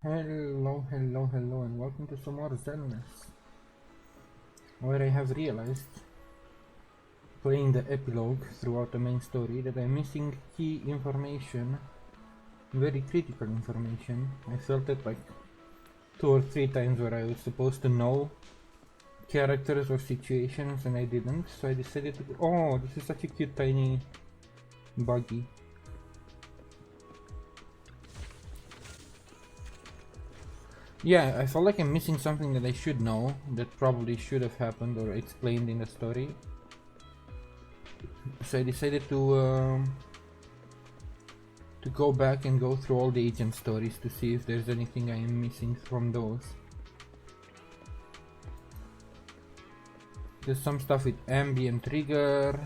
Hello, and welcome to some more Zenless, where I have realized, playing the epilogue throughout the main story, that I'm missing key information, very critical information. I felt it like 2 or 3 times where I was supposed to know characters or situations and I didn't, so I decided to oh, this is such a cute tiny buggy. Yeah, I felt like I'm missing something that I should know, that probably should have happened or explained in the story. So I decided to go back and go through all the agent stories to see if there's anything I am missing from those. There's some stuff with ambient trigger.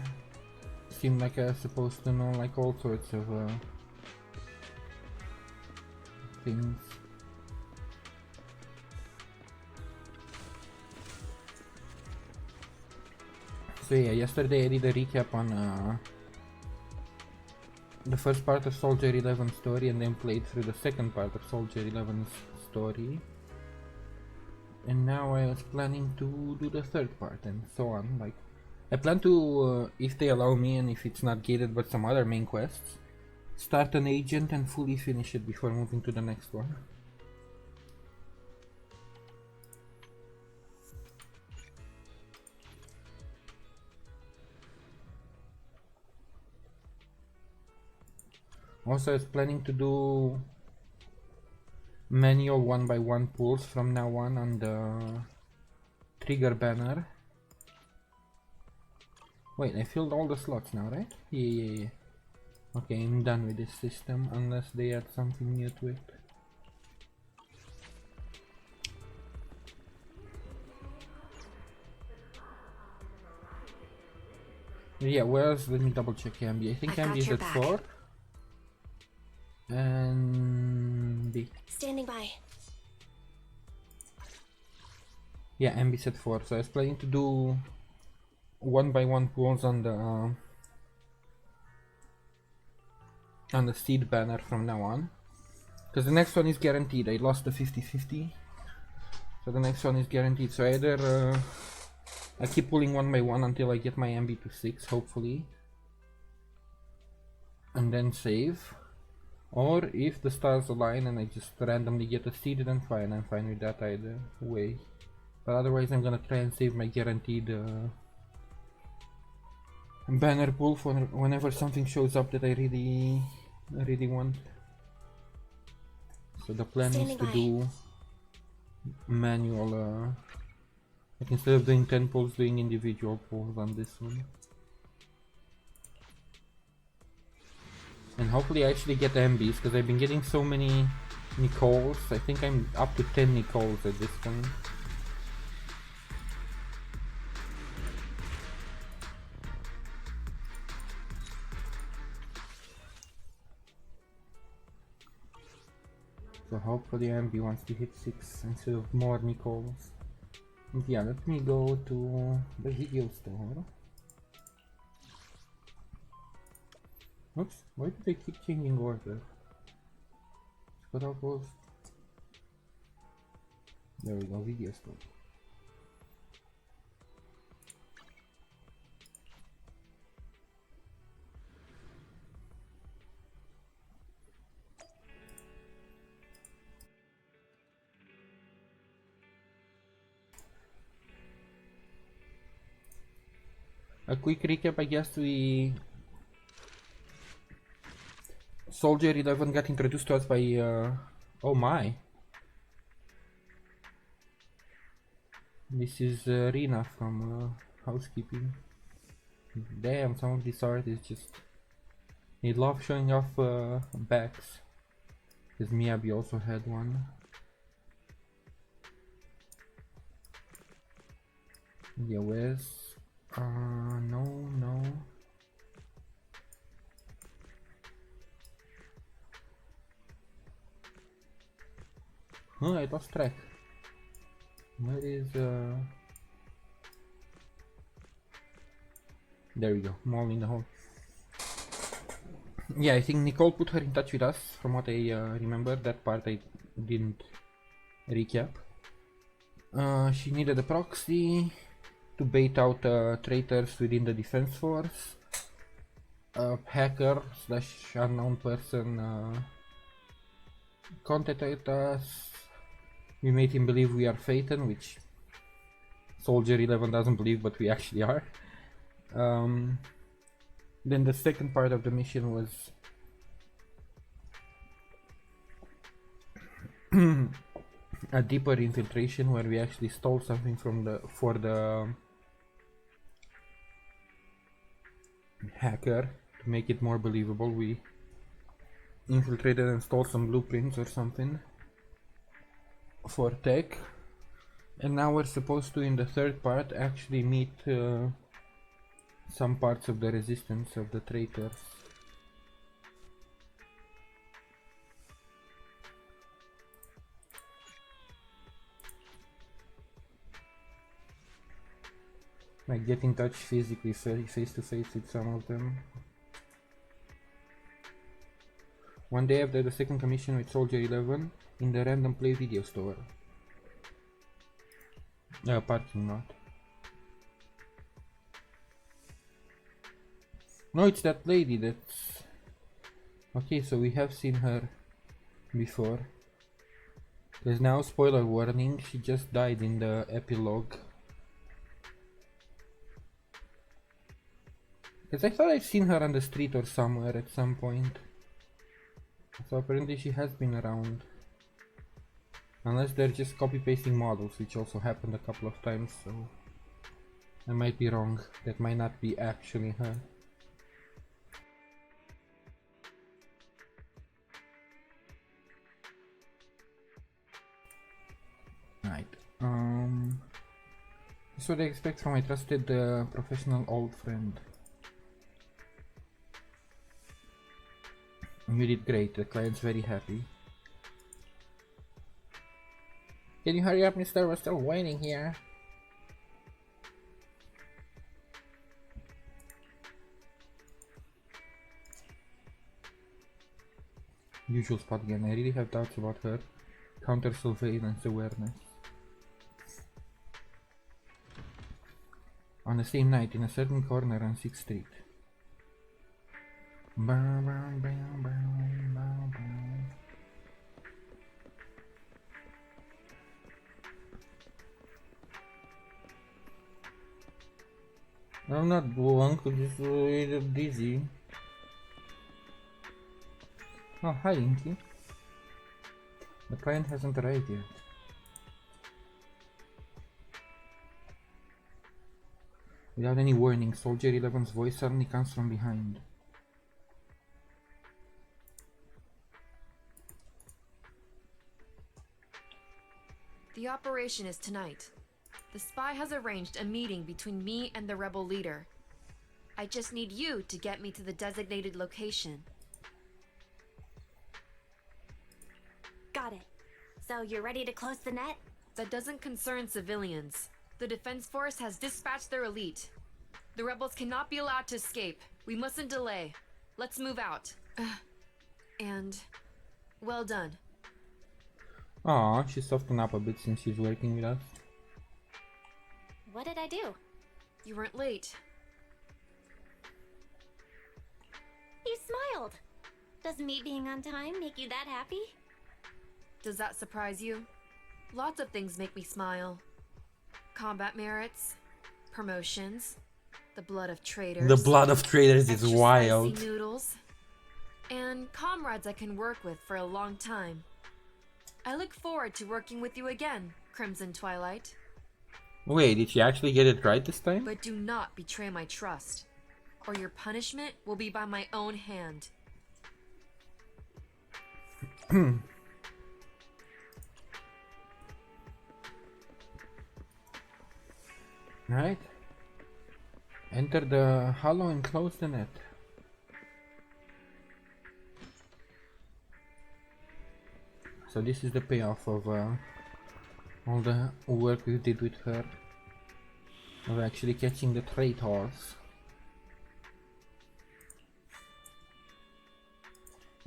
Seemed like I was supposed to know like all sorts of things. So yeah, yesterday I did a recap on the first part of Soldier 11 story and then played through the second part of Soldier 11's story. And now I was planning to do the third part and so on. Like, I plan to, if they allow me and if it's not gated but some other main quests, start an agent and fully finish it before moving to the next one. Also, I was planning to do manual 1x1 pulls from now on the trigger banner. Wait, I filled all the slots now, right? Yeah. Okay, I'm done with this system unless they add something new to it. Yeah, let me double check Ambi. I think Ambi is at 4. And B. Standing by. Yeah, Ambi's at 4. So I was planning to do 1x1 pulls on the seed banner from now on. Because the next one is guaranteed. I lost the 50-50. So the next one is guaranteed. So either I keep pulling 1x1 until I get my MB to 6, hopefully. And then save. Or if the stars align and I just randomly get a seed, then fine. I'm fine with that either way. But otherwise I'm gonna try and save my guaranteed banner pull for whenever something shows up that I really want. So the plan is to do manual, like instead of doing 10 pulls, doing individual pulls on this one. And hopefully I actually get MBs, because I've been getting so many Nicoles. I think I'm up to 10 Nicoles at this point. So hopefully MB wants to hit 6 instead of more Nicoles. And yeah, let me go to the video store. Oops, why do they keep changing order? But I'll post. There we go, video store. A quick recap, I guess Soldier 11 got introduced to us by, oh my. This is Rina from Housekeeping. Damn, some of this art is just... They love showing off backs. Because Miyabi also had one. Yeah, where's... no. Huh, I lost track. Where is there we go, I'm all in the hole. Yeah, I think Nicole put her in touch with us, from what I remember. That part I didn't recap. She needed a proxy to bait out traitors within the defense force. A hacker slash unknown person contacted us. We made him believe we are Phaeton, which Soldier 11 doesn't believe, but we actually are. Then the second part of the mission was a deeper infiltration where we actually stole something from the hacker to make it more believable. We infiltrated and stole some blueprints or something for tech, and now we're supposed to, in the third part, actually meet some parts of the resistance of the traitors. Like get in touch physically, face to face with some of them. One day after the second commission with Soldier 11 in the random play video store. Parking lot. No, it's that lady that's... Okay, so we have seen her before. There's now, spoiler warning, she just died in the epilogue. Because I thought I've seen her on the street or somewhere at some point. So apparently she has been around. Unless they're just copy-pasting models, which also happened a couple of times, so... I might be wrong. That might not be actually her. Right. This is what I expect from my trusted professional old friend. You did great, the client's very happy. Can you hurry up, mister? We're still waiting here. Usual spot again. I really have doubts about her counter-surveillance awareness. On the same night, in a certain corner on 6th Street. I'm not drunk, I'm just a little dizzy. Oh, hi Inky. The client hasn't arrived yet. Without any warning, Soldier 11's voice suddenly comes from behind. The operation is tonight. The spy has arranged a meeting between me and the rebel leader. I just need you to get me to the designated location. Got it. So you're ready to close the net? That doesn't concern civilians. The Defense Force has dispatched their elite. The rebels cannot be allowed to escape. We mustn't delay. Let's move out. And well done. Aw, she's softened up a bit since she's working with us. What did I do? You weren't late. You smiled. Does me being on time make you that happy? Does that surprise you? Lots of things make me smile. Combat merits, promotions, the blood of traitors. The blood of traitors is extra wild. spicy noodles, and comrades I can work with for a long time. I look forward to working with you again, Crimson Twilight. Wait, did she actually get it right this time? But do not betray my trust, or your punishment will be by my own hand. Right. Enter the hollow and close the net. So this is the payoff of all the work we did with her, of actually catching the traitors.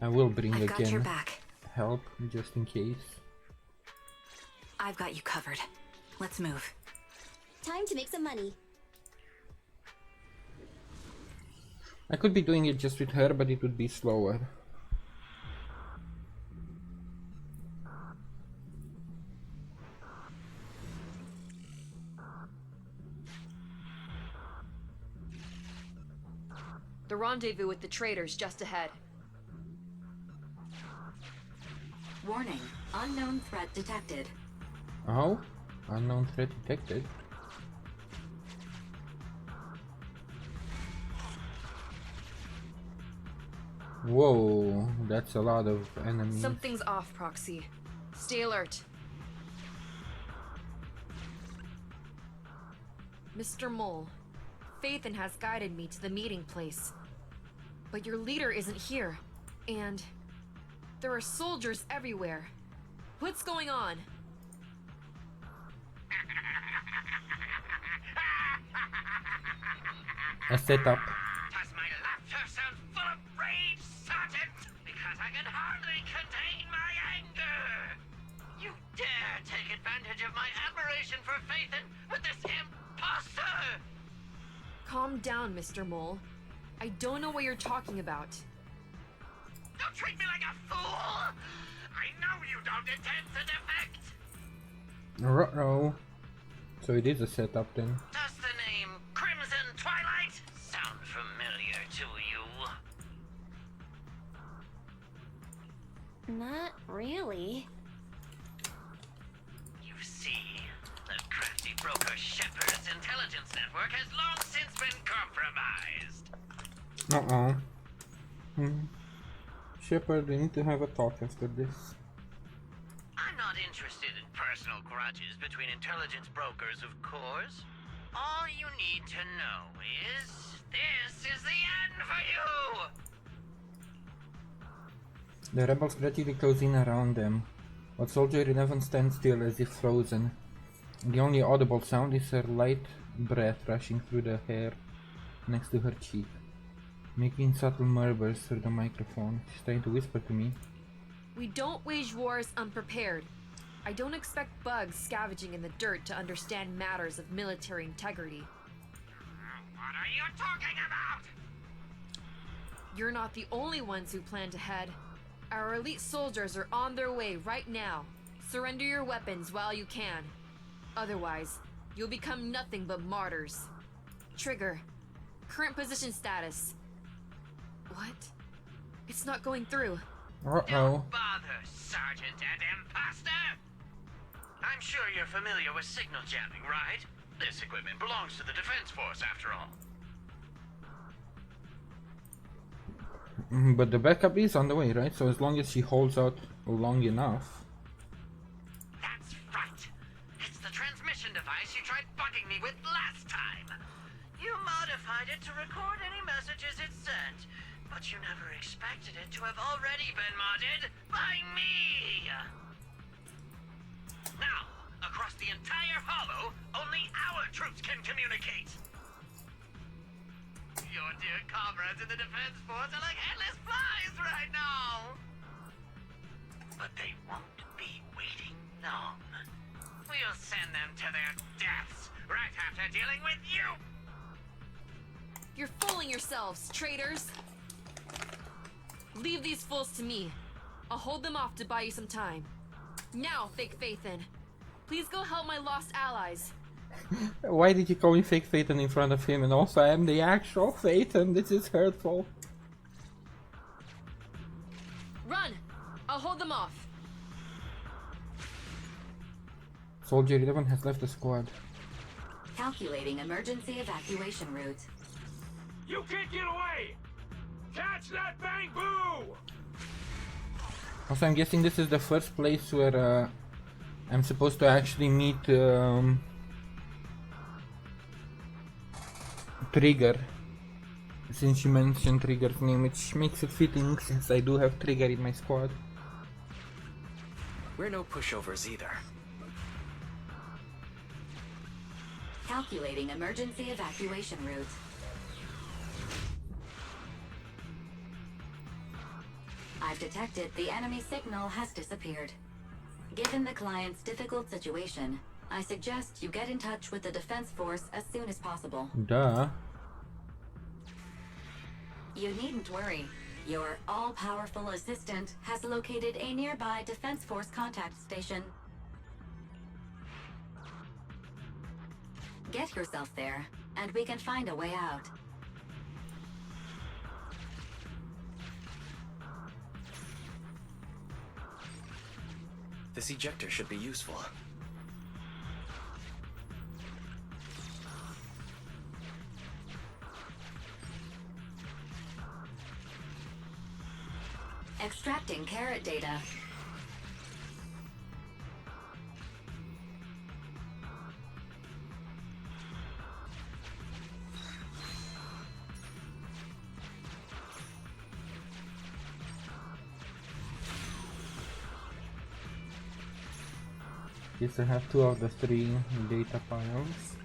I will bring I've got your again back. help, just in case. I've got you covered. Let's move. Time to make some money. I could be doing it just with her, but it would be slower. The rendezvous with the traders just ahead. Warning. Unknown threat detected. Oh? Unknown threat detected. Whoa, that's a lot of enemies. Something's off, Proxy. Stay alert. Mr. Mole, Phaethon has guided me to the meeting place. But your leader isn't here. And there are soldiers everywhere. What's going on? A setup. Does my laughter sound full of rage, Sergeant? Because I can hardly contain my anger! You dare take advantage of my admiration for Phaethon with this imposter! Calm down, Mr. Mole. I don't know what you're talking about. Don't treat me like a fool! I know you don't intend to defect! Uh-oh. So it is a setup then. Does the name Crimson Twilight sound familiar to you? Not really. You see, the crafty broker Shepard's intelligence network has long since been compromised. Uh-oh. Shepard, we need to have a talk after this. I'm not interested in personal grudges between intelligence brokers, of course. All you need to know is this is the end for you! The rebels gradually close in around them, but Soldier 11 stands still as if frozen. The only audible sound is her light breath rushing through the hair next to her cheek, making subtle murmurs through the microphone. She's trying to whisper to me. We don't wage wars unprepared. I don't expect bugs scavenging in the dirt to understand matters of military integrity. What are you talking about? You're not the only ones who plan to head. Our elite soldiers are on their way right now. Surrender your weapons while you can. Otherwise, you'll become nothing but martyrs. Trigger. Current position status. What? It's not going through. Uh-oh. Don't bother, Sergeant and Imposter! I'm sure you're familiar with signal jamming, right? This equipment belongs to the Defense Force, after all. But the backup is on the way, right? So as long as she holds out long enough. That's right. It's the transmission device you tried bugging me with last time. You modified it to record any messages it sent, but you never expected it to have already been modded by me. Now, across the entire hollow, only our troops can communicate. Your dear comrades in the Defense Force are like headless flies right now. But they won't be waiting long. We'll send them to their deaths right after dealing with you. You're fooling yourselves, traitors! Leave these fools to me. I'll hold them off to buy you some time. Now, fake Phaethon. Please go help my lost allies. Why did you call me fake Phaethon in front of him? And also I am the actual Phaethon. This is hurtful. Run! I'll hold them off. Soldier 11 has left the squad. Calculating emergency evacuation route. You can't get away! Catch that bang boo! Also, I'm guessing this is the first place where I'm supposed to actually meet Trigger. Since you mentioned Trigger's name, which makes it fitting since I do have Trigger in my squad. We're no pushovers either. Calculating emergency evacuation route. I've detected the enemy signal has disappeared. Given the client's difficult situation, I suggest you get in touch with the Defense Force as soon as possible. Duh. You needn't worry. Your all-powerful assistant has located a nearby Defense Force contact station. Get yourself there, and we can find a way out. This ejector should be useful. Extracting carrot data. Yes, I have 2 of the 3 data files.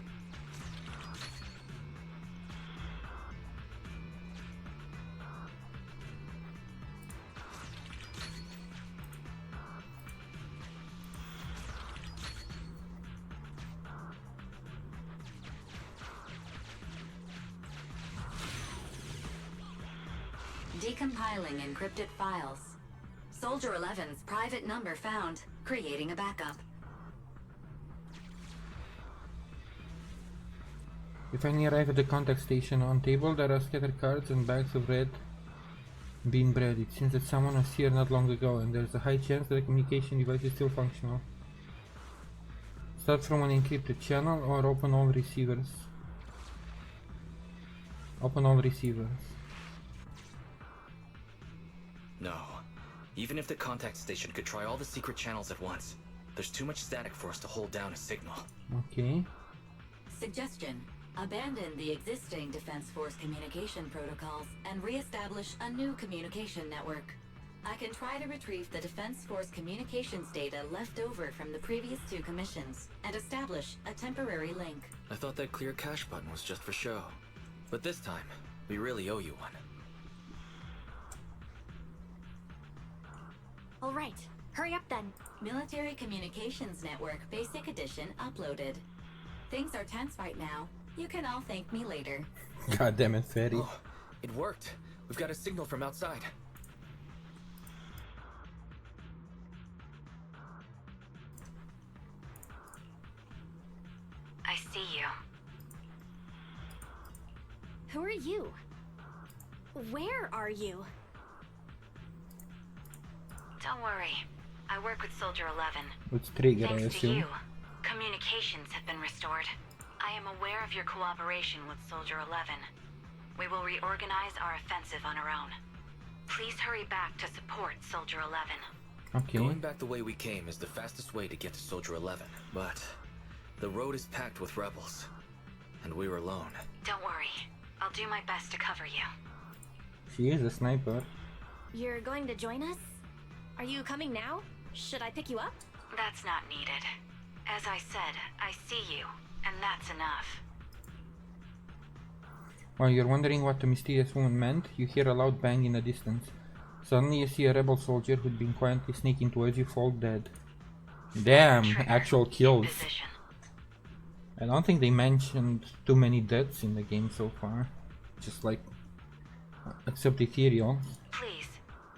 Decompiling encrypted files. Soldier 11's private number found, creating a backup. We finally arrive at the contact station. On table there are scattered cards and bags of red bean bread. It seems that someone was here not long ago, and there's a high chance that the communication device is still functional. Start from an encrypted channel or open all receivers. Open all receivers. No. Even if the contact station could try all the secret channels at once, there's too much static for us to hold down a signal. Okay. Suggestion: abandon the existing Defense Force communication protocols and re-establish a new communication network. I can try to retrieve the Defense Force communications data left over from the previous 2 commissions and establish a temporary link. I thought that clear cache button was just for show. But this time, we really owe you one. All right, hurry up then. Military Communications Network Basic Edition uploaded. Things are tense right now. You can all thank me later. God damn it, Fairy. Oh, it worked. We've got a signal from outside. I see you. Who are you? Where are you? Don't worry. I work with Soldier 11. It's Trigger, I Thanks to assume. you, communications have been restored. I am aware of your cooperation with Soldier 11. We will reorganize our offensive on our own. Please hurry back to support Soldier 11. Okay. Going back the way we came is the fastest way to get to Soldier 11, but the road is packed with rebels, and we're alone. Don't worry. I'll do my best to cover you. She is a sniper. You're going to join us? Are you coming now? Should I pick you up? That's not needed. As I said, I see you, and that's enough. While you're wondering what the mysterious woman meant, you hear a loud bang in the distance. Suddenly you see a rebel soldier who'd been quietly sneaking towards you fall dead. Damn, Trigger, actual in kills. position. I don't think they mentioned too many deaths in the game so far. Just like, except Ethereal. Please,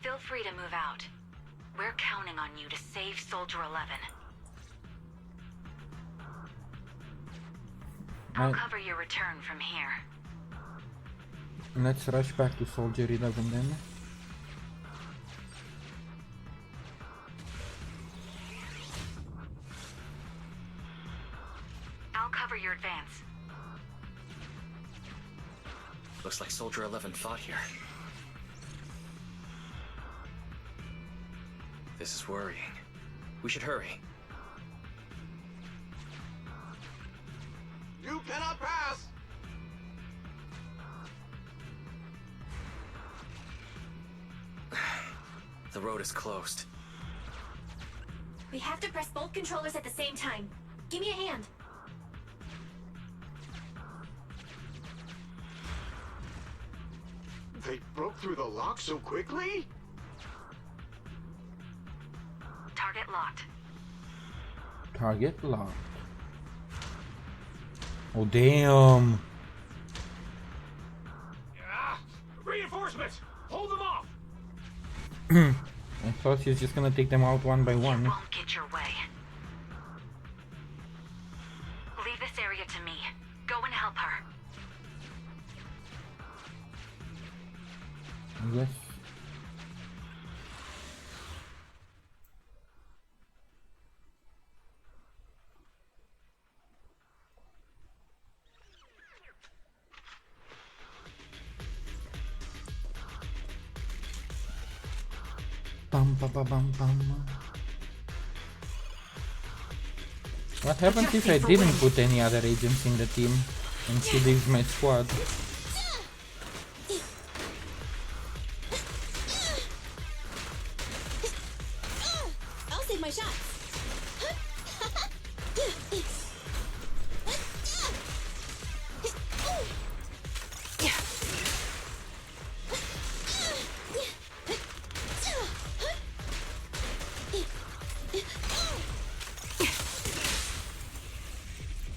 feel free to move out. We're counting on you to save Soldier 11. I'll cover your return from here. Let's rush back to Soldier 11 then. I'll cover your advance. Looks like Soldier 11 fought here. This is worrying. We should hurry. You cannot pass! The road is closed. We have to press both controllers at the same time. Give me a hand. They broke through the lock so quickly? Target locked. Target locked. Oh damn! Reinforcements! Hold them off! I thought she was just gonna take them out one by one. Won't get your way. Leave this area to me. Go and help her. Yes. Bum, bum, bum, bum, bum. What happens if I didn't put any other agents in the team and she leaves my squad? I'll save my shots.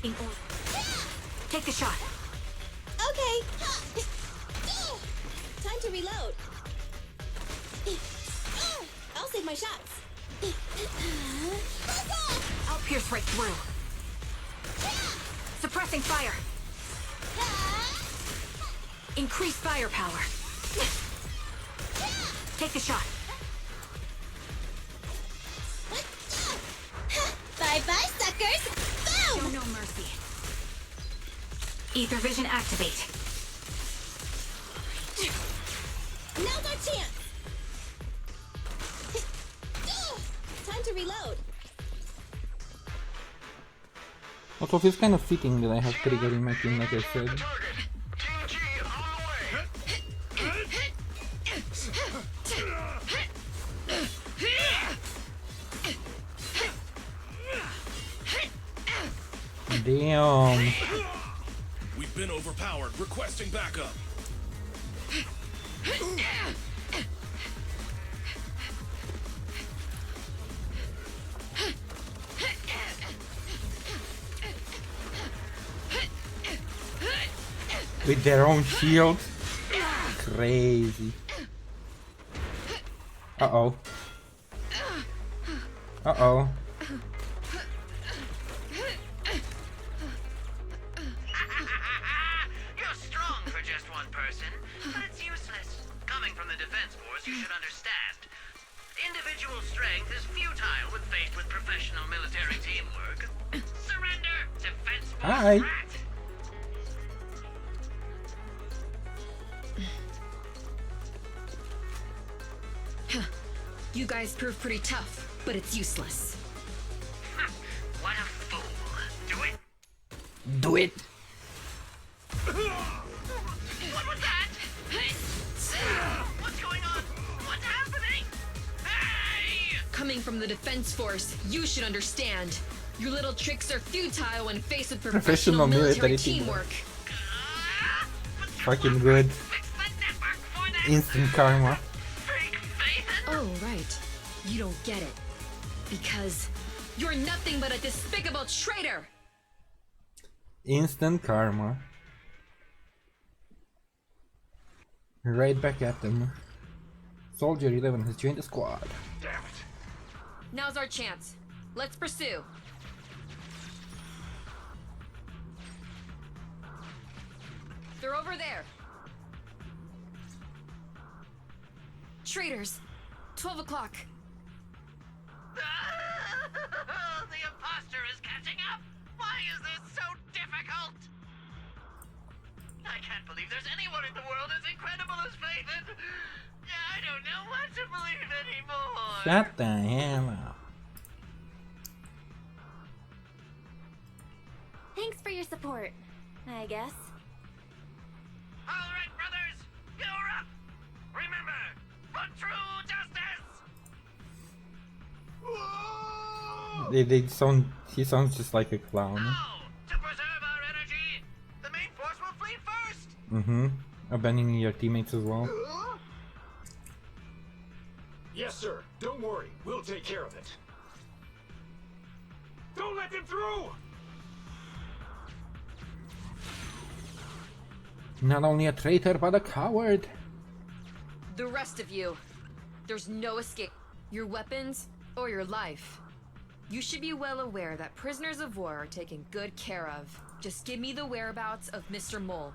In order. Take the shot. Okay. Time to reload. I'll save my shots. I'll pierce right through. Suppressing fire. Increase firepower. Take the shot. Bye-bye, suckers. Show Boom! no mercy. Ether vision activate. Now's our chance. Time to reload. Also, feels kind of fitting that I have Trigger in my team, like I said. Damn. We've been overpowered. Requesting backup. With their own shield? Crazy. Uh-oh. Uh-oh. You're strong for just one person, but it's useless. Coming from the Defense Force, you should understand. Individual strength is futile when faced with professional military teamwork. Surrender, Defense Force Hi. rat! You guys prove pretty tough, but it's useless. What a fool. Do it? Do it! What was that? What's going on? What's happening? Hey! Coming from the Defense Force, you should understand. Your little tricks are futile when faced with professional military teamwork. Fucking good. Fix the network for that Instant karma. fake faith. Oh, right. You don't get it. Because you're nothing but a despicable traitor! Instant karma. Right back at them. Soldier 11 has joined the squad. Damn it. Now's our chance. Let's pursue. They're over there. Traitors. 12 o'clock. The imposter is catching up. Why is this so difficult? I can't believe there's anyone in the world as incredible as Faith, and I don't know what to believe anymore. Shut the hell up. Thanks for your support, I guess. All right, brothers, you're up. Remember, for true justice. He sounds just like a clown. Now, to preserve our energy, the main force will flee first. Mm-hmm. Abandoning your teammates as well. Yes, sir. Don't worry. We'll take care of it. Don't let them through! Not only a traitor, but a coward. The rest of you. There's no escape. Your weapons or your life. You should be well aware that prisoners of war are taken good care of. Just give me the whereabouts of Mr. Mole,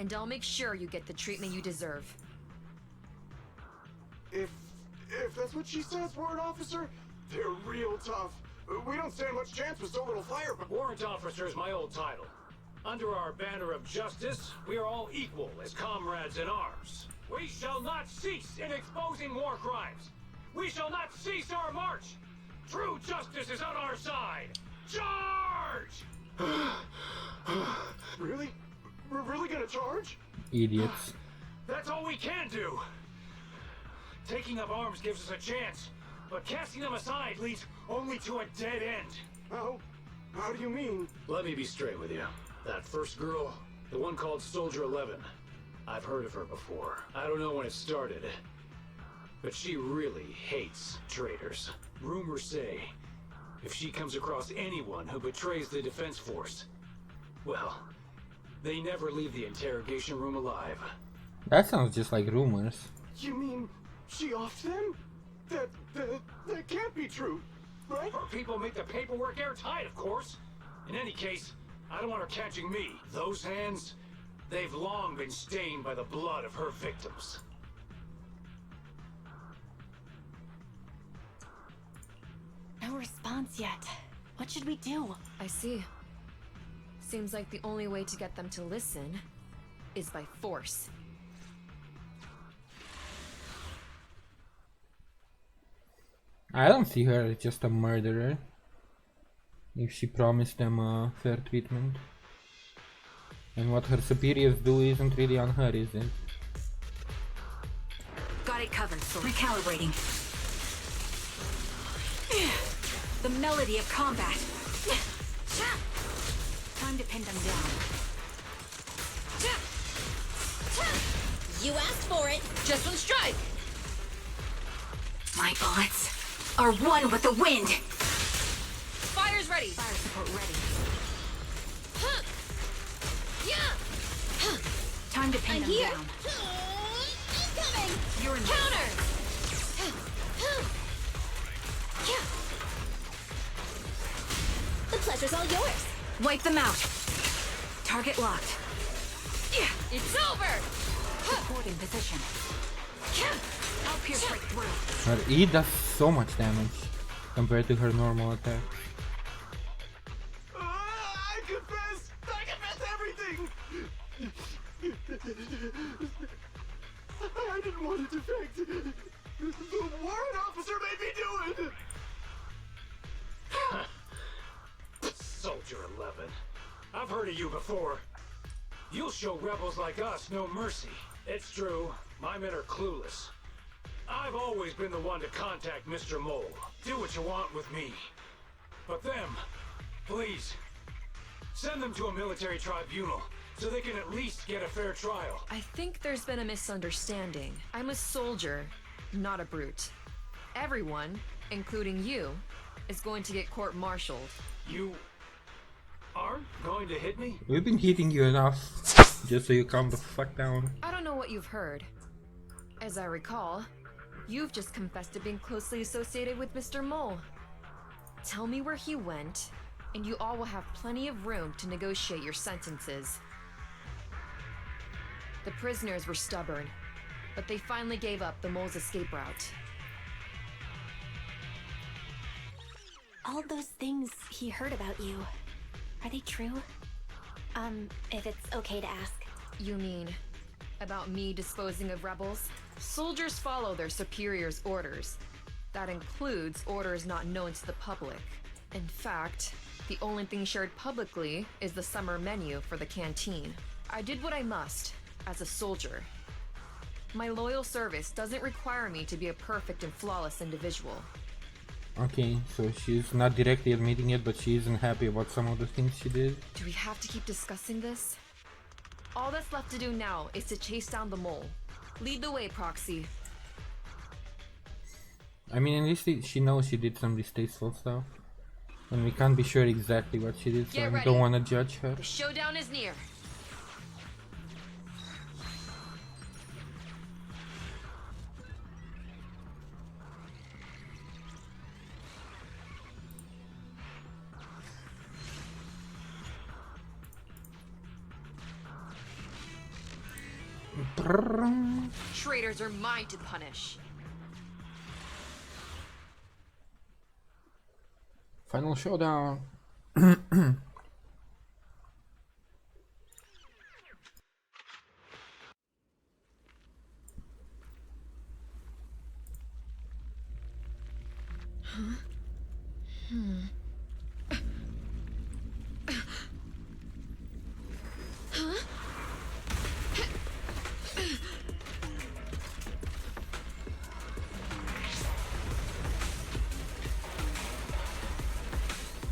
and I'll make sure you get the treatment you deserve. If that's what she says, warrant officer, they're real tough. We don't stand much chance with so little fire, but Warrant officer is my old title. Under our banner of justice, we are all equal as comrades in arms. We shall not cease in exposing war crimes. We shall not cease our march. True justice is on our side. Charge! Really? We're really gonna charge? Idiots. That's all we can do. Taking up arms gives us a chance, but casting them aside leads only to a dead end. How do you mean? Let me be straight with you. That first girl, the one called Soldier 11, I've heard of her before. I don't know when it started, but she really hates traitors. Rumors say, if she comes across anyone who betrays the Defense Force, well, they never leave the interrogation room alive. That sounds just like rumors. You mean she offed them? That can't be true, right? Her people make the paperwork airtight, of course. In any case, I don't want her catching me. Those hands, they've long been stained by the blood of her victims. No response yet. What should we do? I see. Seems like the only way to get them to listen is by force. I don't see her as just a murderer. If she promised them fair treatment. And what her superiors do isn't really on her, is it? Got it covered. Recalibrating. The melody of combat. Time to pin them down. You asked for it. Just one strike! My bullets are one with the wind. Fire's ready! Fire support ready. Time to pin them here. down. Incoming. You're in Counter. The pleasure's all yours. Wipe them out. Target locked. It's over! Supporting position. I'll pierce right through. Her E does so much damage compared to her normal attack. I confess everything! I didn't want to defect. The warrant officer made me do it! Soldier 11. I've heard of you before. You'll show rebels like us no mercy. It's true, my men are clueless. I've always been the one to contact Mr. Mole. Do what you want with me. But them, please, send them to a military tribunal so they can at least get a fair trial. I think there's been a misunderstanding. I'm a soldier, not a brute. Everyone, including you, is going to get court-martialed. You aren't going to hit me? We've been hitting you enough, just so you calm the fuck down. I don't know what you've heard. As I recall, you've just confessed to being closely associated with Mr. Mole. Tell me where he went, and you all will have plenty of room to negotiate your sentences. The prisoners were stubborn, but they finally gave up the Mole's escape route. All those things he heard about you, are they true? If it's okay to ask. You mean about me disposing of rebels? Soldiers follow their superiors' orders. That includes orders not known to the public. In fact, the only thing shared publicly is the summer menu for the canteen. I did what I must, as a soldier. My loyal service doesn't require me to be a perfect and flawless individual. Okay, so she's not directly admitting it, but she isn't happy about some of the things she did. Do we have to keep discussing this? All that's left to do now is to chase down the Mole. Lead the way, Proxy. I mean, at least she knows she did some distasteful stuff. And we can't be sure exactly what she did, so Get I ready. don't want to judge her. The showdown is near. Traitors are mine to punish. Final showdown.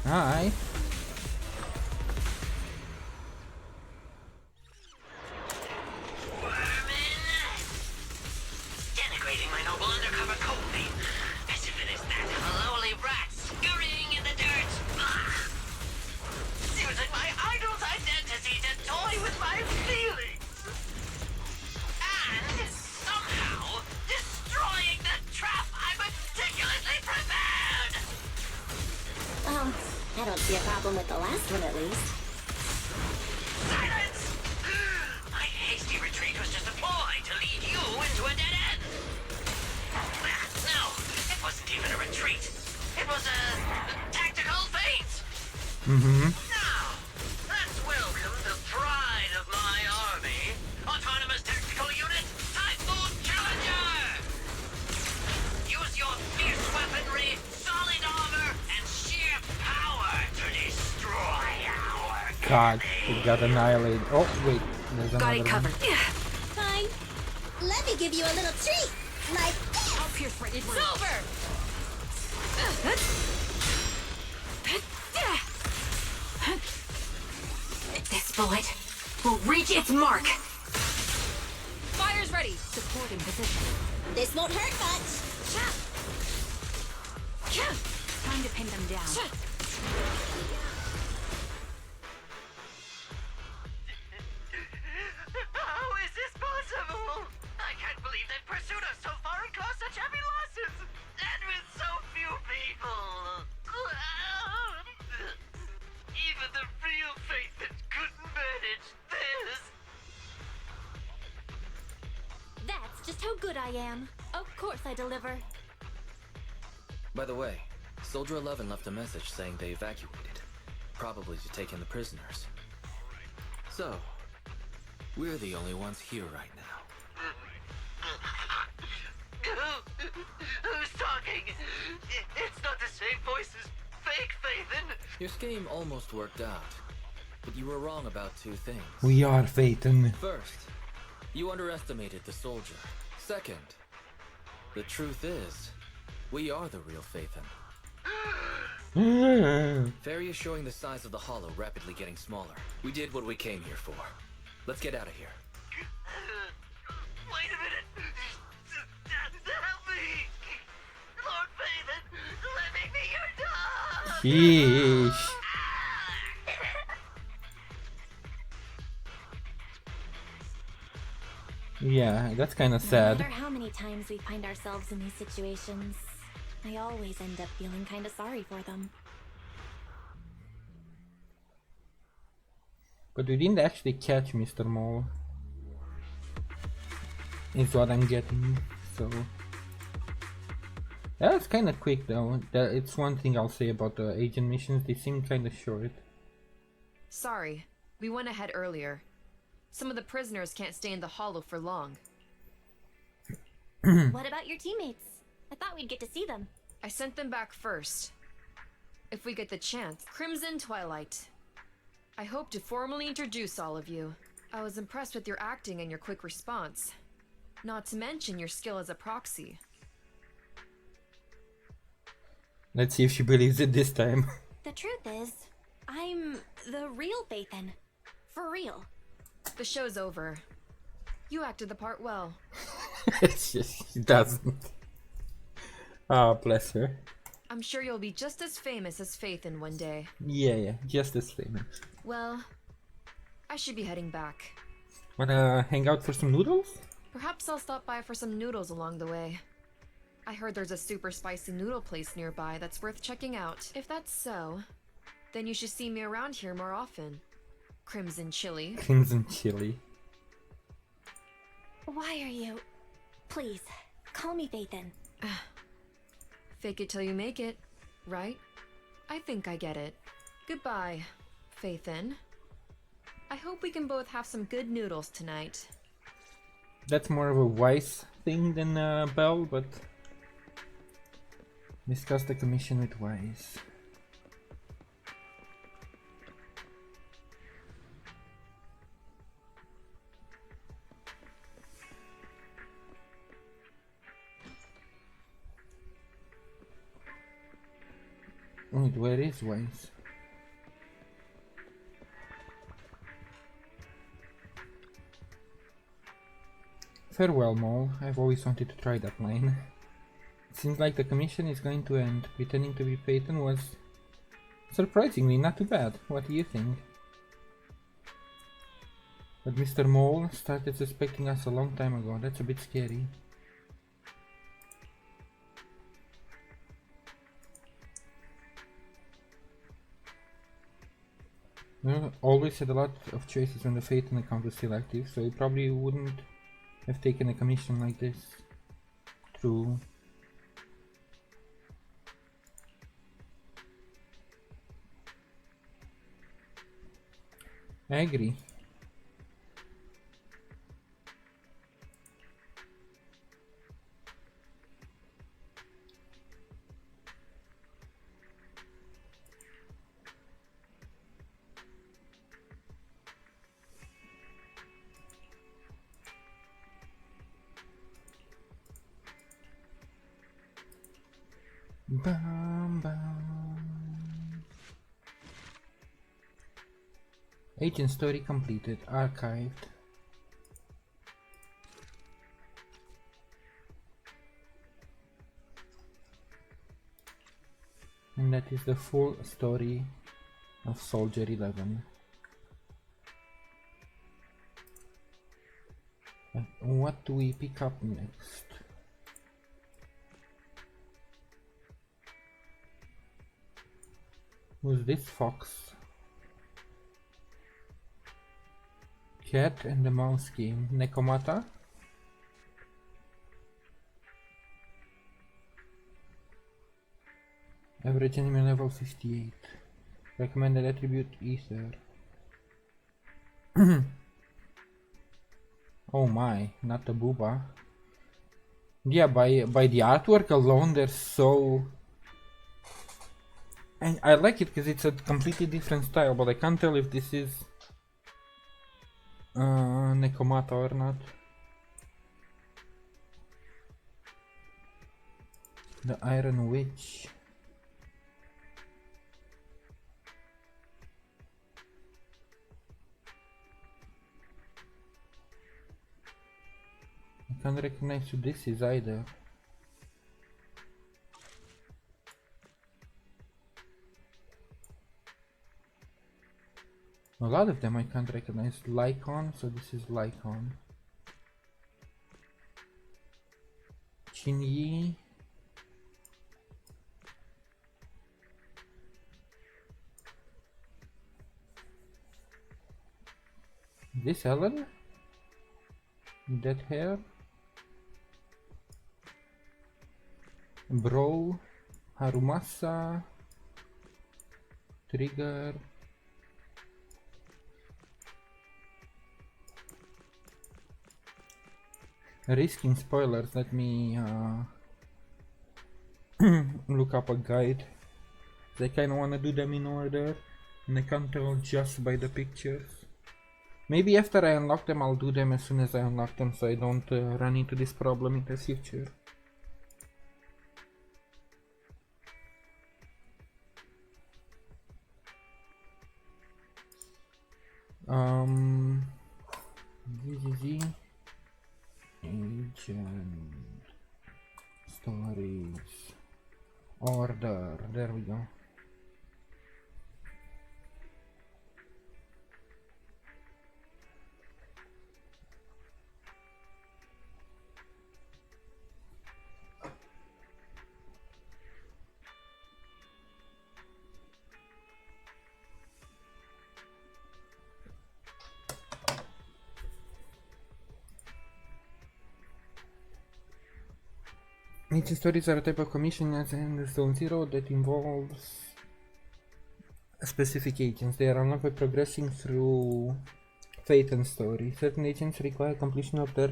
Hi. Denigrating my noble undercover code name, as if it is that of a lowly rat scurrying in the dirt. Ugh. Using my idol's identity to toy with my feelings. And somehow destroying the trap I meticulously prepared. Well, I don't see a problem with the last one at least. Silence! My hasty retreat was just a ploy to lead you into a dead end. No, it wasn't even a retreat. It was a tactical feint. Now, let's welcome the pride of my army, Autonomous Tactical Unit, Typhoon Challenger! Use your fierce weaponry, solid armor, and sheer power to destroy our God, it got annihilated. Oh, wait. There's another Got it one. covered. Fine. Let me give you a little treat. Like this. I'll pierce right through. It's over! This bullet will reach its mark. Fire's ready. Supporting position. This won't hurt much. Time to pin them down. How is this possible? I can't believe they've pursued us so far and caused such heavy losses! And with so few people! Even the real Phaethon couldn't manage this! That's just how good I am. Of course I deliver. By the way, Soldier 11 left a message saying they evacuated, probably to take in the prisoners. So, we're the only ones here right now. Who's talking? It's not the same voice as fake Phaethon! Your scheme almost worked out, but you were wrong about two things. We are Phaethon. First, you underestimated the soldier. Second, the truth is, we are the real Phaethon. Fairy is showing the size of the hollow rapidly getting smaller. We did what we came here for. Let's get out of here. Wait a minute! Help me! Lord Phaethon, let me be your dog! Sheesh. Yeah, that's kind of No sad. matter how many times we find ourselves in these situations, I always end up feeling kind of sorry for them. But we didn't actually catch Mr. Mole. Is what I'm getting, so... That's kind of quick though. It's one thing I'll say about the agent missions, they seem kind of short. Sorry, we went ahead earlier. Some of the prisoners can't stay in the hollow for long. What about your teammates? I thought we'd get to see them. I sent them back first. If we get the chance. Crimson Twilight. I hope to formally introduce all of you. I was impressed with your acting and your quick response. Not to mention your skill as a proxy. Let's see if she believes it this time. The truth is, I'm the real Phaethon. For real. The show's over. You acted the part well. It's just, she doesn't. Ah, bless her. I'm sure you'll be just as famous as Phaethon one day. Yeah, just as famous. Well, I should be heading back. Wanna hang out for some noodles? Perhaps I'll stop by for some noodles along the way. I heard there's a super spicy noodle place nearby that's worth checking out. If that's so, then you should see me around here more often. Crimson Chili. Crimson Chili. Why are you... Please, call me Phaethon. Fake it till you make it, right? I think I get it. Goodbye, Phaethon. I hope we can both have some good noodles tonight. That's more of a Wise thing than Bell, but discuss the commission with Wise. Wait, where is Wise? Farewell, Mole. I've always wanted to try that line. It seems like the commission is going to end. Pretending to be Phaethon was surprisingly not too bad. What do you think? But Mr. Mole started suspecting us a long time ago. That's a bit scary. You always had a lot of choices when the Phaethon account was still active, so he probably wouldn't have taken a commission like this. True. I agree. Bam, bam. Agent story completed. Archived. And that is the full story of Soldier 11. What do we pick up next? Who's this fox? Cat and the Mouse game. Nekomata? Average enemy level 58. Recommended attribute Ether. Oh my, not the booba. Yeah, by the artwork alone they're so... And I like it because it's a completely different style, but I can't tell if this is Nekomata or not. The Iron Witch. I can't recognize who this is either. A lot of them I can't recognize. Lycon, so this is Lycon. Chinyi. This Helen? That hair? Bro. Harumasa. Trigger. Risking spoilers, let me look up a guide. I kinda wanna do them in order, and I can't tell just by the pictures. Maybe after I unlock them, I'll do them as soon as I unlock them, so I don't run into this problem in the future. ZZZ. Agent stories. Order. There we go. Agent stories are a type of commission as in Zone Zero that involves specific agents. They are unlocked by progressing through fate and story. Certain agents require completion of their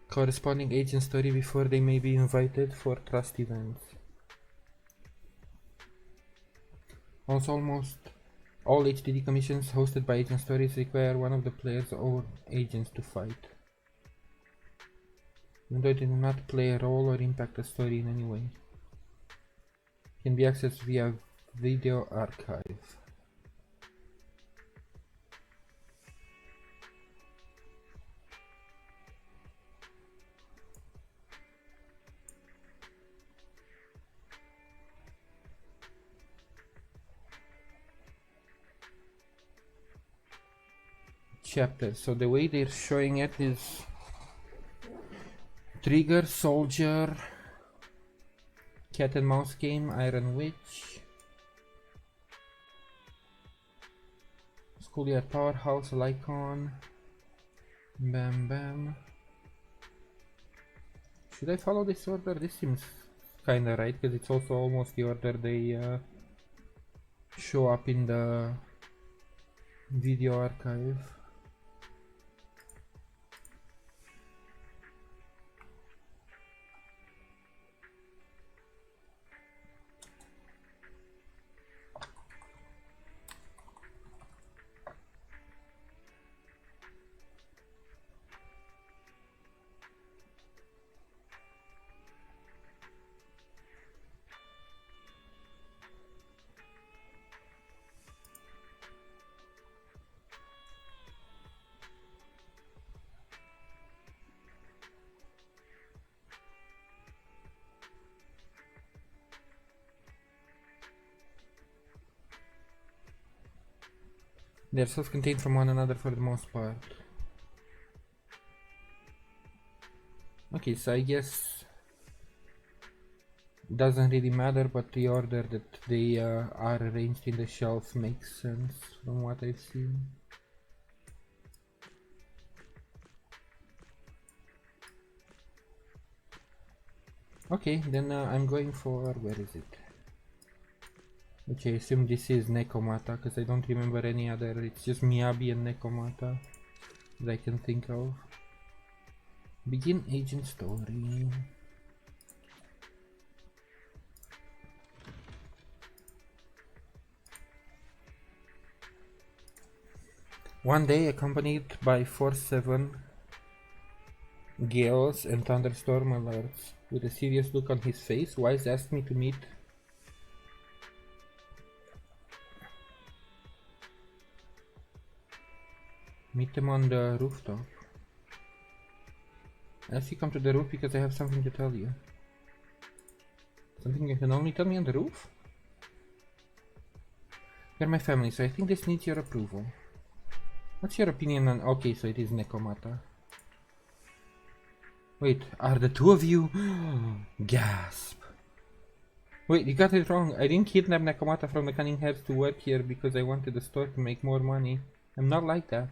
corresponding agent story before they may be invited for trust events. Also, almost all HDD commissions hosted by agent stories require one of the player's own agents to fight, even though they do not play a role or impact the story in any way. Can be accessed via video archive. Chapter. So the way they're showing it is Trigger, Soldier, Cat and Mouse Game, Iron Witch, Schoolyard Powerhouse, Lycon, Bam Bam. Should I follow this order? This seems kinda right, because it's also almost the order they show up in the video archive. They're self-contained from one another for the most part. Okay, so I guess doesn't really matter, but the order that they are arranged in the shelf makes sense from what I've seen. Okay, then I'm going for, where is it? Which I assume this is Nekomata, because I don't remember any other. It's just Miyabi and Nekomata that I can think of. Begin agent story. One day, accompanied by 4-7 gales and thunderstorm alerts, with a serious look on his face, Wise asked me to meet them on the rooftop. I asked you come to the roof because I have something to tell you. Something you can only tell me on the roof? You're my family, so I think this needs your approval. What's your opinion on... Okay, so it is Nekomata. Wait, are the two of you... Gasp. Wait, you got it wrong. I didn't kidnap Nekomata from the Cunning Heads to work here because I wanted the store to make more money. I'm not like that.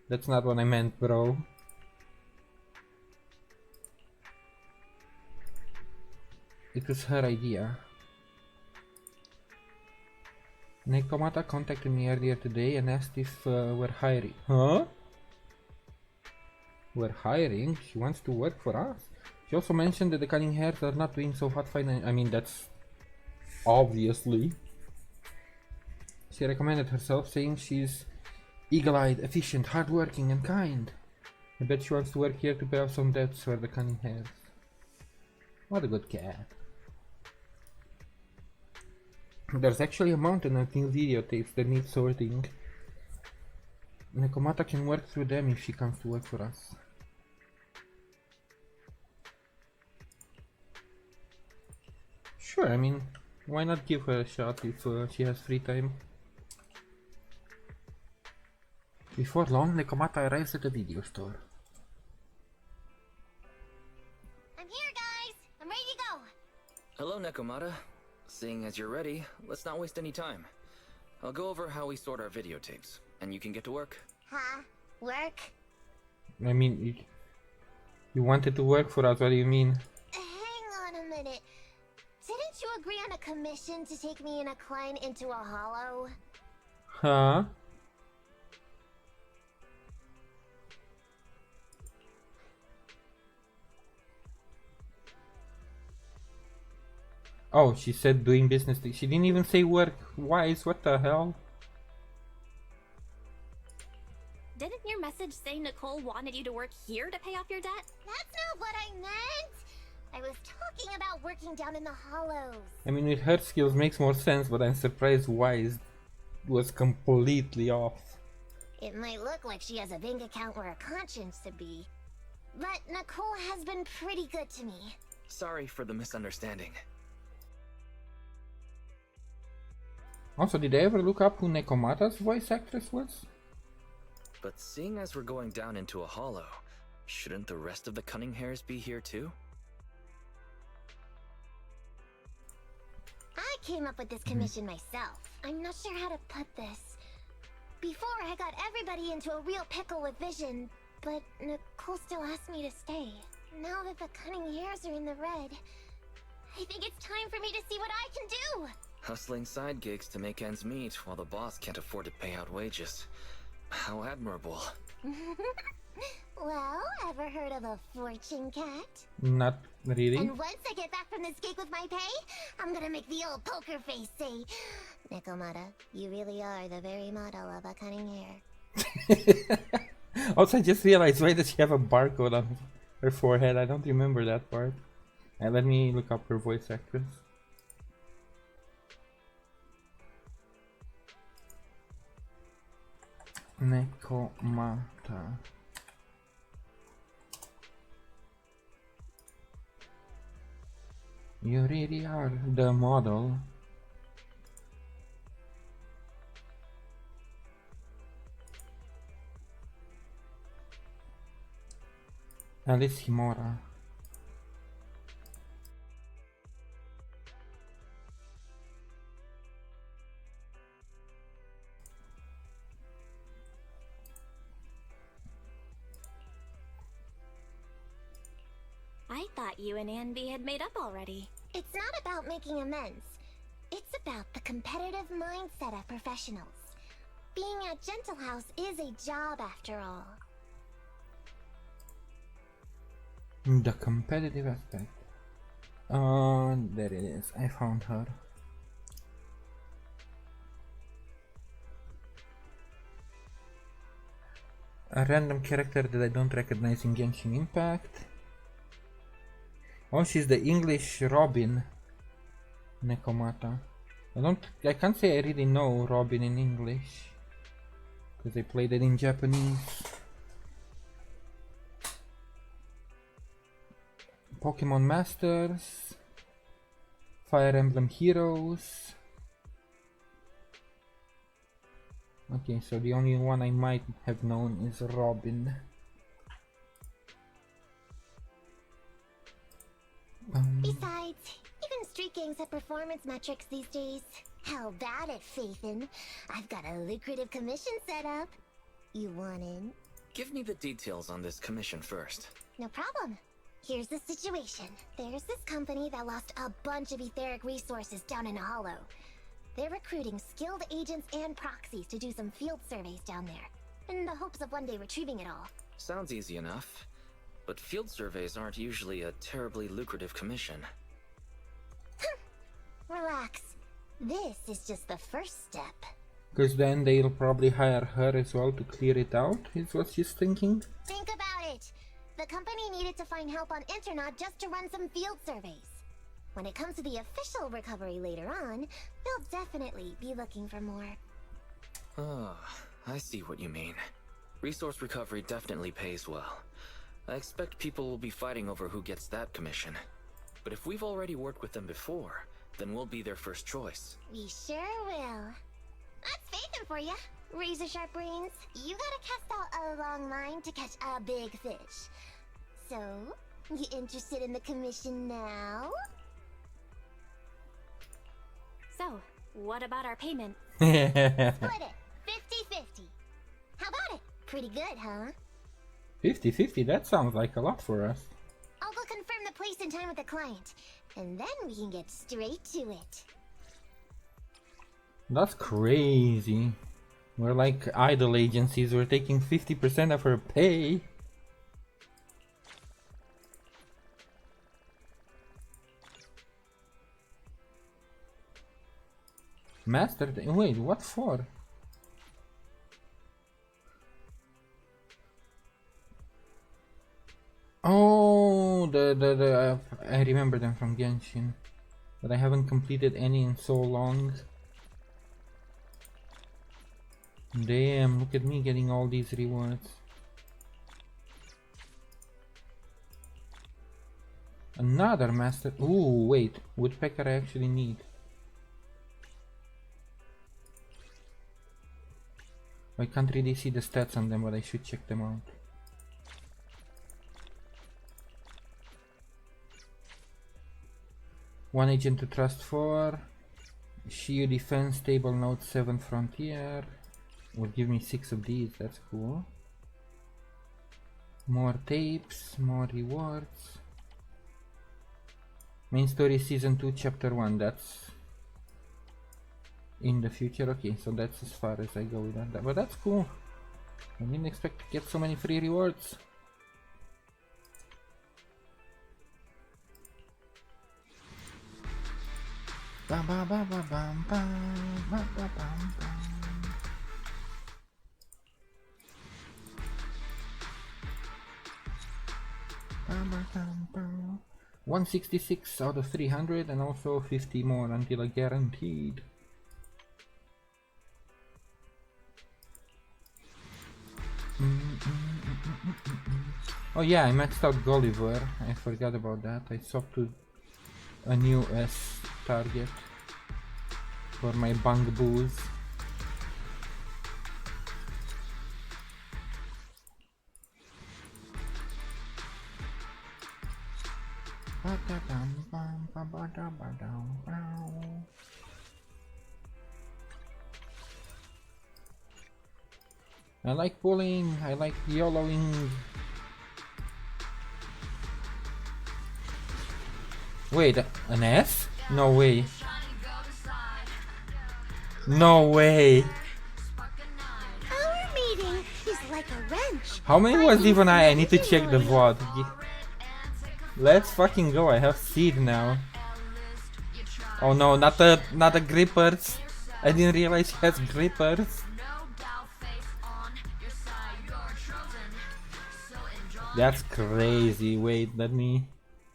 That's not what I meant, bro. It was her idea. Nekomata contacted me earlier today and asked if we're hiring. Huh? We're hiring? She wants to work for us? She also mentioned that the Cunning Hairs are not doing so hot financially. I mean, that's obviously. She recommended herself, saying she's eagle-eyed, efficient, hardworking, and kind. I bet she wants to work here to pay off some debts for the Cunning Hairs. What a good cat. There's actually a mountain of new videotapes that need sorting. Nekomata can work through them if she comes to work for us. Sure, I mean, why not give her a shot if she has free time? Before long, Nekomata arrives at the video store. I'm here, guys. I'm ready to go. Hello, Nekomata. Seeing as you're ready, let's not waste any time. I'll go over how we sort our videotapes, and you can get to work. Huh? Work? I mean, you wanted to work for us, what do you mean? Hang on a minute. Didn't you agree on a commission to take me and a Klein into a hollow? Huh? Oh, she said doing business. She didn't even say work wise. What the hell? Didn't your message say Nicole wanted you to work here to pay off your debt? That's not what I meant! I was talking about working down in the hollows. I mean, with her skills makes more sense, but I'm surprised wise was completely off. It might look like she has a bank account where a conscience to be, but Nicole has been pretty good to me. Sorry for the misunderstanding. Also, did I ever look up who Nekomata's voice actress was? But seeing as we're going down into a hollow, shouldn't the rest of the Cunning Hares be here too? I came up with this commission myself. I'm not sure how to put this. Before, I got everybody into a real pickle with Vision, but Nicole still asked me to stay. Now that the Cunning Hares are in the red, I think it's time for me to see what I can do! Hustling side gigs to make ends meet while the boss can't afford to pay out wages. How admirable. Well, ever heard of a fortune cat? Not really. And once I get back from this gig with my pay, I'm gonna make the old poker face say, Nekomata, you really are the very model of a cunning hare. Also, I just realized, why does she have a barcode on her forehead? I don't remember that part. Let me look up her voice actress. Nekomata. You really are the model. Alice Himura. I thought you and Anby had made up already. It's not about making amends. It's about the competitive mindset of professionals. Being at Gentle House is a job after all. The competitive aspect. There it is. I found her. A random character that I don't recognize in Genshin Impact. Oh, she's the English Robin. Nekomata. I can't say I really know Robin in English, because I played it in Japanese. Pokemon Masters, Fire Emblem Heroes. Okay, so the only one I might have known is Robin. Besides, even street gangs have performance metrics these days. How about it, Faithin? I've got a lucrative commission set up. You want in? Give me the details on this commission first. No problem. Here's the situation. There's this company that lost a bunch of etheric resources down in a hollow. They're recruiting skilled agents and proxies to do some field surveys down there, in the hopes of one day retrieving it all. Sounds easy enough. But field surveys aren't usually a terribly lucrative commission. Relax. This is just the first step. Because then they'll probably hire her as well to clear it out, is what she's thinking. Think about it. The company needed to find help on Internaut just to run some field surveys. When it comes to the official recovery later on, they'll definitely be looking for more. Ah, I see what you mean. Resource recovery definitely pays well. I expect people will be fighting over who gets that commission. But if we've already worked with them before, then we'll be their first choice. We sure will. That's Phaethon for ya. Razor sharp brains. You gotta cast out a long line to catch a big fish. So, you interested in the commission now? So, what about our payment? Split it. 50-50. How about it? Pretty good, huh? 50-50, that sounds like a lot for us. I'll go confirm the place and time with the client. And then we can get straight to it. That's crazy. We're like idol agencies, we're taking 50% of her pay. Master, wait, what for? Oh, I remember them from Genshin, but I haven't completed any in so long. Damn, look at me getting all these rewards. Another master. Ooh, wait, woodpecker I actually need. I can't really see the stats on them, but I should check them out. One agent to trust 4. Shiyu defense, stable note 7 frontier. Will give me 6 of these, that's cool. More tapes, more rewards. Main story season 2 chapter 1, that's in the future. Okay, so that's as far as I go with that, but that's cool. I didn't expect to get so many free rewards. Bam, bam, bam, bam, bam, bam, bam, bam, bam. 166 out of 300 and also 50 more until I guaranteed. Oh yeah, I maxed out Gulliver. I forgot about that. I swapped to a new S target for my bang boos. I like pulling, I like YOLOing. Wait, an S? No way. No way. Our meeting is like a wrench. How many was even I need to check the VOD. Let's fucking go, I have seed now. Oh no, not the grippers. I didn't realize he has grippers. That's crazy. Wait, let me...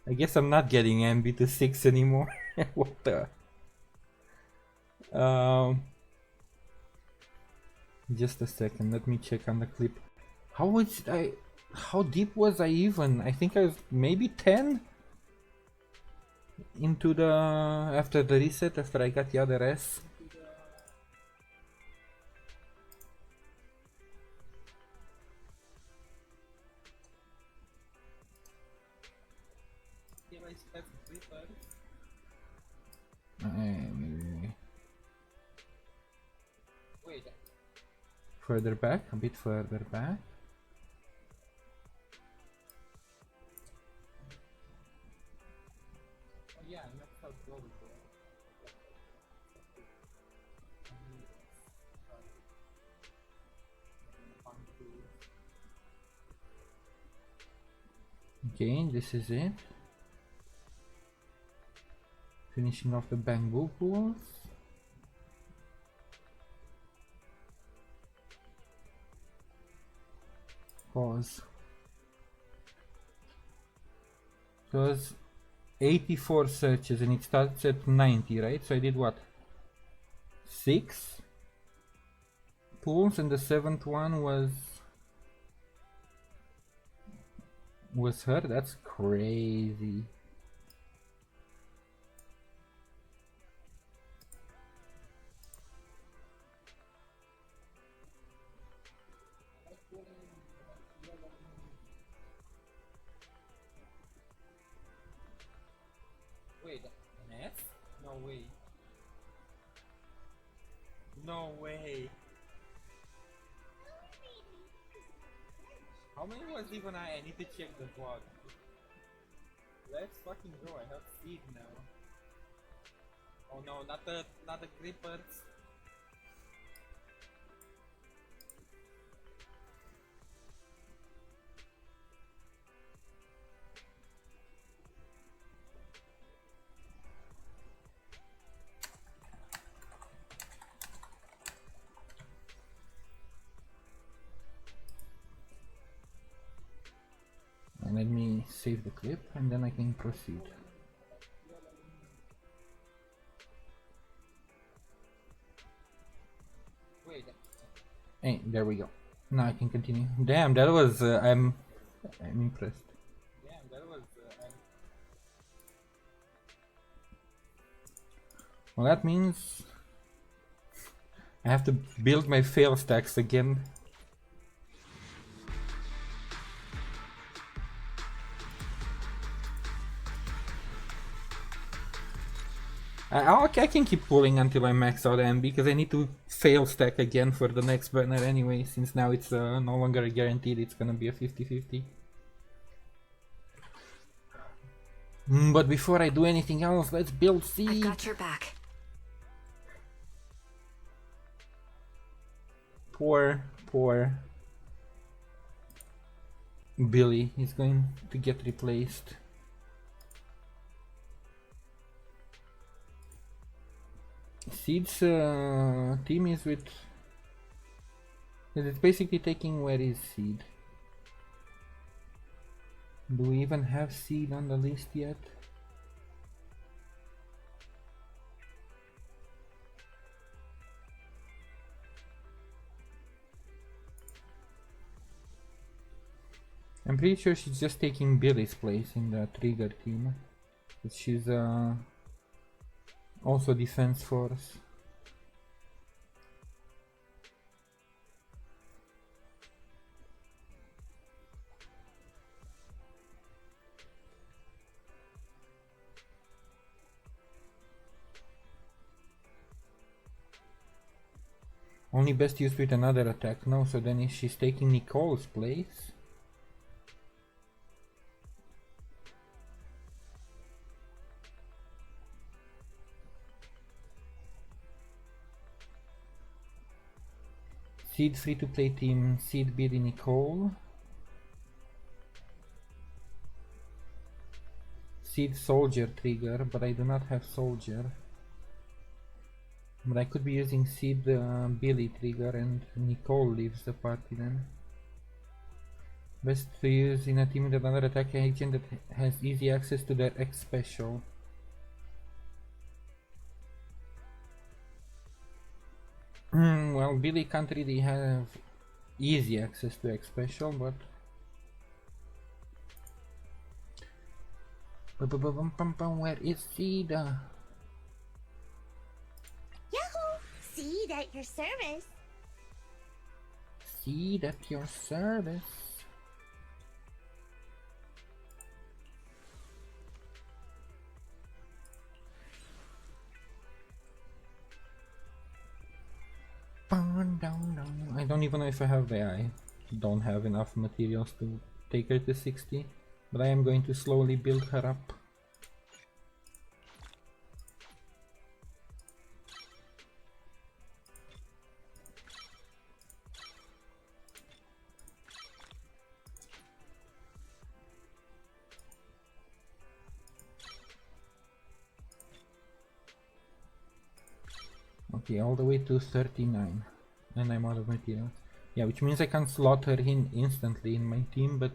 I guess I'm not getting MB to 6 anymore. What the... Just a second, let me check on the clip. How deep was I even? I think I was maybe 10 into the... after the reset, after I got the other S. Wait. Further back, a bit further back. Oh yeah, that's how it goes. Okay, this is it. Finishing off the bamboo pools. Pause. So it was 84 searches and it starts at 90, right? So I did what? 6 pools and the 7th one was her? That's crazy. way. No way. How many was even I need to check the bot. Let's fucking go, I have seed now. Oh no, not the grippers. And let me save the clip and then I can proceed. Wait. Hey, there we go. Now I can continue. Damn, that was I'm impressed. Damn, that was Well, that means I have to build my fail stacks again. I can keep pulling until I max out M because I need to fail stack again for the next banner anyway, since now it's no longer guaranteed, it's gonna be a 50-50. But before I do anything else, let's build seed. I've got your back. Poor Billy is going to get replaced. Seed's team is with... It's basically taking where is Seed. Do we even have Seed on the list yet? I'm pretty sure she's just taking Billy's place in the Trigger team. But she's also Defense Force. Only best used with another attack now, so then if she's taking Nicole's place. Seed free-to-play team, Seed Billy Nicole. Seed Soldier Trigger, but I do not have Soldier. But I could be using Seed Billy Trigger and Nicole leaves the party then. Best to use in a team with another attack agent that has easy access to their X special. Well, Billy can't really have easy access to X special, but where is Seed? Yahoo! Seed at your service. Seed at your service. I don't even know if I have the I don't have enough materials to take her to 60, but I am going to slowly build her up. Okay, all the way to 39, and I'm out of materials. Yeah, which means I can slot her in instantly in my team, but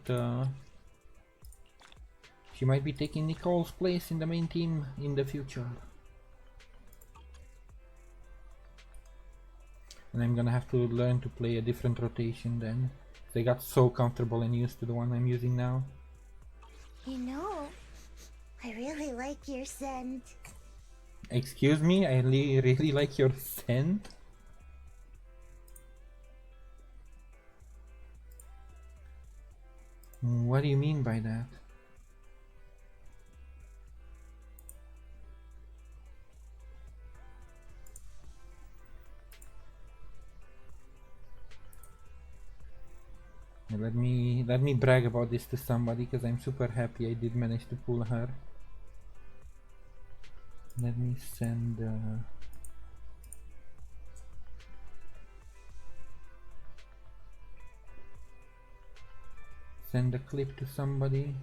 she might be taking Nicole's place in the main team in the future. And I'm gonna have to learn to play a different rotation then. They got so comfortable and used to the one I'm using now. You know, I really like your scent. Excuse me, I really like your scent. What do you mean by that? let me brag about this to somebody, because I'm super happy I did manage to pull her. Let me send a clip to somebody.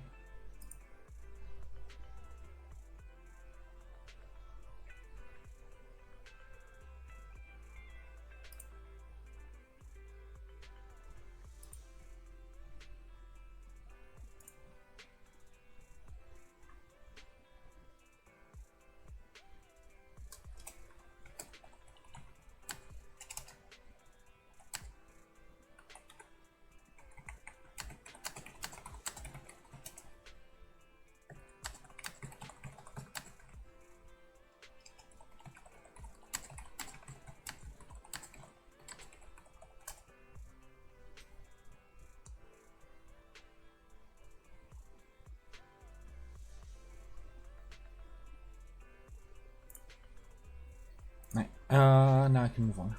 Now I can move on.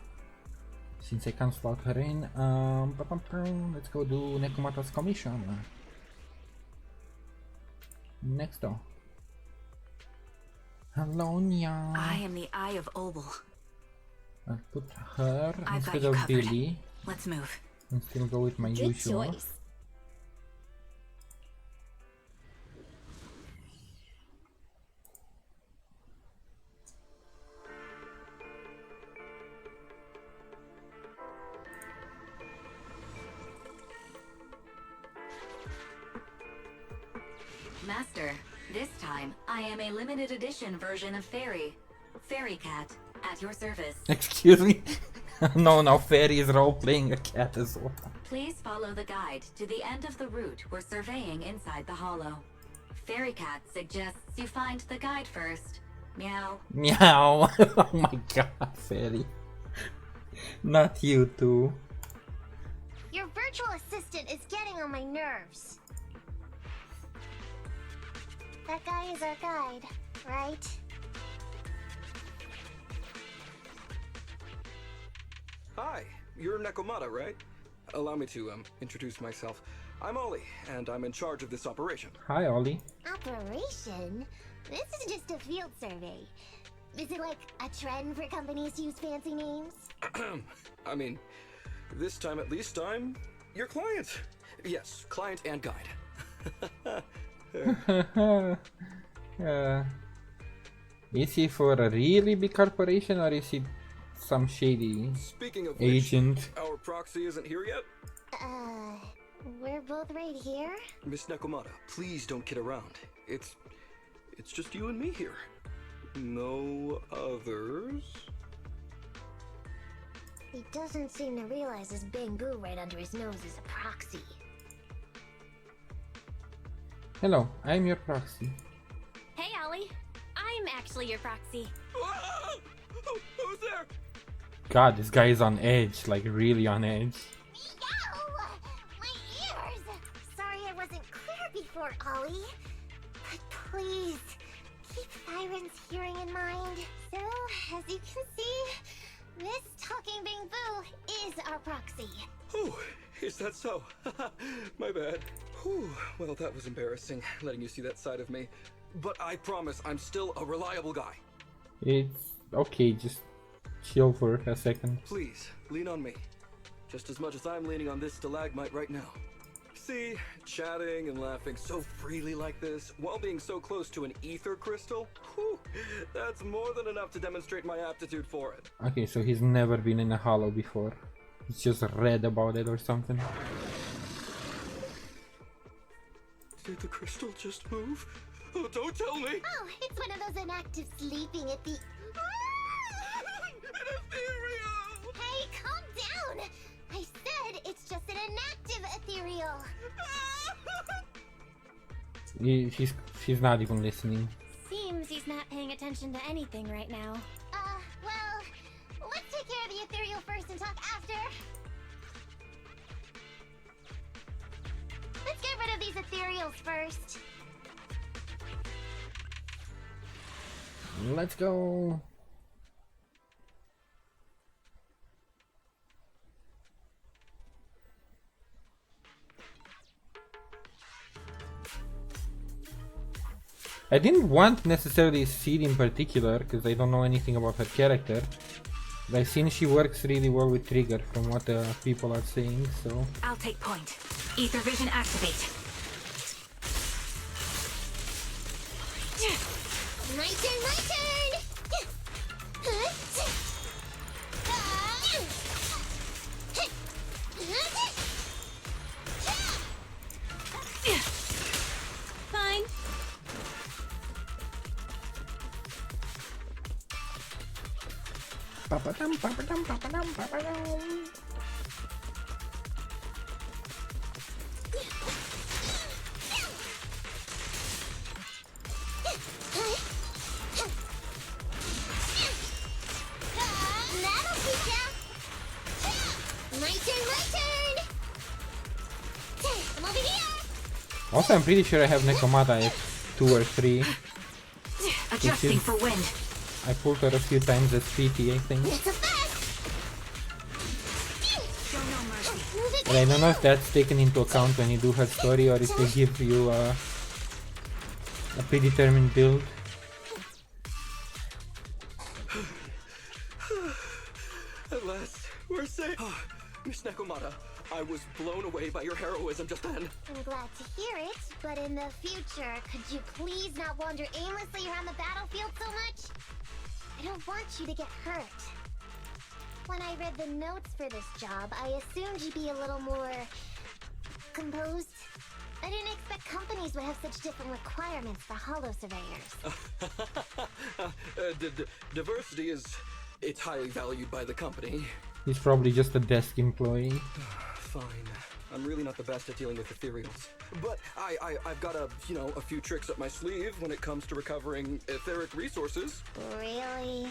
Since I can't slot her in, let's go do Nekomata's commission. Next door. Hello, Nya. I am the Eye of Obel. I'll put her I've got instead you of covered. Billy Let's move. and still go with my Good usual. choice. Master, this time I am a limited edition version of Fairy. Fairy Cat, at your service. Excuse me? No, now Fairy is role-playing a cat as well. Please follow the guide to the end of the route we're surveying inside the hollow. Fairy Cat suggests you find the guide first. Meow. Meow. Oh my god, Fairy. Not you too. Your virtual assistant is getting on my nerves. That guy is our guide, right? Hi, you're Nekomata, right? Allow me to introduce myself. I'm Ollie, and I'm in charge of this operation. Hi, Ollie. Operation? This is just a field survey. Is it like a trend for companies to use fancy names? I mean, this time at least I'm your client. Yes, client and guide. Is he for a really big corporation, or is he some shady Speaking of agent? which, our proxy isn't here yet. We're both right here? Miss Nekomata, please don't kid around. It's just you and me here. No others. He doesn't seem to realize this Bangu right under his nose is a proxy. Hello, I'm your proxy. Hey, Ollie. I'm actually your proxy. Who's there? God, this guy is on edge, like really on edge. Meow! My ears! Sorry I wasn't clear before, Ollie. But please, keep Siren's hearing in mind. So, as you can see, this talking Bangu is our proxy. Oh, is that so? My bad. Whew, well, that was embarrassing, letting you see that side of me. But I promise I'm still a reliable guy. It's okay, just chill for a second. Please, lean on me. Just as much as I'm leaning on this stalagmite right now. See, chatting and laughing so freely like this, while being so close to an ether crystal, whew, that's more than enough to demonstrate my aptitude for it. Okay, so he's never been in a hollow before. He's just read about it or something. Did the crystal just move? Oh, don't tell me! Oh, it's one of those inactive sleeping at the... An ethereal! Hey, calm down! I said it's just an inactive ethereal. She's not even listening. Seems he's not paying attention to anything right now. Well, let's take care of the ethereal first and talk after. Let's get rid of these ethereals first. Let's go. I didn't want necessarily Seed in particular, because I don't know anything about her character. But I've seen she works really well with Trigger from what people are saying, so... I'll take point. Ether vision activate. My turn, my turn! Fine. Papadam, papadam, papadam, papadam. That'll teach ya! My turn, my turn! I'm over here! Also, I'm pretty sure I have Nekomata at 2 or 3. Adjusting for wind. I pulled her a few times as PT, I think. It's a fast! Show no mercy. But I don't know if that's taken into account when you do her story or if they give you a predetermined build. At last, we're safe. Miss Nekomata, I was blown away by your heroism just then. I'm glad to hear it, but in the future, could you please not wander aimlessly around the battlefield so much? I don't want you to get hurt. When I read the notes for this job, I assumed you'd be a little more... composed. I didn't expect companies would have such different requirements for holo surveyors. Diversity is... it's highly valued by the company. He's probably just a desk employee. Fine. I'm really not the best at dealing with ethereals. But I've got a few tricks up my sleeve when it comes to recovering etheric resources. Really?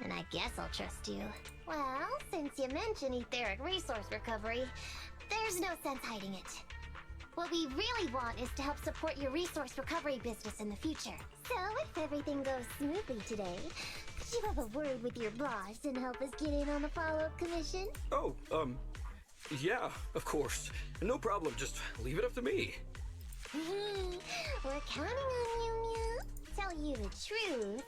And I guess I'll trust you. Well, since you mentioned etheric resource recovery, there's no sense hiding it. What we really want is to help support your resource recovery business in the future. So if everything goes smoothly today, could you have a word with your boss and help us get in on the follow-up commission? Oh, yeah, of course. No problem, just leave it up to me. We're counting on you, Mew. Tell you the truth,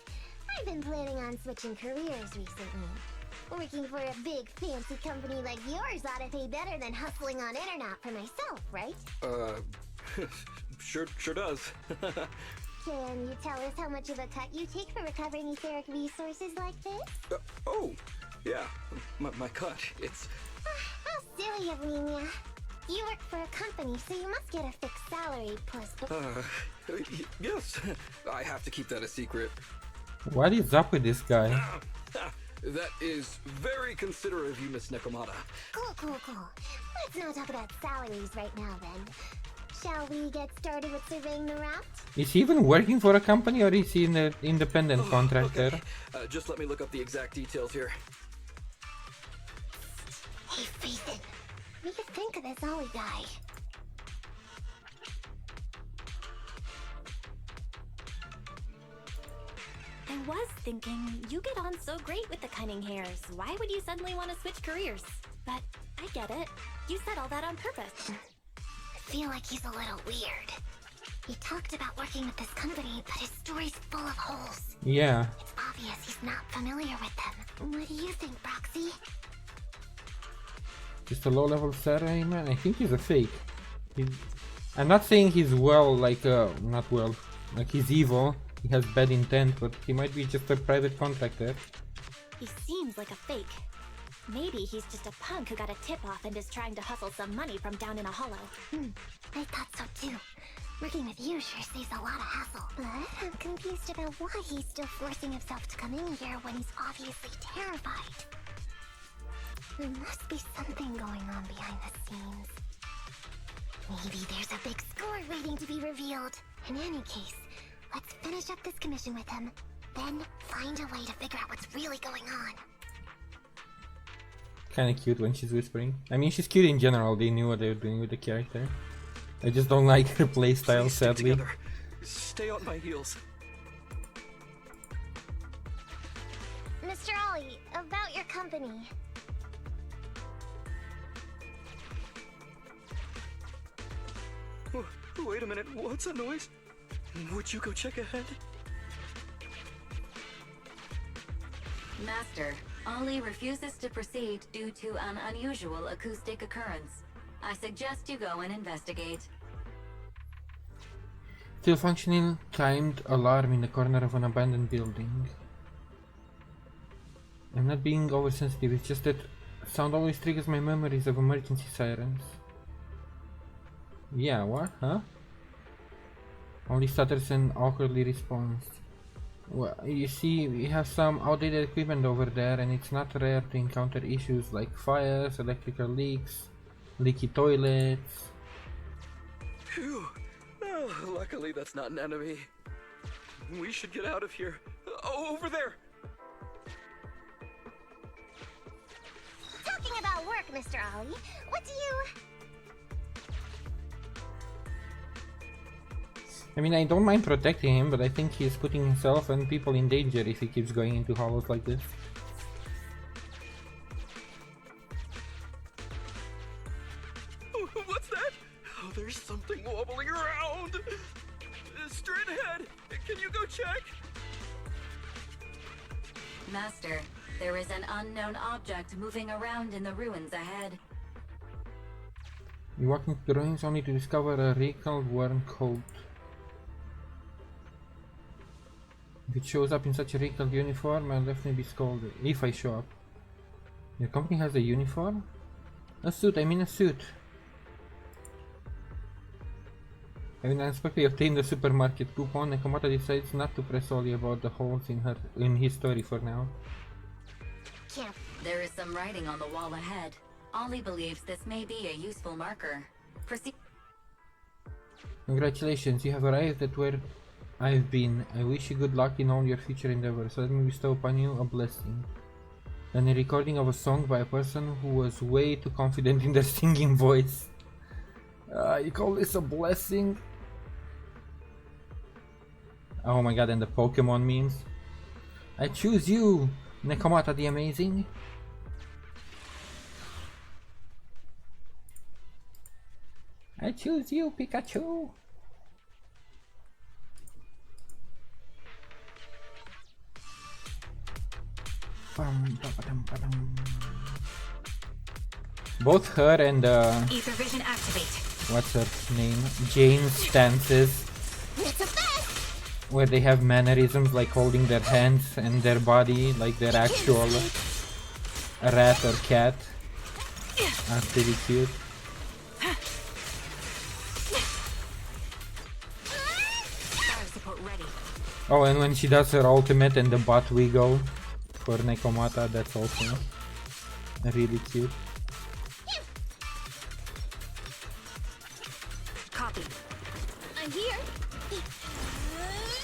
I've been planning on switching careers recently. Working for a big fancy company like yours ought to pay better than hustling on Internet for myself, right? Sure does. Can you tell us how much of a cut you take for recovering etheric resources like this? Oh, yeah, my cut, it's... How silly of me, Mia. You work for a company, so you must get a fixed salary plus... yes, I have to keep that a secret. What is up with this guy? That is very considerate of you, Miss Nekomata. Cool. Let's not talk about salaries right now, then. Shall we get started with surveying the route? Is he even working for a company or is he an independent contractor? Okay. Just let me look up the exact details here. Hey, Ethan. What do you think of this Ollie guy? I was thinking, you get on so great with the cunning hairs. Why would you suddenly want to switch careers? But I get it. You said all that on purpose. I feel like he's a little weird. He talked about working with this company, but his story's full of holes. Yeah. It's obvious he's not familiar with them. What do you think, Proxy? Just a low-level survey man. I think he's a fake. I'm not saying he's well, like, not well. Like, he's evil. He has bad intent, but he might be just a private contractor. He seems like a fake. Maybe he's just a punk who got a tip-off and is trying to hustle some money from down in a hollow. I thought so too. Working with you sure saves a lot of hassle. But I'm confused about why he's still forcing himself to come in here when he's obviously terrified. There must be something going on behind the scenes. Maybe there's a big score waiting to be revealed. In any case, let's finish up this commission with him, then find a way to figure out what's really going on. Kinda cute when she's whispering. I mean, she's cute in general. They knew what they were doing with the character. I just don't like her playstyle, sadly. Together. Stay on my heels. Mr. Ollie, about your company. Wait a minute, what's that noise? Would you go check ahead? Master, Ollie refuses to proceed due to an unusual acoustic occurrence. I suggest you go and investigate. Still functioning timed alarm in the corner of an abandoned building. I'm not being oversensitive, it's just that sound always triggers my memories of emergency sirens. Yeah, what? Huh? Only stutters and awkwardly responds. Well, you see, we have some outdated equipment over there, and it's not rare to encounter issues like fires, electrical leaks, leaky toilets. Phew. Oh, luckily that's not an enemy. We should get out of here. Over there! Talking about work, Mr. Ollie, what do you... I mean, I don't mind protecting him, but I think he's putting himself and people in danger if he keeps going into hollows like this. What's that? Oh, there's something wobbling around! Straight ahead! Can you go check? Master, there is an unknown object moving around in the ruins ahead. You walk into the ruins only to discover a recall-worn coat. If it shows up in such a recalled uniform, I'll definitely be scolded. If I show up. Your company has a uniform? A suit, I mean a suit. Having unexpectedly obtained the supermarket coupon, Nekomata decides not to press Ollie about the holes in his story for now. There is some writing on the wall ahead. Ollie believes this may be a useful marker. Proceed. Congratulations, you have arrived at where I've been. I wish you good luck in all your future endeavors. Let me bestow upon you a blessing. Then a recording of a song by a person who was way too confident in their singing voice. You call this a blessing? Oh my god, and the Pokemon memes. I choose you, Nekomata the Amazing. I choose you, Pikachu. Both her and Ether vision activate. what's her name? Jane's stances, where they have mannerisms like holding their hands and their body like their actual rat or cat. That's pretty cute. Oh, and when she does her ultimate and the butt wiggle for Nekomata, that's also really cute. Copy. I'm here.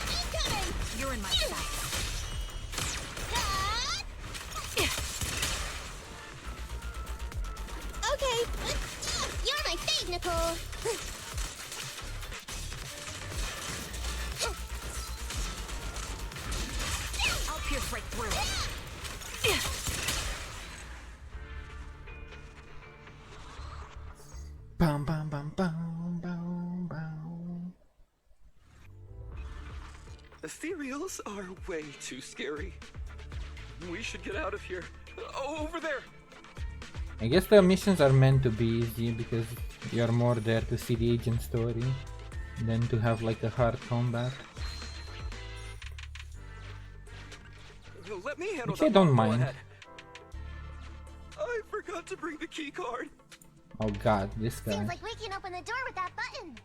Incoming. You're in my sight. Okay. You're my fave, Nicole. I'll pierce right through. Bum bum bum bum bum bum. Ethereals are way too scary. We should get out of here. Over there! I guess the missions are meant to be easy because you're more there to see the agent story than to have like a hard combat. Let me handle Which I that don't one. Go mind. ahead. I forgot to bring the key card. Oh god, this guy. Seems like we can open the door with that button.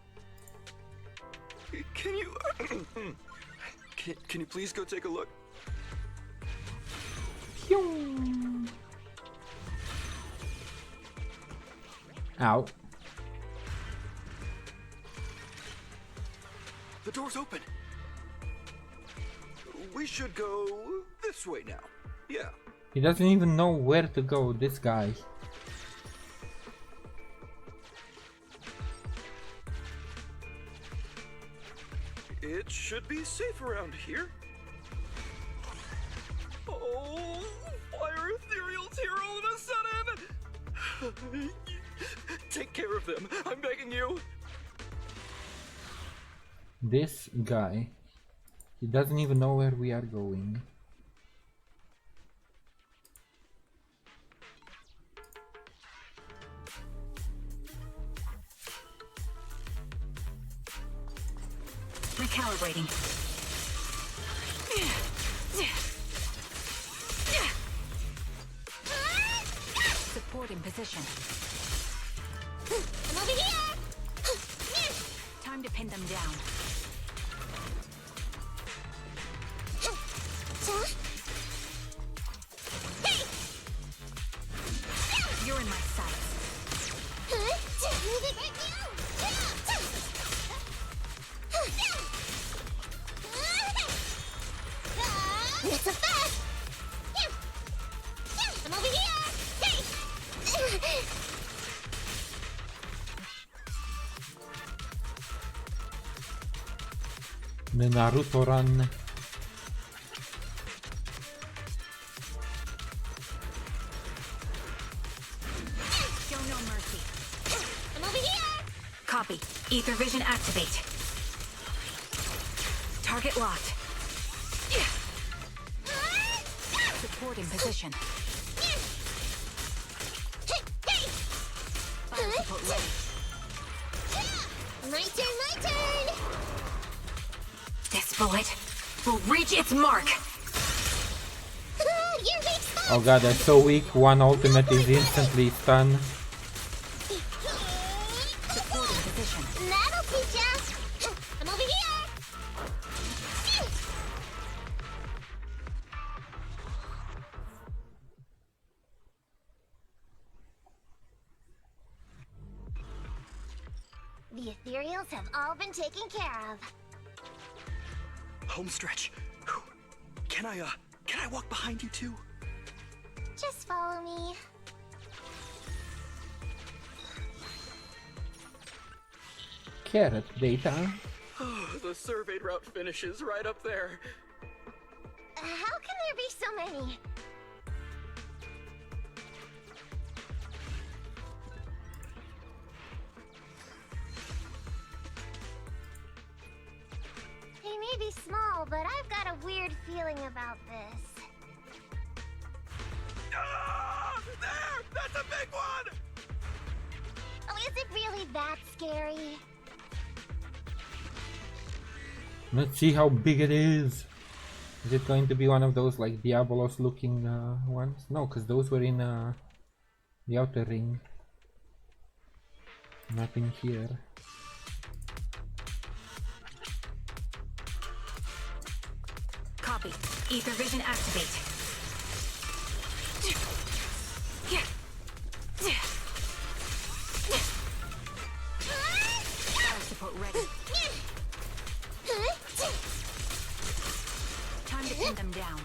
Can you... can you please go take a look? Ow. The door's open. We should go this way now. Yeah. He doesn't even know where to go, this guy. It should be safe around here. Oh, why are ethereals here all of a sudden? Take care of them, I'm begging you. This guy, he doesn't even know where we are going. Recalibrating. Support in position. I'm over here! Time to pin them down. You're in my sights. It's a fast! I'm over here! The Naruto run. Show no mercy. I'm over here! Copy. Ether vision activate. Target locked. Support in position. Fire support ready. My turn, my turn! This bullet will reach its mark. You're weak spot! Oh god, they're so weak. One ultimate is instantly stunned. Support in position. That'll teach ya! I'm over here! The ethereals have all been taken care of. Home stretch. Can I walk behind you too? Just follow me. Carrot data. The surveyed route finishes right up there. How can there be so many? They may be small, but I've got a weird feeling about this. Ah, there! That's a big one! Oh, is it really that scary? Let's see how big it is. Is it going to be one of those like Diabolos looking ones? No, because those were in the outer ring. Not in here. Copy. Ether vision activate. Fire support ready. Time to pin them down.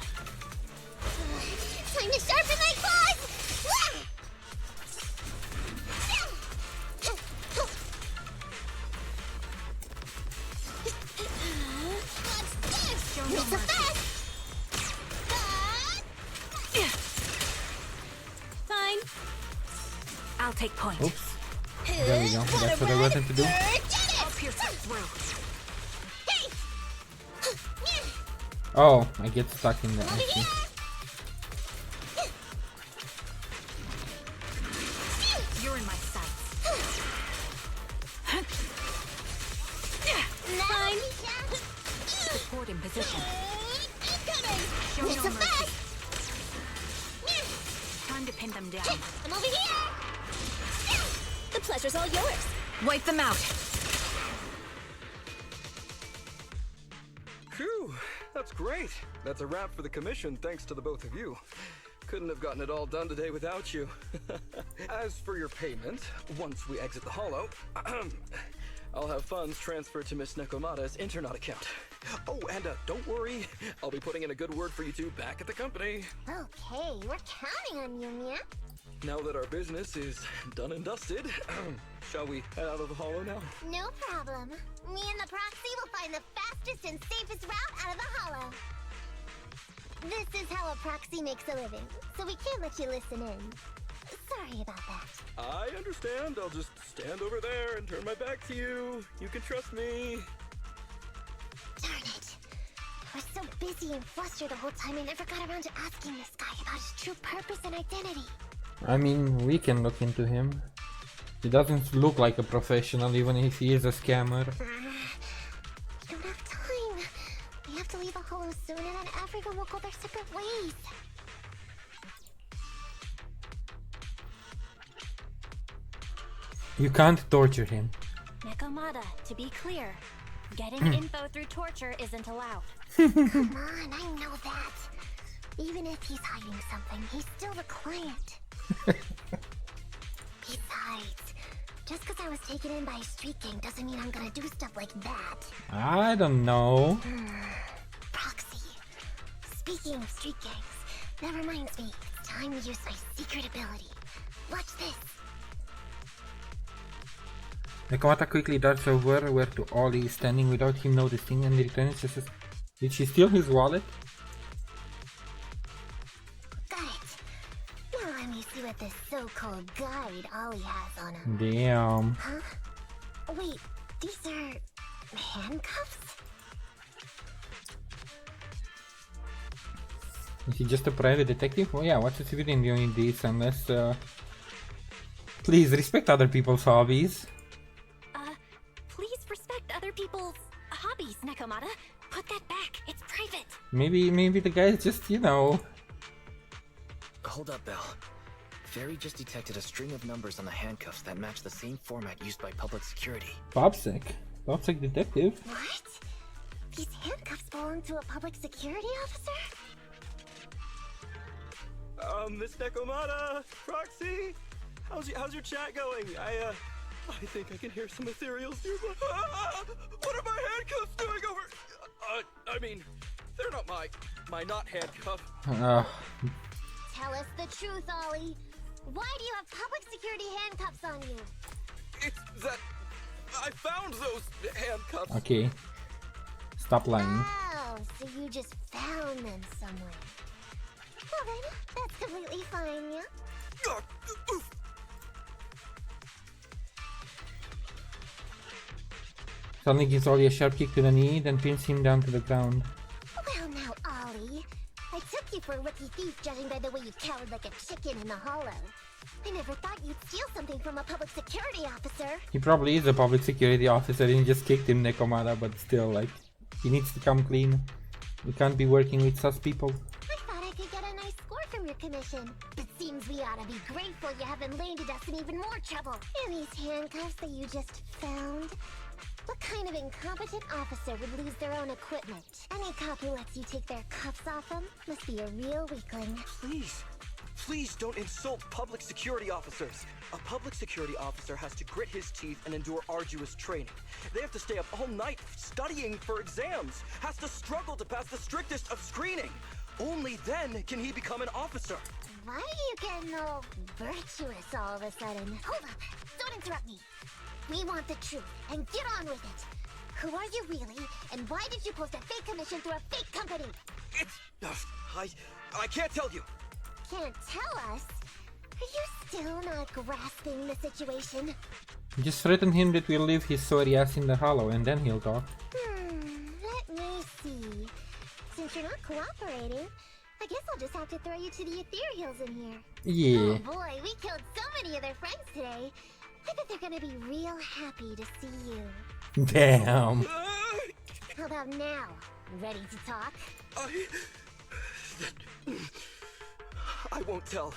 Time to sharpen my claws! Show no mercy. Fine. I'll take point. Oops. There we go. That's what I wanted to do. I'll pierce it through. Oh, I get stuck in there. I see. You're in my sights. Fine. Support in position. Show It's no a mercy. fast! Time to pin them down. I'm over here! The pleasure's all yours. Wipe them out. Phew, that's great. That's a wrap for the commission, thanks to the both of you. Couldn't have gotten it all done today without you. As for your payment, once we exit the Hollow, I'll have funds transferred to Miss Nekomata's Internet account. Oh, and don't worry, I'll be putting in a good word for you two back at the company. Okay, we're counting on you, Mia. Now that our business is done and dusted, shall we head out of the Hollow now? No problem. Me and the proxy will find the fastest and safest route out of the Hollow. This is how a proxy makes a living, so we can't let you listen in. Sorry about that. I understand. I'll just stand over there and turn my back to you. You can trust me. busy and flustered the whole time I never got around to asking this guy about his true purpose and identity. I mean, we can look into him. He doesn't look like a professional, even if he is a scammer. We don't have time. We have to leave the Hollow soon and then everyone will go their separate ways. You can't torture him. Nekomata, to be clear, getting info through torture isn't allowed. Come on, I know that. Even if he's hiding something, he's still the client. Besides, just because I was taken in by a street gang doesn't mean I'm gonna do stuff like that. I don't know. Proxy. Speaking of street gangs, that reminds me, it's time to use my secret ability. Watch this. Nekomata quickly darts over where to Ollie is standing without him noticing and returns just as... Did she steal his wallet? Got it. Now let me see what this so-called guide Ollie has on him. Damn. Huh? Wait, these are... handcuffs? Is he just a private detective? Oh yeah, what's a civilian doing this unless... Please respect other people's hobbies. Please respect other people's hobbies, Nekomata. Put that back. It's private. Maybe the guy's just, you know... Hold up, Belle. Fairy just detected a string of numbers on the handcuffs that match the same format used by public security. Popsec. Popsec detective? What? These handcuffs belong to a public security officer? Miss Nekomata, Proxy, how's your chat going? I think I can hear some ethereals nearby. What are my handcuffs doing over? I mean, they're not my not handcuff. Tell us the truth, Ollie. Why do you have public security handcuffs on you? It's that I found those handcuffs. Okay. Stop lying. Oh, so you just found them somewhere. Well then, that's completely fine, yeah? Suddenly gives Ollie a sharp kick to the knee, then pins him down to the ground. Well now, Ollie. I took you for a rookie thief judging by the way you cowered like a chicken in the hollow. I never thought you'd steal something from a public security officer. He probably is a public security officer and he just kicked him, Nekomata, but still, like, he needs to come clean. We can't be working with sus people. I thought I could get a nice score from your commission. But seems we ought to be grateful you haven't landed us in even more trouble. And these handcuffs that you just found? What kind of incompetent officer would lose their own equipment? Any cop who lets you take their cuffs off them must be a real weakling. Please don't insult public security officers. A public security officer has to grit his teeth and endure arduous training. They have to stay up all night studying for exams, has to struggle to pass the strictest of screening. Only then can he become an officer. Why are you getting all virtuous all of a sudden? Hold up! Don't interrupt me! We want the truth, and get on with it! Who are you really, and why did you post a fake commission through a fake company? I can't tell you! Can't tell us? Are you still not grasping the situation? Just threaten him that we'll leave his sorry ass in the hollow and then he'll talk. Let me see. Since you're not cooperating, I guess I'll just have to throw you to the ethereals in here. Yeah. Oh boy, we killed so many of their friends today. I bet they're gonna be real happy to see you. Damn. How about now? Ready to talk? I won't tell.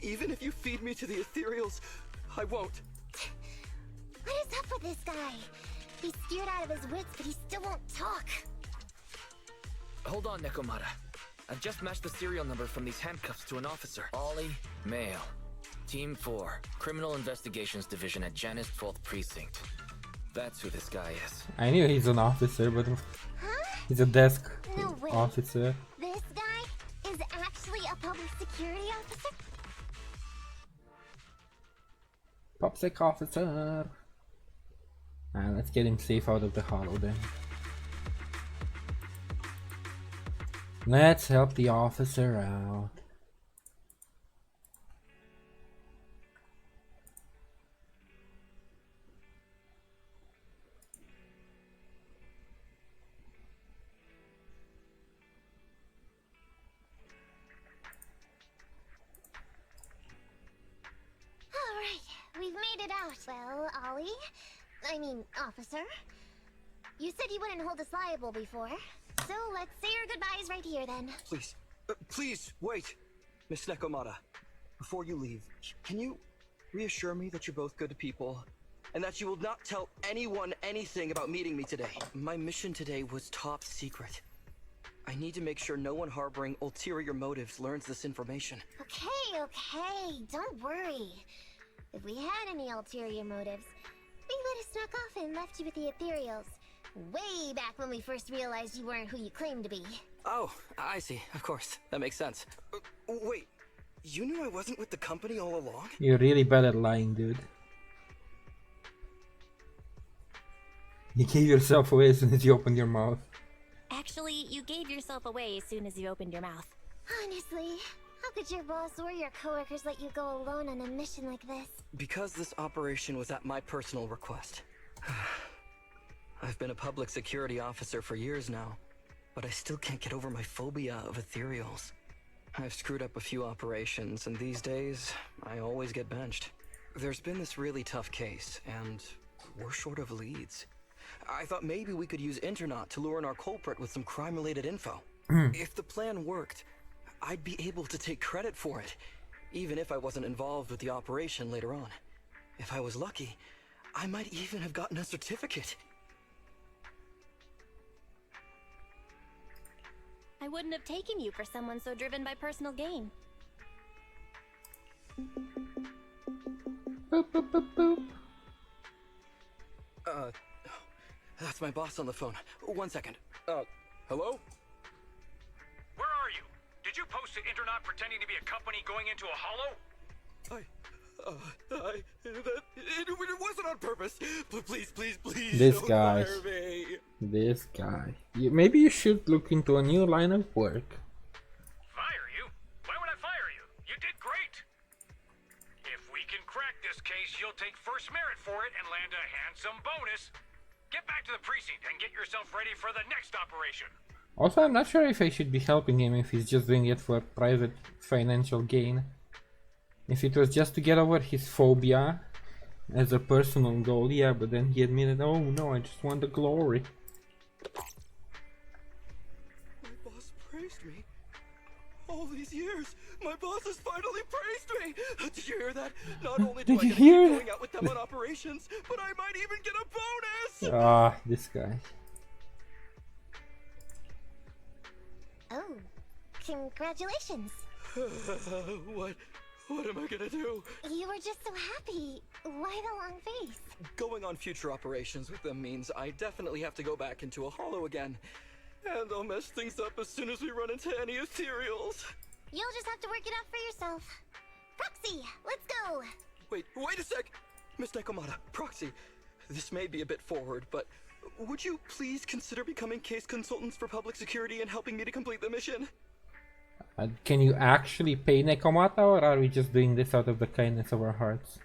Even if you feed me to the ethereals, I won't. What is up with this guy? He's scared out of his wits, but he still won't talk. Hold on, Nekomata. I've just matched the serial number from these handcuffs to an officer. Ollie, male. Team 4, Criminal Investigations Division at Janus 12th Precinct. That's who this guy is. I knew he's an officer, but he's a desk officer. This guy is actually a public security officer? Popsec officer. Let's get him safe out of the hollow then. Let's help the officer out. it out. Well, officer. You said you wouldn't hold us liable before. So let's say our goodbyes right here then. Please, please, wait. Miss Nekomata, before you leave, can you reassure me that you're both good people? And that you will not tell anyone anything about meeting me today? My mission today was top secret. I need to make sure no one harboring ulterior motives learns this information. Okay, don't worry. If we had any ulterior motives, we would have snuck off and left you with the Ethereals. Way back when we first realized you weren't who you claimed to be. Oh, I see. Of course. That makes sense. Wait, you knew I wasn't with the company all along? You're really bad at lying, dude. You gave yourself away as soon as you opened your mouth. Actually, you gave yourself away as soon as you opened your mouth. Honestly, how could your boss or your coworkers let you go alone on a mission like this? Because this operation was at my personal request. I've been a public security officer for years now, but I still can't get over my phobia of ethereals. I've screwed up a few operations, and these days, I always get benched. There's been this really tough case, and we're short of leads. I thought maybe we could use Internaut to lure in our culprit with some crime-related info. If the plan worked, I'd be able to take credit for it, even if I wasn't involved with the operation later on. If I was lucky, I might even have gotten a certificate. I wouldn't have taken you for someone so driven by personal gain. Boop, boop, boop, boop. That's my boss on the phone. 1 second. Hello? Where are you? Did you post to Internaut pretending to be a company going into a hollow? It wasn't on purpose. Please, This don't guy. fire me. This guy. Maybe you should look into a new line of work. Fire you? Why would I fire you? You did great. If we can crack this case, you'll take first merit for it and land a handsome bonus. Get back to the precinct and get yourself ready for the next operation. Also, I'm not sure if I should be helping him if he's just doing it for private financial gain. If it was just to get over his phobia as a personal goal, yeah, but then he admitted, oh no, I just want the glory. My boss praised me. All these years, my boss has finally praised me. Did you hear that? Not only do I get to keep going out with them on operations, but I might even get a bonus. Ah, this guy. Oh, congratulations. What am I gonna do? You were just so happy. Why the long face? Going on future operations with them means I definitely have to go back into a hollow again. And I'll mess things up as soon as we run into any ethereals. You'll just have to work it out for yourself. Proxy, let's go. Wait a sec! Miss Nekomata, Proxy, this may be a bit forward, but would you please consider becoming case consultants for public security and helping me to complete the mission? Can you actually pay Nekomata, or are we just doing this out of the kindness of our hearts?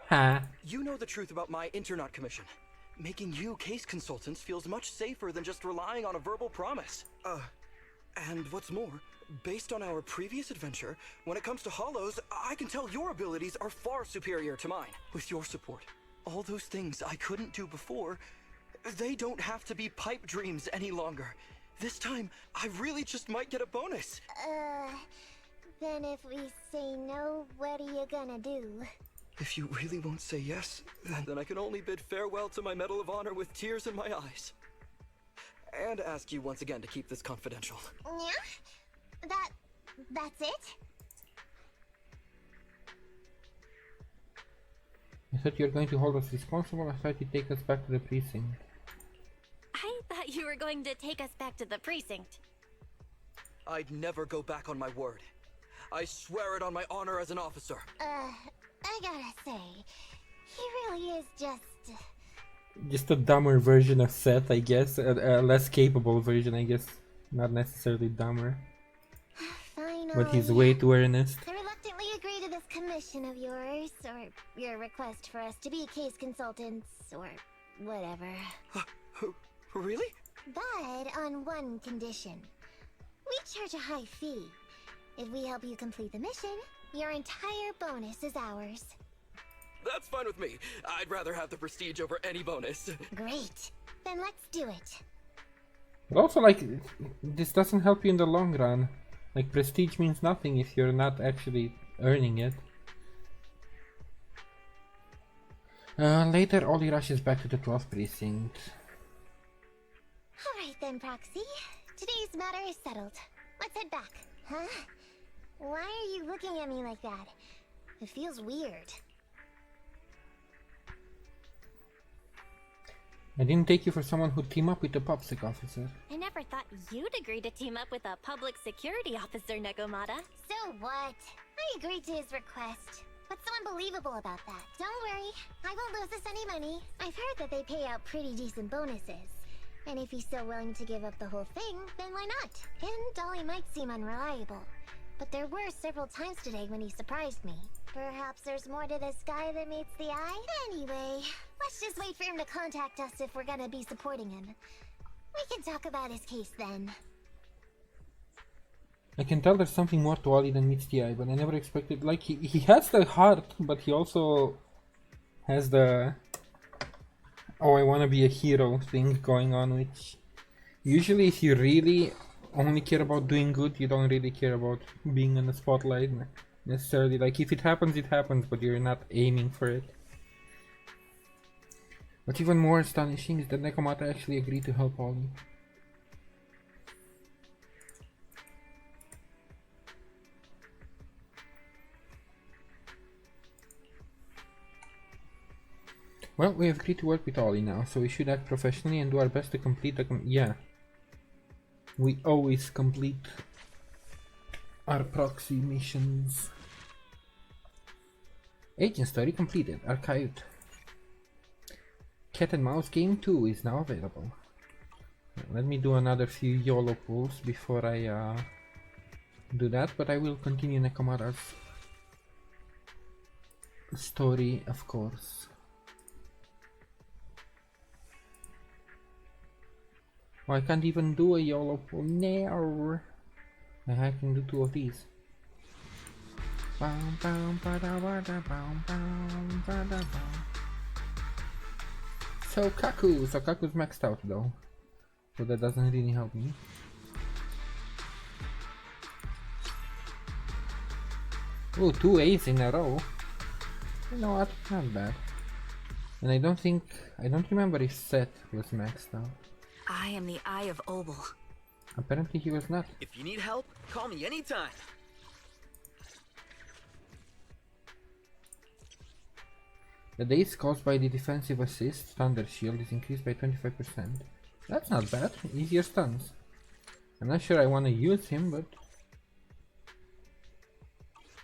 Huh? You know the truth about my Internaut commission. Making you case consultants feels much safer than just relying on a verbal promise. And what's more, based on our previous adventure, when it comes to hollows, I can tell your abilities are far superior to mine. With your support, all those things I couldn't do before, they don't have to be pipe dreams any longer. This time, I really just might get a bonus. Then if we say no, what are you gonna do? If you really won't say yes, then I can only bid farewell to my Medal of Honor with tears in my eyes. And ask you once again to keep this confidential. Yeah? That's it? I thought you were going to hold us responsible. I thought you'd take us back to the precinct. I thought you were going to take us back to the precinct. I'd never go back on my word. I swear it on my honor as an officer. I gotta say, he really is just a dumber version of Seth, I guess. A less capable version, I guess. Not necessarily dumber. Finally. But he's way too earnest. I reluctantly agree to this commission of yours, or your request for us to be case consultants, or whatever. Really? But on one condition. We charge a high fee. If we help you complete the mission, your entire bonus is ours. That's fine with me. I'd rather have the prestige over any bonus. Great. Then let's do it. But also, like, this doesn't help you in the long run. Like, prestige means nothing if you're not actually earning it. Later, Ollie rushes back to the 12th precinct. Alright then, Proxy. Today's matter is settled. Let's head back. Huh? Why are you looking at me like that? It feels weird. I didn't take you for someone who'd team up with the PopSec officer. I never thought you'd agree to team up with a public security officer, Nekomata. So what? I agreed to his request. What's so unbelievable about that? Don't worry, I won't lose us any money. I've heard that they pay out pretty decent bonuses. And if he's so willing to give up the whole thing, then why not? And Dolly might seem unreliable. But there were several times today when he surprised me. Perhaps there's more to this guy than meets the eye? Anyway, let's just wait for him to contact us if we're gonna be supporting him. We can talk about his case then. I can tell there's something more to Ollie than meets the eye, but I never expected... Like, he has the heart, but he also has the... oh, I wanna be a hero thing going on, which... usually if you really only care about doing good, you don't really care about being in the spotlight necessarily. Like, if it happens, but you're not aiming for it. What's even more astonishing is that Nekomata actually agreed to help Ollie. Well, we have agreed to work with Ollie now, so we should act professionally and do our best to complete the yeah. We always complete our proxy missions. Agent story completed. Archived. Cat and Mouse game 2 is now available. Let me do another few YOLO pulls before I do that, but I will continue Nekomata's story, of course. Oh, I can't even do a YOLO pull. No. I can do 2 of these. So Kaku's maxed out though, so that doesn't really help me. Oh, 2 A's in a row. You know what? Not bad. And I don't remember if Seth was maxed out. I am the Eye of Obel. Apparently he was not. If you need help, call me anytime. The days caused by the defensive assist Thunder Shield is increased by 25%. That's not bad. Easier stuns. I'm not sure I want to use him, but...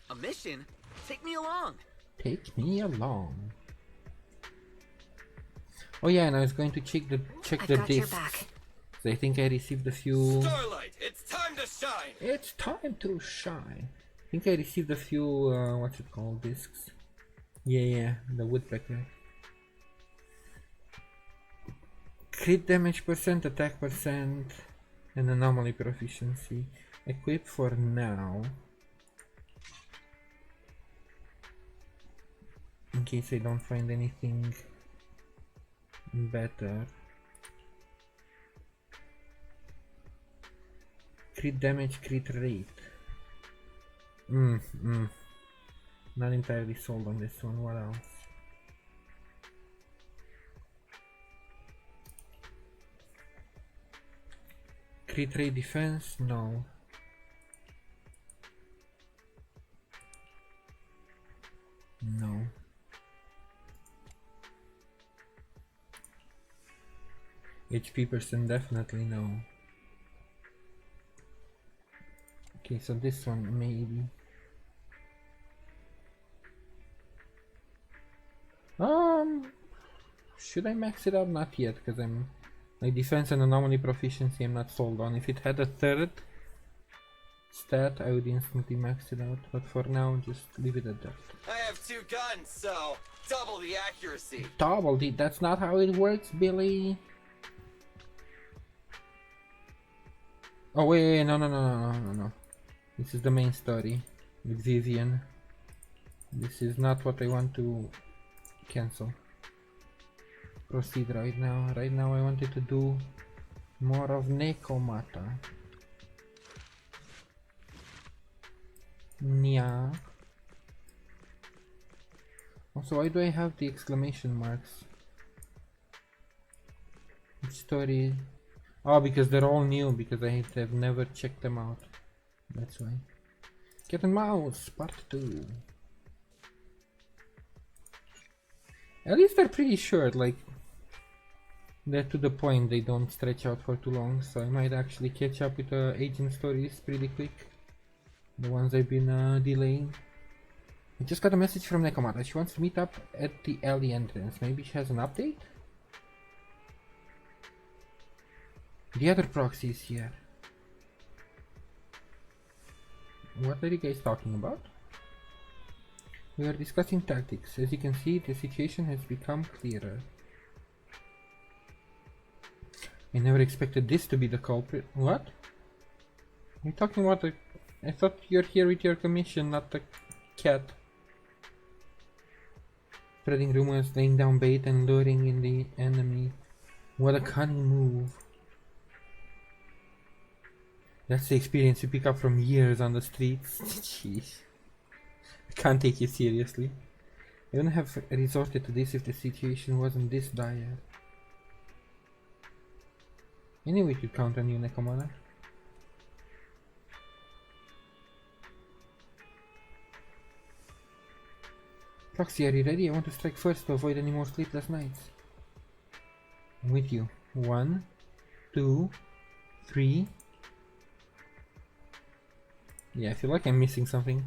A mission? Take me along. Take me along. Oh yeah, and I was going to check the discs. So I think I received a few... Starlight, it's time to shine! It's time to shine. I think I received a few, what's it called, discs. Yeah, the woodpecker. Crit damage percent, attack percent, and anomaly proficiency. Equip for now. In case I don't find anything better. Crit damage, crit rate. Not entirely sold on this one. What else? Crit rate defense? No. No. HP percent definitely no. Okay, so this one maybe. Should I max it out? Not yet, because I'm like defense and anomaly proficiency I'm not sold on. If it had a third stat, I would instantly max it out, but for now just leave it at that. I have 2 guns, so double the accuracy. Double the, that's not how it works, Billy. Oh wait, no. This is the main story with Vivian. This is not what I want to Cancel. Proceed right now. Right now I wanted to do more of Nekomata. Nya. Also, why do I have the exclamation marks? Which story? Oh, because they're all new, because I have never checked them out. That's why. Cat and Mouse, part 2. At least they're pretty short, like, they're to the point, they don't stretch out for too long, so I might actually catch up with agent stories pretty quick. The ones I've been delaying. I just got a message from Nekomata. She wants to meet up at the alley entrance. Maybe she has an update? The other proxy is here. What are you guys talking about? We are discussing tactics. As you can see, the situation has become clearer. I never expected this to be the culprit. What? You're talking about the... I thought you're here with your commission, not the cat. Spreading rumors, laying down bait and luring in the enemy. What a cunning move. That's the experience you pick up from years on the streets. Jeez. I can't take you seriously. I wouldn't have resorted to this if the situation wasn't this dire. Anyway, to count on you, Nekomata. Proxy, are you ready? I want to strike first to avoid any more sleepless nights. I'm with you. 1, 2, 3. Yeah, I feel like I'm missing something.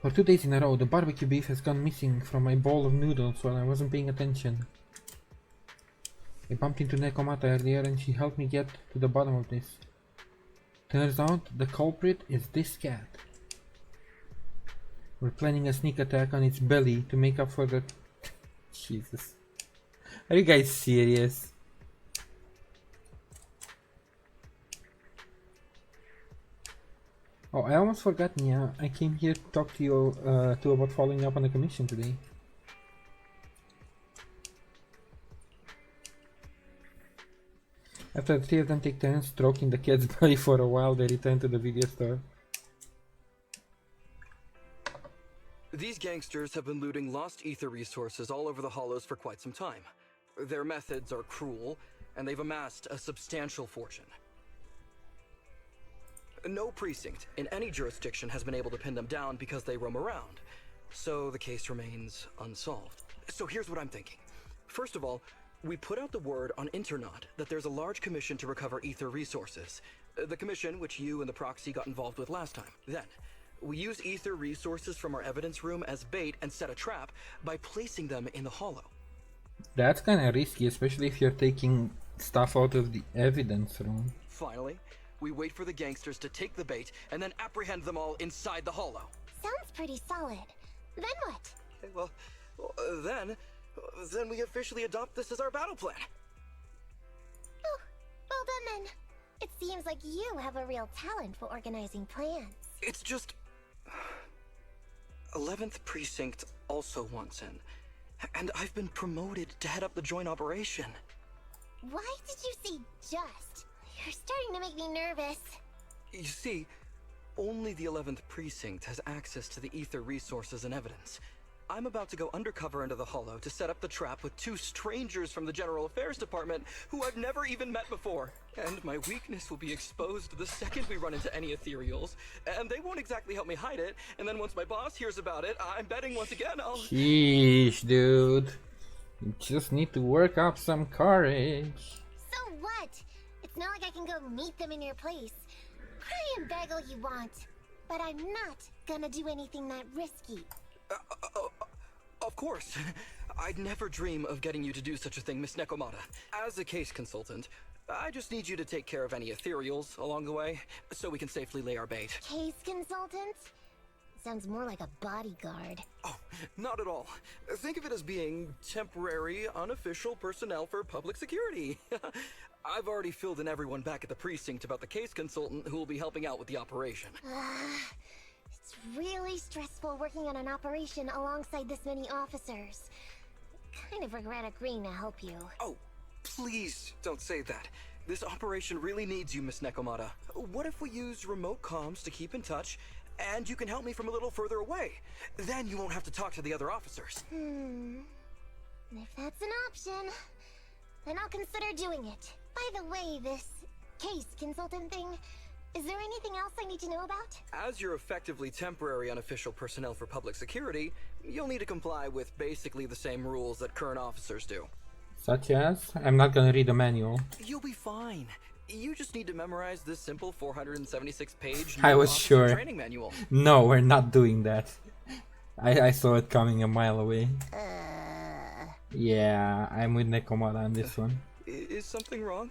For 2 days in a row, the barbecue beef has gone missing from my bowl of noodles while I wasn't paying attention. I bumped into Nekomata earlier and she helped me get to the bottom of this. Turns out the culprit is this cat. We're planning a sneak attack on its belly to make up for the... Jesus. Are you guys serious? Oh, I almost forgot, Nya. I came here to talk to you about following up on the commission today. After the 3 of them take turns stroking the cat's belly for a while, they return to the video store. These gangsters have been looting lost ether resources all over the Hollows for quite some time. Their methods are cruel, and they've amassed a substantial fortune. No precinct in any jurisdiction has been able to pin them down because they roam around, so the case remains unsolved. So here's what I'm thinking. First of all, we put out the word on Internaut that there's a large commission to recover ether resources. The commission which you and the proxy got involved with last time. Then, we use ether resources from our evidence room as bait and set a trap by placing them in the Hollow. That's kinda risky, especially if you're taking stuff out of the evidence room. Finally, we wait for the gangsters to take the bait and then apprehend them all inside the Hollow. Sounds pretty solid. Then what? Okay, well, then we officially adopt this as our battle plan. Oh, well done then. It seems like you have a real talent for organizing plans. It's just... 11th Precinct also wants in, and I've been promoted to head up the joint operation. Why did you say just? You're starting to make me nervous. You see, only the 11th Precinct has access to the ether resources and evidence. I'm about to go undercover into the Hollow to set up the trap with 2 strangers from the General Affairs Department who I've never even met before. And my weakness will be exposed the second we run into any ethereals, and they won't exactly help me hide it, and then once my boss hears about it, I'm betting once again I'll... Sheesh, dude. You just need to work up some courage. So what? It's not like I can go meet them in your place. Cry and beg all you want. But I'm not gonna do anything that risky. Of course. I'd never dream of getting you to do such a thing, Miss Nekomata. As a case consultant, I just need you to take care of any ethereals along the way, so we can safely lay our bait. Case consultant? Sounds more like a bodyguard. Oh, not at all. Think of it as being temporary, unofficial personnel for public security. I've already filled in everyone back at the precinct about the case consultant who will be helping out with the operation. It's really stressful working on an operation alongside this many officers. Kind of regret agreeing to help you. Oh, please don't say that. This operation really needs you, Miss Nekomata. What if we use remote comms to keep in touch, and you can help me from a little further away? Then you won't have to talk to the other officers. If that's an option, then I'll consider doing it. By the way, this case consultant thing, is there anything else I need to know about? As you're effectively temporary unofficial personnel for public security, you'll need to comply with basically the same rules that current officers do. Such as? I'm not gonna read the manual. You'll be fine. You just need to memorize this simple 476-page I was sure. training manual. No, we're not doing that. I saw it coming a mile away. Yeah, I'm with Nekomata on this one. Is something wrong?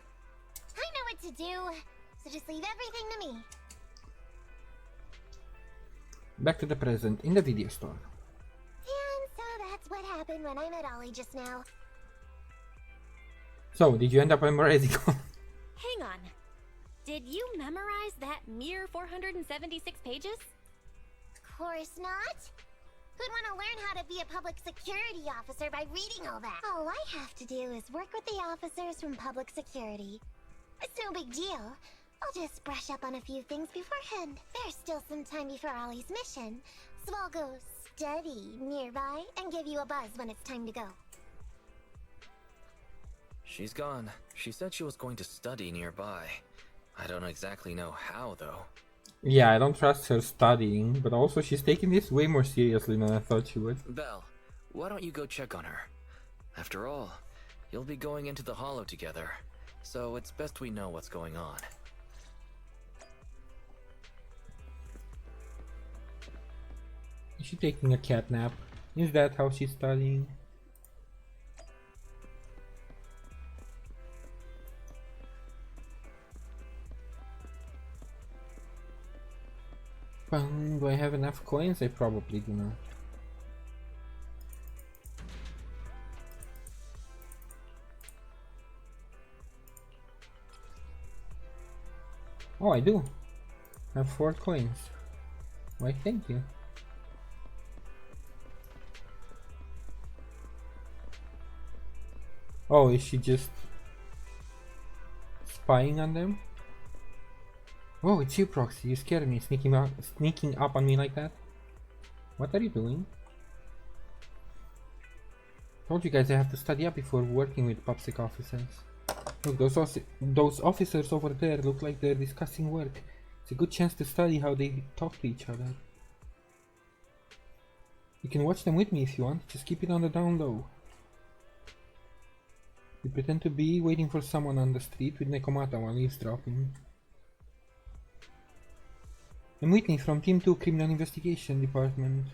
I know what to do, so just leave everything to me. Back to the present, in the video store. And so that's what happened when I met Ollie just now. So, did you end up memorizing? Hang on. Did you memorize that mere 476 pages? Of course not. Who'd want to learn how to be a public security officer by reading all that? All I have to do is work with the officers from public security. It's no big deal. I'll just brush up on a few things beforehand. There's still some time before Ollie's mission, so I'll go study nearby and give you a buzz when it's time to go. She's gone. She said she was going to study nearby. I don't exactly know how, though. Yeah, I don't trust her studying, but also she's taking this way more seriously than I thought she would. Belle, why don't you go check on her? After all, you'll be going into the Hollow together, so it's best we know what's going on. Is she taking a cat nap? Is that how she's studying? Do I have enough coins? I probably do not. Oh, I do. I have 4 coins. Why, thank you. Oh, is she just spying on them? Oh, it's you, Proxy. You scared me, sneaking up on me like that. What are you doing? Told you guys I have to study up before working with PubSec officers. Look, those officers over there look like they're discussing work. It's a good chance to study how they talk to each other. You can watch them with me if you want. Just keep it on the down low. You pretend to be waiting for someone on the street with Nekomata while eavesdropping. I'm Whitney from Team 2 Criminal Investigation Department.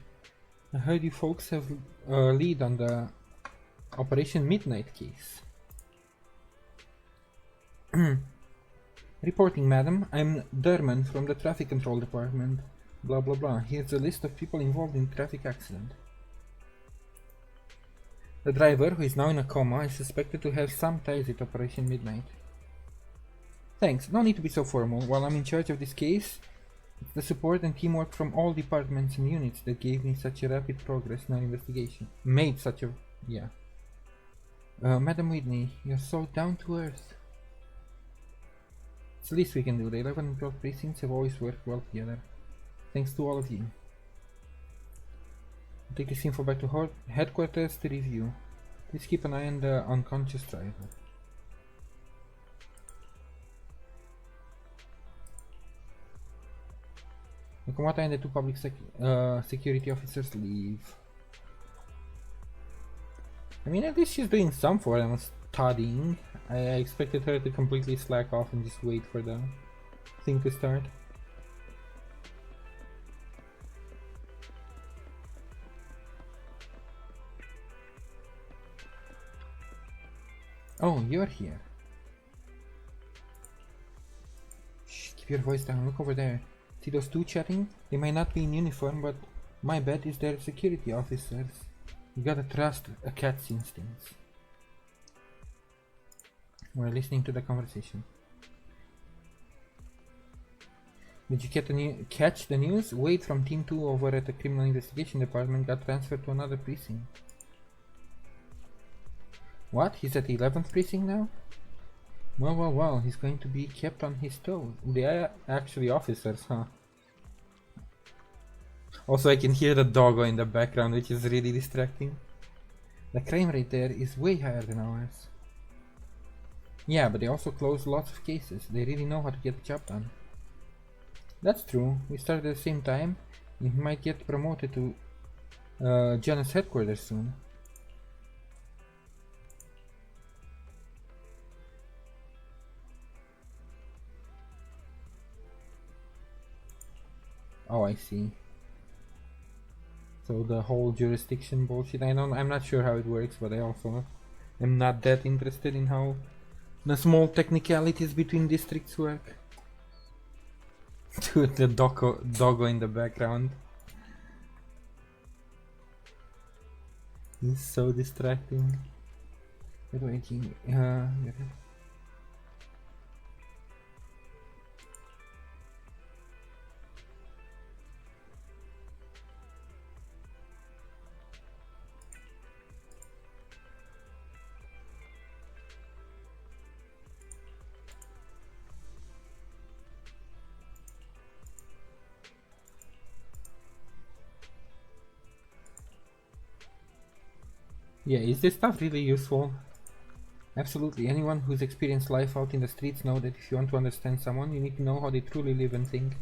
I heard you folks have a lead on the Operation Midnight case. Reporting, madam. I'm Derman from the Traffic Control Department. Blah blah blah. Here's a list of people involved in traffic accident. The driver, who is now in a coma, is suspected to have some ties with Operation Midnight. Thanks. No need to be so formal. While I'm in charge of this case, it's the support and teamwork from all departments and units that gave me such a rapid progress in our investigation. Made such a... yeah. Madam Whitney, you're so down to earth. It's the least we can do. The 11 and 12 precincts have always worked well together. Thanks to all of you. I'll take this info back to headquarters to review. Please keep an eye on the unconscious driver. Nekomata and the 2 public security officers leave. I mean, at least she's doing some for them, studying. I expected her to completely slack off and just wait for the thing to start. Oh, you're here. Shh, keep your voice down. Look over there. See those 2 chatting? They might not be in uniform, but my bet is they're security officers. You gotta trust a cat's instincts. We're listening to the conversation. Did you catch the news? Wade from Team 2 over at the Criminal Investigation Department got transferred to another precinct. What? He's at the 11th precinct now? Well, he's going to be kept on his toes. They are actually officers, huh? Also, I can hear the doggo in the background, which is really distracting. The crime rate there is way higher than ours. Yeah, but they also close lots of cases. They really know how to get the job done. That's true. We started at the same time. He might get promoted to Janus headquarters soon. Oh, I see. So the whole jurisdiction bullshit. I'm not sure how it works, but I also am not that interested in how the small technicalities between districts work. Dude, the doggo in the background. It's so distracting. Waiting. Yeah, is this stuff really useful? Absolutely. Anyone who's experienced life out in the streets know that if you want to understand someone, you need to know how they truly live and think.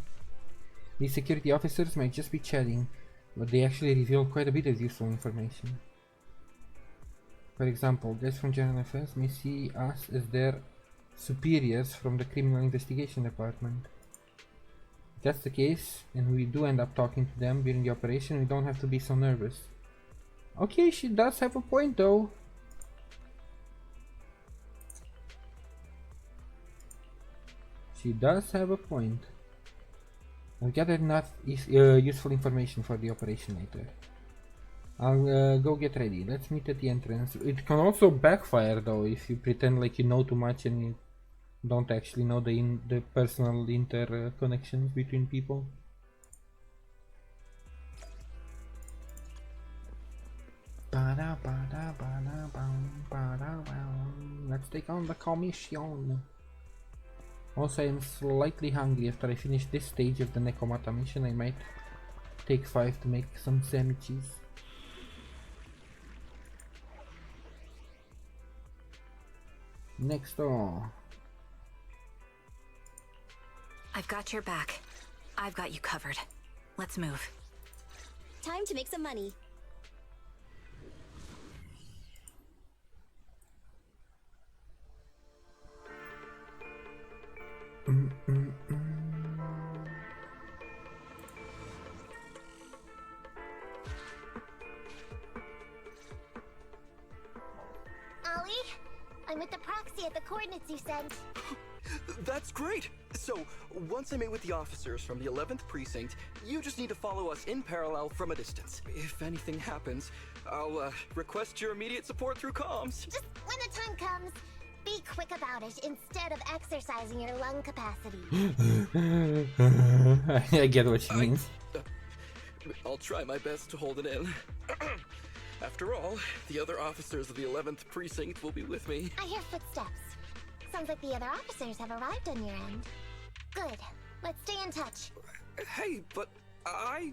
These security officers might just be chatting, but they actually reveal quite a bit of useful information. For example, guys from General Affairs may see us as their superiors from the Criminal Investigation Department. If that's the case, and we do end up talking to them during the operation, we don't have to be so nervous. Okay, she does have a point though. She does have a point. I've gathered enough useful information for the operation later. I'll go get ready. Let's meet at the entrance. It can also backfire though if you pretend like you know too much and you don't actually know the personal interconnections between people. Let's take on the commission. Also, I'm slightly hungry. After I finish this stage of the Nekomata mission, I might take 5 to make some sandwiches. Next door. I've got your back. I've got you covered. Let's move. Time to make some money. Ollie, I'm with the proxy at the coordinates you sent. That's great! So, once I meet with the officers from the 11th precinct, you just need to follow us in parallel from a distance. If anything happens, I'll request your immediate support through comms. Just when the time comes, be quick about it instead of exercising your lung capacity. I get what she means. I'll try my best to hold it in. After all, the other officers of the 11th precinct will be with me. I hear footsteps. Sounds like the other officers have arrived on your end. Good. Let's stay in touch. Hey, but I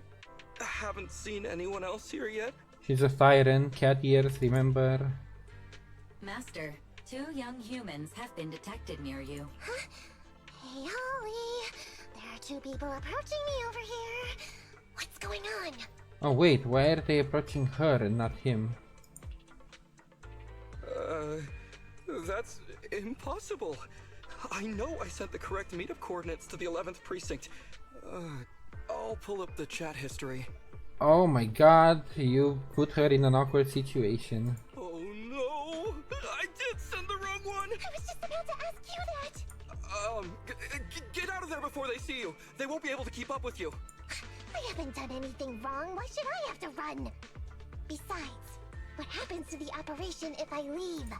haven't seen anyone else here yet. She's a siren, cat ears, remember? Master, 2 young humans have been detected near you. Huh? Hey, Holly. There are 2 people approaching me over here. What's going on? Oh wait, why are they approaching her and not him? That's impossible. I know I sent the correct meetup coordinates to the 11th precinct. I'll pull up the chat history. Oh my god, you put her in an awkward situation. Oh no! I did send the wrong one! I was just about to ask you that! Get out of there before they see you! They won't be able to keep up with you! I haven't done anything wrong. Why should I have to run? Besides, what happens to the operation if I leave?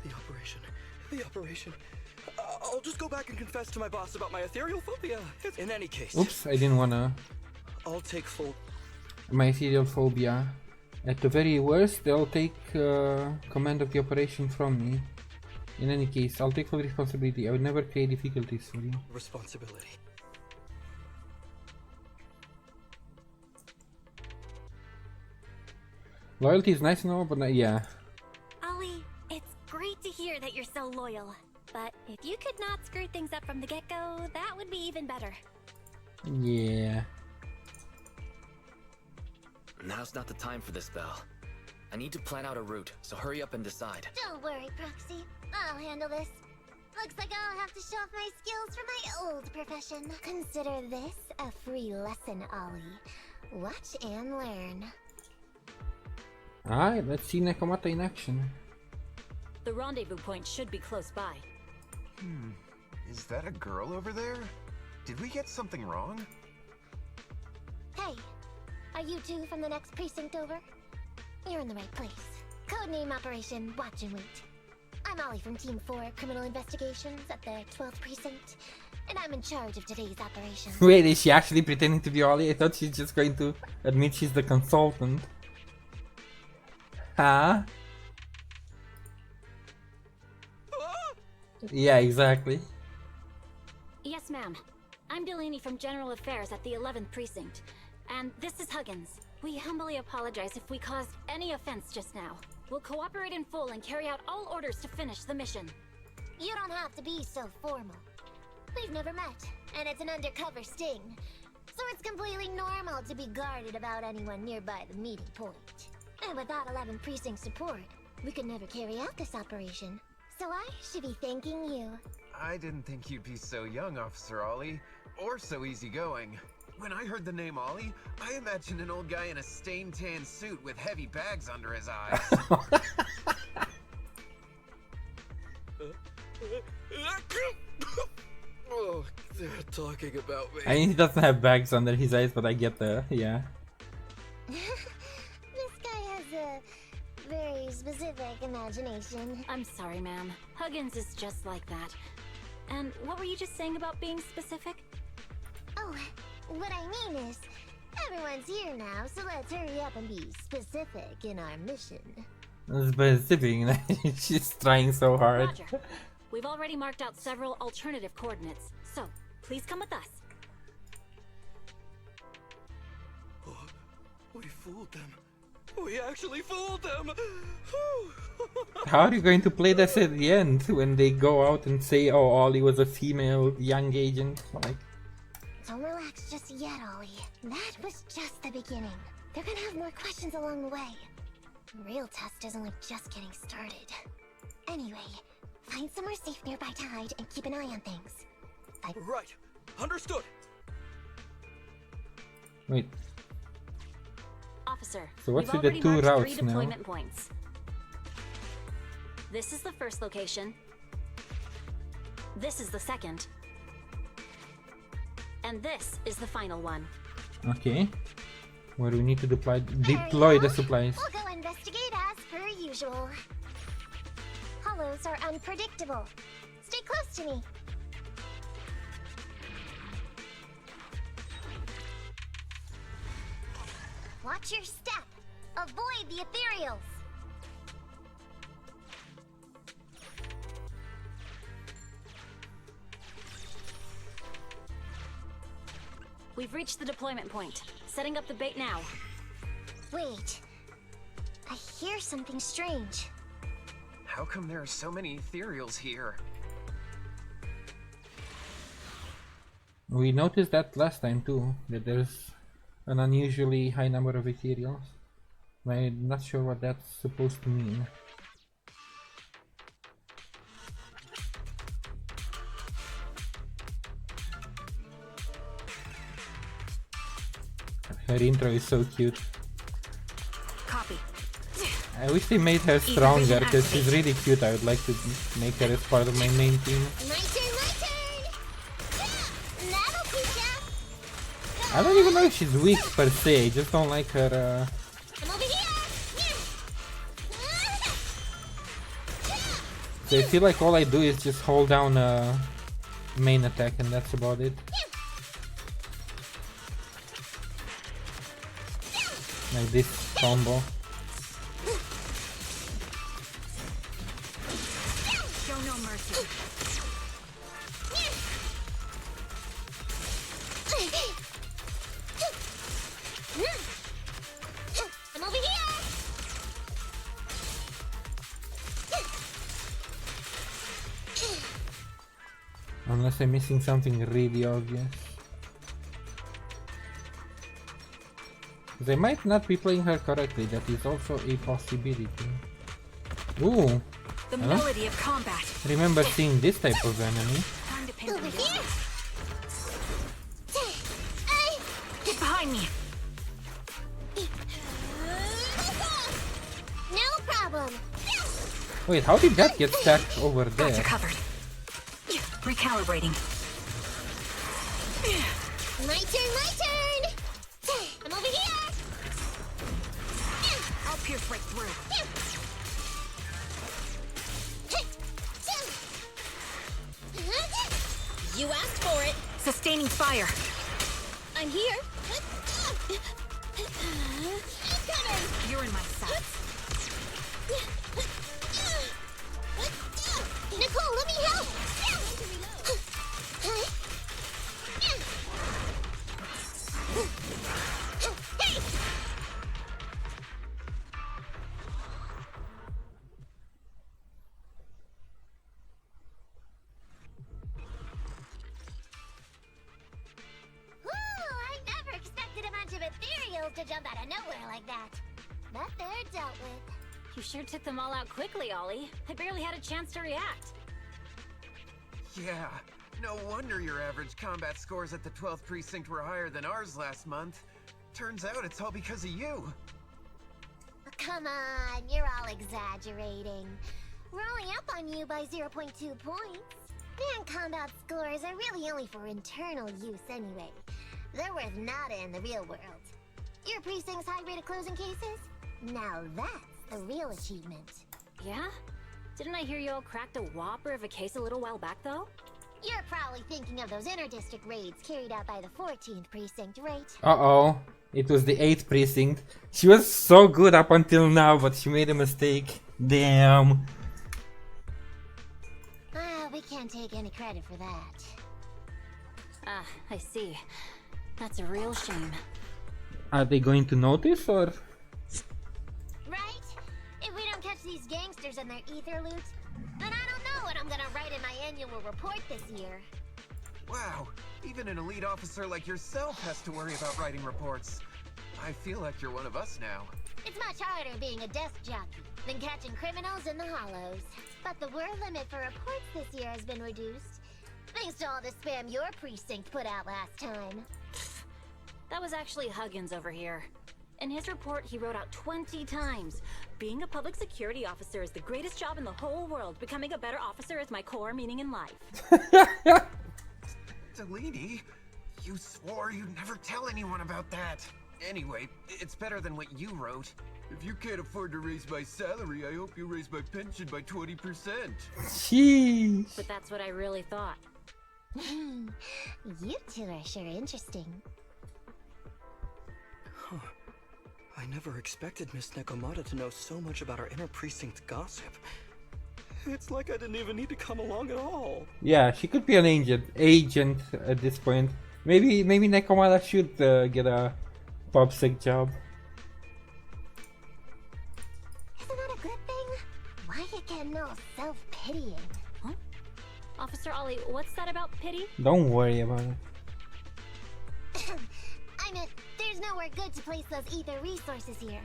The operation. I'll just go back and confess to my boss about my ethereal phobia. In any case. Oops, I didn't wanna. I'll take full. My ethereal phobia. At the very worst, they'll take command of the operation from me. In any case, I'll take full responsibility. I would never create difficulties for you. Responsibility. Loyalty is nice and all, but not, yeah. Ollie, it's great to hear that you're so loyal. But if you could not screw things up from the get-go, that would be even better. Yeah. Now's not the time for this, Belle. I need to plan out a route, so hurry up and decide. Don't worry, Proxy. I'll handle this. Looks like I'll have to show off my skills from my old profession. Consider this a free lesson, Ollie. Watch and learn. Alright, let's see Nekomata in action. The rendezvous point should be close by. Is that a girl over there? Did we get something wrong? Hey, are you two from the next precinct over? You're in the right place. Codename Operation Watch and Wait. I'm Ollie from Team 4 Criminal Investigations at the 12th Precinct, and I'm in charge of today's operation. Wait, is she actually pretending to be Ollie? I thought she's just going to admit she's the consultant. Huh? Yeah, exactly. Yes, ma'am. I'm Delaney from General Affairs at the 11th Precinct. And this is Huggins. We humbly apologize if we caused any offense just now. We'll cooperate in full and carry out all orders to finish the mission. You don't have to be so formal. We've never met, and it's an undercover sting. So it's completely normal to be guarded about anyone nearby the meeting point. And without 11 Precinct support, we could never carry out this operation. So I should be thanking you. I didn't think you'd be so young, Officer Ollie, or so easygoing. When I heard the name Ollie, I imagined an old guy in a stained tan suit with heavy bags under his eyes. Oh, they're talking about me. I mean, he doesn't have bags under his eyes, but I get the, yeah. This guy has a very specific imagination. I'm sorry, ma'am. Huggins is just like that. And what were you just saying about being specific? Oh, what I mean is, everyone's here now, so let's hurry up and be specific in our mission. Specific, she's trying so hard. Roger. We've already marked out several alternative coordinates, so please come with us. Oh, we fooled them. We actually fooled them! How are you going to play this at the end when they go out and say, oh, Ollie was a female young agent? Like, don't relax just yet, Ollie. That was just the beginning. They're gonna have more questions along the way. The real test isn't like just getting started. Anyway, find somewhere safe nearby to hide and keep an eye on things. Right. Understood. wait. Officer, So what's we've with the already two marked routes 3 now? deployment points. This is the first location. This is the second. And this is the final one. Okay. Where do we need to deploy the supplies? We'll go investigate as per usual. Hollows are unpredictable. Stay close to me. Watch your step. Avoid the ethereals. We've reached the deployment point. Setting up the bait now. Wait. I hear something strange. How come there are so many ethereals here? We noticed that last time too, that there's an unusually high number of ethereals. I'm not sure what that's supposed to mean. Her intro is so cute. Copy. I wish they made her stronger because she's really cute. I would like to make her as part of my main team. My turn, my turn! Yeah, that'll teach ya! I don't even know if she's weak per se, I just don't like her I'm over here! So I feel like all I do is just hold down main attack and that's about it. Like this combo. Show no mercy. I'm over here! Unless I'm missing something really obvious. They might not be playing her correctly, that is also a possibility. Ooh! The Huh? melody of combat. Remember seeing this type of enemy. Time to pin them down. Get behind me. No problem! Wait, how did that get stacked over Got there? you covered. Recalibrating. My turn, my turn! I'm over here! I'll pierce right through. You asked for it! Sustaining fire. I'm here! You're in my sights. Nicole, let me help! Hey! I never expected a bunch of ethereals to jump out of nowhere like that. But they're dealt with. You sure took them all out quickly, Ollie. I barely had a chance to react. Yeah, no wonder your average combat scores at the 12th precinct were higher than ours last month. Turns out it's all because of you. Come on, you're all exaggerating. We're only up on you by 0.2 points. And combat scores are really only for internal use anyway. They're worth nada in the real world. Your precinct's high rate of closing cases? Now that's the real achievement. Yeah? Didn't I hear you all cracked a whopper of a case a little while back, though? You're probably thinking of those inter-district raids carried out by the 14th precinct, right? Uh-oh. It was the 8th precinct. She was so good up until now, but she made a mistake. Damn. We can't take any credit for that. Ah, I see. That's a real shame. Are they going to notice or? Right? If we don't catch these gangsters and their ether loot, then I don't know what I'm gonna write in my annual report this year. Wow, even an elite officer like yourself has to worry about writing reports. I feel like you're one of us now. It's much harder being a desk jockey than catching criminals in the hollows. But the word limit for reports this year has been reduced, thanks to all the spam your precinct put out last time. That was actually Huggins over here. In his report, he wrote out 20 times. Being a public security officer is the greatest job in the whole world. Becoming a better officer is my core meaning in life. Delaney, you swore you'd never tell anyone about that. Anyway, it's better than what you wrote. If you can't afford to raise my salary, I hope you raise my pension by 20%. Sheesh. But that's what I really thought. You two are sure interesting. Huh. I never expected Miss Nekomata to know so much about our inter-precinct gossip. It's like I didn't even need to come along at all. Yeah, she could be an agent at this point. Maybe Nekomata should get a PopSec job. Isn't that a good thing? Why you getting all self-pitying? Huh? Officer Ollie, what's that about pity? Don't worry about it. I meant, there's nowhere good to place those ether resources here.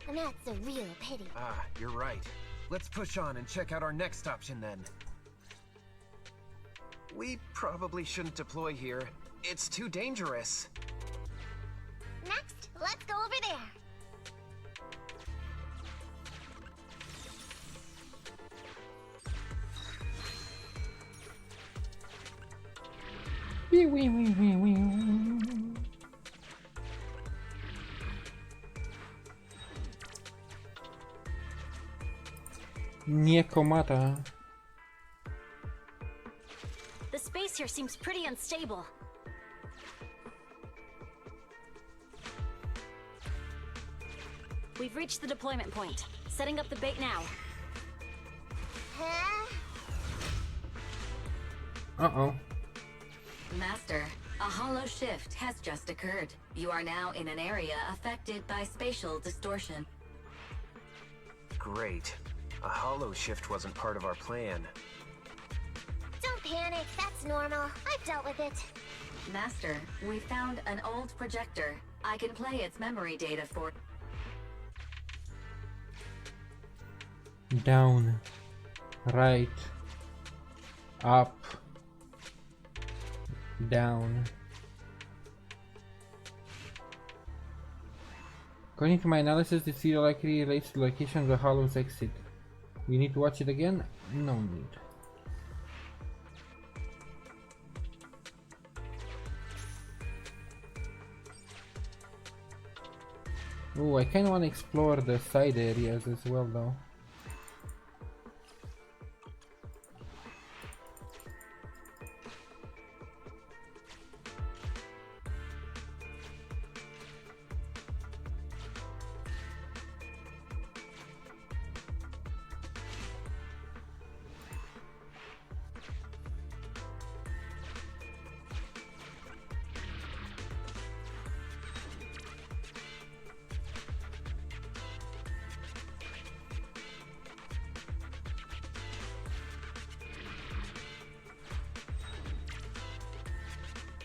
And that's a real pity. Ah, you're right. Let's push on and check out our next option then. We probably shouldn't deploy here. It's too dangerous. Next, let's go over there. Wee wee wee wee wee. Nekomata. The space here seems pretty unstable. We've reached the deployment point. Setting up the bait now. Uh-oh. Master, a hollow shift has just occurred. You are now in an area affected by spatial distortion. Great. A hollow shift wasn't part of our plan. Don't panic, that's normal. I've dealt with it. Master, we found an old projector. I can play its memory data for... Down, right, up, down. According to my analysis, this video likely relates to the location of the Hollow's exit. We need to watch it again? No need. Oh, I kinda wanna explore the side areas as well though.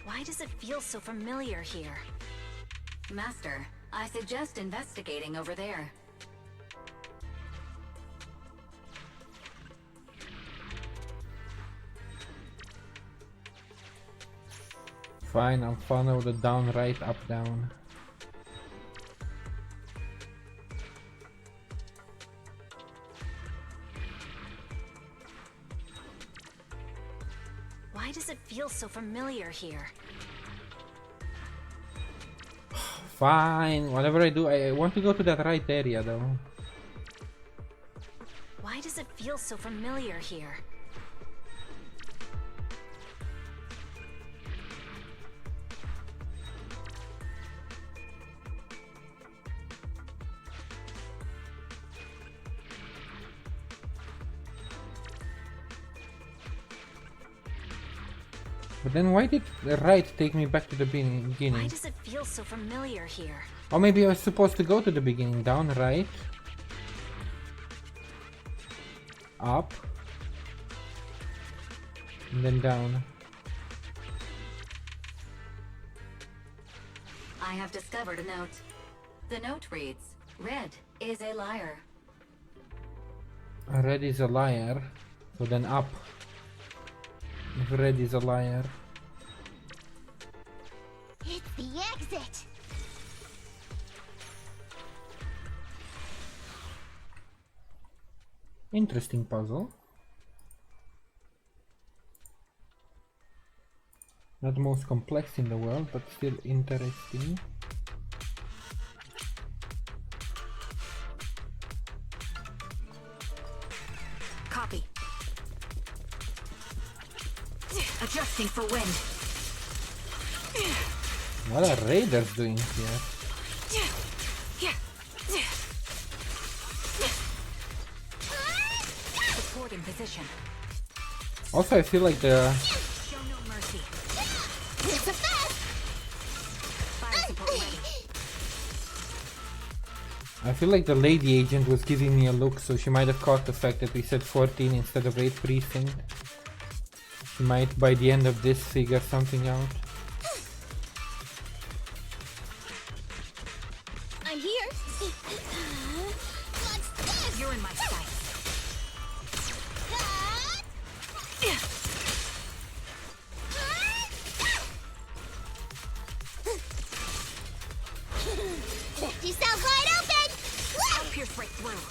Why does it feel so familiar here? Master, I suggest investigating over there. Fine, I'll follow the down, right, up, down. Why does it feel so familiar here? Fine, whatever I do, I want to go to that right area though. Why does it feel so familiar here? But then why did the right take me back to the beginning? Why does it feel so familiar here? Or maybe I was supposed to go to the beginning. Down, right, up, and then down. I have discovered a note. The note reads, Red is a liar. Red is a liar, so then up. If red is a liar. It's the exit! Interesting puzzle. Not the most complex in the world, but still interesting. Copy. Adjusting for wind. What are raiders doing here? Support in position. Also, I feel like the Show no mercy. It's a fast! Fire support ready. I feel like the lady agent was giving me a look, so she might have caught the fact that we said 14 instead of 8 precinct. She might, by the end of this, figure something out. I'm here! What's this? You're in my sight. You sound wide open! I'll pierce right through.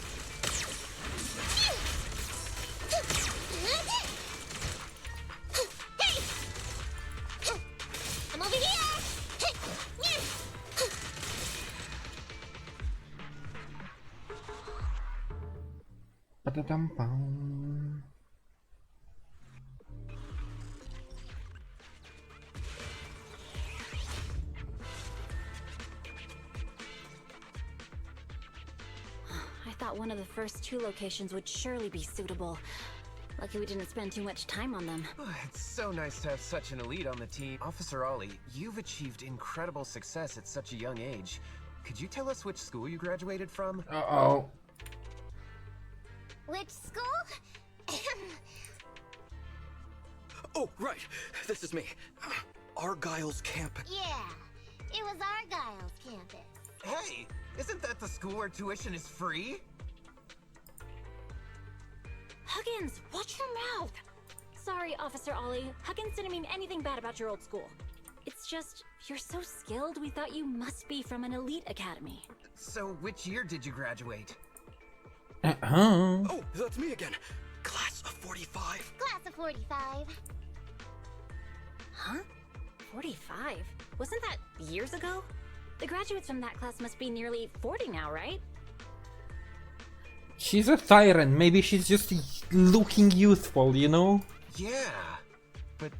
Hey! I'm over here! Ba-da-dum-bum. thought one of the first 2 locations would surely be suitable. Lucky we didn't spend too much time on them. It's so nice to have such an elite on the team. Officer Ollie, you've achieved incredible success at such a young age. Could you tell us which school you graduated from? Uh-oh. Which school? Oh, right. This is me. Argyle's campus. Yeah, it was Argyle's campus. Hey, isn't that the school where tuition is free? Huggins, watch your mouth! Sorry, Officer Ollie. Huggins didn't mean anything bad about your old school. It's just, you're so skilled, we thought you must be from an elite academy. So, which year did you graduate? Oh, that's me again. Class of 45. Class of 45. Huh? 45? Wasn't that years ago? The graduates from that class must be nearly 40 now, right? She's a siren. Maybe she's just looking youthful, you know? Yeah, but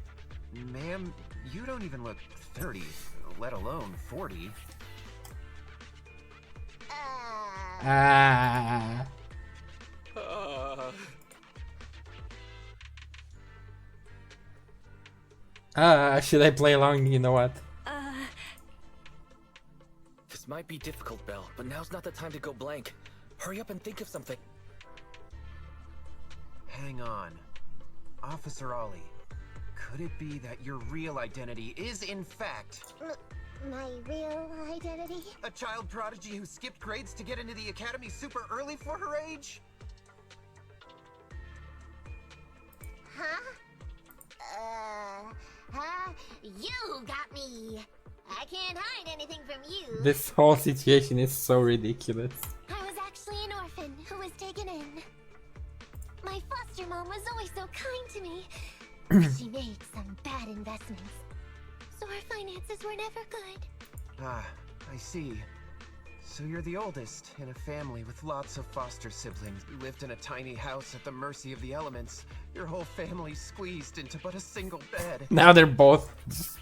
ma'am, you don't even look 30, let alone 40. Ah. Should I play along? You know what? This might be difficult, Belle, but now's not the time to go blank. Hurry up and think of something. Hang on. Officer Ollie, could it be that your real identity is, in fact... My real identity? A child prodigy who skipped grades to get into the academy super early for her age? Huh? You got me! I can't hide anything from you! This whole situation is so ridiculous. I was actually an orphan who was taken in. My foster mom was always so kind to me, but she made some bad investments. So our finances were never good. Ah, I see. So you're the oldest in a family with lots of foster siblings. You lived in a tiny house at the mercy of the elements. Your whole family squeezed into but a single bed. Now they're both just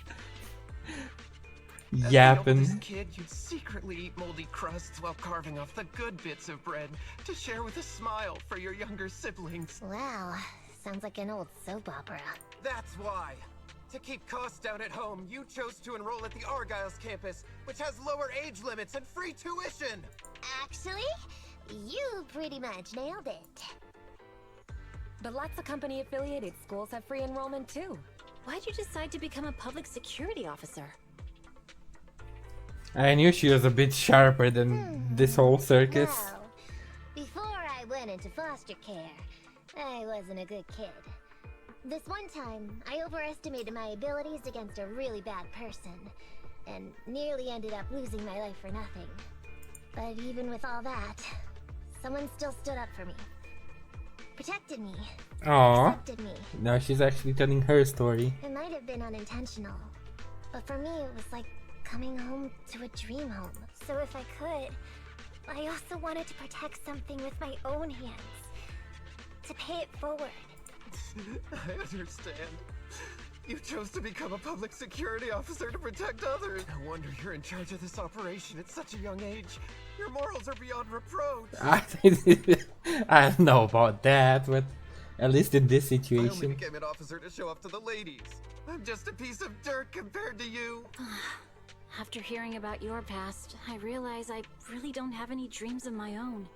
yapping. As the oldest kid, you'd secretly eat moldy crusts while carving off the good bits of bread to share with a smile for your younger siblings. Wow, sounds like an old soap opera. That's why. To keep costs down at home, you chose to enroll at the Argyle's campus, which has lower age limits and free tuition! Actually, you pretty much nailed it. But lots of company-affiliated schools have free enrollment too. Why'd you decide to become a public security officer? I knew she was a bit sharper than this whole circus. Well, before I went into foster care, I wasn't a good kid. This one time, I overestimated my abilities against a really bad person, and nearly ended up losing my life for nothing. But even with all that, someone still stood up for me. Protected me. Aww. Accepted me. Now she's actually telling her story. It might have been unintentional, but for me it was like coming home to a dream home. So if I could, I also wanted to protect something with my own hands. To pay it forward. I understand. You chose to become a public security officer to protect others. No wonder you're in charge of this operation at such a young age. Your morals are beyond reproach. I don't know about that, but at least in this I only situation. became an officer to show off to the ladies. I'm just a piece of dirt compared to you. After hearing about your past, I realize I really don't have any dreams of my own.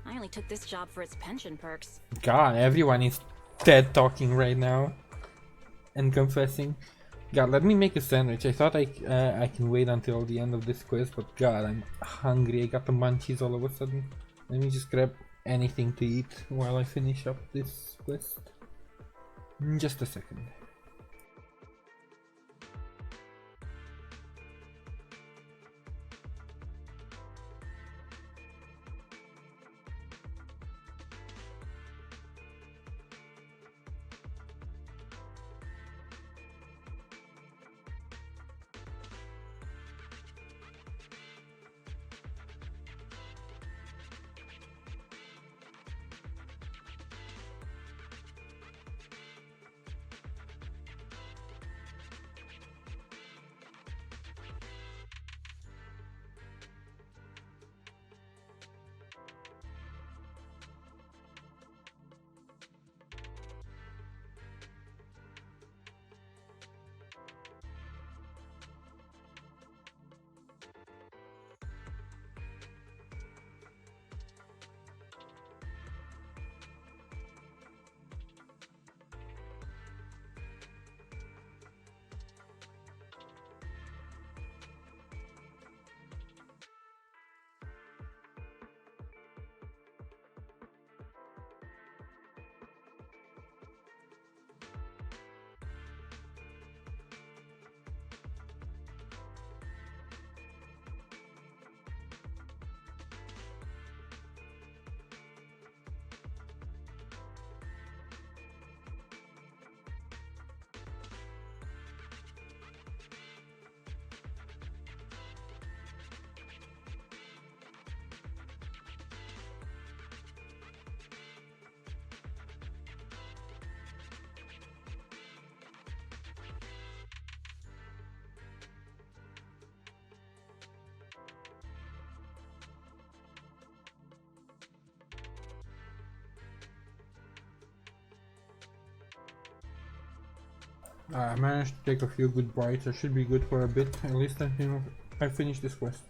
I only took this job for its pension perks. God, everyone is dead talking right now and confessing. God, let me make a sandwich. I thought I can wait until the end of this quest, but God, I'm hungry. I got the munchies all of a sudden. Let me just grab anything to eat while I finish up this quest. Just a second. I managed to take a few good bites. I should be good for a bit, at least until I finish this quest.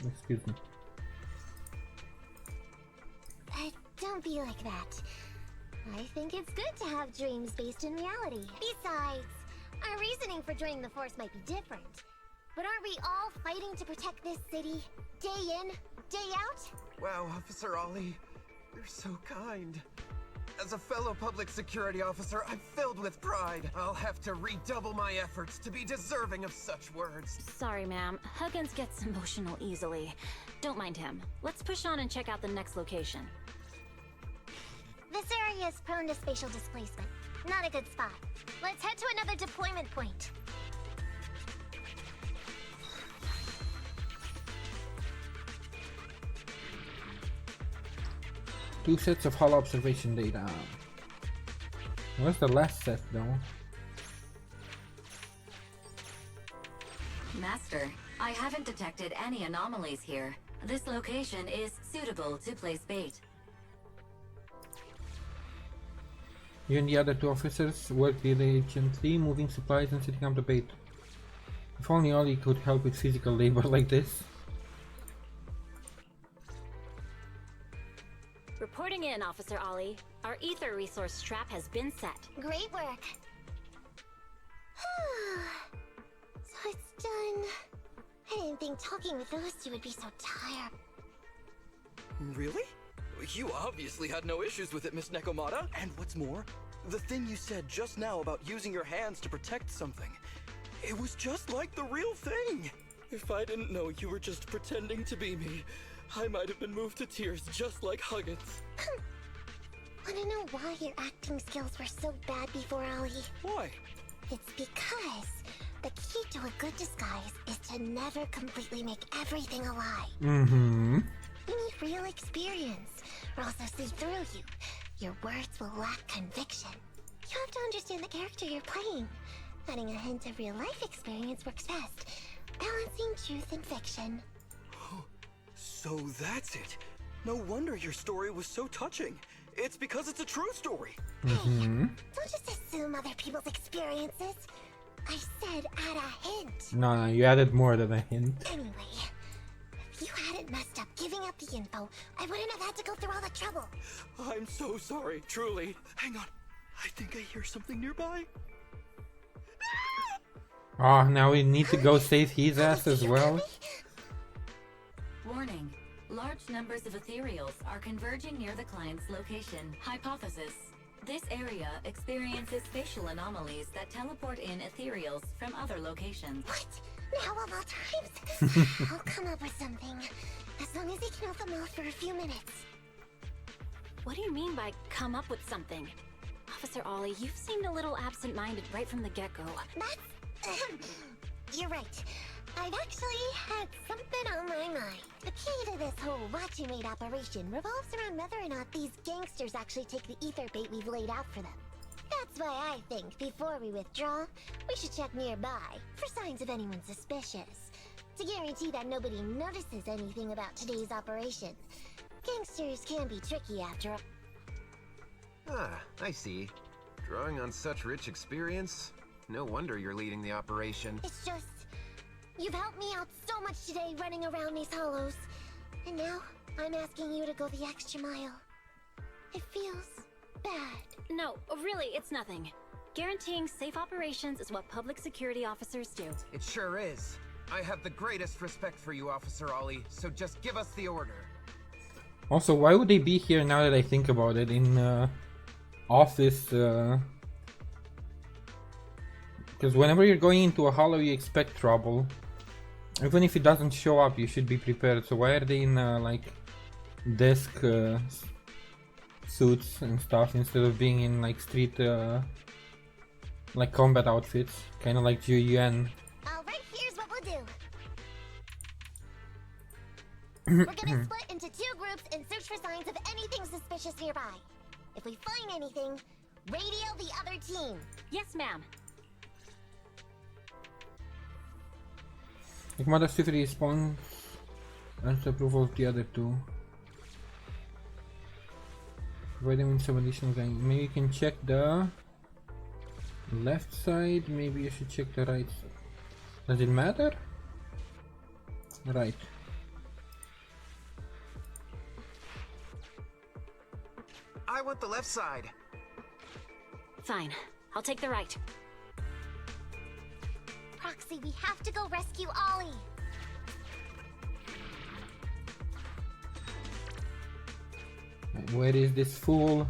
Excuse me. Don't be like that. I think it's good to have dreams based in reality. Besides, our reasoning for joining the Force might be different. But aren't we all fighting to protect this city, day in, day out? Wow, Officer Ollie, you're so kind. As a fellow public security officer, I'm filled with pride. I'll have to redouble my efforts to be deserving of such words. Sorry, ma'am. Huggins gets emotional easily. Don't mind him. Let's push on and check out the next location. This area is prone to spatial displacement. Not a good spot. Let's head to another deployment point. Two sets of Holo observation data. Where's the last set though? Master, I haven't detected any anomalies here. This location is suitable to place bait. You and the other two officers work diligently, moving supplies and setting up the bait. If only Ollie could help with physical labor like this. Reporting in, Officer Ollie. Our ether resource trap has been set. Great work. So it's done. I didn't think talking with those two would be so tired. Really? You obviously had no issues with it, Miss Nekomata. And what's more, the thing you said just now about using your hands to protect something, it was just like the real thing. If I didn't know you were just pretending to be me, I might have been moved to tears just like Huggins. Wanna know why your acting skills were so bad before, Ollie? Why? It's because the key to a good disguise is to never completely make everything a lie. Mm-hmm. You need real experience, or else they'll see through you. Your words will lack conviction. You have to understand the character you're playing. Adding a hint of real-life experience works best, balancing truth and fiction. So that's it. No wonder your story was so touching. It's because it's a true story. Mm-hmm. Don't just assume other people's experiences. I said add a hint. No, you added more than a hint. Anyway, if you hadn't messed up giving up the info, I wouldn't have had to go through all the trouble. I'm so sorry, truly. Hang on. I think I hear something nearby. Oh, now we need to go save his ass as well. Warning. Large numbers of ethereals are converging near the client's location. Hypothesis. This area experiences spatial anomalies that teleport in ethereals from other locations. What? Now of all times? I'll come up with something. As long as he can hold them off for a few minutes. What do you mean by come up with something? Officer Ollie, you've seemed a little absent-minded right from the get-go. That's... You're right. I've actually had something on my mind. The key to this whole What You Made operation revolves around whether or not these gangsters actually take the ether bait we've laid out for them. That's why I think before we withdraw, we should check nearby for signs of anyone suspicious. To guarantee that nobody notices anything about today's operation. Gangsters can be tricky after all. Ah, I see. Drawing on such rich experience, no wonder you're leading the operation. It's just... You've helped me out so much today running around these hollows. And now, I'm asking you to go the extra mile. It feels bad. No, really, it's nothing. Guaranteeing safe operations is what public security officers do. It sure is. I have the greatest respect for you, Officer Ollie, so just give us the order. Also, why would they be here now that I think about it in office? Because whenever you're going into a hollow, you expect trouble. Even if it doesn't show up, you should be prepared. So why are they in like desk suits and stuff instead of being in like street like combat outfits, kind of like Jueyuan? Alright, here's what we'll do. We're gonna split into 2 groups and search for signs of anything suspicious nearby. If we find anything, radio the other team. Yes, ma'am. Mother swiftly responds and approval of the other 2. Provide them with some additional thing. Maybe you can check the Left side, maybe you should check the right side. Does it matter? Right. I want the left side. Fine. I'll take the right. Proxy, we have to go rescue Ollie. Where is this fool?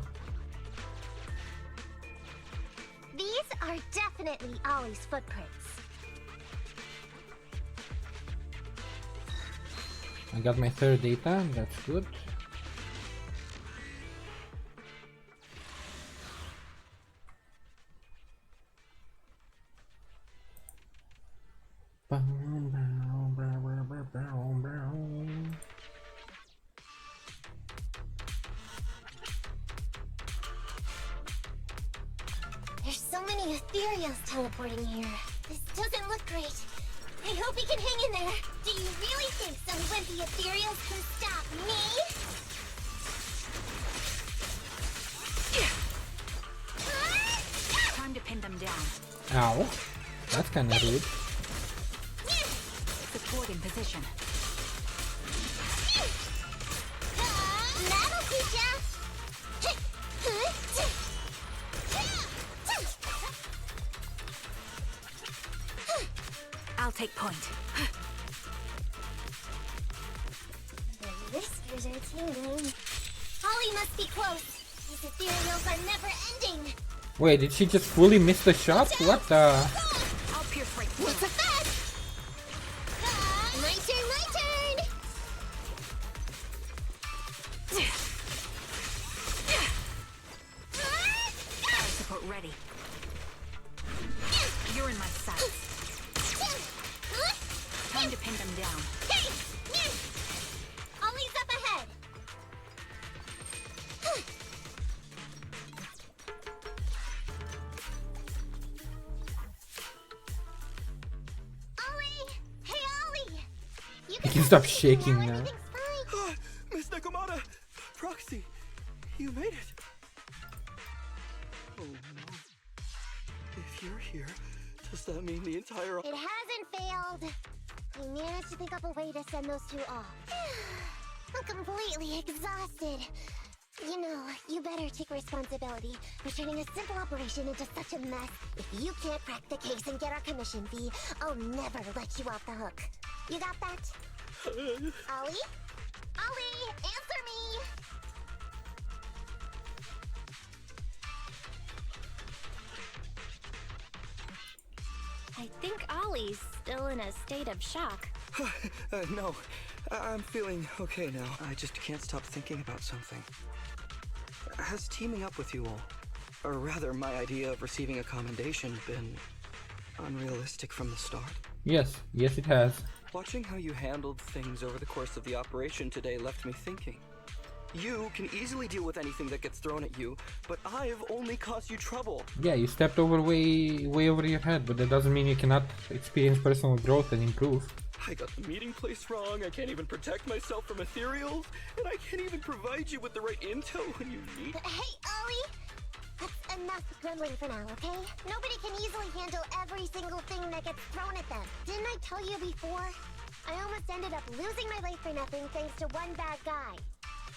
These are definitely Ollie's footprints. I got my third data, that's good. There's so many ethereals teleporting here. This doesn't look great. I hope he can hang in there. Do you really think some wimpy ethereals can stop me? Time to pin them down. Ow. That's kinda rude. Support in position. That'll teach ya! I'll take point. The whiskers are tingling. Ollie must be close. These ethereals are never ending. Wait, did she just fully miss the shot? What the? I'll pierce right through. What's a fast? My turn, my turn! Fire support ready. You're in my sights. Time to pin them down. Ollie's up ahead. Ollie! Hey, Ollie! You You can stop shaking now. everything's fine. Miss Nekomata! Proxy! You made it! Oh no. If you're here, does that mean the entire... It hasn't failed. I managed to think up a way to send those two off. I'm completely exhausted. You know, you better take responsibility for turning a simple operation into such a mess. If you can't crack the case and get our commission fee, I'll never let you off the hook. You got that? Ollie? Ollie, answer me! I think Ollie's still in a state of shock. No, I'm feeling okay now. I just can't stop thinking about something. Has teaming up with you all, or rather my idea of receiving a commendation, been unrealistic from the start? Yes, yes it has. Watching how you handled things over the course of the operation today left me thinking. You can easily deal with anything that gets thrown at you, but I've only caused you trouble. Yeah, you stepped over way over your head, but that doesn't mean you cannot experience personal growth and improve. I got the meeting place wrong, I can't even protect myself from ethereals, and I can't even provide you with the right intel when you need it. Hey, Ollie! That's enough grumbling for now, okay? Nobody can easily handle every single thing that gets thrown at them. Didn't I tell you before? I almost ended up losing my life for nothing thanks to one bad guy.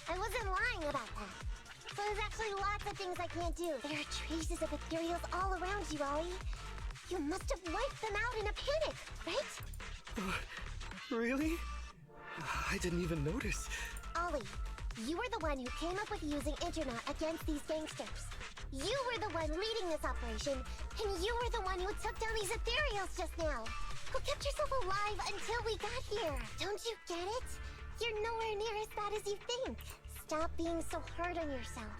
I wasn't lying about that. So there's actually lots of things I can't do. There are traces of ethereals all around you, Ollie. You must have wiped them out in a panic, right? Really? I didn't even notice. Ollie, you were the one who came up with using Internet against these gangsters. You were the one leading this operation, and you were the one who took down these ethereals just now. Who kept yourself alive until we got here. Don't you get it? You're nowhere near as bad as you think. Stop being so hard on yourself.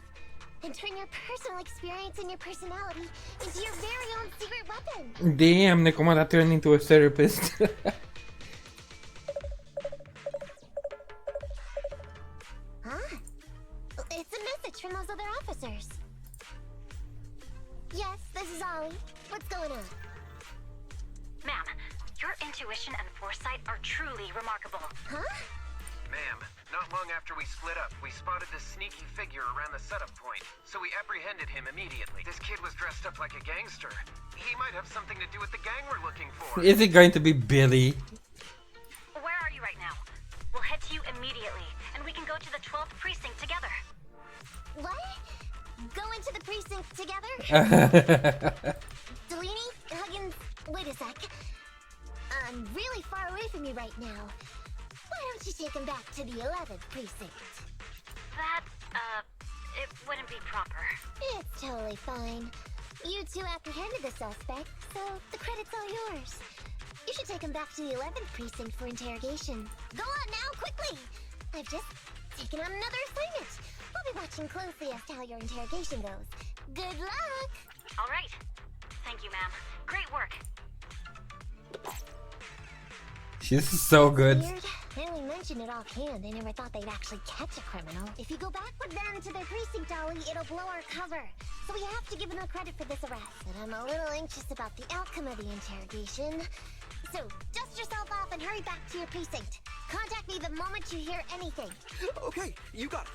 And turn your personal experience and your personality into your very own secret weapon. Damn, Nekomata turned into a therapist. Huh? It's a message from those other officers. Yes, this is Ollie. What's going on? Ma'am, your intuition and foresight are truly remarkable. Huh? Ma'am, not long after we split up, we spotted this sneaky figure around the setup point, so we apprehended him immediately. This kid was dressed up like a gangster. He might have something to do with the gang we're looking for. Is it going to be Billy? Where are you right now? We'll head to you immediately, and we can go to the 12th precinct together. What? Go into the precinct together? Delaney? Huggins? Wait a sec. I'm really far away from you right now. Why don't you take him back to the 11th precinct? That, it wouldn't be proper. It's totally fine. You two apprehended the suspect, so the credit's all yours. You should take him back to the 11th precinct for interrogation. Go on now, quickly! I've just taken on another assignment. We'll be watching closely as to how your interrogation goes. Good luck! All right. Thank you, ma'am. Great work. She's so good. Weird. They only mentioned it offhand. They never thought they'd actually catch a criminal. If you go back with them to their precinct, Ollie, it'll blow our cover. So we have to give them credit for this arrest. But I'm a little anxious about the outcome of the interrogation. So, dust yourself off and hurry back to your precinct. Contact me the moment you hear anything. Okay, you got it.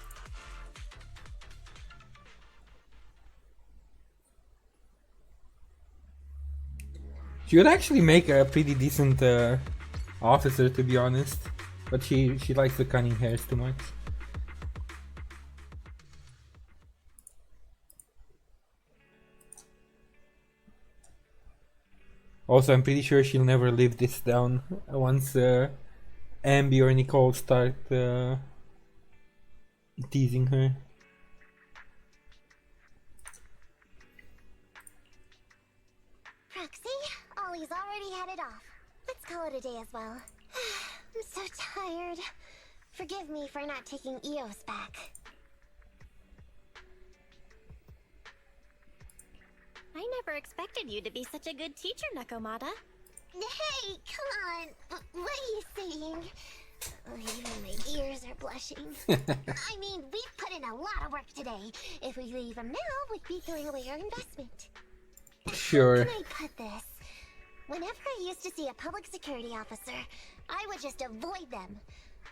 She would actually make a pretty decent officer, to be honest. But she likes the cunning hairs too much. Also, I'm pretty sure she'll never live this down once Ambi or Nicole start teasing her. Proxy, Ollie's already headed off. Let's call it a day as well. I'm so tired. Forgive me for not taking EOS back. I never expected you to be such a good teacher, Nakomata. Hey, come on. What are you saying? Oh, even my ears are blushing. I mean, we've put in a lot of work today. If we leave them now, we'd be throwing away our investment. Sure. How can I put this? Whenever I used to see a public security officer, I would just avoid them.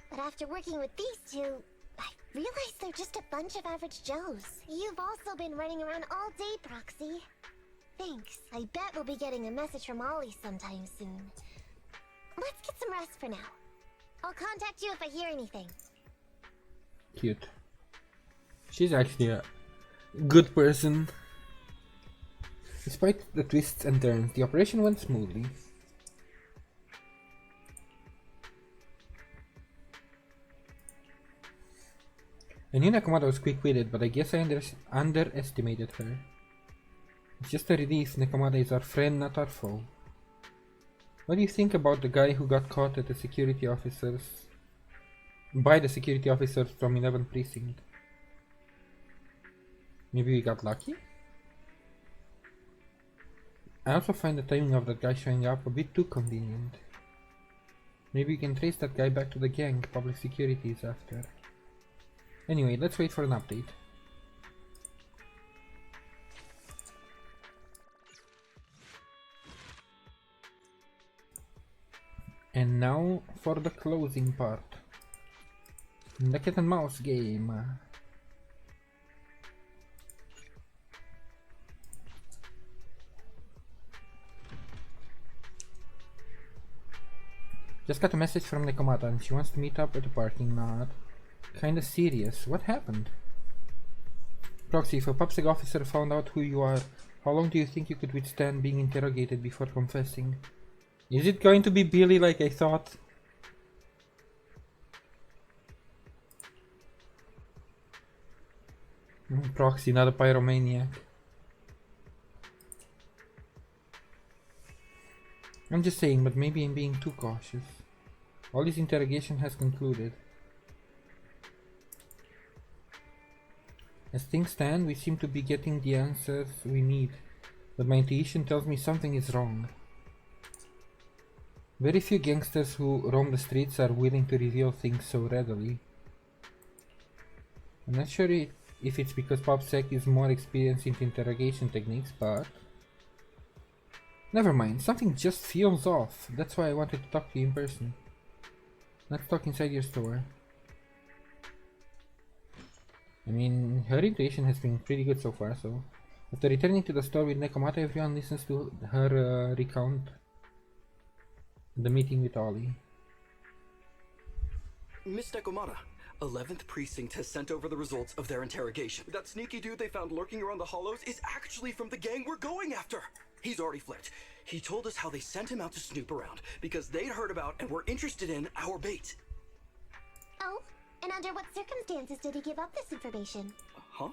But after working with these two, I realized they're just a bunch of average Joes. You've also been running around all day, Proxy. Thanks. I bet we'll be getting a message from Ollie sometime soon. Let's get some rest for now. I'll contact you if I hear anything. Cute. She's actually a good person. Despite the twists and turns, the operation went smoothly. I knew Nakomata was quick-witted, but I guess I underestimated her. It's just a relief Nakomata is our friend, not our foe. What do you think about the guy who got caught at the security officers... by the security officers from 11th Precinct? Maybe we got lucky? I also find the timing of that guy showing up a bit too convenient. Maybe we can trace that guy back to the gang public security is after. Anyway, let's wait for an update. And now for the closing part. The cat and mouse game. Just got a message from Nakomata and she wants to meet up at the parking lot. Kinda serious. What happened? Proxy, if a PubSec officer found out who you are, how long do you think you could withstand being interrogated before confessing? Is it going to be Billy like I thought? Proxy, not a pyromaniac. I'm just saying, but maybe I'm being too cautious. Ollie's interrogation has concluded. As things stand, we seem to be getting the answers we need, but my intuition tells me something is wrong. Very few gangsters who roam the streets are willing to reveal things so readily. I'm not sure if it's because PubSec is more experienced in interrogation techniques, but... never mind, something just feels off. That's why I wanted to talk to you in person. Let's talk inside your store. I mean, her intuition has been pretty good so far, so... After returning to the store with Nekomata, everyone listens to her recount the meeting with Ollie. Miss Nekomata, 11th Precinct has sent over the results of their interrogation. That sneaky dude they found lurking around the hollows is actually from the gang we're going after. He's already flipped. He told us how they sent him out to snoop around because they'd heard about and were interested in our bait. Oh, and under what circumstances did he give up this information? Huh?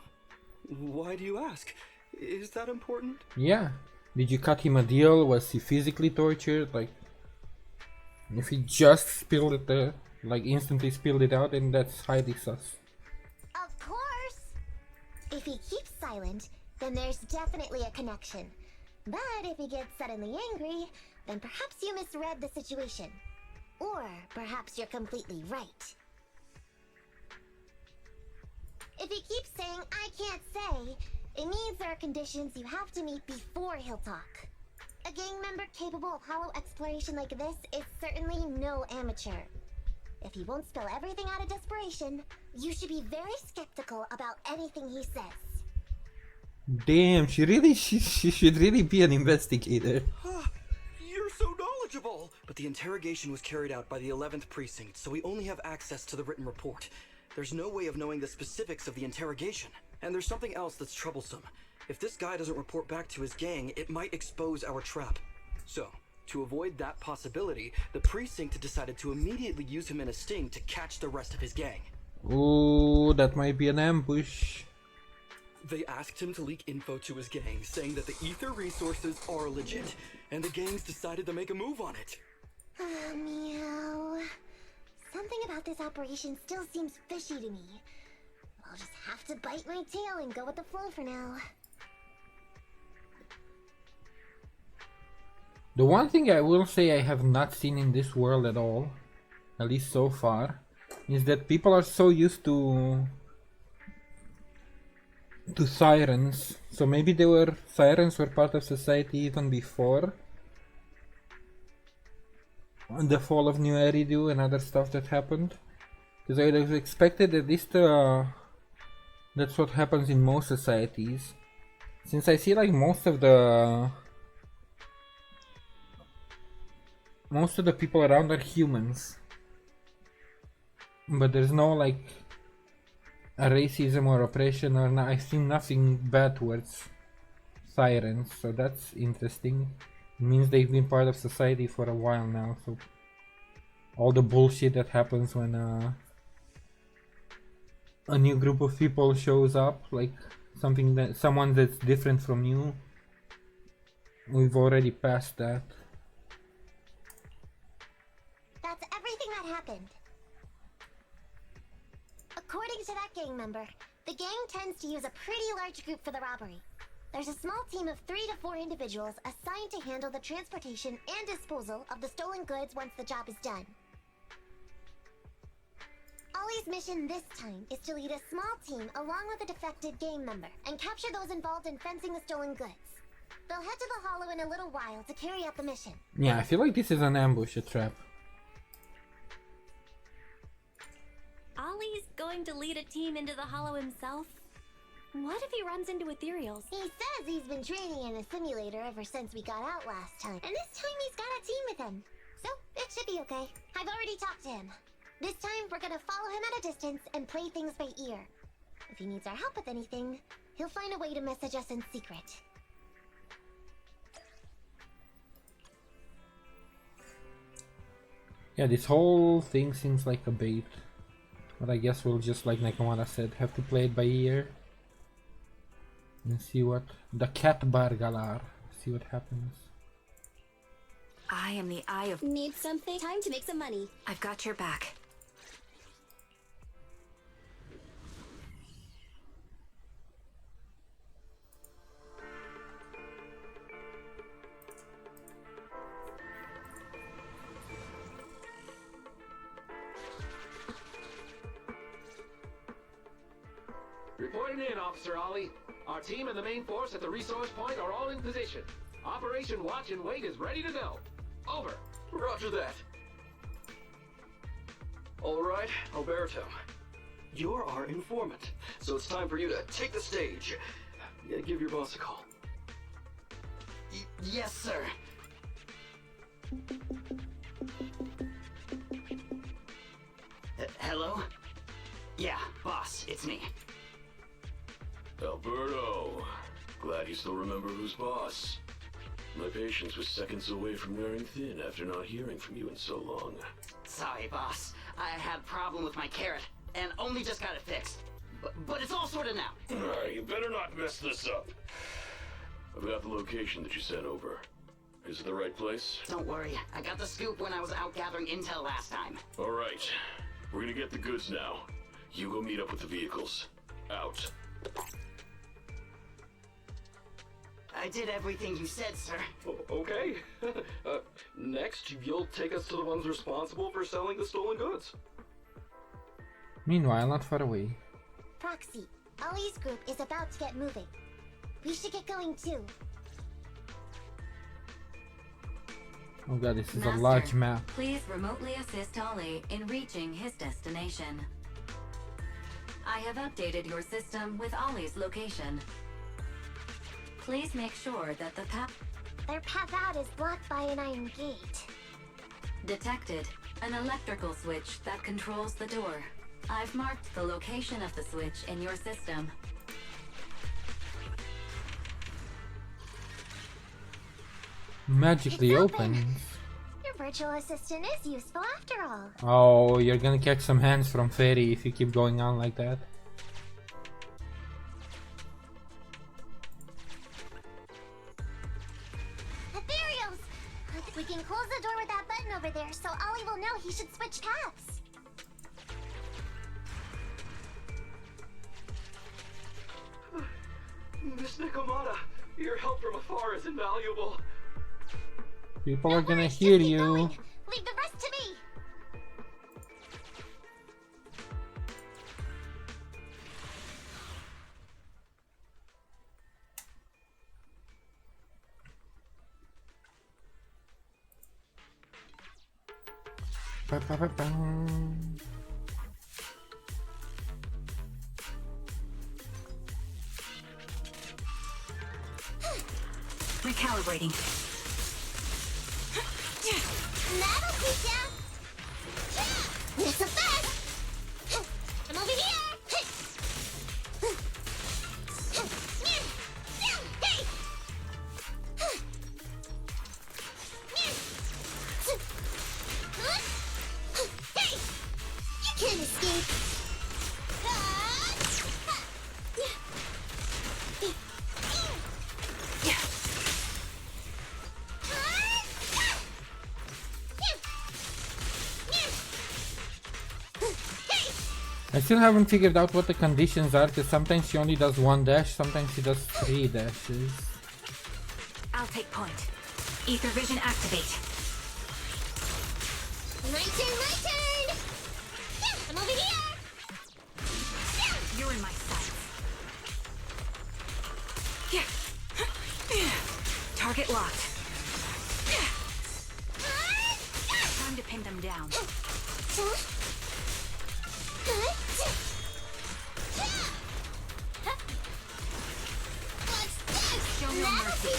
Why do you ask? Is that important? Yeah. Did you cut him a deal? Was he physically tortured? Like, if he just spilled it, like instantly spilled it out, then that's highly sus. Of course! If he keeps silent, then there's definitely a connection. But if he gets suddenly angry, then perhaps you misread the situation. Or perhaps you're completely right. If he keeps saying, I can't say, it means there are conditions you have to meet before he'll talk. A gang member capable of hollow exploration like this is certainly no amateur. If he won't spill everything out of desperation, you should be very skeptical about anything he says. Damn, she should really be an investigator. You're so knowledgeable! But the interrogation was carried out by the 11th Precinct, so we only have access to the written report. There's no way of knowing the specifics of the interrogation. And there's something else that's troublesome. If this guy doesn't report back to his gang, it might expose our trap. So, to avoid that possibility, the precinct decided to immediately use him in a sting to catch the rest of his gang. Ooh, that might be an ambush. They asked him to leak info to his gang, saying that the ether resources are legit, and the gangs decided to make a move on it. Meow. Something about this operation still seems fishy to me. I'll just have to bite my tail and go with the flow for now. The one thing I will say I have not seen in this world at all, at least so far, is that people are so used to sirens. So maybe sirens were part of society even before the fall of New Eridu and other stuff that happened. Because I would have expected at least that's what happens in most societies. Since I see like most of the people around are humans. But there's no like a racism or oppression, or I've seen nothing bad towards sirens, so that's interesting. It means they've been part of society for a while now, so all the bullshit that happens when a new group of people shows up, like someone that's different from you, we've already passed that. That's everything that happened. According to that gang member, the gang tends to use a pretty large group for the robbery. There's a small team of 3 to 4 individuals assigned to handle the transportation and disposal of the stolen goods once the job is done. Ollie's mission this time is to lead a small team along with a defected gang member and capture those involved in fencing the stolen goods. They'll head to the hollow in a little while to carry out the mission. Yeah, I feel like this is an ambush, a trap. Ollie's going to lead a team into the hollow himself? What if he runs into ethereals? He says he's been training in a simulator ever since we got out last time. And this time he's got a team with him. So, it should be okay. I've already talked to him. This time we're gonna follow him at a distance and play things by ear. If he needs our help with anything, he'll find a way to message us in secret. Yeah, this whole thing seems like a bait. But I guess we'll just, like Nekomata said, have to play it by ear. And see what... the cat bar galar. See what happens. I am the eye of... Need something? Time to make some money. I've got your back. Reporting in, Officer Ollie. Our team and the main force at the resource point are all in position. Operation Watch and Wait is ready to go. Over. Roger that. All right, Alberto. You're our informant, so it's time for you to take the stage. Yeah, give your boss a call. Yes, sir. Hello? Yeah, boss, it's me. Alberto, glad you still remember who's boss. My patience was seconds away from wearing thin after not hearing from you in so long. Sorry, boss. I had a problem with my carrot, and only just got it fixed. But it's all sorted now. You better not mess this up. I've got the location that you sent over. Is it the right place? Don't worry, I got the scoop when I was out gathering intel last time. All right, we're gonna get the goods now. You go meet up with the vehicles. Out. I did everything you said, sir. Okay. Next, you'll take us to the ones responsible for selling the stolen goods. Meanwhile, not far away. Proxy, Ollie's group is about to get moving. We should get going too. Oh god, this is Master, a large map. Please remotely assist Ollie in reaching his destination. I have updated your system with Ollie's location. Please make sure that the Their path out is blocked by an iron gate. detected an electrical switch that controls the door. I've marked the location of the switch in your system. Magically opens. Your virtual assistant is useful after all. Oh, you're gonna catch some hands from Fairy if you keep going on like that. Ethereals! We can close the door with that button over there so Ollie will know he should switch paths. Miss Nikomata, your help from afar is invaluable. People are gonna hear you. Leave the rest to me. Recalibrating. That'll teach ya! Not so fast! I'm over here! Hey! Hey! You can't escape! I still haven't figured out what the conditions are, because sometimes she only does 1 dash, sometimes she does 3 dashes. I'll take point. Ether vision activate. My turn, my turn! I'm over here! You're in my sights. Target locked. Time to pin them down. Show no mercy.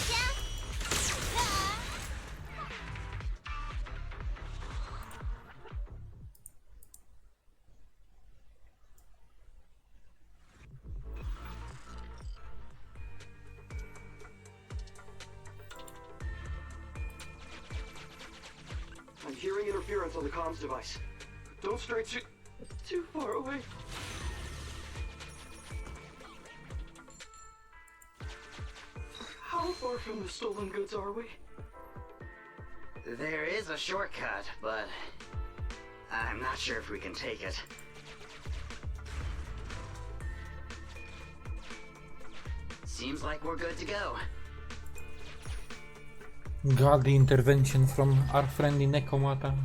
I'm hearing interference on the comms device. Don't stray too far away. How far from the stolen goods are we? There is a shortcut, but I'm not sure if we can take it. Seems like we're good to go. Godly intervention from our friendly Nekomata.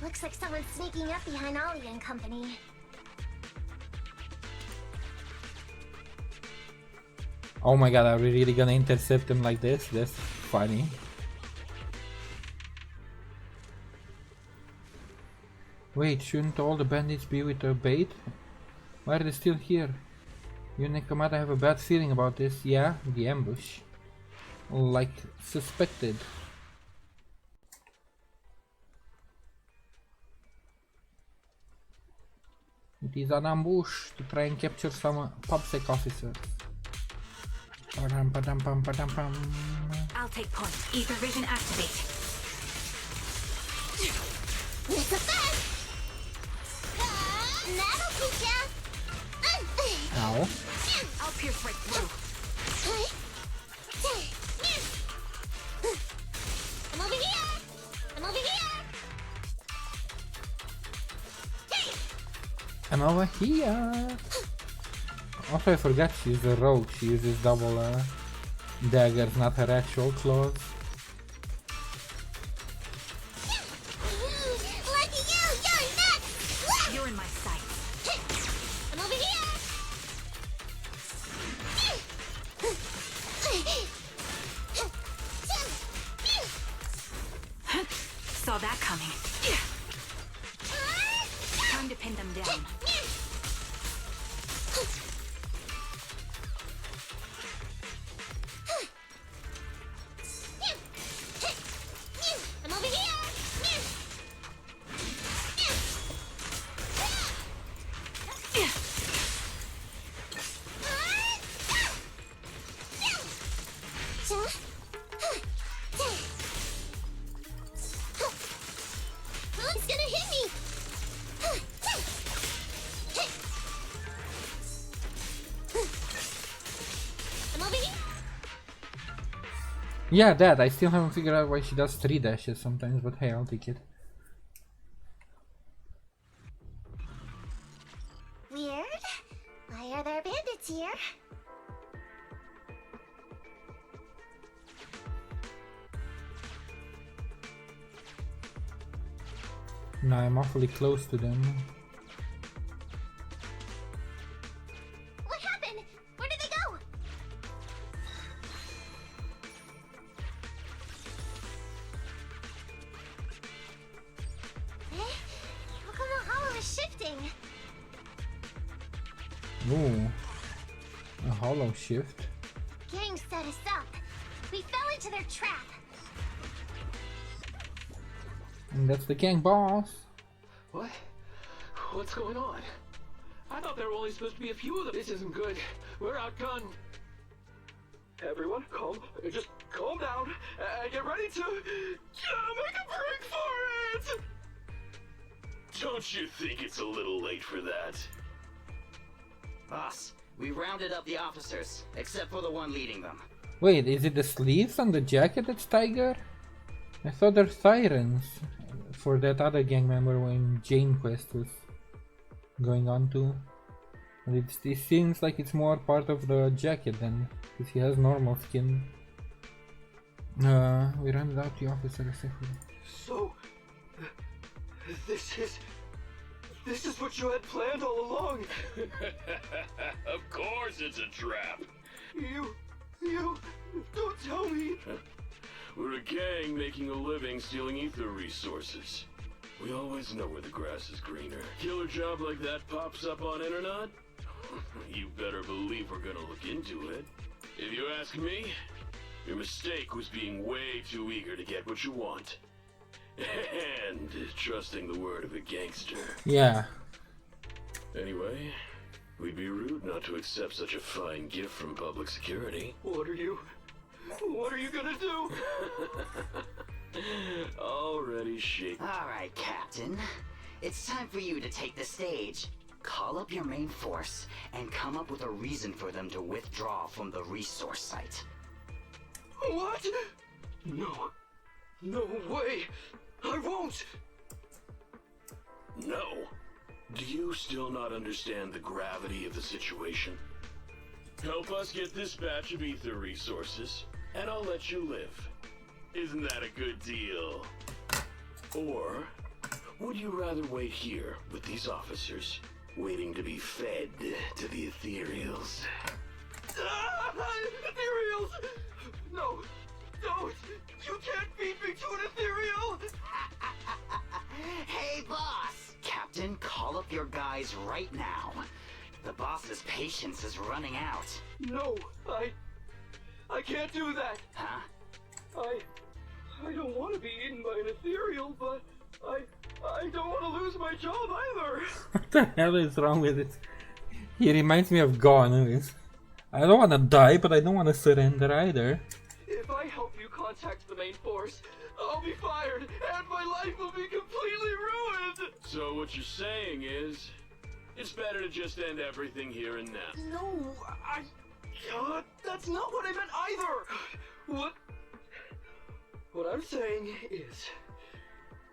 Looks like someone's sneaking up behind Ollie and company. Oh my god, are we really gonna intercept him like this? That's funny. Wait, shouldn't all the bandits be with the bait? Why are they still here? You and Nekomata have a bad feeling about this. Yeah, the ambush. Like suspected. It is an ambush to try and capture some PubSec officers. Padam. I'll take point. Ether vision activate. It's a fence! That'll teach ya! Ow. I'll pierce right through. I'm over here! I'm over here! I'm over here! Also, I forgot she's a rogue. She uses double daggers, not her actual claws. Lucky you! You're next! You're in my sights. I'm over here! Saw that coming. Time to pin them down. I'm over here! It's gonna hit me! I'm over here! Yeah, that. I still haven't figured out why she does 3 dashes sometimes, but hey, I'll take it. Weird. Why are there bandits here? Now I'm awfully close to them. What happened? Where did they go? How come the hollow is shifting? Ooh. A hollow shift. Gang set us up. We fell into their trap. And that's the gang boss. What? What's going on? I thought there were only supposed to be a few of them. This isn't good. We're outgunned. Everyone, just calm down and get ready to make a break for it! Don't you think it's a little late for that? Boss, we rounded up the officers, except for the one leading them. Wait, is it the sleeves on the jacket that's Tiger? I thought they're sirens for that other gang member when Jane Quest was going on to. But it seems like it's more part of the jacket then, because he has normal skin. We rounded out the officer safely. So, this is what you had planned all along. Of course it's a trap. You, don't tell me. We're a gang making a living stealing ether resources. We always know where the grass is greener. Killer job like that pops up on internet? You better believe we're gonna look into it. If you ask me, your mistake was being way too eager to get what you want. And trusting the word of a gangster. Yeah. Anyway, we'd be rude not to accept such a fine gift from public security. What are you gonna do? Already shaking. Alright, Captain. It's time for you to take the stage. Call up your main force and come up with a reason for them to withdraw from the resource site. What? No way! I won't! No. Do you still not understand the gravity of the situation? Help us get this batch of ether resources, and I'll let you live. Isn't that a good deal? Or would you rather wait here with these officers, waiting to be fed to the ethereals? Ethereals! No, don't! You can't beat me to an ethereal! Hey, boss! right now. The boss's patience is running out. No, I can't do that. Huh? I don't want to be eaten by an ethereal, but I don't want to lose my job either. What the hell is wrong with it? He reminds me of Gon. I don't want to die, but I don't want to surrender either. If I help you contact the main force, I'll be fired, and my life will be completely ruined! So what you're saying is, it's better to just end everything here and now. No, that's not what I meant either! What I'm saying is,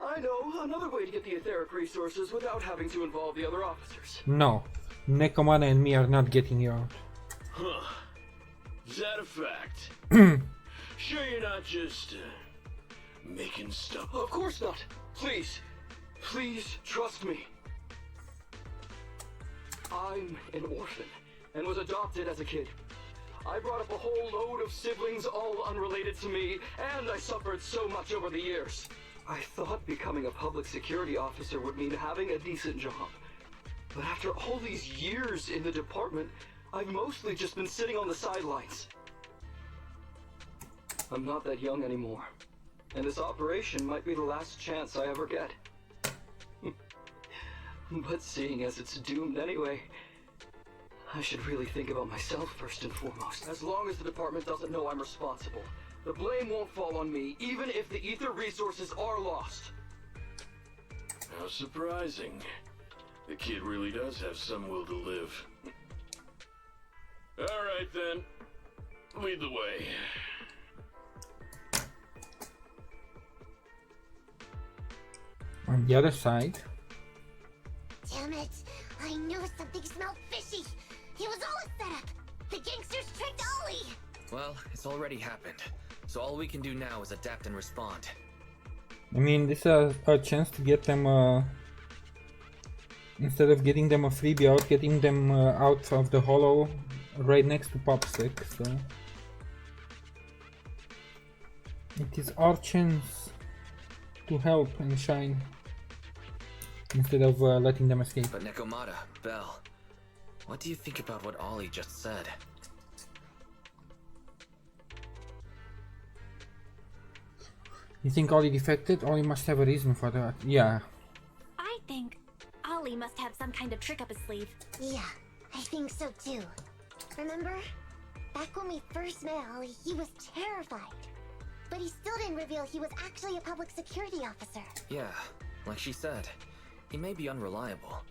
I know another way to get the etheric resources without having to involve the other officers. No, Nekomata and me are not getting you out. Huh. Is that a fact? Sure you're not just, making stuff up? Of course not. Please. Please trust me. I'm an orphan and was adopted as a kid. I brought up a whole load of siblings, all unrelated to me, and I suffered so much over the years. I thought becoming a public security officer would mean having a decent job. But after all these years in the department, I've mostly just been sitting on the sidelines. I'm not that young anymore, and this operation might be the last chance I ever get. But seeing as it's doomed anyway, I should really think about myself first and foremost. As long as the department doesn't know I'm responsible, the blame won't fall on me, even if the ether resources are lost. How surprising. The kid really does have some will to live. Alright then. Lead the way. On the other side. Damn it! I knew something smelled fishy! It was all a setup! The gangsters tricked Ollie! Well, it's already happened. So all we can do now is adapt and respond. I mean, this is a chance to get them, instead of getting them a freebie out, getting them out of the hollow right next to Popsick, so... It is our chance to help and shine, instead of letting them escape. But Nekomata, Bell, what do you think about what Ollie just said? You think Ollie defected? Ollie must have a reason for that. Yeah. I think Ollie must have some kind of trick up his sleeve. Yeah, I think so too. Remember? Back when we first met Ollie, he was terrified. But he still didn't reveal he was actually a public security officer. Yeah, like she said, he may be unreliable,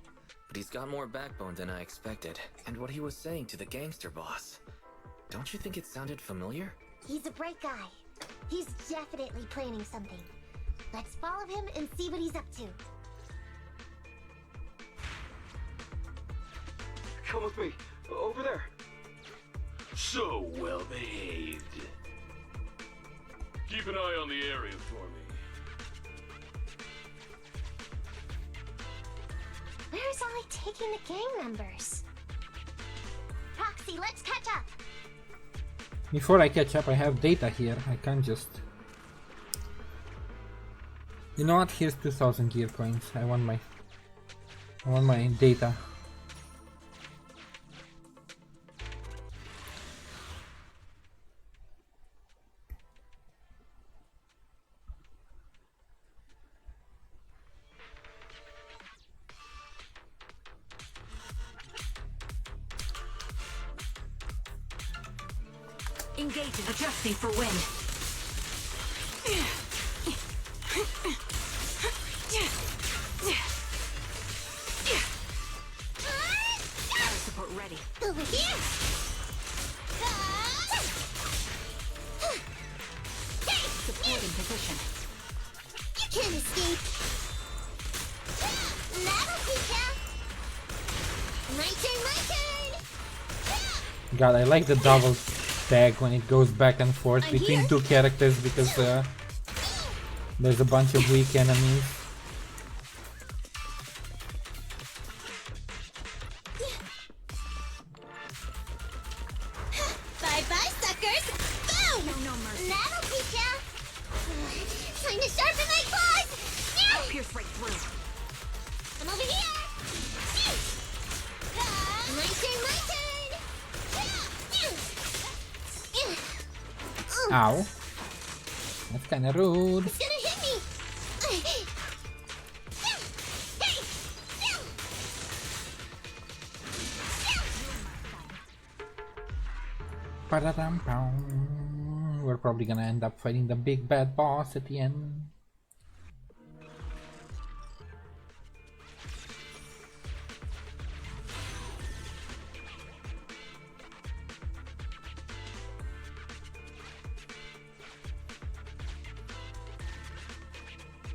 but he's got more backbone than I expected. And what he was saying to the gangster boss, don't you think it sounded familiar? He's a bright guy. He's definitely planning something. Let's follow him and see what he's up to. Come with me. Over there. So well behaved. Keep an eye on the area for me. Where's Ollie taking the gang members? Proxy, let's catch up! Before I catch up, I have data here. I can't just... You know what? Here's 2000 gear coins. I want my data. Engaging. Adjusting for wind. Air support ready. Over here! Supporting position. You can't escape! That'll teach ya! My turn! God, I like the double tag when it goes back and forth between two characters because there's a bunch of weak enemies. Bye-bye, suckers! Boom! No mercy. That'll teach ya! Time to sharpen my claws! I'll pierce right through. I'm over here! My turn, my turn! Ow. That's kinda rude. It's gonna hit me! Ba-da-dum-pow. We're probably gonna end up fighting the big bad boss at the end.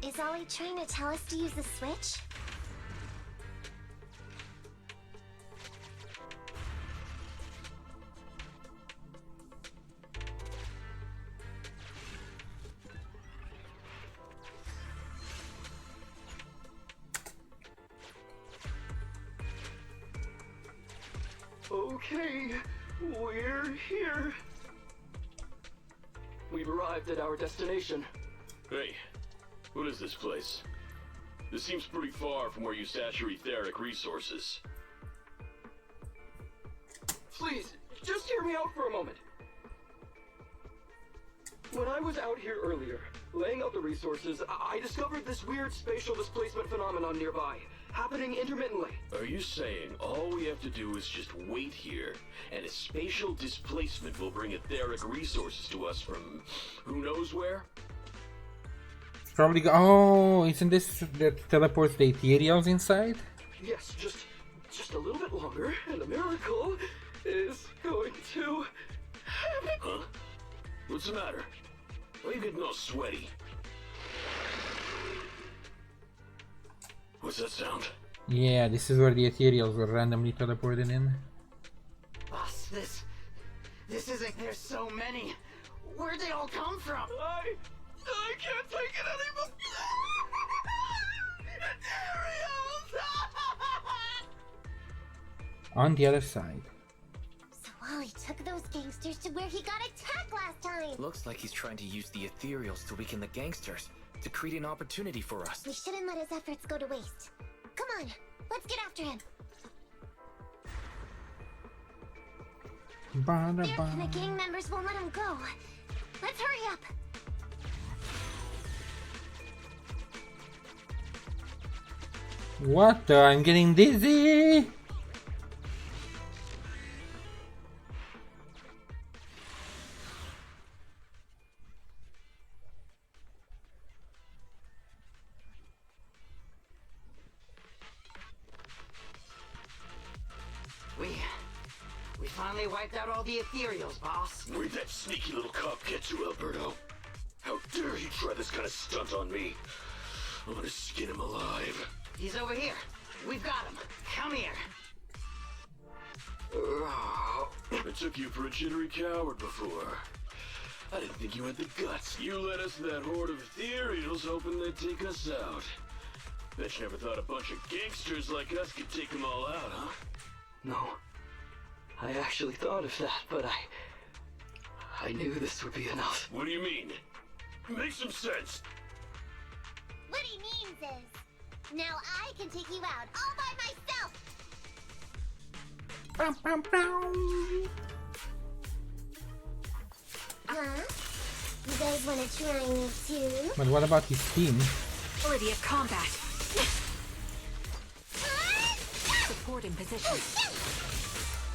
Is Ollie trying to tell us to use the switch? Okay, we're here. We've arrived at our destination. Hey, what is this place? This seems pretty far from where you stash your etheric resources. Please, just hear me out for a moment. When I was out here earlier, laying out the resources, I discovered this weird spatial displacement phenomenon nearby, happening intermittently. Are you saying all we have to do is just wait here, and a spatial displacement will bring etheric resources to us from who knows where? Probably oh, isn't this that teleports the ethereals inside? Yes, just a little bit longer, and a miracle is going to happen. Huh? What's the matter? Why are you getting all sweaty? What's that sound? Yeah, this is where the ethereals were randomly teleported in. Boss, this isn't. There's so many. Where'd they all come from? I can't take it anymore. On the other side. So Ollie took those gangsters to where he got attacked last time. Looks like he's trying to use the ethereals to weaken the gangsters, to create an opportunity for us. We shouldn't let his efforts go to waste. Come on, let's get after him. Fear and the gang members won't let him go. Let's hurry up. What the? I'm getting dizzy! We finally wiped out all the ethereals, boss. Where'd that sneaky little cop get you, Alberto? How dare he try this kind of stunt on me? I'm gonna skin him alive. He's over here. We've got him. Come here. I took you for a jittery coward before. I didn't think you had the guts. You led us to that horde of ethereals hoping they'd take us out. Bet you never thought a bunch of gangsters like us could take them all out, huh? No. I actually thought of that, but I knew this would be enough. What do you mean? Make some sense. What he means is, now I can take you out all by myself. Huh? You guys want to try me too? But what about his team? Lydia, combat. Support in position.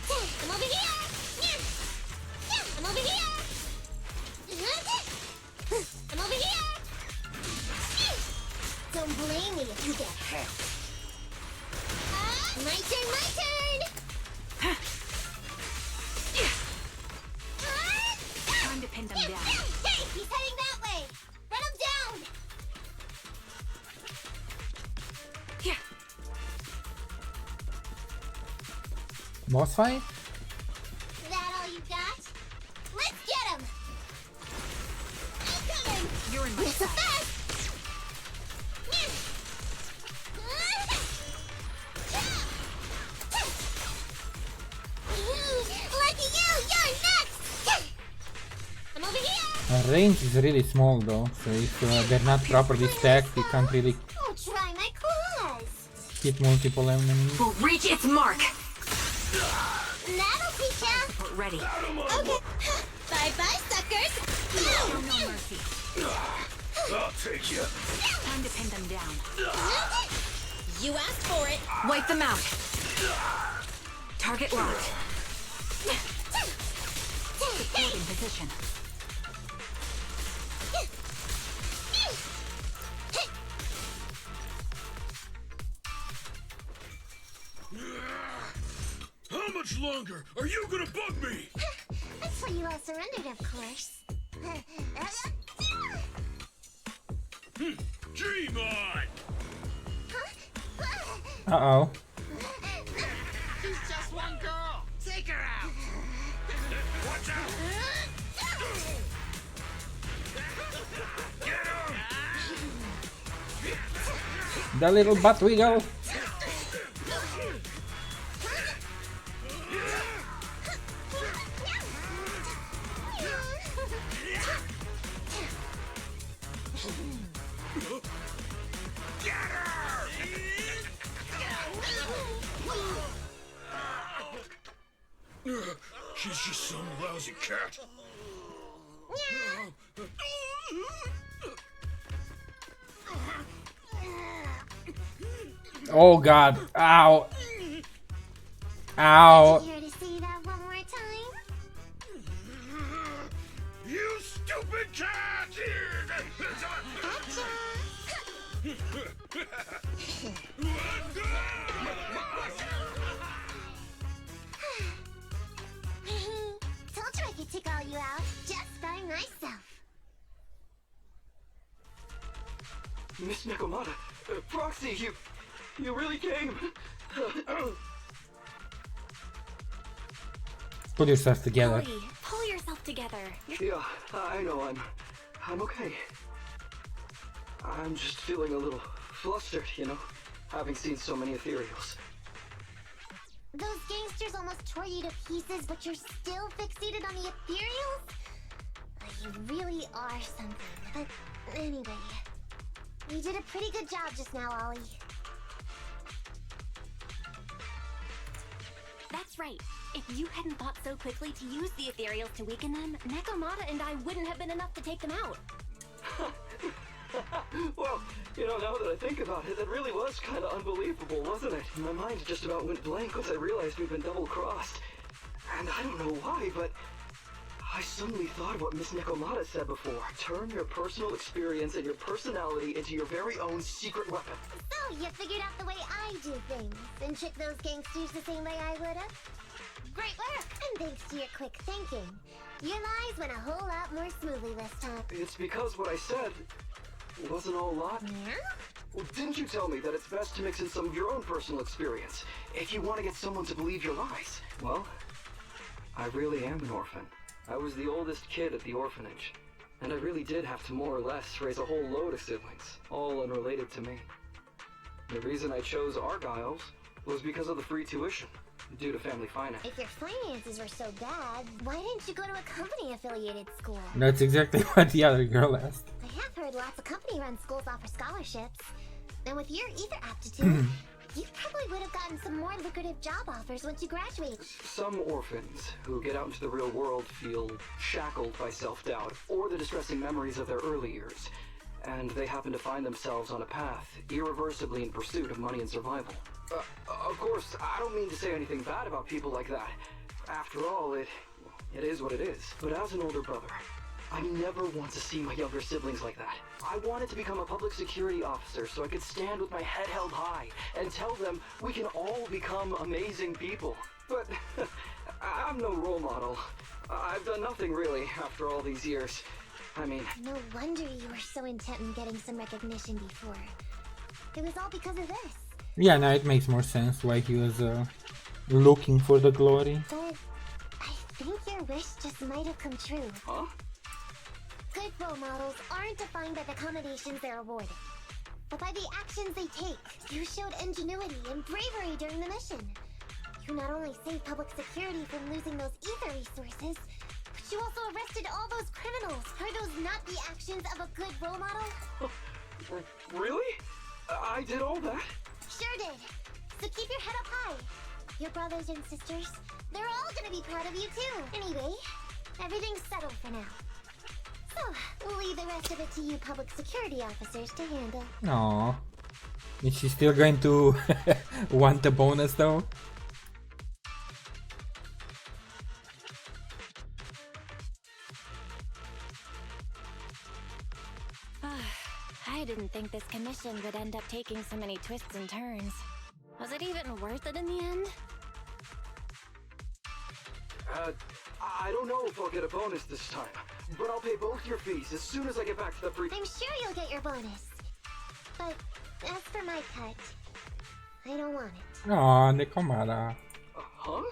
I'm over here! I'm over here! I'm over here! Don't blame me if you get hurt. My turn, my turn! Time to pin them down. Hey, he's heading that way! Run him down! Yeah. Boss fight? That all you got? Let's get him! I'm coming! You're in my so fast! Lucky you! You're next! I'm over here! Range is really small though, so if they're not properly stacked, you can't really Oh, try my claws! hit multiple enemies. Will reach its mark. That'll teach ya! Ready. Okay. Bye-bye, suckers! No mercy. I'll take you. Time to pin them down. You asked for it! Wipe them out. Target locked. Support in position. How much longer are you gonna bug me? That's why you all surrendered, of course. Dream on! Uh-oh. She's just one girl. Take her out. Watch out! Get him! The little butt wiggle. She's just some lousy cat. Oh god. Ow. Ow. Care to see that one more time? You stupid cat! Told you I could take all you out just by myself. Miss Nekomata, Proxy, you really came. Put yourself together. Ollie, pull yourself together. Yeah, I know I'm okay. I'm just feeling a little flustered, you know, having seen so many ethereals. Those gangsters almost tore you to pieces, but you're still fixated on the ethereals? You really are something. But anyway, you did a pretty good job just now, Ollie. That's right. If you hadn't thought so quickly to use the ethereals to weaken them, Nekomata and I wouldn't have been enough to take them out. Well, you know, now that I think about it, that really was kind of unbelievable, wasn't it? My mind just about went blank once I realized we've been double-crossed. And I don't know why, but I suddenly thought of what Miss Nekomata said before. Turn your personal experience and your personality into your very own secret weapon. So, you figured out the way I do things, and trick those gangsters the same way I would've? Great work! And thanks to your quick thinking, your lies went a whole lot more smoothly this time. It's because what I said wasn't a whole lot. Yeah? Well, didn't you tell me that it's best to mix in some of your own personal experience if you want to get someone to believe your lies? Well, I really am an orphan. I was the oldest kid at the orphanage, and I really did have to more or less raise a whole load of siblings, all unrelated to me. The reason I chose Argyle's was because of the free tuition, due to family finance. If your finances were so bad, why didn't you go to a company-affiliated school? That's exactly what the other girl asked. I have heard lots of company-run schools offer scholarships. And with your ether aptitude, you probably would have gotten some more lucrative job offers once you graduate. Some orphans who get out into the real world feel shackled by self-doubt or the distressing memories of their early years, and they happen to find themselves on a path irreversibly in pursuit of money and survival. Of course, I don't mean to say anything bad about people like that. After all, it is what it is. But as an older brother, I never want to see my younger siblings like that. I wanted to become a public security officer so I could stand with my head held high and tell them we can all become amazing people. But I'm no role model. I've done nothing really after all these years. I mean... No wonder you were so intent on getting some recognition before. It was all because of this. Yeah, now it makes more sense why he was looking for the glory. But I think your wish just might have come true. Huh? Good role models aren't defined by the accommodations they're awarded, but by the actions they take. You showed ingenuity and bravery during the mission. You not only saved public security from losing those ether resources, but you also arrested all those criminals. Are those not the actions of a good role model? Really? I did all that? Sure did. So keep your head up high. your brothers and sisters. They're all gonna be proud of you too. Anyway, everything's settled for now. So, we'll leave the rest of it to you public security officers to handle. Aww. Is she still going to want the bonus though? I didn't think this commission would end up taking so many twists and turns. Was it even worth it in the end? I don't know if I'll get a bonus this time, but I'll pay both your fees as soon as I get back to the I'm sure you'll get your bonus. But as for my cut, I don't want it. Aw, Nekomata. Huh?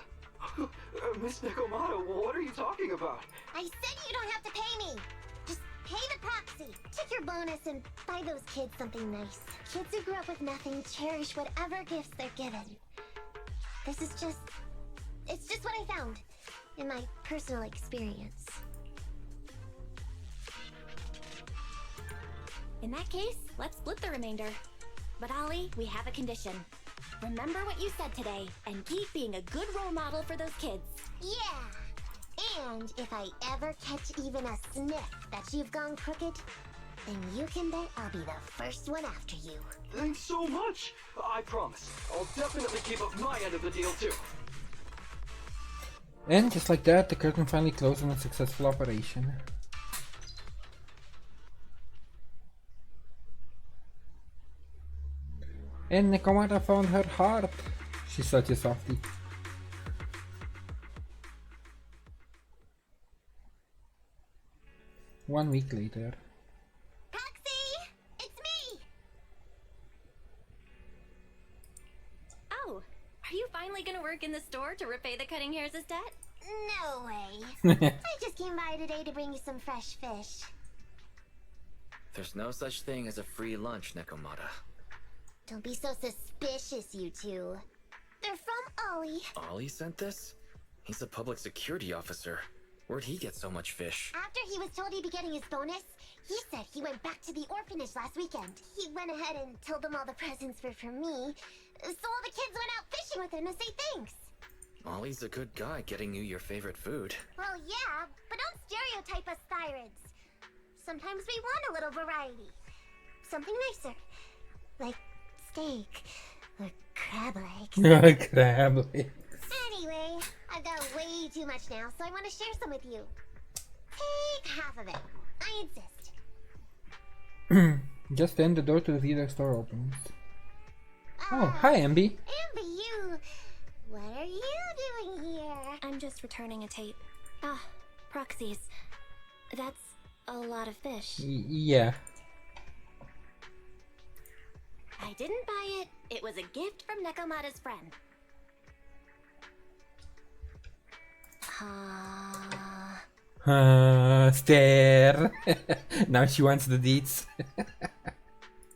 Miss Nekomata, what are you talking about? I said you don't have to pay me. Just pay the proxy. Take your bonus and buy those kids something nice. Kids who grew up with nothing cherish whatever gifts they're given. This is just... It's just what I found in my personal experience. In that case, let's split the remainder. But Ollie, we have a condition. Remember what you said today, and keep being a good role model for those kids. Yeah! And if I ever catch even a sniff that you've gone crooked, then you can bet I'll be the first one after you. Thanks so much! I promise. I'll definitely keep up my end of the deal too. And just like that, the curtain finally closed on a successful operation. And Nekomata found her heart. She's such a softie. One week later. Proxy! It's me! Oh, are you finally gonna work in the store to repay the cutting hairs' debt? No way. I just came by today to bring you some fresh fish. There's no such thing as a free lunch, Nekomata. Don't be so suspicious, you two. They're from Ollie. Ollie sent this? He's a public security officer. Where'd he get so much fish? After he was told he'd be getting his bonus, he said he went back to the orphanage last weekend. He went ahead and told them all the presents were from me, so all the kids went out fishing with him to say thanks. Ollie's a good guy getting you your favorite food. Well, yeah, but don't stereotype us Thyrids. Sometimes we want a little variety. Something nicer. Like steak or crab legs. Crab legs. Anyway, I've got way too much now, so I want to share some with you. Take half of it. I insist. Just then the door to the theater store opens. Oh, hi, Ambi. Ambi, you... What are you doing here? I'm just returning a tape. Ah, proxies. That's a lot of fish. Yeah. I didn't buy it. It was a gift from Nekomata's friend. Stare. Now she wants the deets.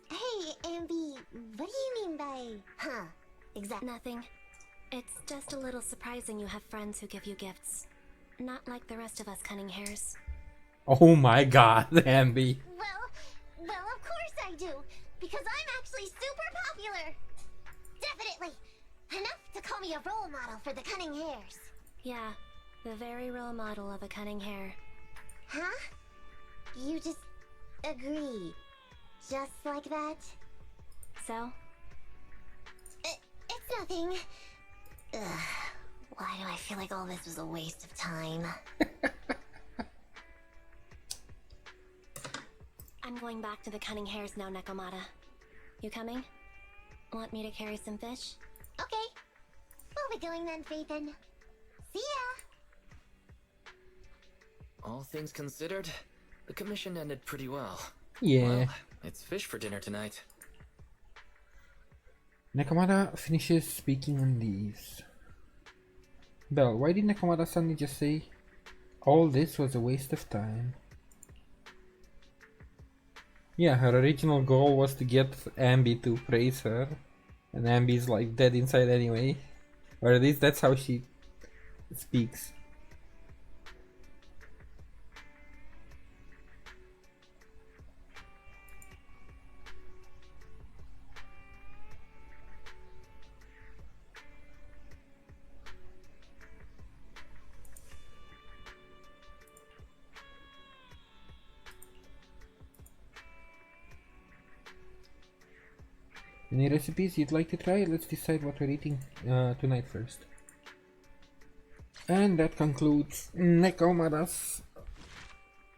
Hey, Ambi, what do you mean by... Huh? Exactly. Nothing. It's just a little surprising you have friends who give you gifts. Not like the rest of us cunning hairs. Oh my god, Ambi. Well, of course I do. Because I'm actually super popular. Definitely. Enough to call me a role model for the cunning hairs. Yeah, the very role model of a cunning hair. Huh? You just agree. Just like that? So? It's nothing. Ugh. Why do I feel like all this was a waste of time? I'm going back to the cunning hairs now, Nekomata. You coming? Want me to carry some fish? Okay. We'll be going then, Phaethon. See ya! All things considered, the commission ended pretty well. Yeah. Well, it's fish for dinner tonight. Nekomata finishes speaking and leaves. Belle, why did Nekomata suddenly just say, all this was a waste of time? Yeah, her original goal was to get Ambi to praise her. And Ambi's like dead inside anyway. Or at least that's how she speaks. Any recipes you'd like to try? Let's decide what we're eating tonight first. And that concludes Nekomata's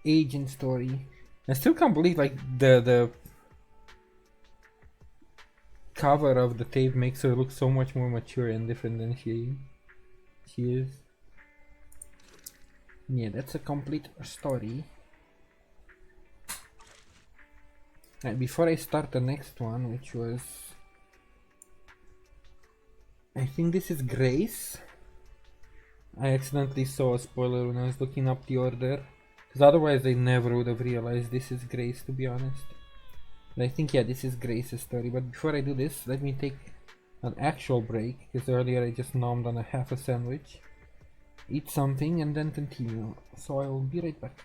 agent story. I still can't believe like the cover of the tape makes her look so much more mature and different than she is. Yeah, that's a complete story. And before I start the next one, which was, I think this is Grace. I accidentally saw a spoiler when I was looking up the order, because otherwise I never would have realized this is Grace, to be honest. But I think, yeah, this is Grace's story. But before I do this, let me take an actual break, because earlier I just nommed on a half a sandwich, eat something, and then continue. So I will be right back.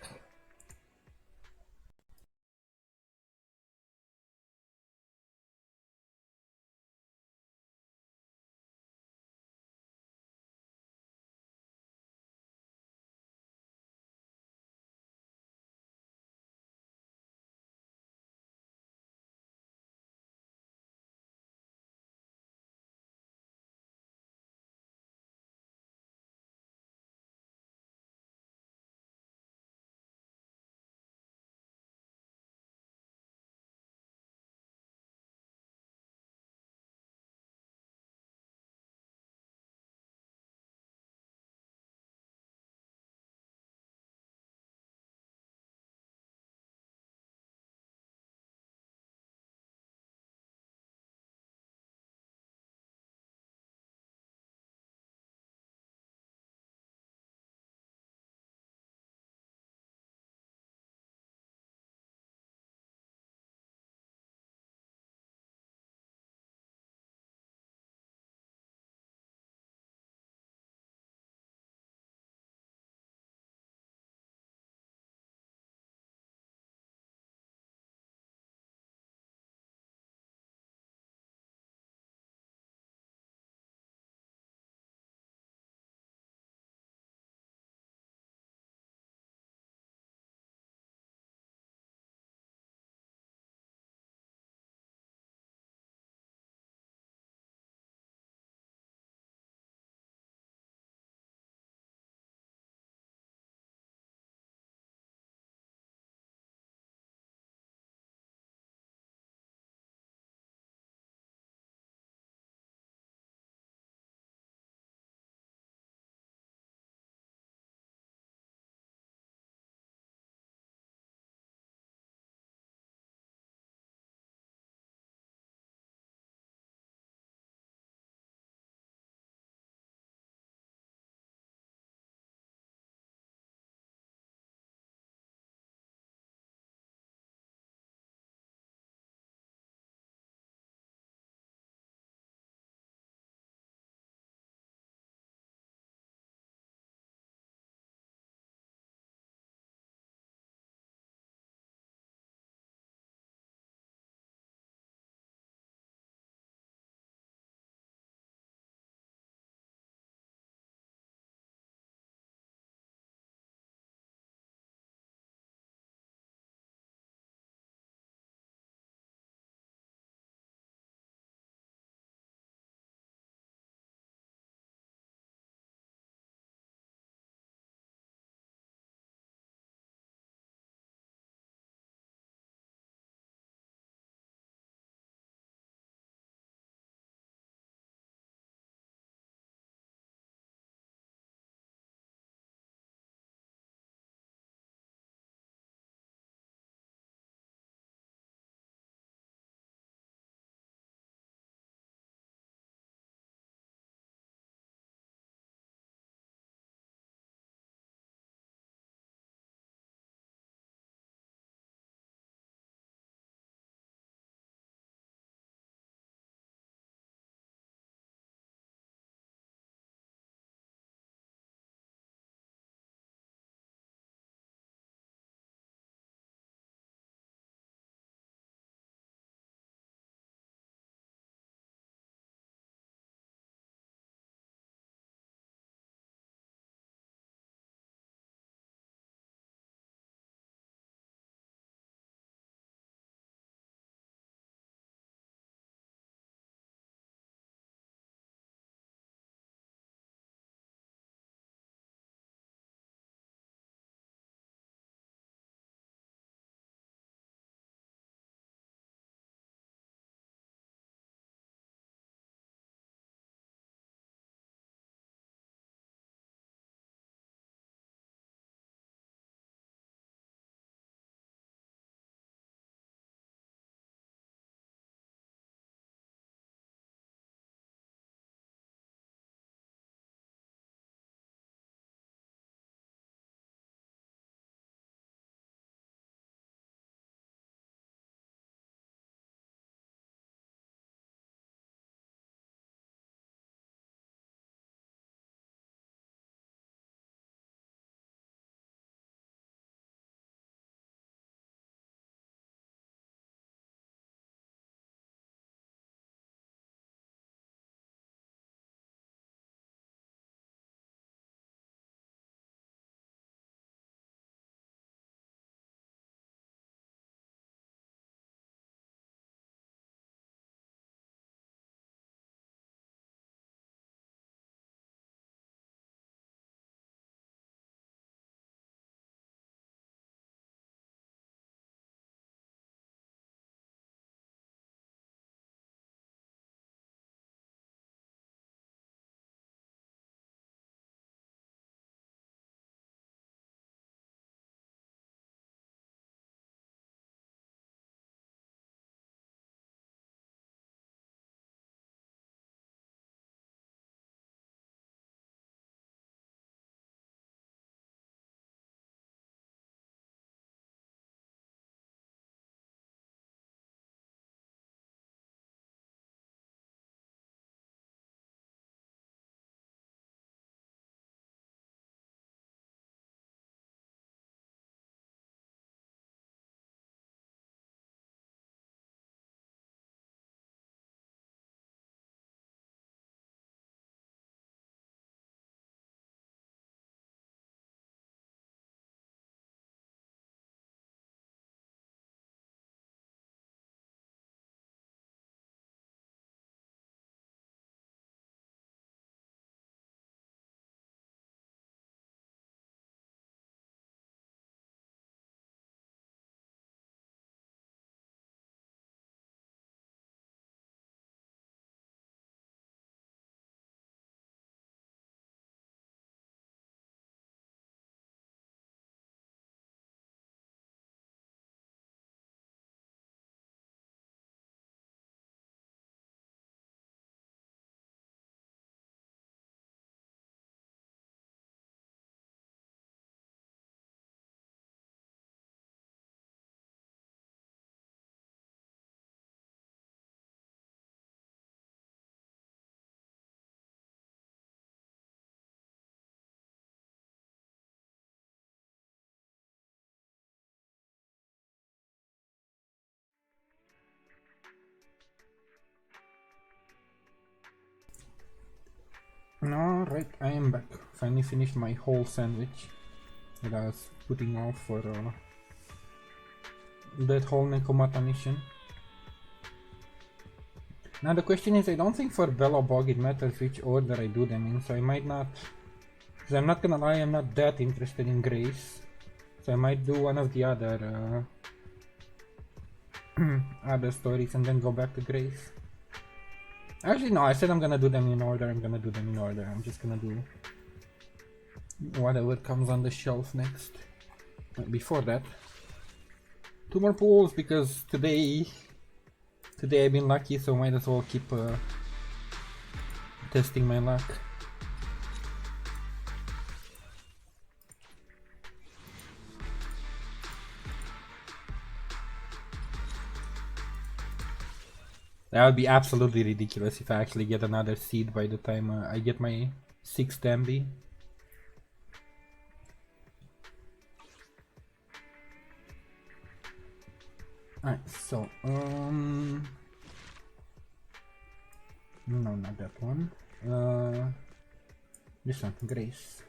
Alright, I am back. Finally finished my whole sandwich that I was putting off for that whole Nekomata mission. Now the question is, I don't think for Belobog it matters which order I do them in, so I might not... Because I'm not gonna lie, I'm not that interested in Grace. So I might do one of the other other stories and then go back to Grace. Actually no, I said I'm gonna do them in order, I'm just gonna do whatever comes on the shelf next. But before that, 2 more pools, because today I've been lucky, so might as well keep testing my luck. That would be absolutely ridiculous if I actually get another seed by the time I get my 6th MB. Alright, so, no, not that one. This one, Grace.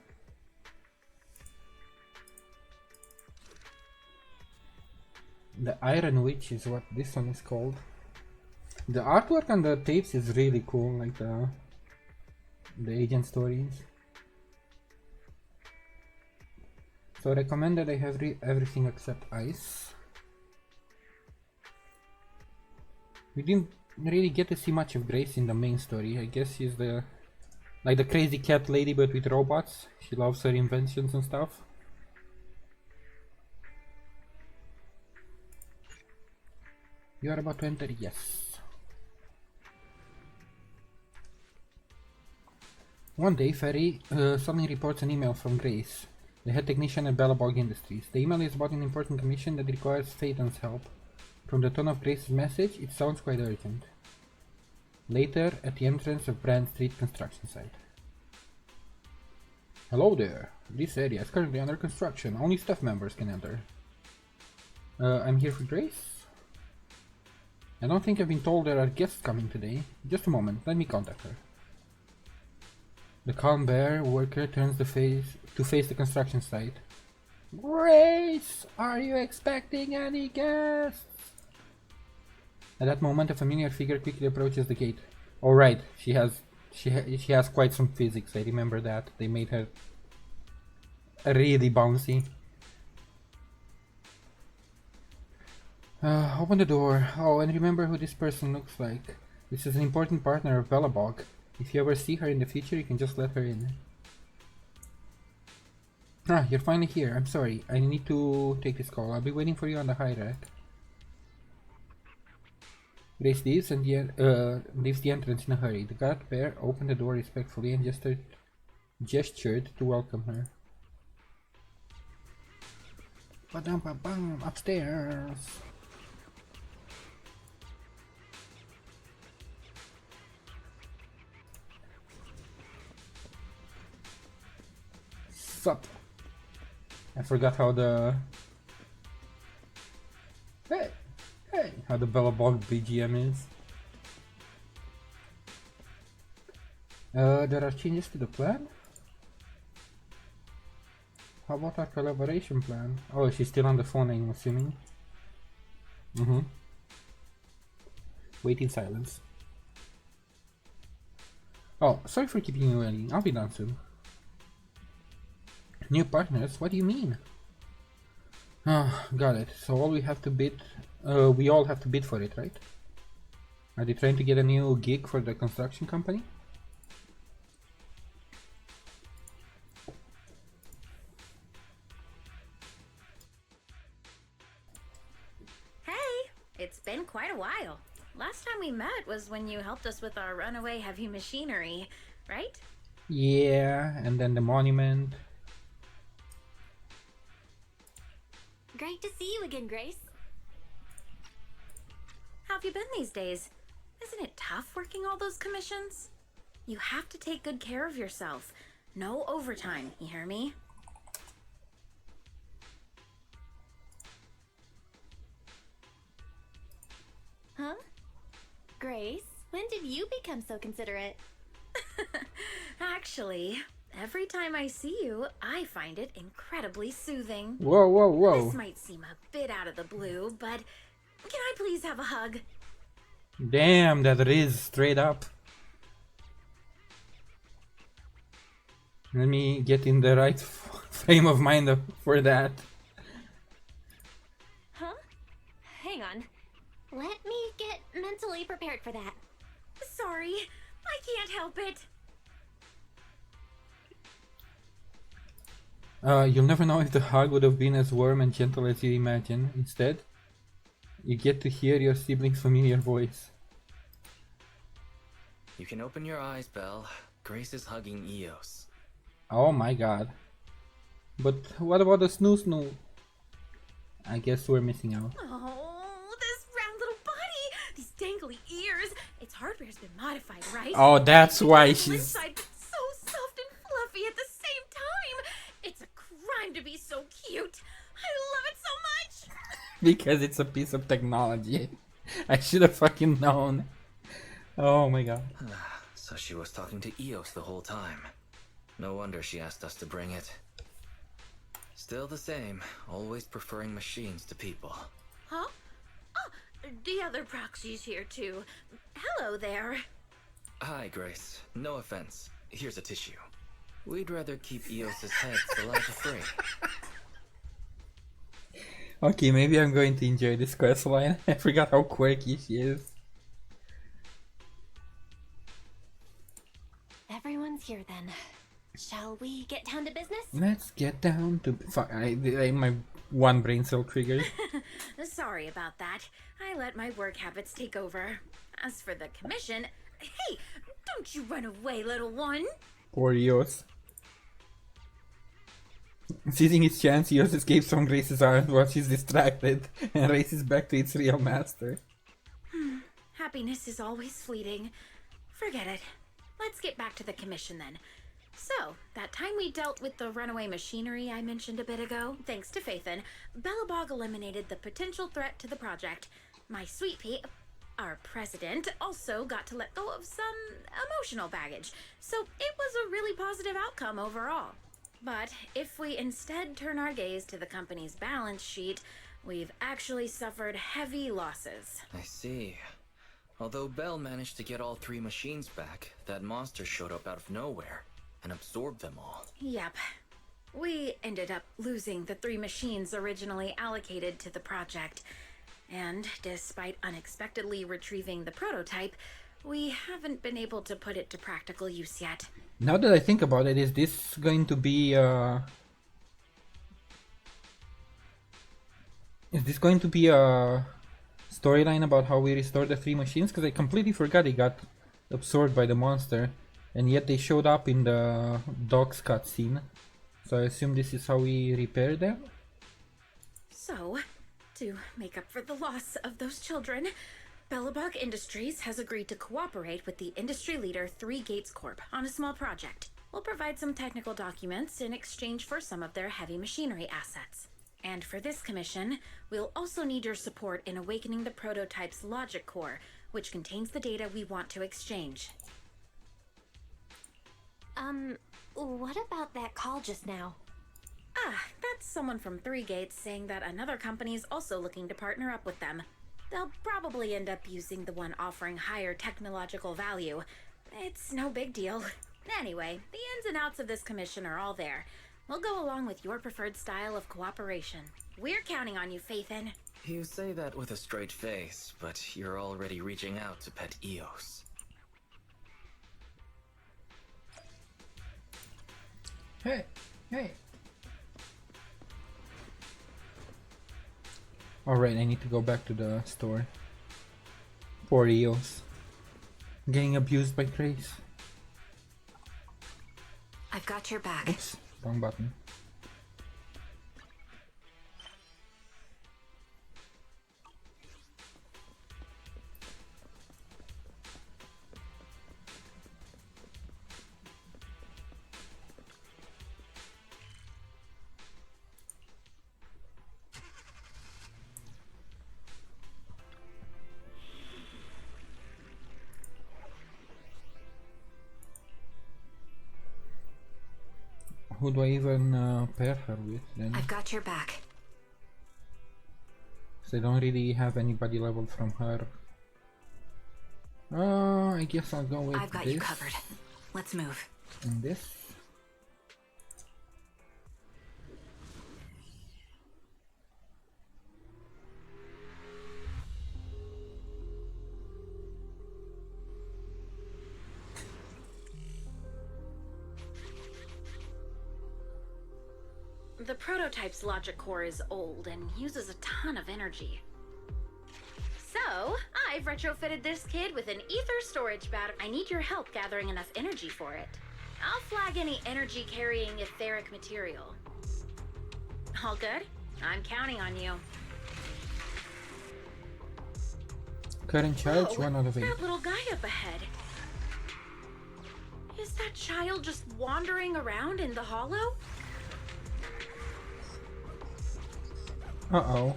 The Iron Witch is what this one is called. The artwork on the tapes is really cool, like the agent stories. So recommended I have everything except Ice. We didn't really get to see much of Grace in the main story. I guess she's the crazy cat lady but with robots. She loves her inventions and stuff. You are about to enter? Yes. One day, Ferry suddenly reports an email from Grace, the head technician at Belobog Industries. The email is about an important commission that requires Phaeton's help. From the tone of Grace's message, it sounds quite urgent. Later, at the entrance of Brand Street construction site. Hello there. This area is currently under construction. Only staff members can enter. I'm here for Grace? I don't think I've been told there are guests coming today. Just a moment, let me contact her. The calm bear worker turns to face the construction site. Grace, are you expecting any guests? At that moment, a familiar figure quickly approaches the gate. Oh right, she has quite some physics. I remember that. They made her really bouncy. Open the door. Oh, and remember who this person looks like. This is an important partner of Belobog. If you ever see her in the future, you can just let her in. Ah, you're finally here. I'm sorry. I need to take this call. I'll be waiting for you on the high rack. Grace leaves and leaves the entrance in a hurry. The guard bear opened the door respectfully and gestured to welcome her. Ba-dum-ba-bum, upstairs. Sup? I forgot how the how the Belobog BGM is. There are changes to the plan? How about our collaboration plan? Oh, she's still on the phone, I'm assuming. Wait in silence. Oh, sorry for keeping you waiting. I'll be done soon. New partners? What do you mean? Ah, got it. So all we have to bid, we all have to bid for it, right? Are they trying to get a new gig for the construction company? Hey, it's been quite a while. Last time we met was when you helped us with our runaway heavy machinery, right? Yeah, and then the monument. Great to see you again, Grace. How have you been these days? Isn't it tough working all those commissions? You have to take good care of yourself. No overtime, you hear me? Huh? Grace, when did you become so considerate? Actually, every time I see you, I find it incredibly soothing. Whoa, whoa, whoa. This might seem a bit out of the blue, but can I please have a hug? Damn, that is straight up. Let me get in the right frame of mind for that. Huh? Hang on. Let me get mentally prepared for that. Sorry, I can't help it. You'll never know if the hug would have been as warm and gentle as you imagine. Instead, you get to hear your sibling's familiar voice. You can open your eyes, Belle. Grace is hugging Eos. Oh my god. But what about the snoo snoo? I guess we're missing out. Oh, this round little body! These dangly ears! Its hardware's been modified, right? Oh, that's why It's she's... inside, but so soft and fluffy at the same time! It's a crime to be so cute! I love it so much! Because it's a piece of technology. I should have fucking known. Oh my god. So she was talking to Eos the whole time. No wonder she asked us to bring it. Still the same, always preferring machines to people. Huh? Oh, the other proxy's here too. Hello there. Hi, Grace. No offense. Here's a tissue. We'd rather keep Eos's head alive free. Okay, maybe I'm going to enjoy this questline. I forgot how quirky she is. Everyone's here then. Shall we get down to business? Let's get down to... Fuck, my one brain cell triggered. Sorry about that. I let my work habits take over. As for the commission... Hey, don't you run away, little one! Poor Eos. Seizing its chance, Eos escapes from Grace's arms while she's distracted and races back to its real master. Happiness is always fleeting. Forget it. Let's get back to the commission then. So, that time we dealt with the runaway machinery I mentioned a bit ago, thanks to Phaethon, Belobog eliminated the potential threat to the project. My sweet pea, our president, also got to let go of some emotional baggage, so it was a really positive outcome overall. But if we instead turn our gaze to the company's balance sheet, we've actually suffered heavy losses. I see. Although Belle managed to get all 3 machines back, that monster showed up out of nowhere and absorbed them all. Yep. We ended up losing the 3 machines originally allocated to the project. And despite unexpectedly retrieving the prototype, we haven't been able to put it to practical use yet. Now that I think about it, is this going to be a storyline about how we restored the 3 machines? Because I completely forgot it got absorbed by the monster, and yet they showed up in the docks cutscene. So I assume this is how we repair them? So, to make up for the loss of those children, Belobog Industries has agreed to cooperate with the industry leader 3 Gates Corp on a small project. We'll provide some technical documents in exchange for some of their heavy machinery assets. And for this commission, we'll also need your support in awakening the prototype's logic core, which contains the data we want to exchange. What about that call just now? That's someone from 3 Gates saying that another company is also looking to partner up with them. They'll probably end up using the one offering higher technological value. It's no big deal. Anyway, the ins and outs of this commission are all there. We'll go along with your preferred style of cooperation. We're counting on you, Phaethon. You say that with a straight face, but you're already reaching out to pet Eos. Hey. Alright, I need to go back to the store. Poor Eos. Getting abused by Grace. I've got your back. Oops, wrong button. who do I even pair her with then? I've got your back. So I don't really have anybody leveled from her. I guess I'll go with I've got you covered. Let's move. And this. The prototype's logic core is old and uses a ton of energy. So, I've retrofitted this kid with an ether storage battery. I need your help gathering enough energy for it. I'll flag any energy-carrying etheric material. All good? I'm counting on you. Current charge, 1 out of 8. That little guy up ahead. Is that child just wandering around in the hollow? Uh-oh.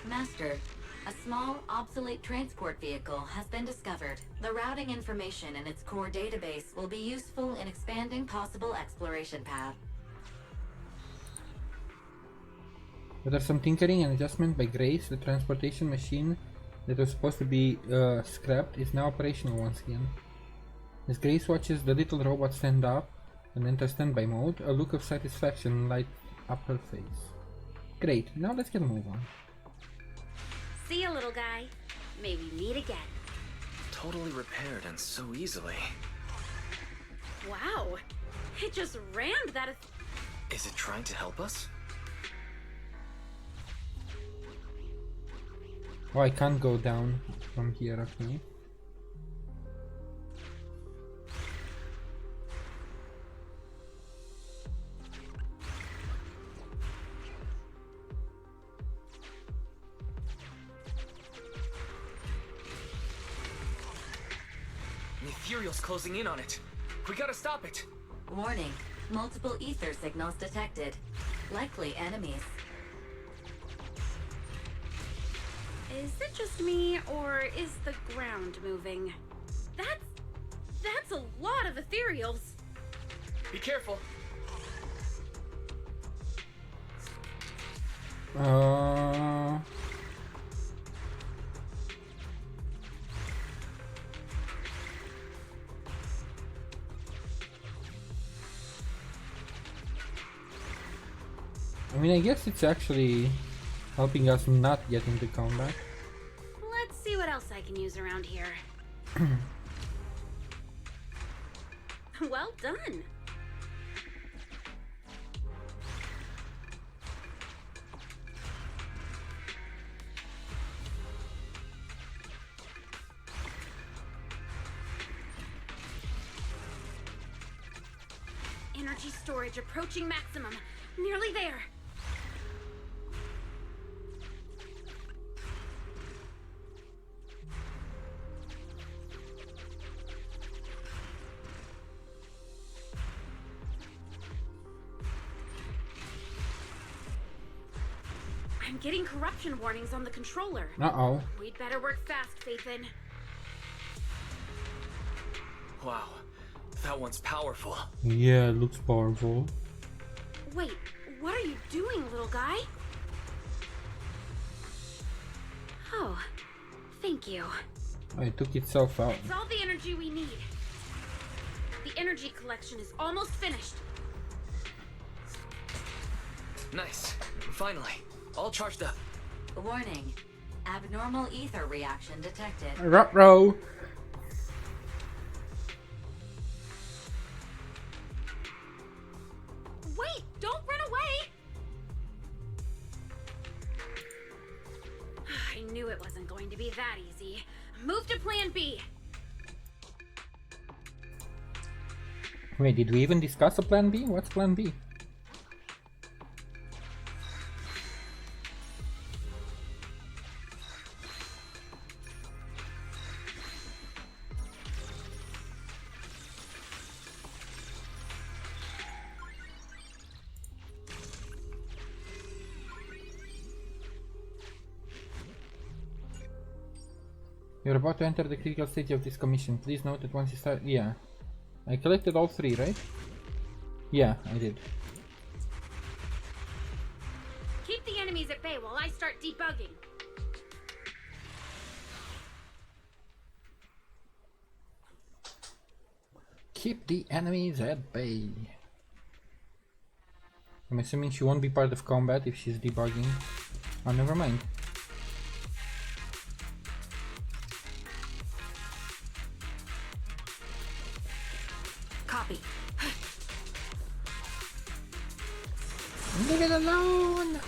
Master, a small, obsolete transport vehicle has been discovered. The routing information in its core database will be useful in expanding possible exploration paths. After some tinkering and adjustment by Grace, the transportation machine that was supposed to be scrapped is now operational once again. As Grace watches the little robot stand up and enter standby mode, a look of satisfaction lights up her face. Great, now let's get a move on. See you, little guy. May we meet again. Totally repaired and so easily. Wow. It just rammed that. Is it trying to help us? Oh, I can't go down from here, okay. Ethereal's closing in on it. We gotta stop it. Warning, multiple ether signals detected. Likely enemies. Is it just me, or is the ground moving? That's a lot of ethereals. Be careful. I mean, I guess it's actually helping us not get into combat. Let's see what else I can use around here. Well done. Energy storage approaching maximum. Nearly there. I'm getting corruption warnings on the controller. Uh-oh. We'd better work fast, Phaethon. Wow, that one's powerful. Yeah, it looks powerful. Wait, what are you doing, little guy? Oh, thank you. Oh, it took itself out. It's all the energy we need. The energy collection is almost finished. Nice. Finally. All charged up. Warning, abnormal ether reaction detected. Ruh-roh. Wait, don't run away! I knew it wasn't going to be that easy. Move to plan B. Wait, did we even discuss a plan B? What's plan B? You're about to enter the critical stage of this commission. Please note that once you start... Yeah. I collected all 3, right? Yeah, I did. Keep the enemies at bay while I start debugging. Keep the enemies at bay. I'm assuming she won't be part of combat if she's debugging. Oh, never mind. Copy. Leave it alone!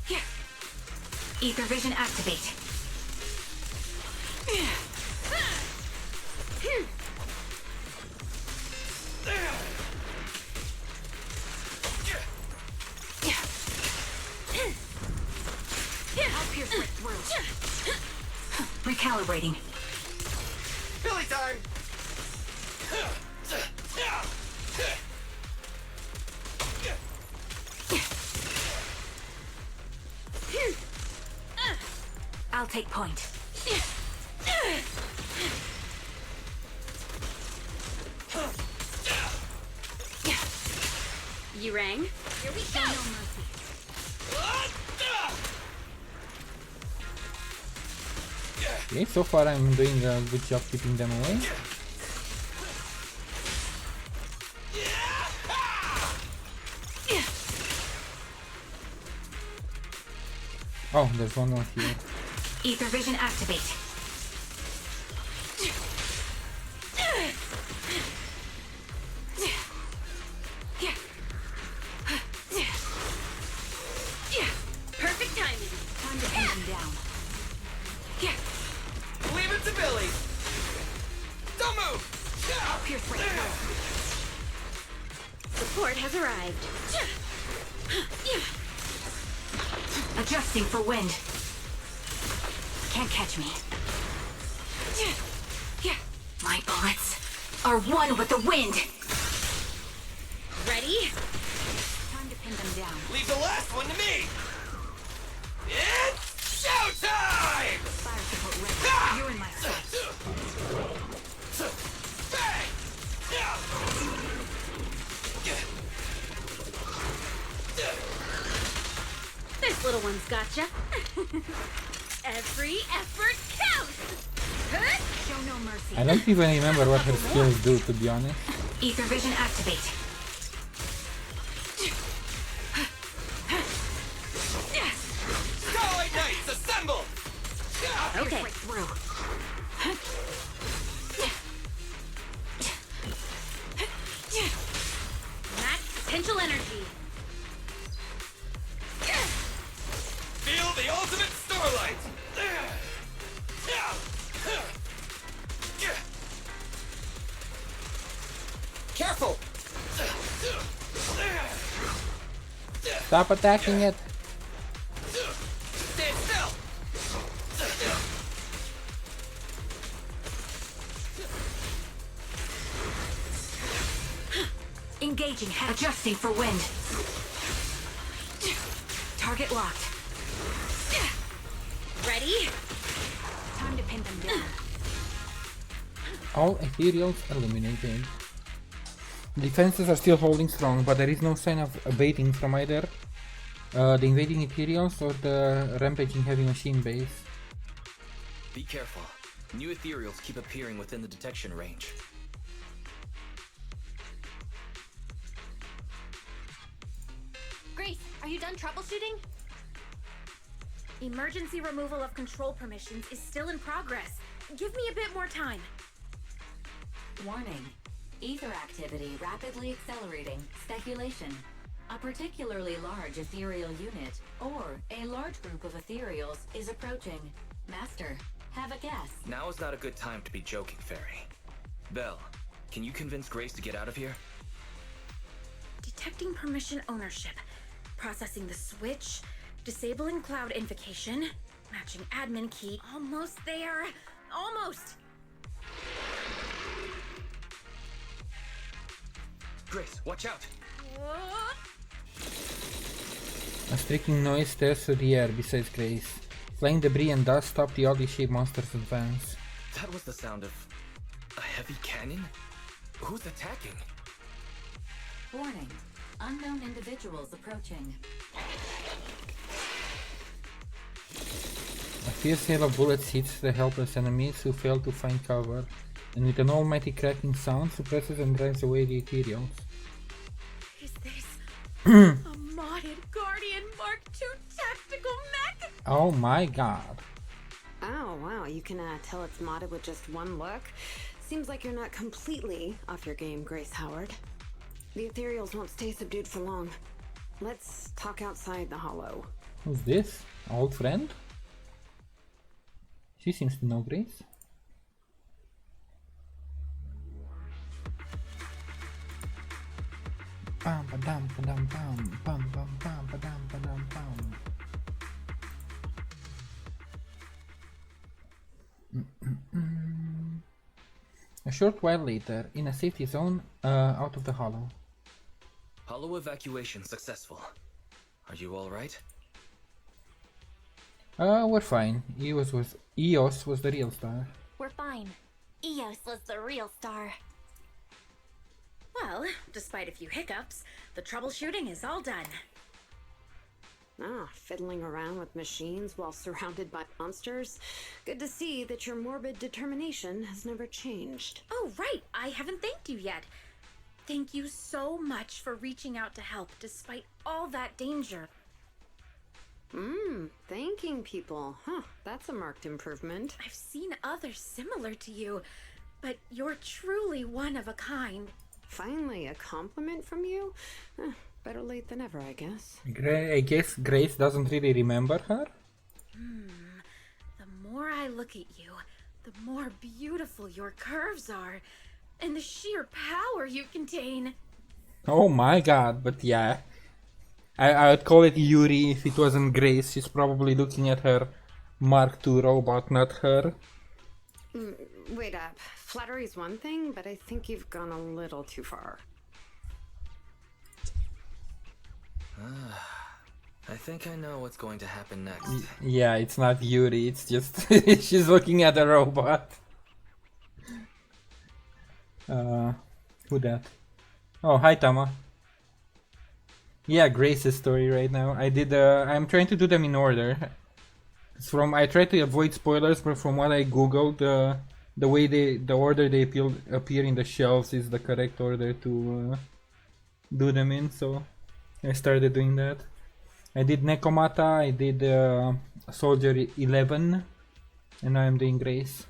Yeah. Ether vision activate. I'll pierce right through. Recalibrating. Billy time! I'll take point. You rang? Here we go! No mercy. Okay, so far I'm doing a good job keeping them away. Oh, there's one more here. Ether vision activate. Perfect timing. Time to pin them down. Leave it to Billy! Don't move! I'll pierce right through. Support has arrived. Adjusting for wind. Can't catch me. My bullets are one with the wind. Ready? Time to pin them down. Leave the last one to me! It's showtime! Fire support ready. You're in my sights. Bang! This little one's gotcha. Every effort counts. Show no mercy. I don't even remember what her skills do, to be honest. Ether vision activate. Starlight Knights, assemble! Okay. Right through. Max potential energy. Feel the ultimate starlight! Careful! Stop attacking it! Stand still! Engaging. Adjusting for wind. Target locked. Ready? Time to pin them down. All ethereals eliminated. Defenses are still holding strong, but there is no sign of abating from either the invading ethereals or the rampaging heavy machine base. Be careful. New ethereals keep appearing within the detection range. Grace, are you done troubleshooting? Emergency removal of control permissions is still in progress. Give me a bit more time. Warning. Ether activity rapidly accelerating. Speculation. A particularly large ethereal unit, or a large group of ethereals, is approaching. Master, have a guess. Now is not a good time to be joking, Fairy. Belle, can you convince Grace to get out of here? Detecting permission ownership. Processing the switch. Disabling cloud invocation. Matching admin key. Almost there. Almost! Grace, watch out! A streaking noise tears through the air besides Grace. Flying debris and dust stop the oddly shaped monster's advance. That was the sound of a heavy cannon? Who's attacking? Warning. Unknown individuals approaching. A fierce hail of bullets hits the helpless enemies who fail to find cover, and with an almighty cracking sound suppresses and drives away the ethereals. Is this a modded Guardian Mark II tactical mech? Oh my god. Oh, wow, you can tell it's modded with just one look. Seems like you're not completely off your game, Grace Howard. The ethereals won't stay subdued for long. Let's talk outside the hollow. Who's this? Old friend? She seems to know Grace. Pam padam padam pam pam pam pam padam padam pam. A short while later, in a safety zone, out of the hollow. Hollow evacuation successful. Are you alright? We're fine. EOS was the real star. We're fine. Eos was the real star. Well, despite a few hiccups, the troubleshooting is all done. Ah, fiddling around with machines while surrounded by monsters. Good to see that your morbid determination has never changed. Oh, right! I haven't thanked you yet. Thank you so much for reaching out to help despite all that danger. Thanking people. Huh, that's a marked improvement. I've seen others similar to you, but you're truly one of a kind. Finally, a compliment from you? Better late than ever, I guess. I guess Grace doesn't really remember her? The more I look at you, the more beautiful your curves are, and the sheer power you contain. Oh my god, but yeah. I would call it Yuri if it wasn't Grace. She's probably looking at her Mark II robot, not her. Wait up. Flattery's one thing, but I think you've gone a little too far. I think I know what's going to happen next. Yeah, it's not Yuri, it's just she's looking at a robot. Who that? Oh, hi Tama. Yeah, Grace's story right now. I'm trying to do them in order. I tried to avoid spoilers, but from what I googled, the way the order they appear in the shelves is the correct order to do them in, so I started doing that. I did Nekomata, I did Soldier 11, and now I'm doing Grace.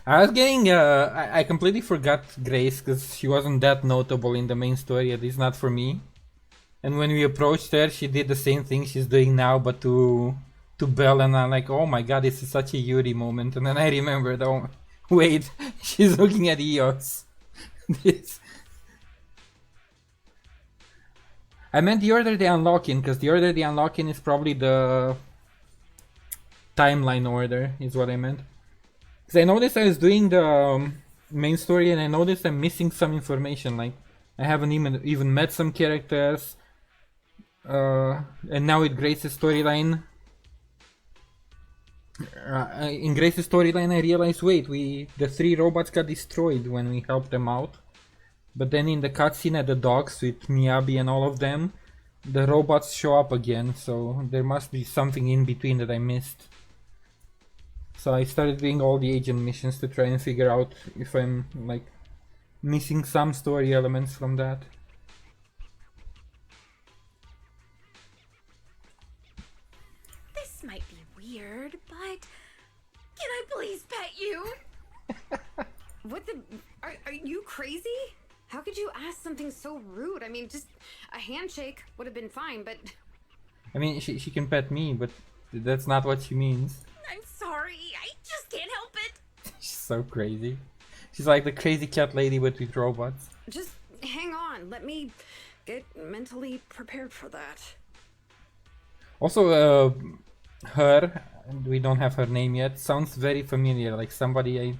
I was getting, I completely forgot Grace because she wasn't that notable in the main story, at least not for me. And when we approached her, she did the same thing she's doing now, but to Belle, and I'm like, oh my god, this is such a Yuri moment. And then I remembered, oh, wait, she's looking at Eos. I meant the order they unlock in, because the order they unlock in is probably the timeline order, is what I meant. Because I noticed I was doing the main story and I noticed I'm missing some information, like I haven't even met some characters. And now with Grace's storyline, in Grace's storyline I realized, wait, the 3 robots got destroyed when we helped them out. But then in the cutscene at the docks with Miyabi and all of them, the robots show up again, so there must be something in between that I missed. So I started doing all the agent missions to try and figure out if I'm like missing some story elements from that. This might be weird, but can I please pet you? What the... Are you crazy? How could you ask something so rude? I mean, just a handshake would have been fine, but... I mean, she can pet me, but that's not what she means. I'm sorry, I just can't help it. She's so crazy. She's like the crazy cat lady but with robots. Just hang on, let me get mentally prepared for that. Also, her, we don't have her name yet, sounds very familiar, like somebody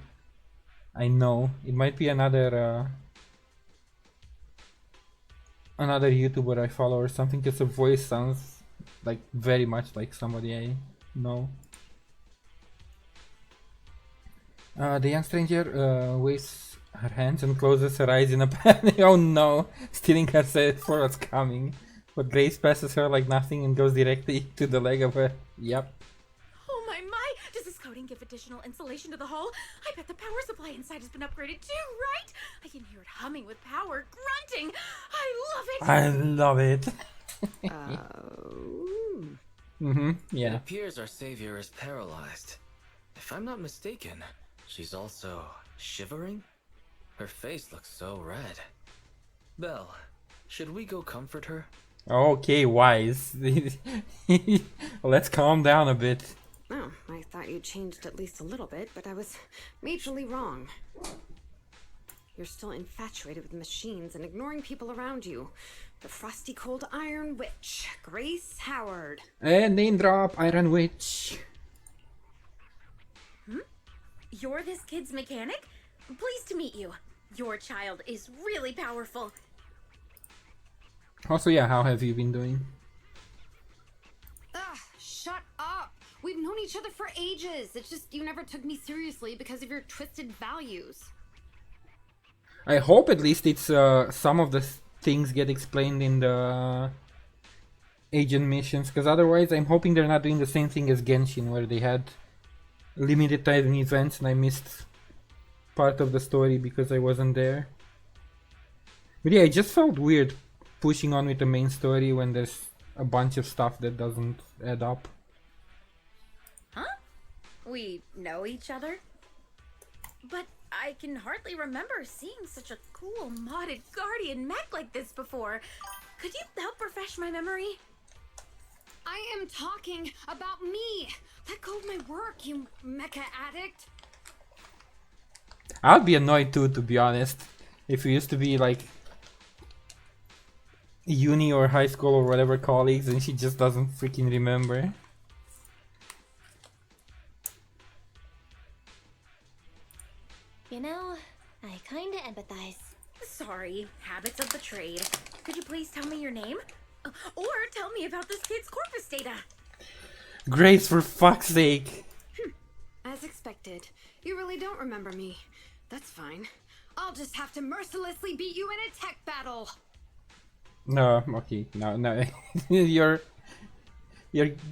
I know. It might be another YouTuber I follow or something, because her voice sounds like very much like somebody I know. The young stranger waves her hands and closes her eyes in a panic. Oh no! Stealing her set for what's coming. But Grace passes her like nothing and goes directly to the leg of her. Yep. Oh my! Does this coating give additional insulation to the hull? I bet the power supply inside has been upgraded too, right? I can hear it humming with power, grunting. I love it! I love it. Yeah. It appears our savior is paralyzed. If I'm not mistaken, she's also shivering? Her face looks so red. Belle, should we go comfort her? Okay, wise. Let's calm down a bit. Oh, I thought you changed at least a little bit, but I was majorly wrong. You're still infatuated with machines and ignoring people around you. The frosty cold Iron Witch, Grace Howard. And name drop, Iron Witch. You're this kid's mechanic? Pleased to meet you. Your child is really powerful. Also, yeah, how have you been doing? Ugh, shut up! We've known each other for ages. It's just you never took me seriously because of your twisted values. I hope at least it's some of the things get explained in the agent missions, because otherwise I'm hoping they're not doing the same thing as Genshin, where they had limited time events and I missed part of the story because I wasn't there. But yeah, it just felt weird pushing on with the main story when there's a bunch of stuff that doesn't add up. Huh? We know each other? But I can hardly remember seeing such a cool modded Guardian mech like this before. Could you help refresh my memory? I am talking about me. Let go of my work, you mecha addict. I'd be annoyed too, to be honest, if we used to be like uni or high school or whatever colleagues and she just doesn't freaking remember. You know, I kinda empathize. Sorry, habits of the trade. Could you please tell me your name? Or tell me about this kid's corpus data. Grace, for fuck's sake. As expected, you really don't remember me. That's fine. I'll just have to mercilessly beat you in a tech battle. No, okay, no. you're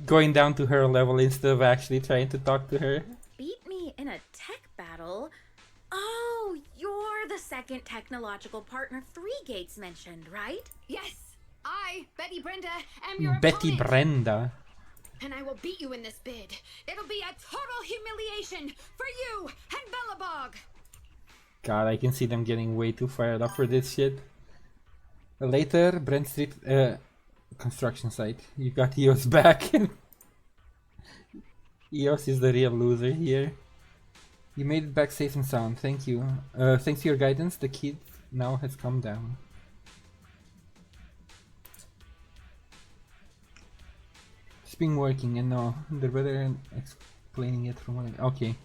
going down to her level instead of actually trying to talk to her. Beat me in a tech battle? Oh, you're the second technological partner Three Gates mentioned, right? Yes, I, Betty Brenda, am your Betty opponent. Brenda. And I will beat you in this bid. It'll be a total humiliation for you and Bellabog. God, I can see them getting way too fired up for this shit. Later, Brent Street construction site. You got EOS back. EOS is the real loser here. You made it back safe and sound. Thank you. Thanks to your guidance, the kid now has come down. It's been working, and no, they're better explaining it from what I... Okay.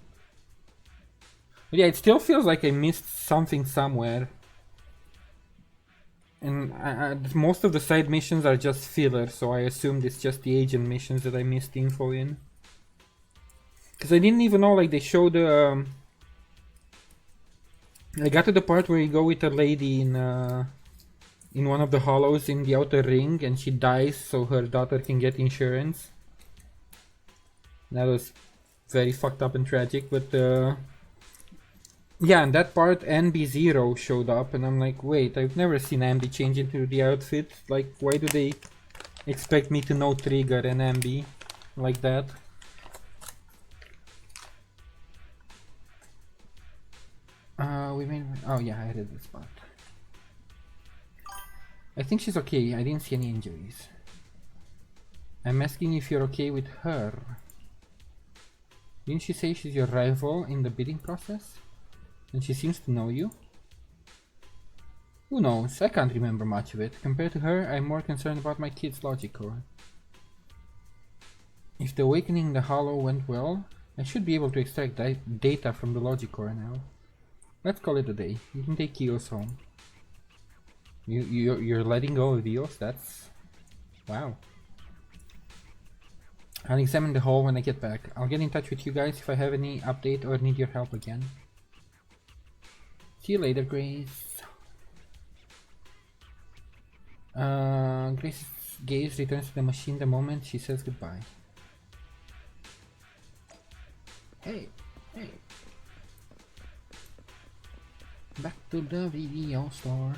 But yeah, it still feels like I missed something somewhere. And most of the side missions are just filler, so I assumed it's just the agent missions that I missed info in. Because I didn't even know, like, they showed I got to the part where you go with a lady in one of the hollows in the outer ring and she dies so her daughter can get insurance. That was very fucked up and tragic, but yeah, in that part NB0 showed up and I'm like, wait, I've never seen Ambi change into the outfit. Like, why do they expect me to know Trigger and Ambi like that? We made... Oh yeah, I read this part. I think she's okay. I didn't see any injuries. I'm asking if you're okay with her. Didn't she say she's your rival in the bidding process? And she seems to know you? Who knows? I can't remember much of it. Compared to her, I'm more concerned about my kid's logic core. If the awakening in the hollow went well, I should be able to extract data from the logic core now. Let's call it a day. You can take EOS home. You're letting go of EOS? That's... Wow. I'll examine the hall when I get back. I'll get in touch with you guys if I have any update or need your help again. See you later, Grace. Grace's gaze returns to the machine the moment she says goodbye. Hey, hey. Back to the video store.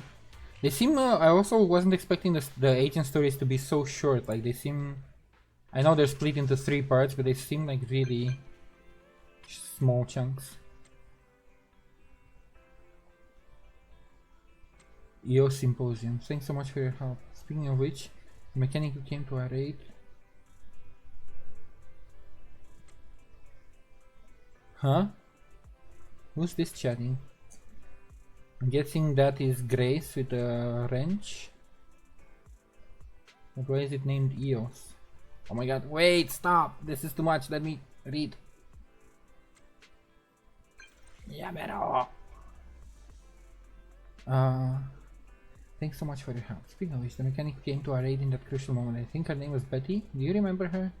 They seem, I also wasn't expecting the agent stories to be so short. Like, they seem, I know they're split into 3 parts, but they seem like really small chunks. EO Symposium, thanks so much for your help. Speaking of which, the mechanic who came to our aid. Huh? Who's this chatting? I'm guessing that is Grace with a wrench. But why is it named EOS? Oh my god, wait, stop! This is too much, let me read. Yeah, better. Thanks so much for your help. Speaking of which, the mechanic came to our aid in that crucial moment. I think her name was Betty. Do you remember her?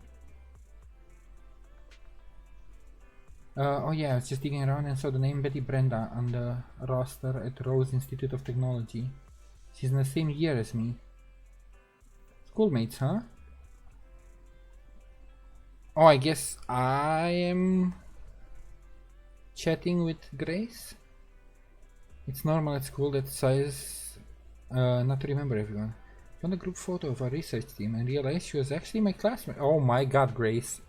Oh yeah, I was just digging around and saw the name Betty Brenda on the roster at Rose Institute of Technology. She's in the same year as me. Schoolmates, huh? Oh, I guess I am chatting with Grace? It's normal at school that size not to remember everyone. Found a group photo of our research team and realized she was actually my classmate. Oh my god, Grace.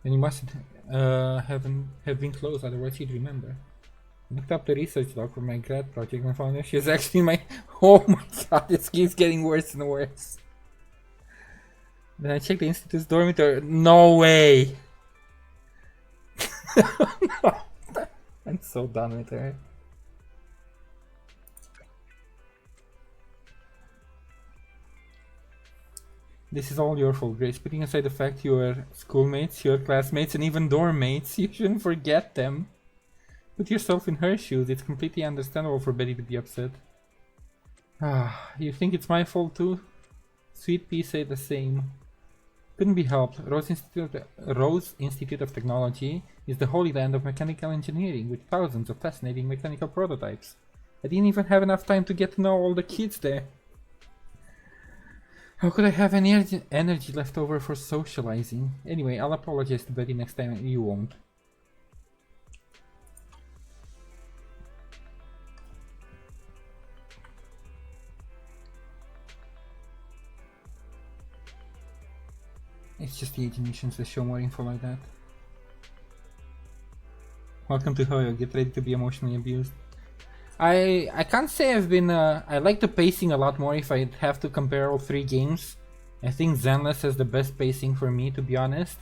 And you mustn't have been close, otherwise you'd remember. I looked up the research log for my grad project and found out she was actually my... Oh my god, this keeps getting worse and worse. Then I checked the institute's dormitory. No way! No. I'm so done with her. This is all your fault, Grace. Putting aside the fact you are schoolmates, your classmates, and even dorm mates, you shouldn't forget them. Put yourself in her shoes. It's completely understandable for Betty to be upset. Ah, you think it's my fault too? Sweet Pea said the same. Couldn't be helped. Rose Institute of Technology is the holy land of mechanical engineering, with thousands of fascinating mechanical prototypes. I didn't even have enough time to get to know all the kids there. How could I have any energy left over for socializing? Anyway, I'll apologize to Betty next time. You won't. It's just the agent missions that show more info like that. Welcome to Hoyo. Get ready to be emotionally abused. I can't say I've been, I like the pacing a lot more if I have to compare all 3 games. I think Zenless has the best pacing for me, to be honest.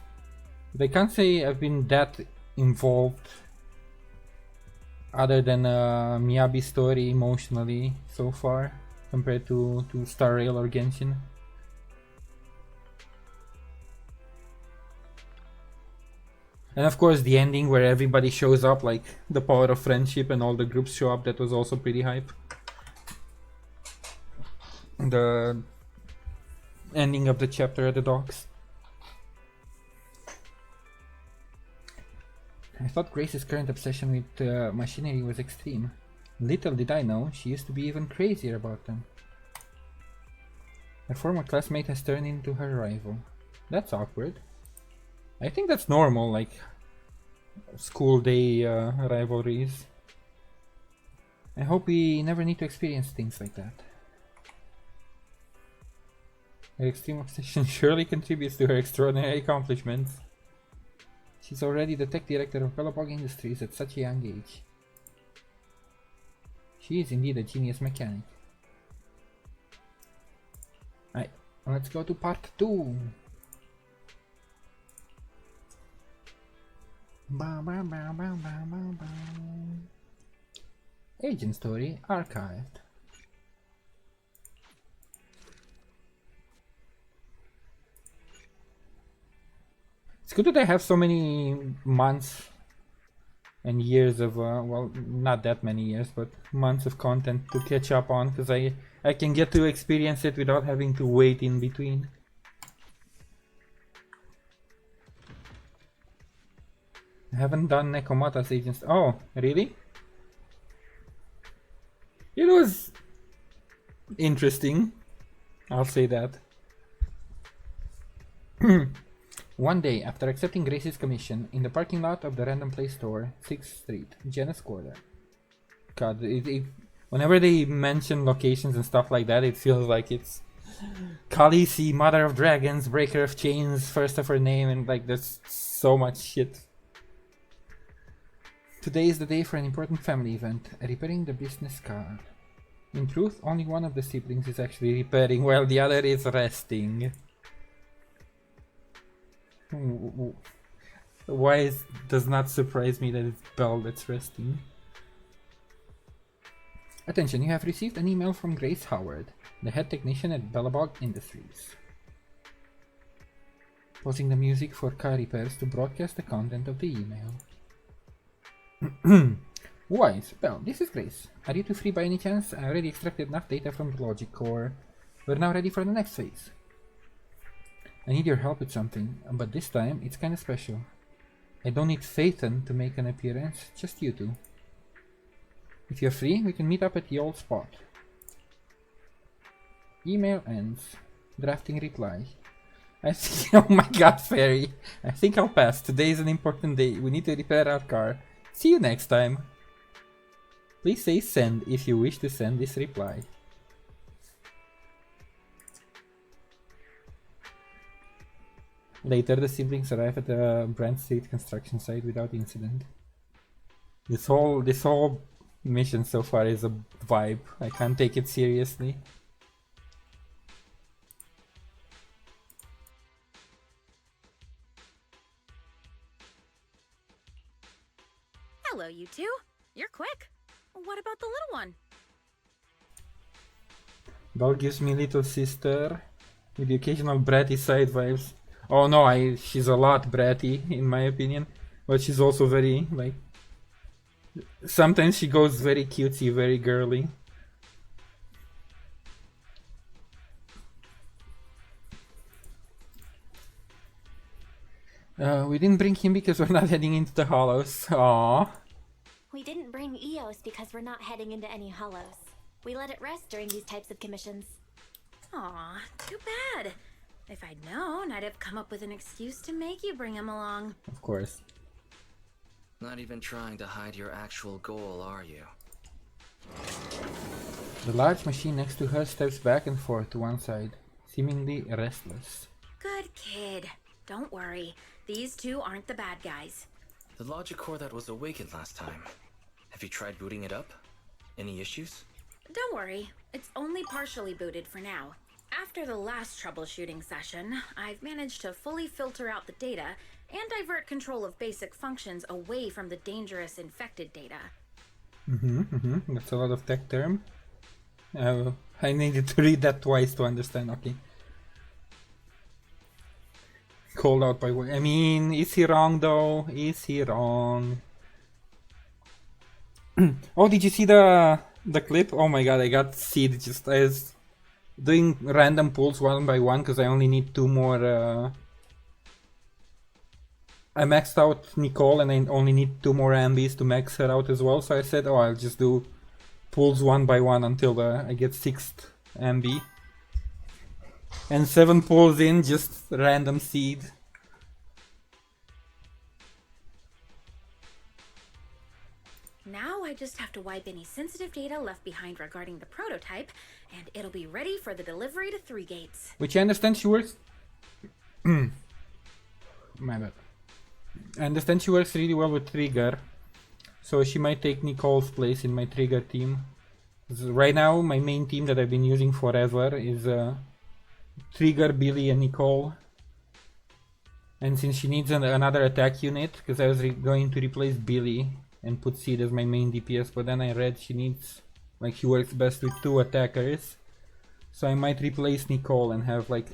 But I can't say I've been that involved other than Miyabi's story emotionally so far compared to Star Rail or Genshin. And of course the ending where everybody shows up, like the power of friendship and all the groups show up, that was also pretty hype. The ending of the chapter at the docks. I thought Grace's current obsession with machinery was extreme. Little did I know, she used to be even crazier about them. Her former classmate has turned into her rival. That's awkward. I think that's normal, like school day rivalries. I hope we never need to experience things like that. Her extreme obsession surely contributes to her extraordinary accomplishments. She's already the tech director of Belobog Industries at such a young age. She is indeed a genius mechanic. Alright, let's go to part 2. Agent story archived. It's good that I have so many months and years of well, not that many years, but months of content to catch up on, because I can get to experience it without having to wait in between. I haven't done Nekomata's agents. Oh, really? It was interesting. I'll say that. One day, after accepting Grace's commission, in the parking lot of the Random Play store, 6th Street, Janus Quarter. God, whenever they mention locations and stuff like that, it feels like it's Khaleesi, Mother of Dragons, Breaker of Chains, first of her name, and like there's so much shit. Today is the day for an important family event, repairing the business car. In truth, only one of the siblings is actually repairing while the other is resting. Why does not surprise me that it's Belle that's resting. Attention, you have received an email from Grace Howard, the head technician at Bellabog Industries. Pausing the music for car repairs to broadcast the content of the email. Wise, Belle, this is Grace. Are you two free by any chance? I already extracted enough data from the logic core. We're now ready for the next phase. I need your help with something, but this time it's kinda special. I don't need Phaeton to make an appearance, just you two. If you're free, we can meet up at the old spot. Email ends. Drafting reply. I think, oh my god, Fairy. I think I'll pass. Today is an important day. We need to repair our car. See you next time. Please say send if you wish to send this reply. Later, the siblings arrive at the Brent Street construction site without incident. This whole mission so far is a vibe. I can't take it seriously. Hello, you two. You're quick. What about the little one? Belle gives me little sister with the occasional bratty side vibes. Oh no, she's a lot bratty in my opinion, but she's also very like. Sometimes she goes very cutesy, very girly. We didn't bring him because we're not heading into the hollows. Aww. We didn't bring Eos because we're not heading into any hollows. We let it rest during these types of commissions. Aw, too bad. If I'd known, I'd have come up with an excuse to make you bring him along. Of course. Not even trying to hide your actual goal, are you? The large machine next to her steps back and forth to one side, seemingly restless. Good kid. Don't worry. These two aren't the bad guys. The logic core that was awakened last time. Have you tried booting it up? Any issues? Don't worry. It's only partially booted for now. After the last troubleshooting session, I've managed to fully filter out the data and divert control of basic functions away from the dangerous infected data. That's a lot of tech term. I needed to read that twice to understand, okay. Called out by what? I mean, is he wrong though? Is he wrong? Oh, did you see the clip? Oh my god, I got seed just as doing random pulls one by one because I only need 2 more. I maxed out Nicole and I only need 2 more ambies to max her out as well. So I said, oh, I'll just do pulls one by one until I get 6th ambi. And 7 pulls in, just random seed. Now I just have to wipe any sensitive data left behind regarding the prototype, and it'll be ready for the delivery to 3 Gates. Which I understand she works... My bad. I understand she works really well with Trigger. So she might take Nicole's place in my Trigger team. Right now, my main team that I've been using forever is Trigger, Billy and Nicole. And since she needs another attack unit, because I was going to replace Billy and put Seed as my main DPS, but then I read she needs, like, she works best with 2 attackers. So I might replace Nicole and have like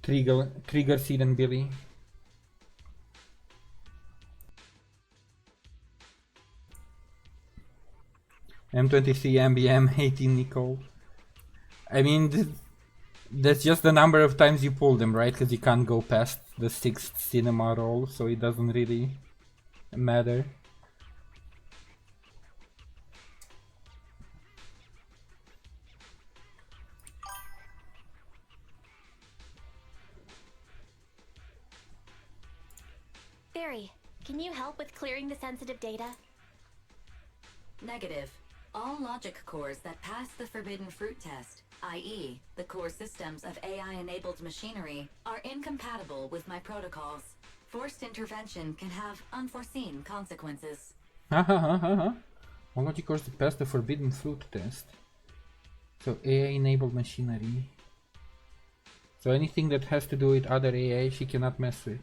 Trigger, Seed and Billy. M23 MBM 18 Nicole. I mean, that's just the number of times you pull them, right? Because you can't go past the 6th cinema roll, so it doesn't really... matter. Barry, can you help with clearing the sensitive data? Negative. All logic cores that pass the Forbidden Fruit test, i.e., the core systems of AI-enabled machinery, are incompatible with my protocols. Forced intervention can have unforeseen consequences. All logic cores that pass the Forbidden Fruit test. So AI-enabled machinery. So anything that has to do with other AI, she cannot mess with.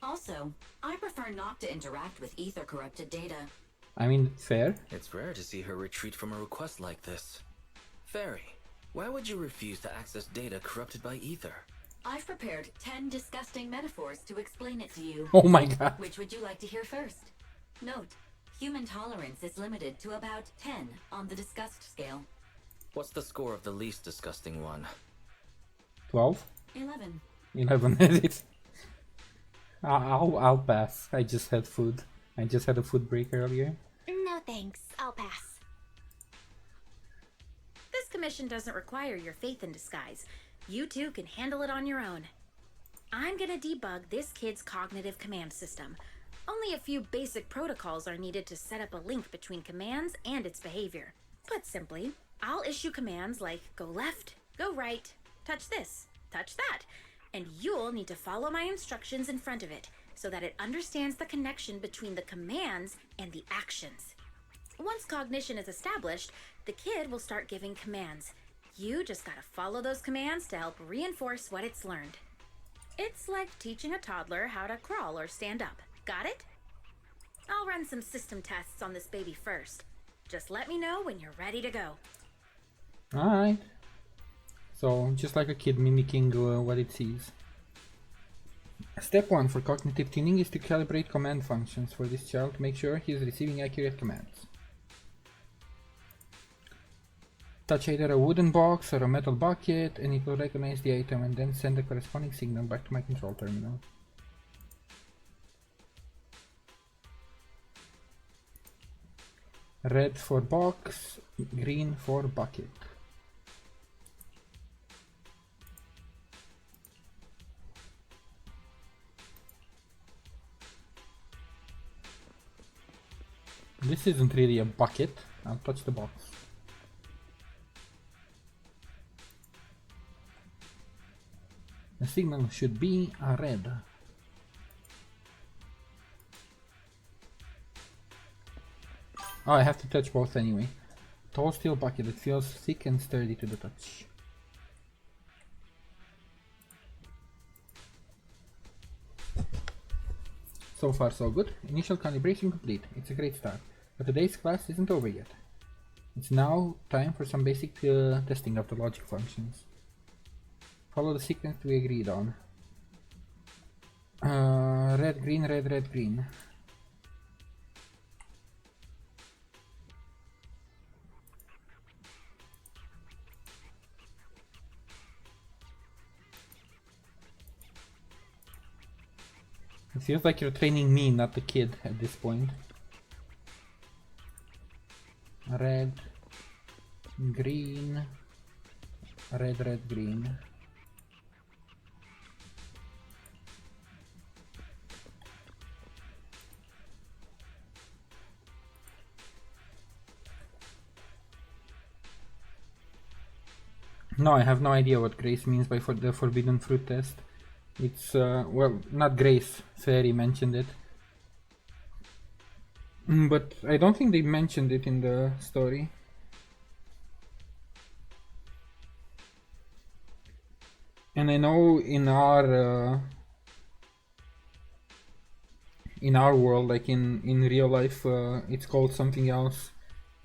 Also, I prefer not to interact with ether-corrupted data. I mean, fair. It's rare to see her retreat from a request like this. Fairy, why would you refuse to access data corrupted by ether? I've prepared 10 disgusting metaphors to explain it to you. Oh my god. Which would you like to hear first? Note, human tolerance is limited to about 10 on the disgust scale. What's the score of the least disgusting one? 12? 11. 11 is it? I'll pass. I just had food. I just had a food break earlier. No thanks, I'll pass. This commission doesn't require your faith in disguise. You two can handle it on your own. I'm gonna debug this kid's cognitive command system. Only a few basic protocols are needed to set up a link between commands and its behavior. Put simply, I'll issue commands like go left, go right, touch this, touch that, and you'll need to follow my instructions in front of it so that it understands the connection between the commands and the actions. Once cognition is established, the kid will start giving commands. You just gotta follow those commands to help reinforce what it's learned. It's like teaching a toddler how to crawl or stand up. Got it? I'll run some system tests on this baby first. Just let me know when you're ready to go. Alright. So, just like a kid mimicking what it sees. Step 1 for cognitive tuning is to calibrate command functions for this child to make sure he is receiving accurate commands. Touch either a wooden box or a metal bucket and it will recognize the item and then send the corresponding signal back to my control terminal. Red for box, green for bucket. This isn't really a bucket. I'll touch the box. The signal should be a red. Oh, I have to touch both anyway. Tall steel bucket that feels thick and sturdy to the touch. So far so good. Initial calibration complete. It's a great start. But today's class isn't over yet. It's now time for some basic testing of the logic functions. Follow the sequence we agreed on. Red, green, red, red, green. It feels like you're training me, not the kid at this point. Red, green, red, red, green. No, I have no idea what Grace means by the Forbidden Fruit test. It's, well, not Grace, Fairy mentioned it. But I don't think they mentioned it in the story. And I know in our world, like in real life, it's called something else.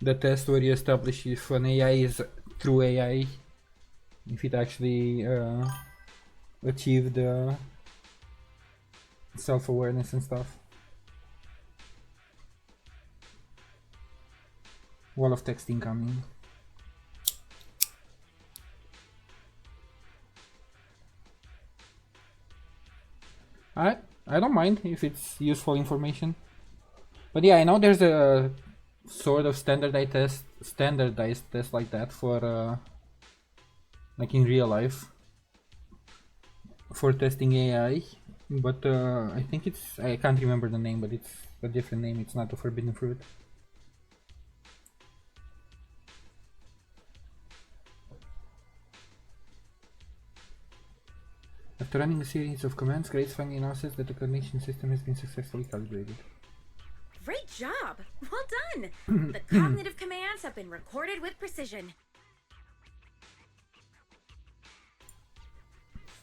The test where you establish if an AI is true AI, if it actually achieved self-awareness and stuff. Wall of text incoming. Alright, I don't mind if it's useful information. But yeah, I know there's a sort of standardized test like that for like in real life for testing AI. But I think I can't remember the name, but it's a different name. It's not the forbidden fruit. After running a series of commands, Grace finally announces that the cognition system has been successfully calibrated. Great job! Well done! The cognitive commands have been recorded with precision.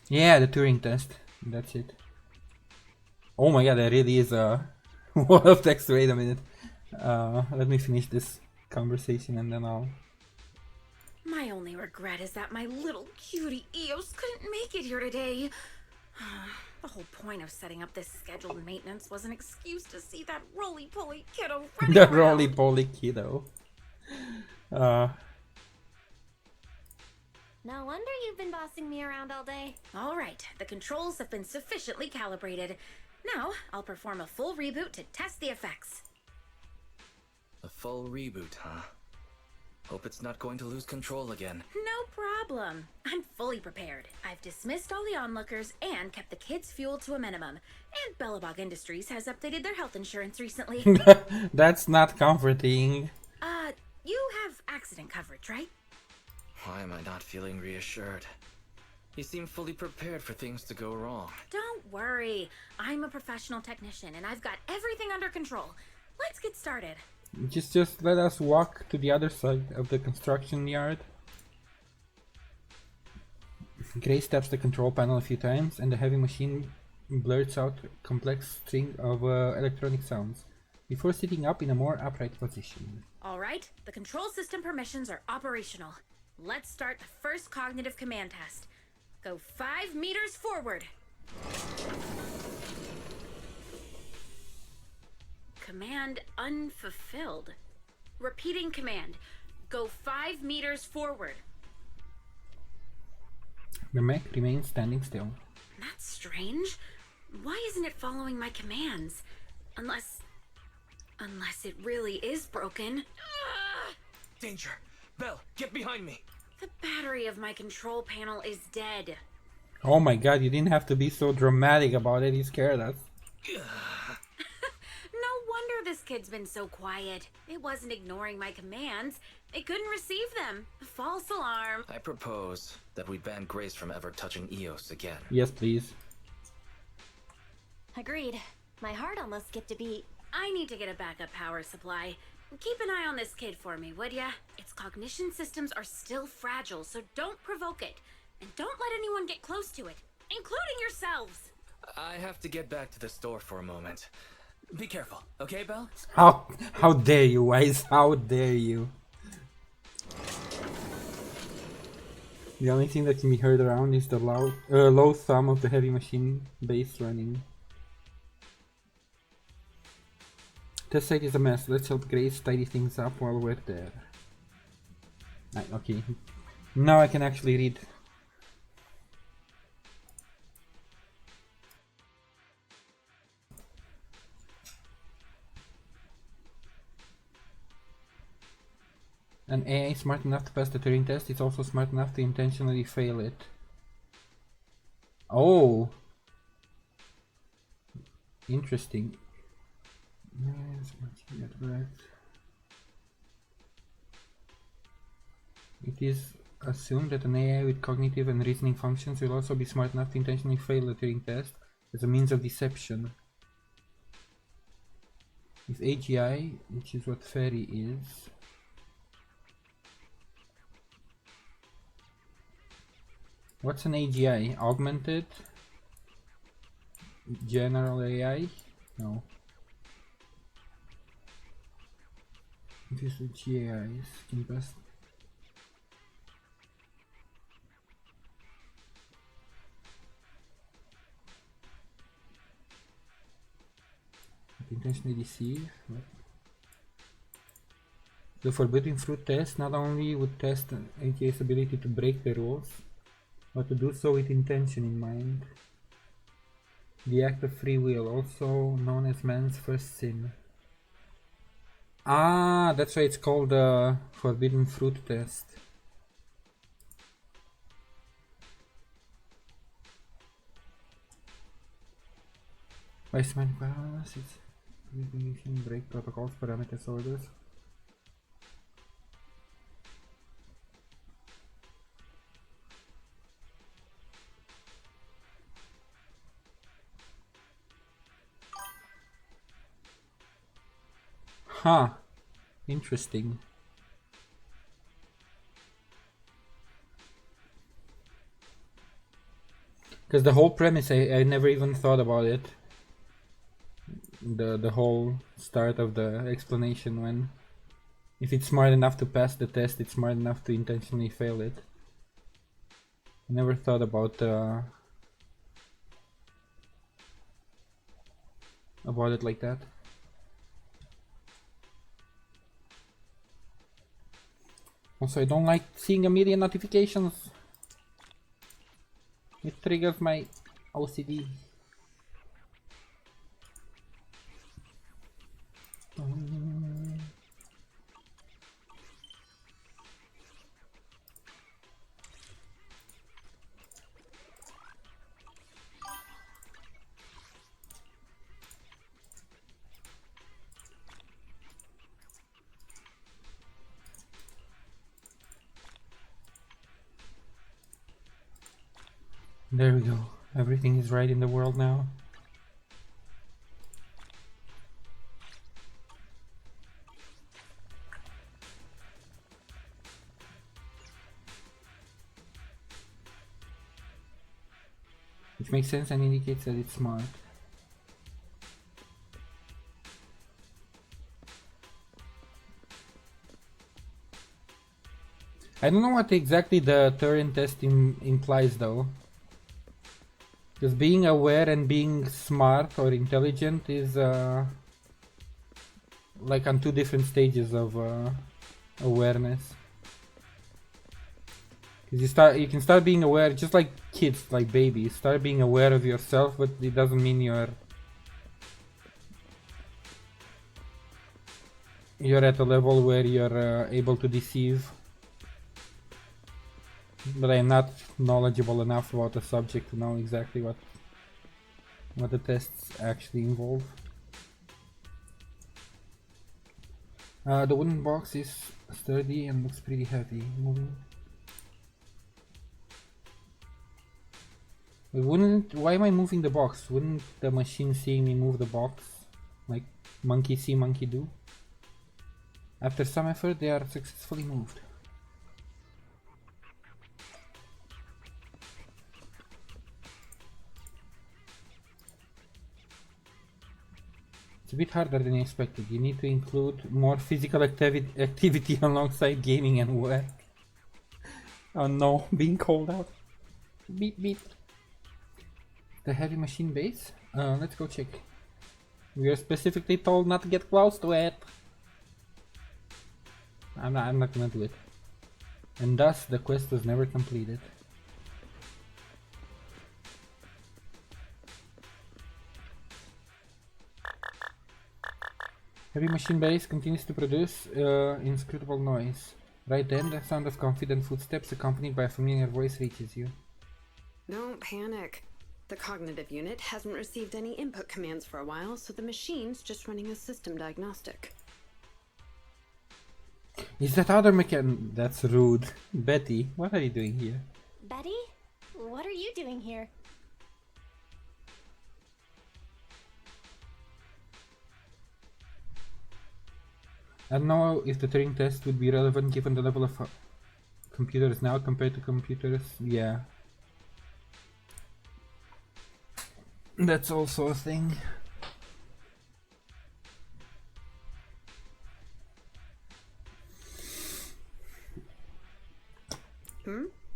Yeah, the Turing test. That's it. Oh my god, there really is a wall of text. Wait a minute. Let me finish this conversation and then I'll... My only regret is that my little cutie Eos couldn't make it here today. The whole point of setting up this scheduled maintenance was an excuse to see that roly-poly kiddo running The around. roly-poly kiddo. No wonder you've been bossing me around all day. All right, the controls have been sufficiently calibrated. Now, I'll perform a full reboot to test the effects. A full reboot, huh? Hope it's not going to lose control again. No problem. I'm fully prepared. I've dismissed all the onlookers and kept the kids' fuel to a minimum. And Bellabog Industries has updated their health insurance recently. That's not comforting. You have accident coverage, right? Why am I not feeling reassured? You seem fully prepared for things to go wrong. Don't worry. I'm a professional technician and I've got everything under control. Let's get started. Just let us walk to the other side of the construction yard. Grace taps the control panel a few times and the heavy machine blurts out a complex string of electronic sounds before sitting up in a more upright position. Alright, the control system permissions are operational. Let's start the first cognitive command test. Go 5 meters forward. Command unfulfilled. Repeating command. Go 5 meters forward. The mech remains standing still. That's strange. Why isn't it following my commands? Unless it really is broken. Danger! Belle, get behind me! The battery of my control panel is dead. Oh my god, you didn't have to be so dramatic about it, you scared us. No wonder this kid's been so quiet. It wasn't ignoring my commands. It couldn't receive them. False alarm. I propose that we ban Grace from ever touching Eos again. Yes, please. Agreed. My heart almost skipped a beat. I need to get a backup power supply. Keep an eye on this kid for me, would ya? Its cognition systems are still fragile, so don't provoke it. And don't let anyone get close to it, including yourselves. I have to get back to the store for a moment. Be careful, okay, Belle? How dare you, Wise? How dare you? The only thing that can be heard around is the low thumb of the heavy machine bass running. Test site is a mess. Let's help Grace tidy things up while we're there. Okay. Now I can actually read. An AI smart enough to pass the Turing test is also smart enough to intentionally fail it. Oh! Interesting. It is assumed that an AI with cognitive and reasoning functions will also be smart enough to intentionally fail the Turing test as a means of deception. If AGI, which is what Fairy is, what's an AGI? Augmented? General AI? No. This is GAIs. Can you pass? Intentionally deceive. What? The forbidden fruit test not only would test an AGI's ability to break the rules, but to do so with intention in mind. The act of free will, also known as man's first sin. Ah, that's why it's called the forbidden fruit test. Vice balance, it's break protocols, parameters, orders. Huh. Interesting. Because the whole premise, I never even thought about it. The whole start of the explanation, when if it's smart enough to pass the test, it's smart enough to intentionally fail it. I never thought about it like that. Also, I don't like seeing a million notifications. It triggers my OCD. There we go. Everything is right in the world now. Which makes sense and indicates that it's smart. I don't know what exactly the Turing test implies though. Because being aware and being smart or intelligent is like on two different stages of awareness. Because you can start being aware, just like kids, like babies, start being aware of yourself, but it doesn't mean you're at a level where you're able to deceive. But I'm not knowledgeable enough about the subject to know exactly what the tests actually involve. The wooden box is sturdy and looks pretty heavy. Moving. Why am I moving the box? Wouldn't the machine seeing me move the box like monkey see, monkey do? After some effort, they are successfully moved. It's a bit harder than I expected. You need to include more physical activity alongside gaming and work. Oh no, being called out. Beep beep. The heavy machine base? Let's go check. We are specifically told not to get close to it. I'm not gonna do it. And thus the quest was never completed. Heavy machine base continues to produce inscrutable noise. Right then, the sound of confident footsteps accompanied by a familiar voice reaches you. Don't panic. The cognitive unit hasn't received any input commands for a while, so the machine's just running a system diagnostic. Is that other mechan— That's rude. Betty, what are you doing here? Betty? What are you doing here? I don't know if the Turing test would be relevant given the level of computers now compared to computers. Yeah. That's also a thing.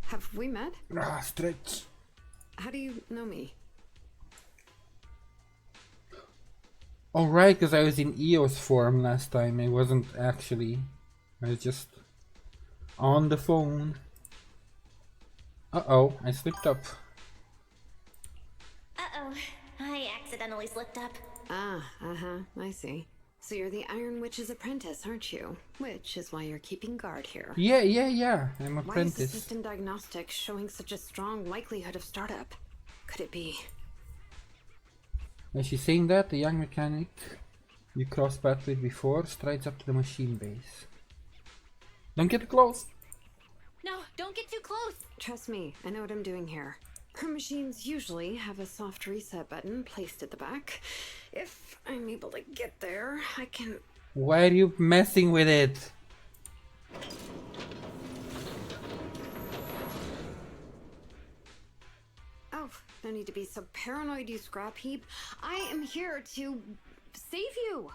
Have we met? Stretch. How do you know me? Oh right, because I was in EOS form last time. I wasn't actually. I was just on the phone. Uh-oh, I slipped up. Uh-oh. I just looked up. Ah, I see. So you're the Iron Witch's apprentice, aren't you? Which is why you're keeping guard here. Yeah. I'm Why is the apprentice. system diagnostic showing such a strong likelihood of startup? Could it be? As she's saying that, the young mechanic you crossed paths with before strides up to the machine base. Don't get close! No, don't get too close. Trust me, I know what I'm doing here. Her machines usually have a soft reset button placed at the back. If I'm able to get there, I can... Why are you messing with it? Oh, no need to be so paranoid, you scrap heap. I am here to save you.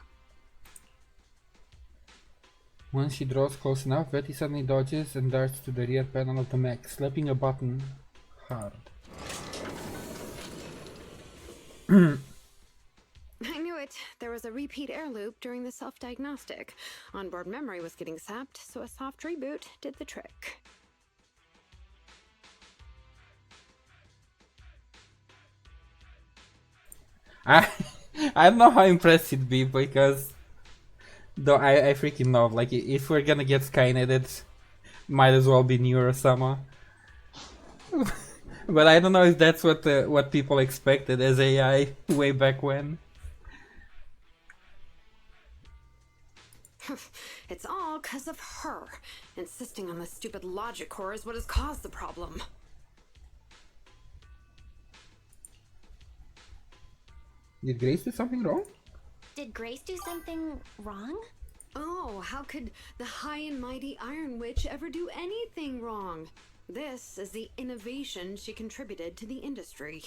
Once she draws close enough, Betty suddenly dodges and darts to the rear panel of the mech, slapping a button hard. I knew it. There was a repeat air loop during the self-diagnostic. Onboard memory was getting sapped, so a soft reboot did the trick. I don't know how impressed it'd be, because though I freaking love, like, if we're gonna get Skynet, it might as well be Neurosama. But I don't know if that's what people expected as AI way back when. It's all 'cause of her. Insisting on the stupid logic core is what has caused the problem. Did Grace do something wrong? Did Grace do something wrong? Oh, how could the high and mighty Iron Witch ever do anything wrong? This is the innovation she contributed to the industry.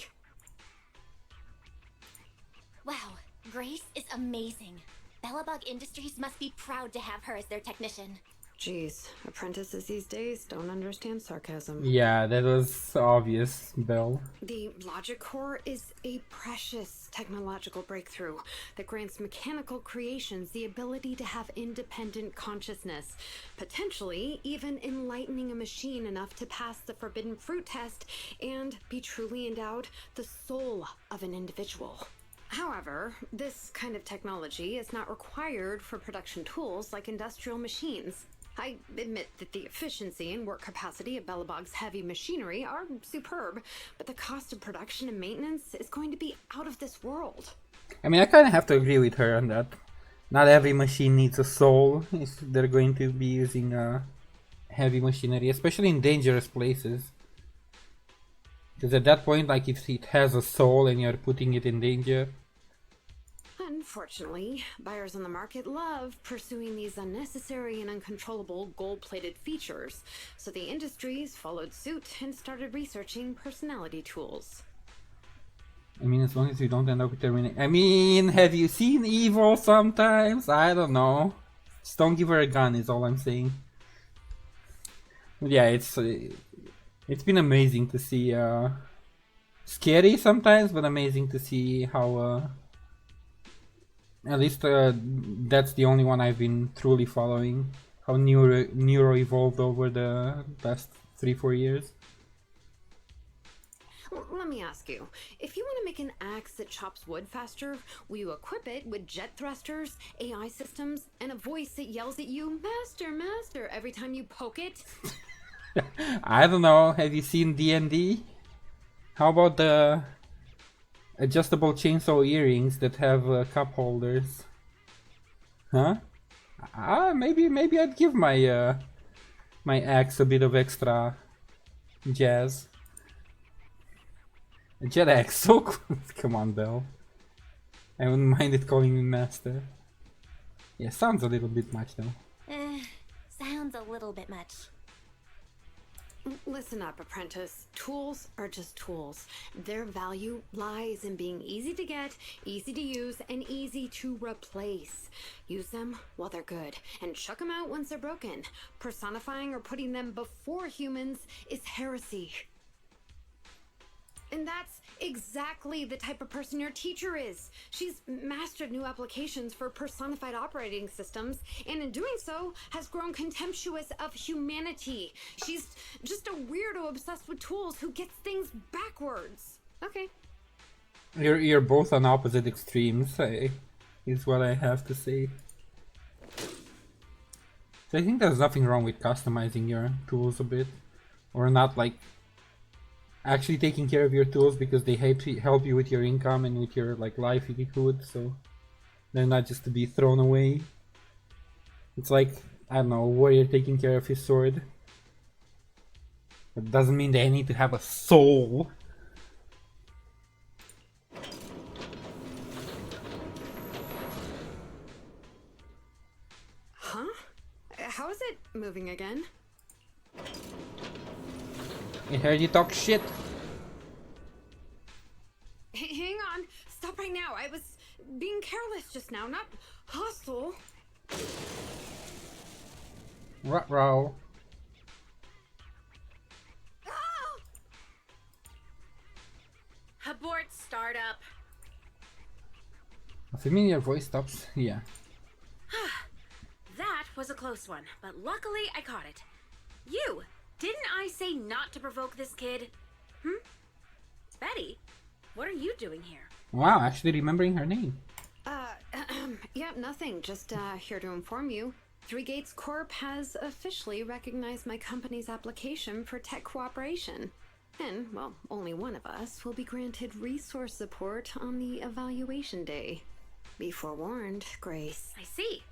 Wow, Grace is amazing. Bellabug Industries must be proud to have her as their technician. Jeez, apprentices these days don't understand sarcasm. Yeah, that was obvious, Belle. The logic core is a precious technological breakthrough that grants mechanical creations the ability to have independent consciousness, potentially even enlightening a machine enough to pass the forbidden fruit test and be truly endowed the soul of an individual. However, this kind of technology is not required for production tools like industrial machines. I admit that the efficiency and work capacity of Bellabug's heavy machinery are superb, but the cost of production and maintenance is going to be out of this world. I mean, I kind of have to agree with her on that. Not every machine needs a soul if they're going to be using heavy machinery, especially in dangerous places. Because at that point, like, if it has a soul and you're putting it in danger... Unfortunately, buyers on the market love pursuing these unnecessary and uncontrollable gold-plated features, so the industries followed suit and started researching personality tools. I mean, as long as you don't end up with Terminator... I mean, have you seen Evil sometimes? I don't know. Just don't give her a gun is all I'm saying. But yeah, it's been amazing to see... scary sometimes, but amazing to see how... at least that's the only one I've been truly following. How Neuro evolved over the past 3-4 years. Let me ask you, if you want to make an axe that chops wood faster, will you equip it with jet thrusters, AI systems, and a voice that yells at you, "Master, Master," every time you poke it? I don't know, have you seen D&D? How about the adjustable chainsaw earrings that have cup holders? Huh? Maybe I'd give my my axe a bit of extra jazz. A jet axe, so cool. Come on, Belle. I wouldn't mind it calling me master. Yeah, sounds a little bit much though. Sounds a little bit much. Listen up, apprentice. Tools are just tools. Their value lies in being easy to get, easy to use, and easy to replace. Use them while they're good, and chuck them out once they're broken. Personifying or putting them before humans is heresy. And that's exactly the type of person your teacher is. She's mastered new applications for personified operating systems, and in doing so, has grown contemptuous of humanity. She's just a weirdo obsessed with tools who gets things backwards. Okay. You're both on opposite extremes, is what I have to say. So I think there's nothing wrong with customizing your tools a bit, or not like actually taking care of your tools because they help you with your income and with your like livelihood, so they're not just to be thrown away. It's like, I don't know, a warrior taking care of his sword. It doesn't mean they need to have a soul. Huh? How is it moving again? I heard you talk shit. Hang on. Stop right now. I was being careless just now, not hostile. Ruh-roh. Abort startup. A familiar voice stops. Yeah. That was a close one, but luckily I caught it. You! Didn't I say not to provoke this kid? Betty? What are you doing here? Wow, actually remembering her name. Yeah, nothing. Just here to inform you. Three Gates Corp has officially recognized my company's application for tech cooperation. And, well, only one of us will be granted resource support on the evaluation day. Be forewarned, Grace. I see.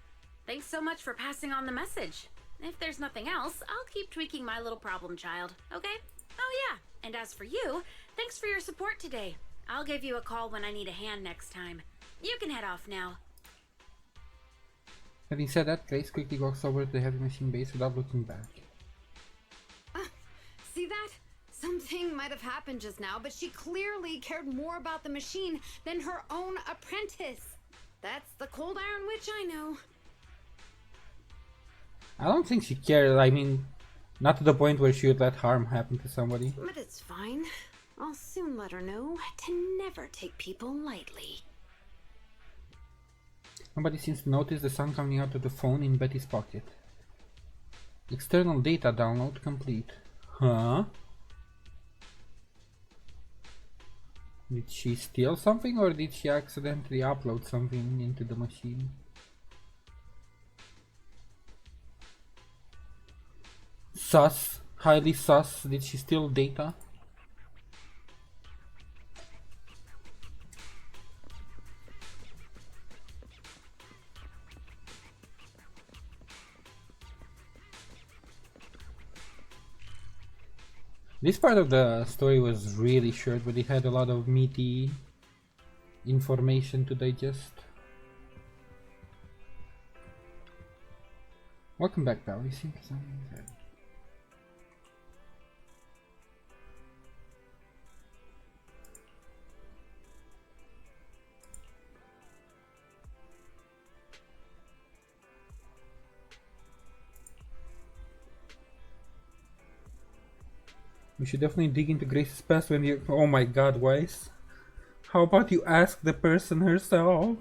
Thanks so much for passing on the message. If there's nothing else, I'll keep tweaking my little problem child, okay? Oh yeah, and as for you, thanks for your support today. I'll give you a call when I need a hand next time. You can head off now. Having said that, Grace quickly walks over to the heavy machine base without looking back. See that? Something might have happened just now, but she clearly cared more about the machine than her own apprentice. That's the Cold Iron Witch I know. I don't think she cared, I mean, not to the point where she would let harm happen to somebody. But it's fine. I'll soon let her know to never take people lightly. Nobody seems to notice the sound coming out of the phone in Betty's pocket. External data download complete. Huh? Did she steal something or did she accidentally upload something into the machine? Sus. Highly sus. Did she steal data? This part of the story was really short, but it had a lot of meaty information to digest. Welcome back, pal. You seem to We should definitely dig into Grace's past when you— oh my god, Weiss. How about you ask the person herself?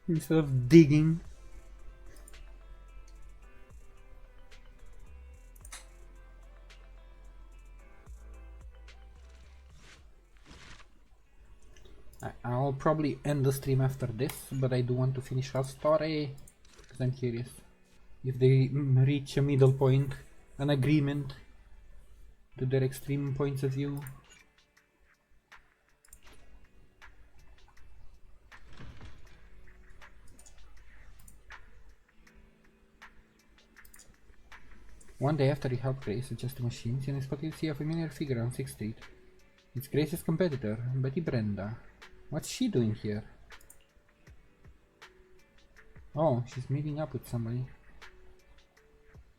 Instead of digging. I'll probably end the stream after this, but I do want to finish her story. Because I'm curious if they reach a middle point, an agreement to their extreme points of view. One day after he helped Grace adjust the machines, he spotted to see a familiar figure on 6th Street. It's Grace's competitor, Betty Brenda. What's she doing here? Oh, she's meeting up with somebody.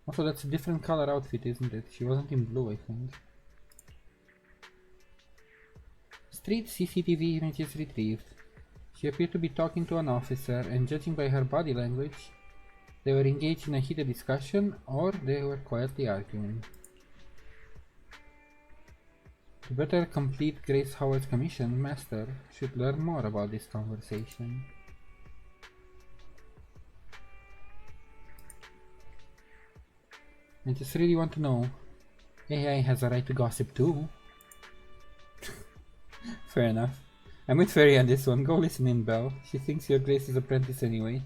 Also, that's a different color outfit, isn't it? She wasn't in blue, I think. Street CCTV images retrieved. She appeared to be talking to an officer, and judging by her body language, they were engaged in a heated discussion, or they were quietly arguing. To better complete Grace Howard's commission, Master should learn more about this conversation. I just really want to know. AI has a right to gossip too. Fair enough. I'm with Fairy on this one. Go listen in, Belle. She thinks you're Grace's apprentice anyway.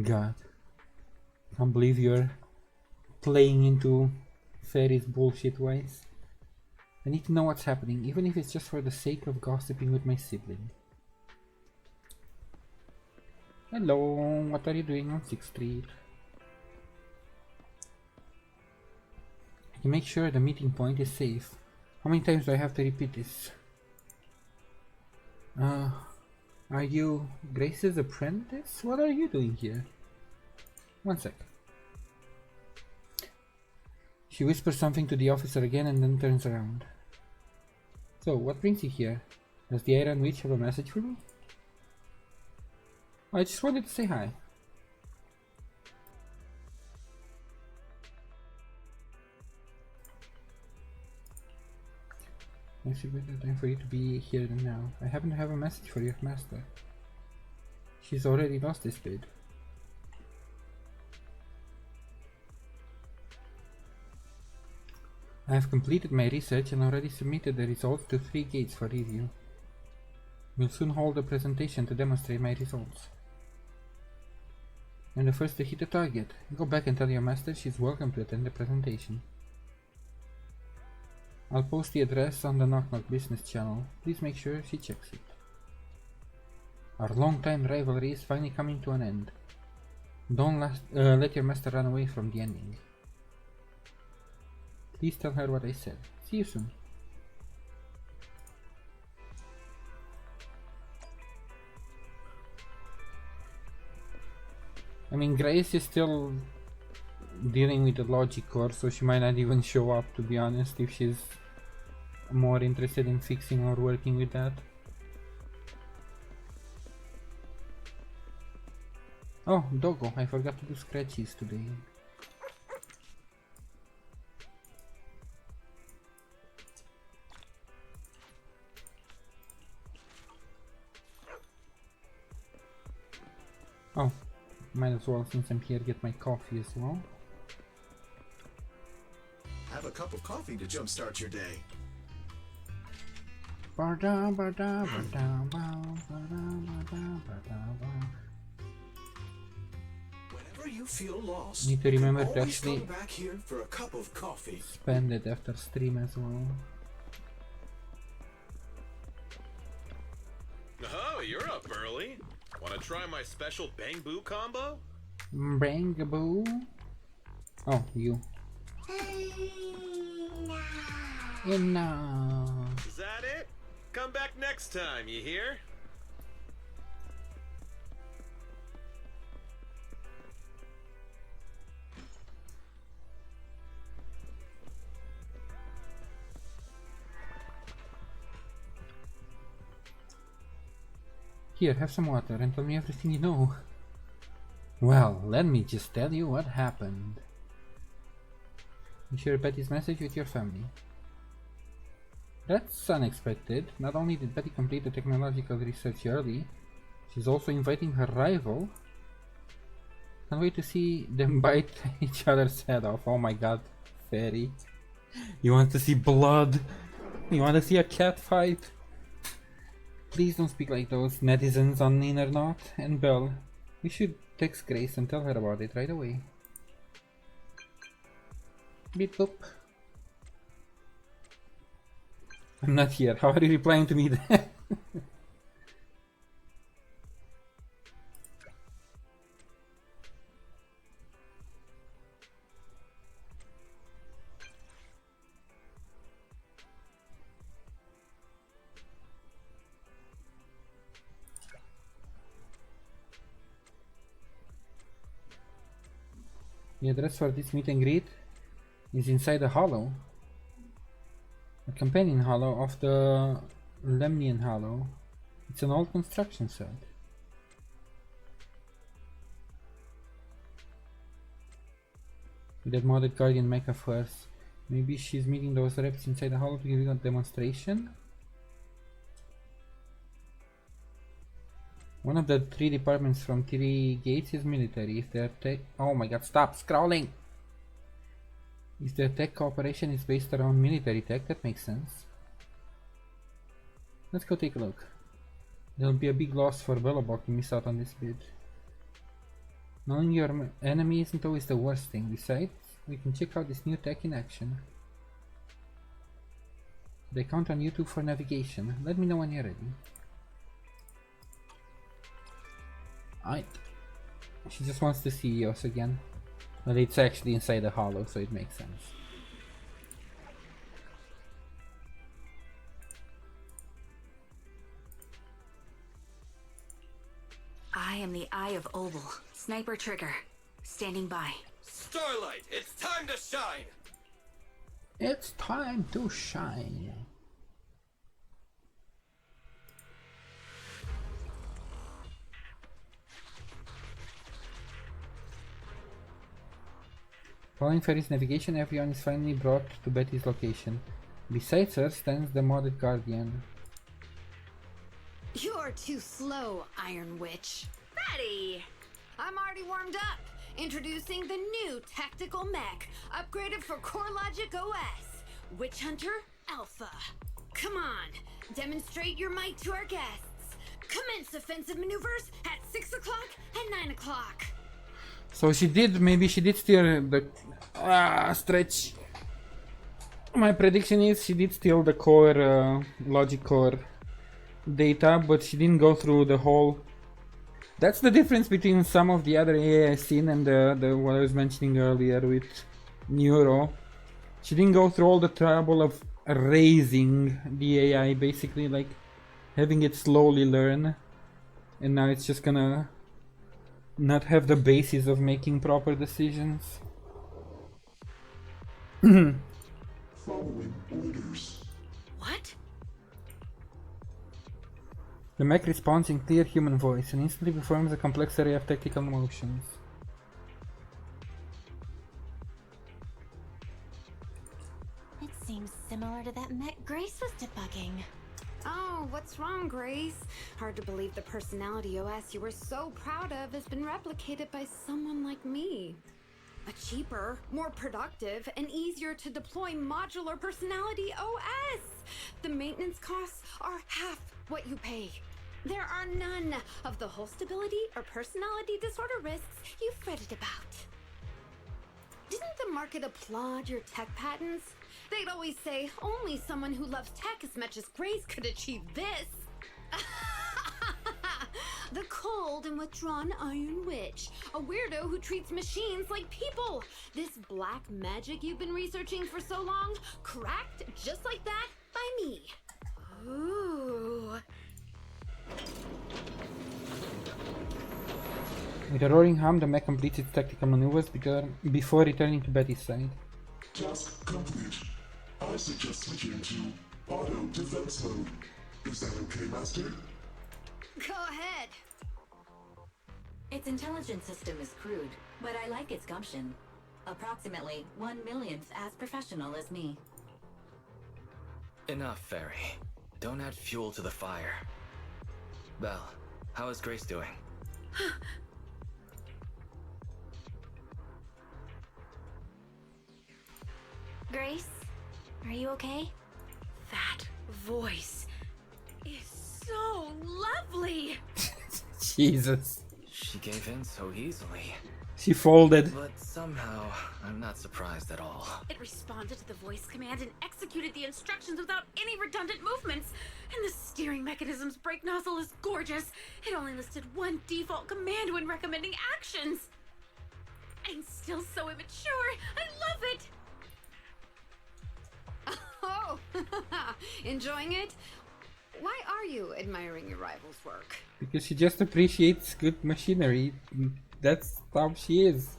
God. Can't believe you're playing into Fairy's bullshit ways. I need to know what's happening, even if it's just for the sake of gossiping with my sibling. Hello, what are you doing on 6th Street? To make sure the meeting point is safe. How many times do I have to repeat this? Are you Grace's apprentice? What are you doing here? One sec. She whispers something to the officer again and then turns around. So, what brings you here? Does the Iron Witch have a message for me? I just wanted to say hi. It's a better time for you to be here than now. I happen to have a message for your master. She's already lost this bid. I have completed my research and already submitted the results to 3 gates for review. We'll soon hold a presentation to demonstrate my results. I'm the first to hit the target. Go back and tell your master she's welcome to attend the presentation. I'll post the address on the Knock Knock business channel. Please make sure she checks it. Our long-time rivalry is finally coming to an end. Don't let your master run away from the ending. Please tell her what I said. See you soon. I mean, Grace is still dealing with the logic core, so she might not even show up, to be honest, if she's more interested in fixing or working with that. Oh, Doggo, I forgot to do scratchies today. Oh, might as well, since I'm here, get my coffee as well. Have a cup of coffee to jumpstart your day. Whenever you feel lost, Need to remember to always actually come back here for a cup of coffee. spend it after stream as well. Oh, you're up early. Want to try my special Bang Boo combo? Bang-a-boo. Oh, you. Enough. Is that it? Come back next time, you hear? Here, have some water and tell me everything you know. Well, let me just tell you what happened. You share Betty's message with your family. That's unexpected. Not only did Betty complete the technological research early, she's also inviting her rival. Can't wait to see them bite each other's head off. Oh my god, Fairy. You want to see blood? You want to see a cat fight? Please don't speak like those netizens on Inner Knot. And Belle, we should text Grace and tell her about it right away. Beep boop. I'm not here. How are you replying to me then? The address for this meet and greet is inside the hollow. A companion hollow of the Lemnian Hollow. It's an old construction site. With that modded Guardian mecha first. Maybe she's meeting those reps inside the hollow to give you a demonstration? One of the 3 departments from 3 gates is military. If their tech... Oh my god, stop scrolling! If their tech cooperation is based around military tech, that makes sense. Let's go take a look. There'll be a big loss for Belobog to miss out on this bid. Knowing your enemy isn't always the worst thing. Besides, we can check out this new tech in action. They count on you two for navigation. Let me know when you're ready. Alright. She just wants to see us again. But it's actually inside the hollow, so it makes sense. I am the Eye of Obel. Sniper Trigger. Standing by. Starlight, it's time to shine! It's time to shine. Following Ferry's navigation, everyone is finally brought to Betty's location. Besides her stands the modded Guardian. You're too slow, Iron Witch. Betty! I'm already warmed up. Introducing the new tactical mech, upgraded for CoreLogic OS. Witch Hunter Alpha. Come on, demonstrate your might to our guests. Commence offensive maneuvers at 6 o'clock and 9 o'clock. So maybe she did steal the stretch. My prediction is she did steal the core, logic core data, but she didn't go through the whole. That's the difference between some of the other AI I've seen and the what I was mentioning earlier with Neuro. She didn't go through all the trouble of raising the AI, basically like having it slowly learn, and now it's just gonna not have the basis of making proper decisions. Following orders. What? The mech responds in clear human voice and instantly performs a complex array of tactical motions. It seems similar to that mech Grace was debugging. Oh, what's wrong, Grace? Hard to believe the personality OS you were so proud of has been replicated by someone like me. A cheaper, more productive, and easier to deploy modular personality OS! The maintenance costs are half what you pay. There are none of the whole stability or personality disorder risks you fretted about. Didn't the market applaud your tech patents? They'd always say only someone who loves tech as much as Grace could achieve this. The cold and withdrawn Iron Witch, a weirdo who treats machines like people. This black magic you've been researching for so long, cracked just like that by me. Ooh. With a roaring hum, the mech completes its tactical maneuvers before returning to Betty's side. Task complete. I suggest switching to auto defense mode. Is that okay, Master? Go ahead. Its intelligence system is crude, but I like its gumption. Approximately 1/1,000th as professional as me. Enough, Ferry. Don't add fuel to the fire. Belle, how is Grace doing? Grace, are you okay? That voice is so lovely. Jesus. She gave in so easily. She folded. But somehow, I'm not surprised at all. It responded to the voice command and executed the instructions without any redundant movements. And the steering mechanism's brake nozzle is gorgeous. It only listed one default command when recommending actions. I'm still so immature. I love it. Oh, enjoying it? Why are you admiring your rival's work? Because she just appreciates good machinery. That's how she is.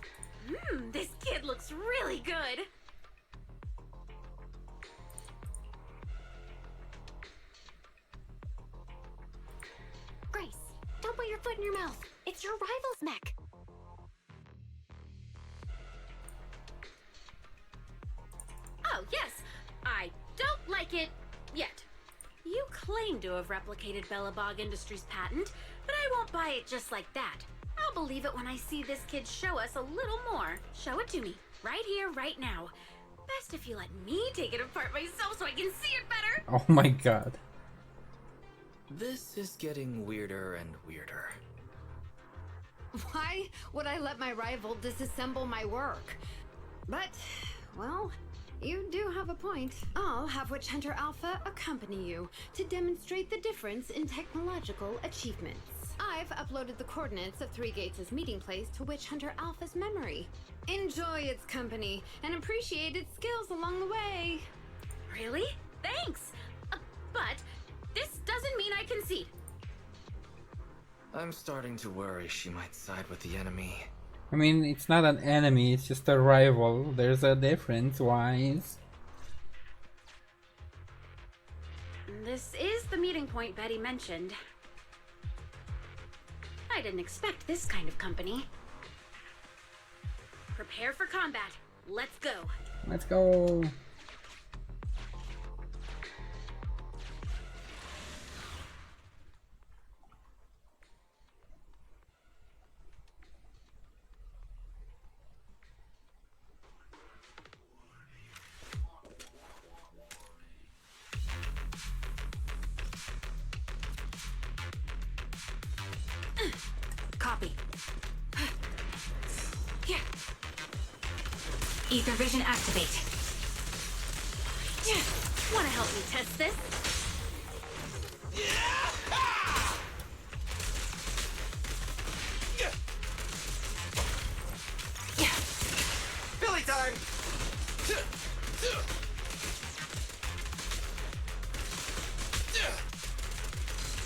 This kid looks really good. Grace, don't put your foot in your mouth. It's your rival's mech. Oh, yes. I don't like it yet. You claim to have replicated Belobog Industries' patent, but I won't buy it just like that. I'll believe it when I see this kid show us a little more. Show it to me, right here, right now. Best if you let me take it apart myself so I can see it better. Oh my god. This is getting weirder and weirder. Why would I let my rival disassemble my work? But, well, you do have a point. I'll have Witch Hunter Alpha accompany you to demonstrate the difference in technological achievements. I've uploaded the coordinates of Three Gates' meeting place to Witch Hunter Alpha's memory. Enjoy its company and appreciate its skills along the way. Really? Thanks! But this doesn't mean I concede. I'm starting to worry she might side with the enemy. I mean, it's not an enemy, it's just a rival. There's a difference, Wise. This is the meeting point Betty mentioned. I didn't expect this kind of company. Prepare for combat. Let's go. Let's go. Copy. Yeah. Ether vision activate. Yeah. Wanna help me test this? Billy time!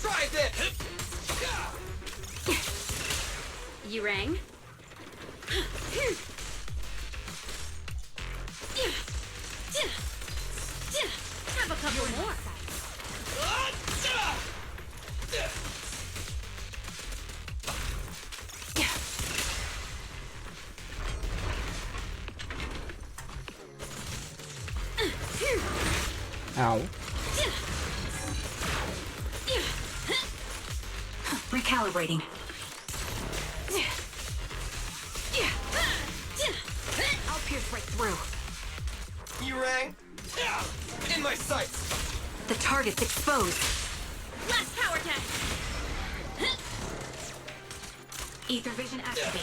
Try this! You rang? Have a couple more. Ow. Recalibrating. I'll pierce right through. You rang? In my sights! The target's exposed. Last power test. Ether vision activate.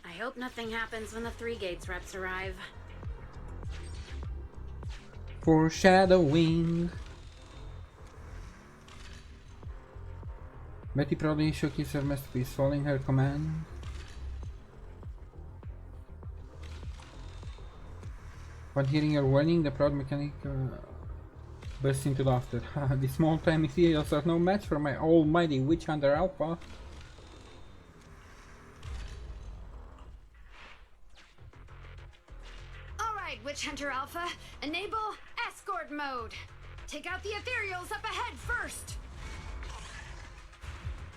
I hope nothing happens when the Three Gates reps arrive. Foreshadowing. Betty proudly showcased her masterpiece, following her command. Upon hearing her warning, the proud mechanic burst into laughter. These small-time ethereals are no match for my almighty Witch Hunter Alpha. Alright, Witch Hunter Alpha, enable escort mode. Take out the ethereals up ahead first.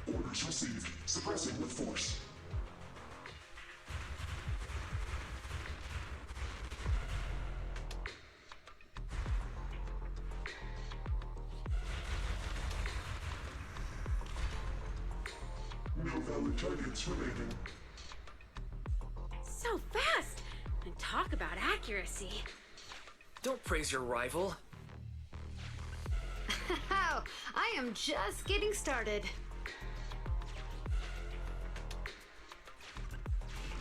Orders received. Suppressing with force. No valid targets remaining. So fast! And talk about accuracy. Don't praise your rival. I am just getting started.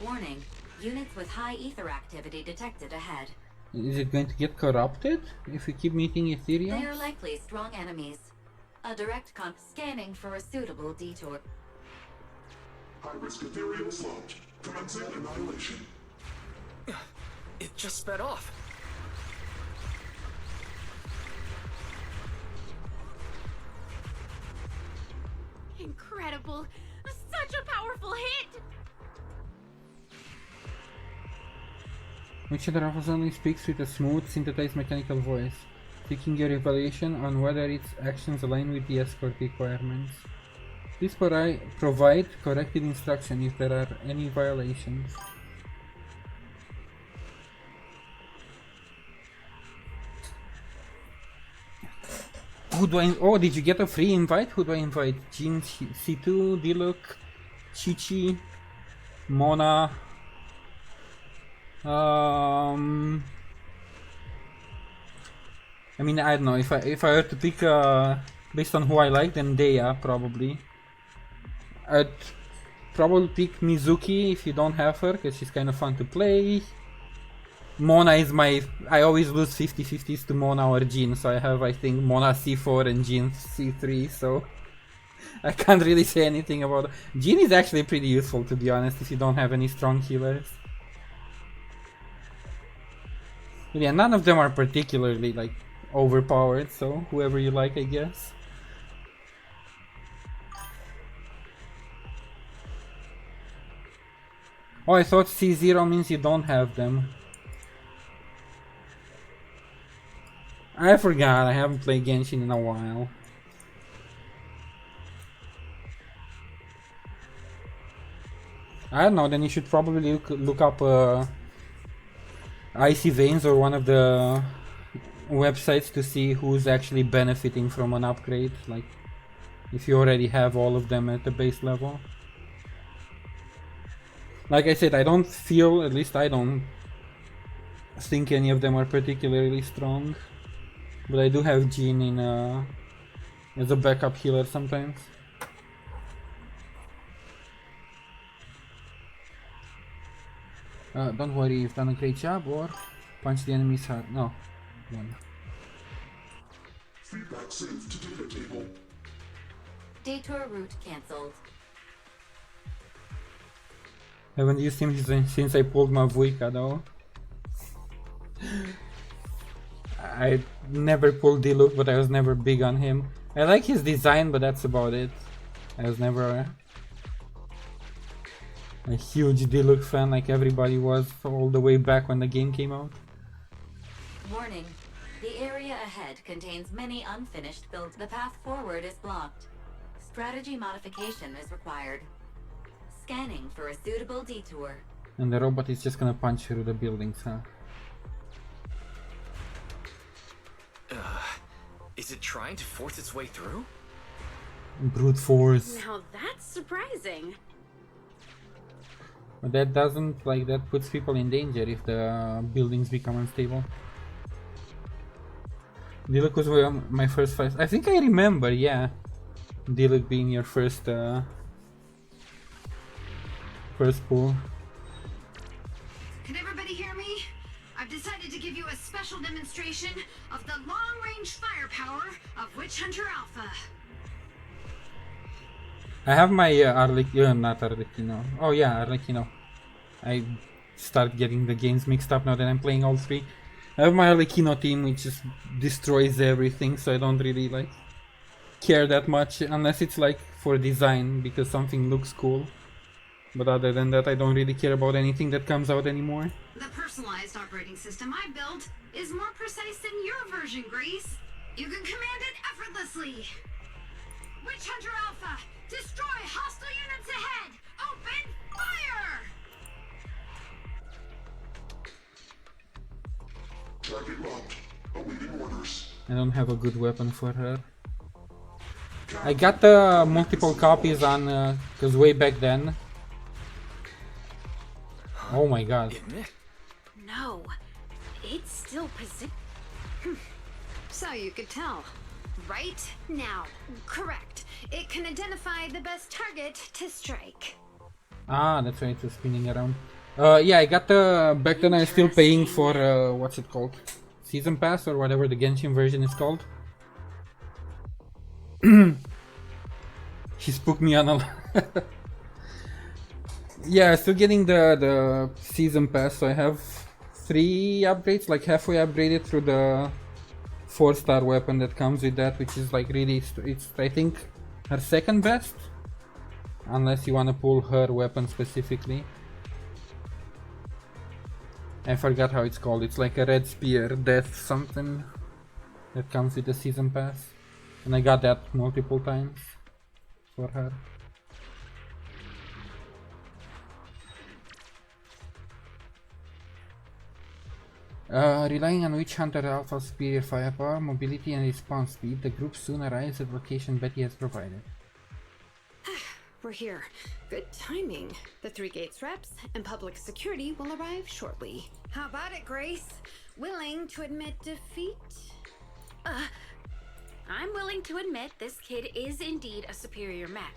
Warning. Units with high ether activity detected ahead. Is it going to get corrupted if we keep meeting They are ethereals? likely strong enemies. A direct scanning for a suitable detour. High-risk ethereals launched. Commencing annihilation. It just sped off. Incredible! Such a powerful hit! Witch Hunter Alpha only speaks with a smooth, synthesized mechanical voice, seeking your evaluation on whether its actions align with the escort requirements. Please provide corrected instruction if there are any violations. Who do I... Oh, did you get a free invite? Who do I invite? Jean C2, Diluc, Chi-Chi, Mona. I mean, I don't know, if I were to pick based on who I like, then Dea probably. I'd probably pick Mizuki if you don't have her, because she's kind of fun to play. Mona is I always lose 50-50s to Mona or Jean, so I have, I think, Mona C4 and Jean C3, so I can't really say anything about it. Jean is actually pretty useful, to be honest, if you don't have any strong healers. But yeah, none of them are particularly, like, overpowered, so whoever you like, I guess. Oh, I thought C0 means you don't have them. I forgot, I haven't played Genshin in a while. I don't know, then you should probably look up Icy Veins or one of the websites to see who's actually benefiting from an upgrade, like if you already have all of them at the base level. Like I said, I don't feel, at least I don't think any of them are particularly strong. But I do have Jean in as a backup healer sometimes. Don't worry, you've done a great job, or punch the enemies hard. No. One. Feedback saved to data table. Detour route cancelled. Haven't used him since I pulled my Vuika though. I never pulled Diluc, but I was never big on him. I like his design, but that's about it. I was never a huge Diluc fan like everybody was all the way back when the game came out. Warning. The area ahead contains many unfinished builds. The path forward is blocked. Strategy modification is required. Scanning for a suitable detour. And the robot is just gonna punch through the buildings, huh? Is it trying to force its way through? Brute force. Now that's surprising. But that doesn't, like, that puts people in danger if the buildings become unstable. Diluc was my first fight. I think I remember, yeah. Diluc being your first pull. Can everybody hear me? I've decided to give you a special demonstration of the long-range firepower of Witch Hunter Alpha. I have my not Arlecchino. Oh yeah, Arlecchino. I start getting the games mixed up now that I'm playing all three. I have my Arlecchino team, which just destroys everything, so I don't really like care that much unless it's like for design because something looks cool. But other than that, I don't really care about anything that comes out anymore. The personalized operating system I built is more precise than your version, Grace. You can command it effortlessly. Witch Hunter Alpha, destroy hostile units ahead! Open fire! Target locked. Awaiting orders. I don't have a good weapon for her. I got the multiple copies on, because way back then. Oh my god. No, it's still So you could tell. Right now. Correct. It can identify the best target to strike. Ah, that's why it was spinning around. Yeah, I got the... Back then I was still paying for, what's it called? Season Pass or whatever the Genshin version is called. She spooked me on a lot. Yeah, still getting the Season Pass, so I have 3 upgrades, like halfway upgraded through the 4-star weapon that comes with that, which is like really, it's I think her second best, unless you want to pull her weapon specifically. I forgot how it's called. It's like a red spear, death something, that comes with the Season Pass, and I got that multiple times for her. Relying on Witch Hunter Alpha's superior firepower, mobility and response speed, the group soon arrives at the location Betty has provided. we're here. Good timing. The 3 Gates reps and public security will arrive shortly. How about it, Grace? Willing to admit defeat? I'm willing to admit this kid is indeed a superior mech,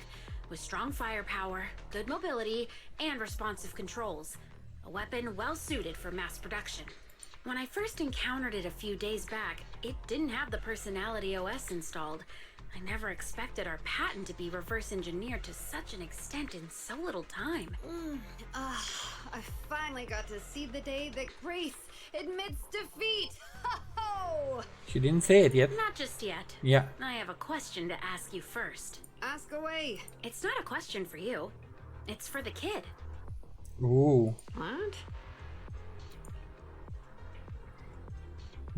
with strong firepower, good mobility, and responsive controls. A weapon well suited for mass production. When I first encountered it a few days back, it didn't have the Personality OS installed. I never expected our patent to be reverse engineered to such an extent in so little time. I finally got to see the day that Grace admits defeat. Ho-ho! She didn't say it yet. Not just yet. Yeah. I have a question to ask you first. Ask away. It's not a question for you. It's for the kid. Ooh. What?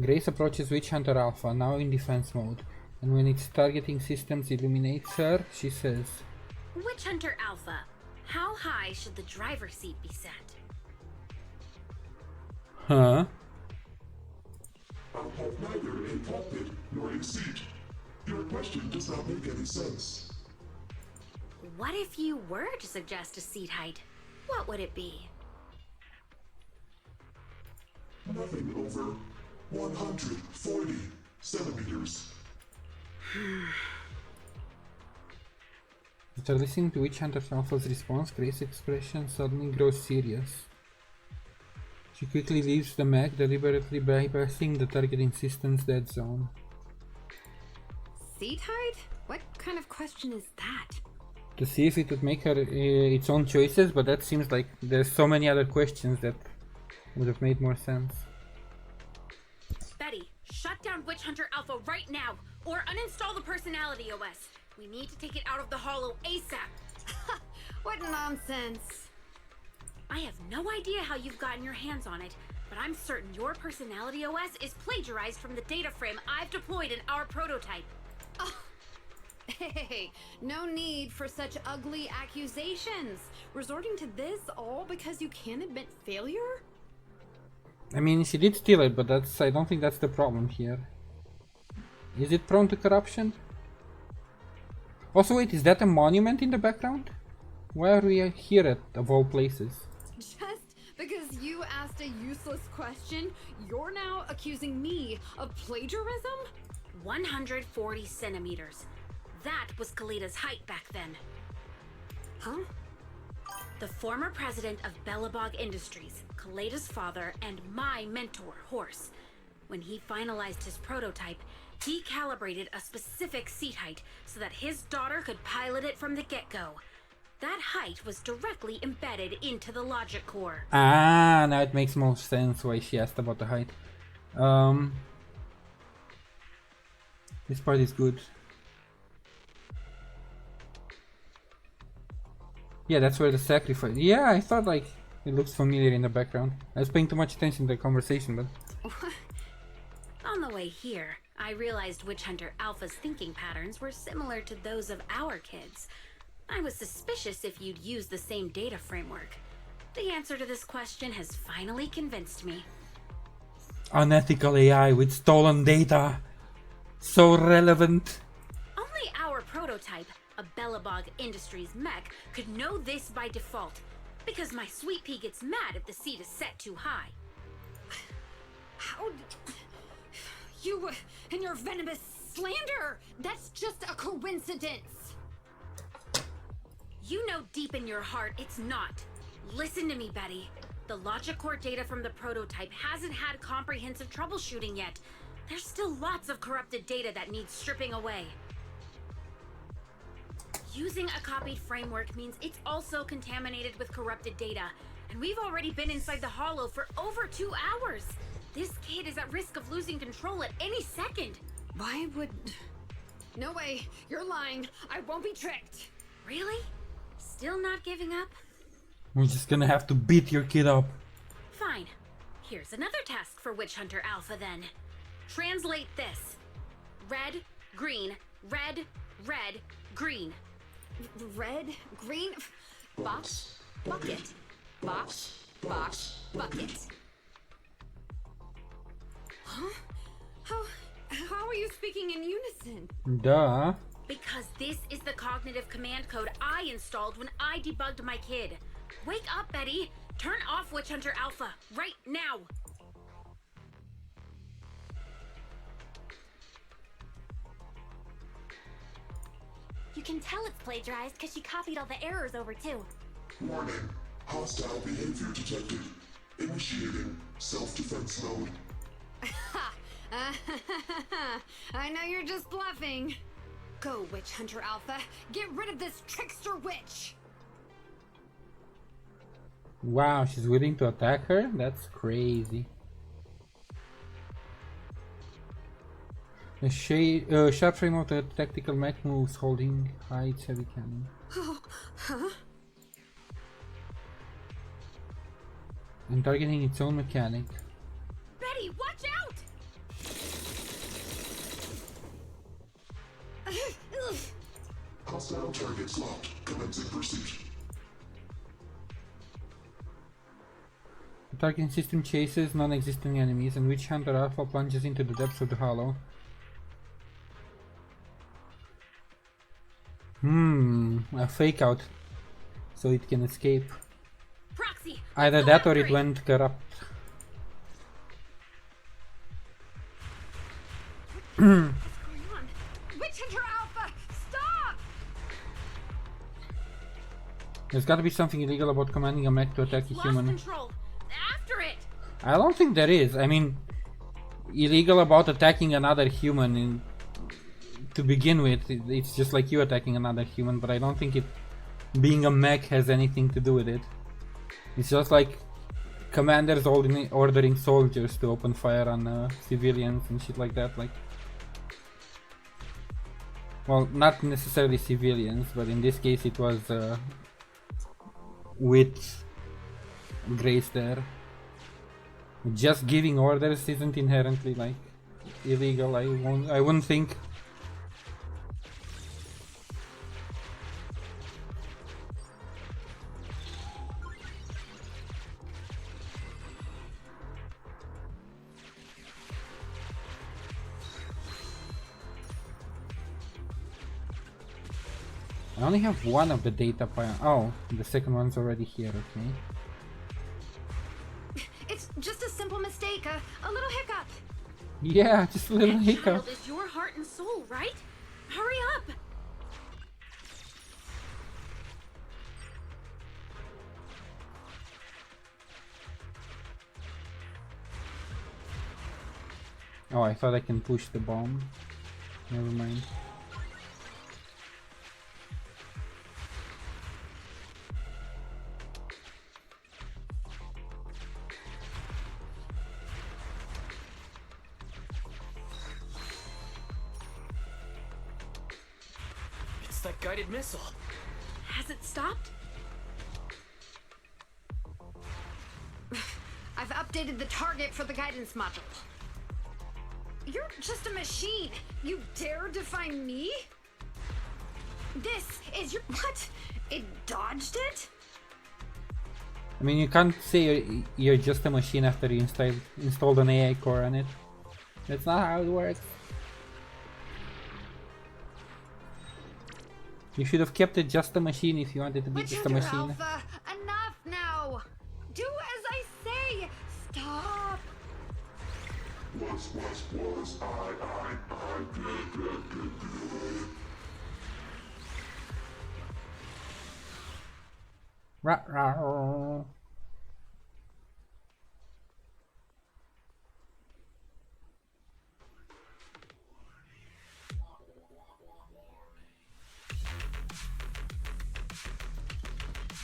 Grace approaches Witch Hunter Alpha, now in defense mode, and when its targeting systems illuminates her, she says, Witch Hunter Alpha, how high should the driver's seat be set? Huh? I have neither a cockpit nor a seat. Your question does not make any sense. What if you were to suggest a seat height? What would it be? Nothing over 140 centimeters. After listening to Witch Hunter Alpha's response, Grace's expression suddenly grows serious. She quickly leaves the mech, deliberately bypassing the targeting system's dead zone. Seat height? What kind of question is that? To see if it would make her its own choices, but that seems like there's so many other questions that would have made more sense. Betty, shut down Witch Hunter Alpha right now, or uninstall the Personality OS. We need to take it out of the Hollow ASAP. What nonsense! I have no idea how you've gotten your hands on it, but I'm certain your Personality OS is plagiarized from the data frame I've deployed in our prototype. Oh. Hey, no need for such ugly accusations. Resorting to this all because you can't admit failure? I mean, she did steal it, but I don't think that's the problem here. Is it prone to corruption? Also, wait, is that a monument in the background? Why are we here at, of all places? Just because you asked a useless question, you're now accusing me of plagiarism? 140 centimeters. That was Kaleda's height back then. Huh? The former president of Belobog Industries, Kaleda's father, and my mentor, Horse. When he finalized his prototype, he calibrated a specific seat height so that his daughter could pilot it from the get-go. That height was directly embedded into the logic core. Ah, now it makes more sense why she asked about the height. This part is good. Yeah, that's where the sacrifice... Yeah, I thought like it looks familiar in the background. I was paying too much attention to the conversation, but... On the way here, I realized Witch Hunter Alpha's thinking patterns were similar to those of our kids. I was suspicious if you'd use the same data framework. The answer to this question has finally convinced me. Unethical AI with stolen data. So relevant. Only our prototype, a Belobog Industries mech, could know this by default, because my sweet pea gets mad if the seat is set too high. How... You and your venomous slander! That's just a coincidence! You know deep in your heart it's not. Listen to me, Betty. The logic core data from the prototype hasn't had comprehensive troubleshooting yet. There's still lots of corrupted data that needs stripping away. Using a copied framework means it's also contaminated with corrupted data, and we've already been inside the Hollow for over 2 hours. This kid is at risk of losing control at any second. Why would... No way, you're lying. I won't be tricked. Really? Still not giving up? We're just gonna have to beat your kid up. Fine. Here's another task for Witch Hunter Alpha then. Translate this. Red, green, red, red, green. Red, green, box, bucket, box, box, bucket. Huh? How are you speaking in unison? Duh. Because this is the cognitive command code I installed when I debugged my kid. Wake up, Betty! Turn off Witch Hunter Alpha, right now! You can tell it's plagiarized because she copied all the errors over too. Warning. Hostile behavior detected. Initiating self-defense mode. I know you're just bluffing. Go, Witch Hunter Alpha. Get rid of this trickster witch! Wow, she's willing to attack her? That's crazy. A sharp frame of the tactical mech moves, holding hides heavy cannon. Huh? And targeting its own mechanic. Betty, watch out! Hostile targets locked. Commencing pursuit. The targeting system chases non-existent enemies, and Witch Hunter Alpha plunges into the depths of the hollow. A fake out, so it can escape. Proxy, Either that or it went corrupt. What's going on? Witch Hunter Alpha, stop! There's gotta be something illegal about commanding a mech to attack a human. Control. After it! I don't think there is. I mean, illegal about attacking another human to begin with. It's just like you attacking another human, but I don't think being a mech has anything to do with it. It's just like commanders ordering soldiers to open fire on civilians and shit like that. Like, well, not necessarily civilians, but in this case it was with Grace there. Just giving orders isn't inherently like illegal. I wouldn't think. I only have one of the data point. Oh, the second one's already here, okay. It's just a simple mistake, a little hiccup. Yeah, just a little hiccup. Child is your heart and soul, right? Hurry up! Oh, I thought I can push the bomb. Never mind. It's that guided missile. Has it stopped? I've updated the target for the guidance module. You're just a machine. You dare defy me? This is your... What? It dodged it? I mean, you can't say you're just a machine after you installed an AI core on it. That's not how it works. You should have kept it just a machine if you wanted to be just a machine. Alpha, enough now. Do as I say. Stop. Was, I, good. Rah.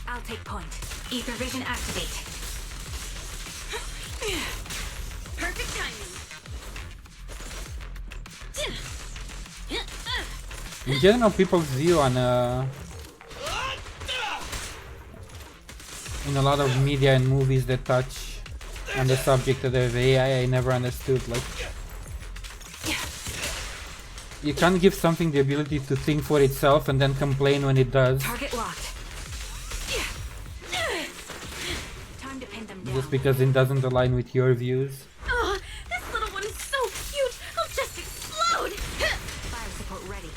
I'll take point. Ether vision activate. Perfect timing. In general, people's view on in a lot of media and movies that touch on the subject of AI, I never understood. Like, you can't give something the ability to think for itself and then complain when it does. Target locked. Time to pin them down. Just because it doesn't align with your views. Oh, this little one is so cute. I'll just explode. Fire support ready.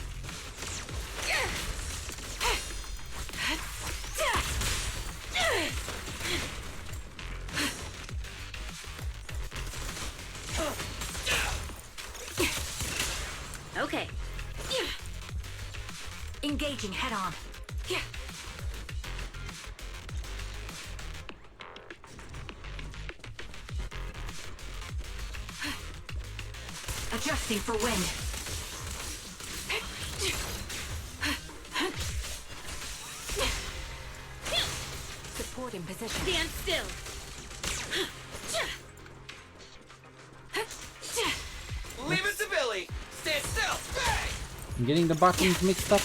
engaging head on. Yeah. Adjusting for wind. Support in position. Stand still. Leave it to Billy. Stand still. Bang! I'm getting the buttons mixed up.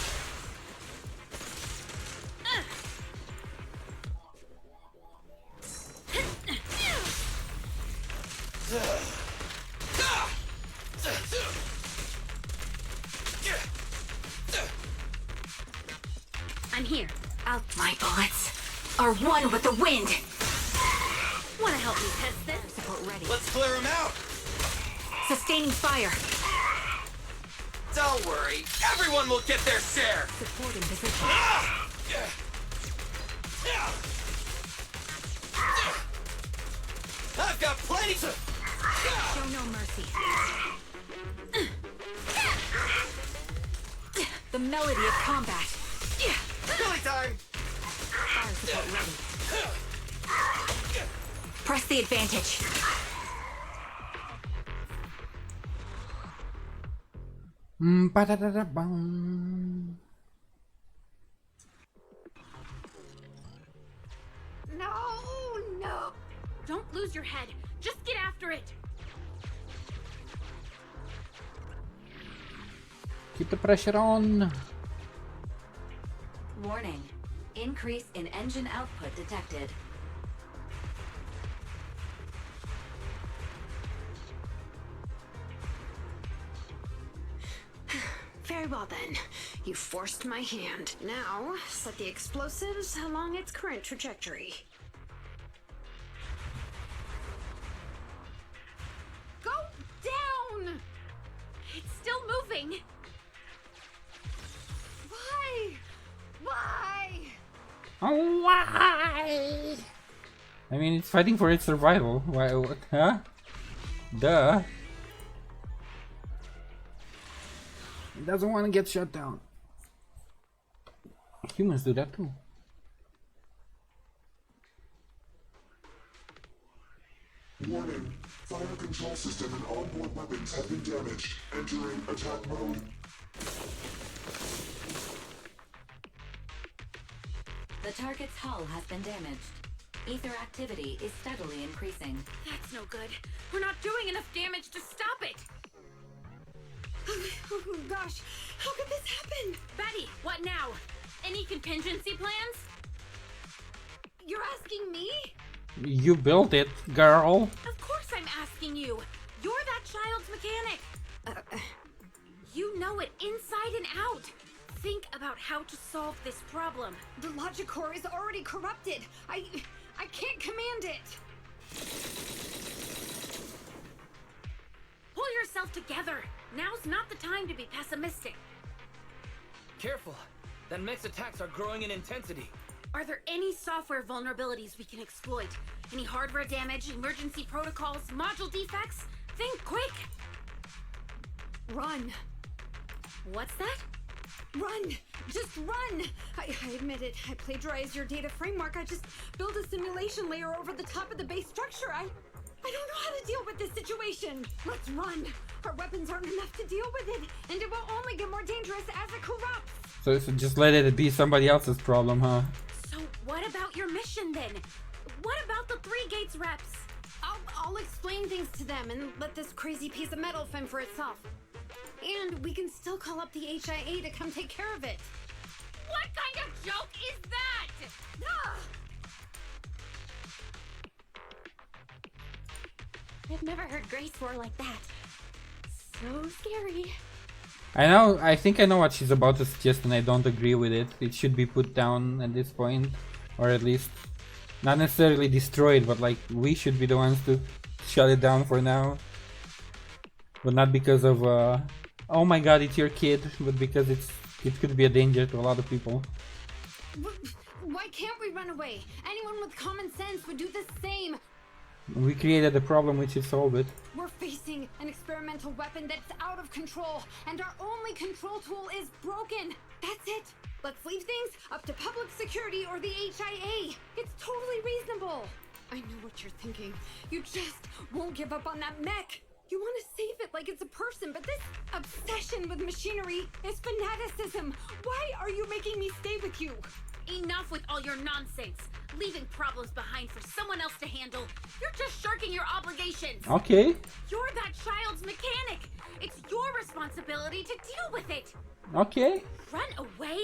I'm here. Out. My bullets are one with the wind. Wanna help me test this? Support ready. Let's clear him out. Sustaining fire. Don't worry. Everyone will get their share. Support in position. I've got plenty to... Show no mercy. The melody of combat. Billy time. Fire support ready. Press the advantage. Ba-da-da-da-bum. No. Don't lose your head. Just get after it. Keep the pressure on. Warning. Increase in engine output detected. Very well then. You forced my hand. Now, set the explosives along its current trajectory. Go down! It's still moving. Why? Oh, why? I mean, it's fighting for its survival. Why? What? Huh? Duh. It doesn't want to get shut down. Humans do that too. Warning. Fire control system and onboard weapons have been damaged. Entering attack mode. The target's hull has been damaged. Ether activity is steadily increasing. That's no good. We're not doing enough damage to stop it. Oh gosh, how could this happen? Betty, what now? Any contingency plans? You're asking me? You built it, girl. Of course I'm asking you. You're that child's mechanic. You know it inside and out. Think about how to solve this problem. The logic core is already corrupted. I can't command it. Pull yourself together. Now's not the time to be pessimistic. Careful. That mech's attacks are growing in intensity. Are there any software vulnerabilities we can exploit? Any hardware damage, emergency protocols, module defects? Think quick! Run. What's that? Run! Just run! I admit it. I plagiarized your data framework. I just built a simulation layer over the top of the base structure. I don't know how to deal with this situation. Let's run. Our weapons aren't enough to deal with it, and it will only get more dangerous as it corrupts. So just let it be somebody else's problem, huh? So what about your mission then? What about the 3 Gates reps? I'll explain things to them and let this crazy piece of metal fend for itself. And we can still call up the HIA to come take care of it. What kind of joke is that? Ah! I've never heard Grace roar like that. So scary. I think I know what she's about to suggest, and I don't agree with it. It should be put down at this point, or at least not necessarily destroyed, but like we should be the ones to shut it down for now. But not because of oh my god, it's your kid, but because it could be a danger to a lot of people. Why can't we run away? Anyone with common sense would do the same. We created a problem, we should solve it. We're facing an experimental weapon that's out of control, and our only control tool is broken. That's it. Let's leave things up to public security or the HIA. It's totally reasonable. I know what you're thinking. You just won't give up on that mech. You want to save it like it's a person, but this obsession with machinery is fanaticism. Why are you making me stay with you? Enough with all your nonsense. Leaving problems behind for someone else to handle. You're just shirking your obligations. Okay. You're that child's mechanic. It's your responsibility to deal with it. Okay. Run away?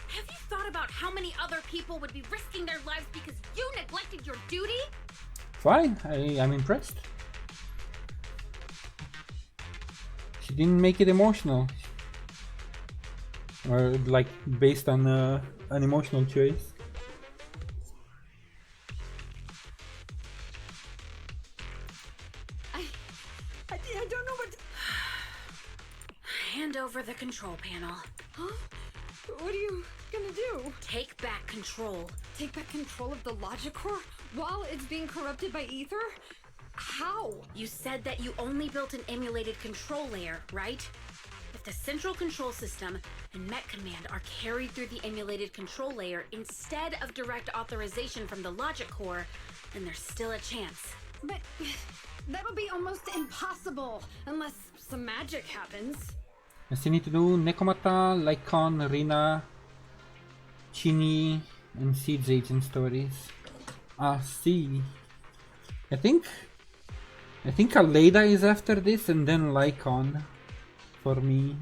Have you thought about how many other people would be risking their lives because you neglected your duty? Fine, I'm impressed. She didn't make it emotional. Or like based on an emotional choice. I don't know what to... Hand over the control panel. Huh? What are you gonna do? Take back control. Take back control of the Logic Core while it's being corrupted by Ether? How? You said that you only built an emulated control layer, right? If the central control system and Mech Command are carried through the emulated control layer instead of direct authorization from the Logic Core, then there's still a chance. But that'll be almost impossible unless some magic happens. I still need to do Nekomata, Lycon, Rina, Chini, and Seeds Agent stories. See. I think Aleida is after this and then Lycon for me.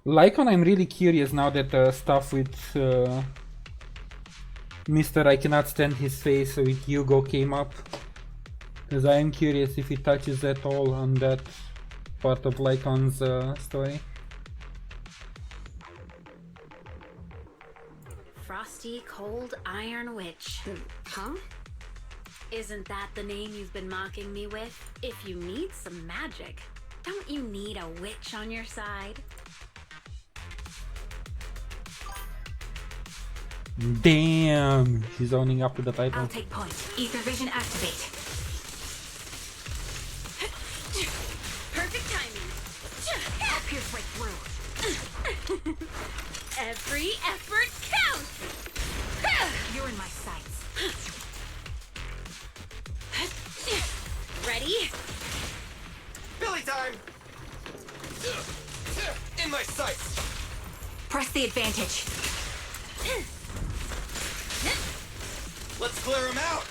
Lycon, I'm really curious now that stuff with Mr. I Cannot Stand His Face with Hugo came up. Because I am curious if it touches at all on that part of Lycon's story. Frosty Cold Iron Witch. Huh? Isn't that the name you've been mocking me with? If you need some magic, don't you need a witch on your side? Damn! She's owning up to the title. I'll take point. Ether vision activate. Perfect timing. I'll pierce right through. Every effort counts! You're in my sights. Ready? Billy time! In my sights! Press the advantage. Let's clear him out!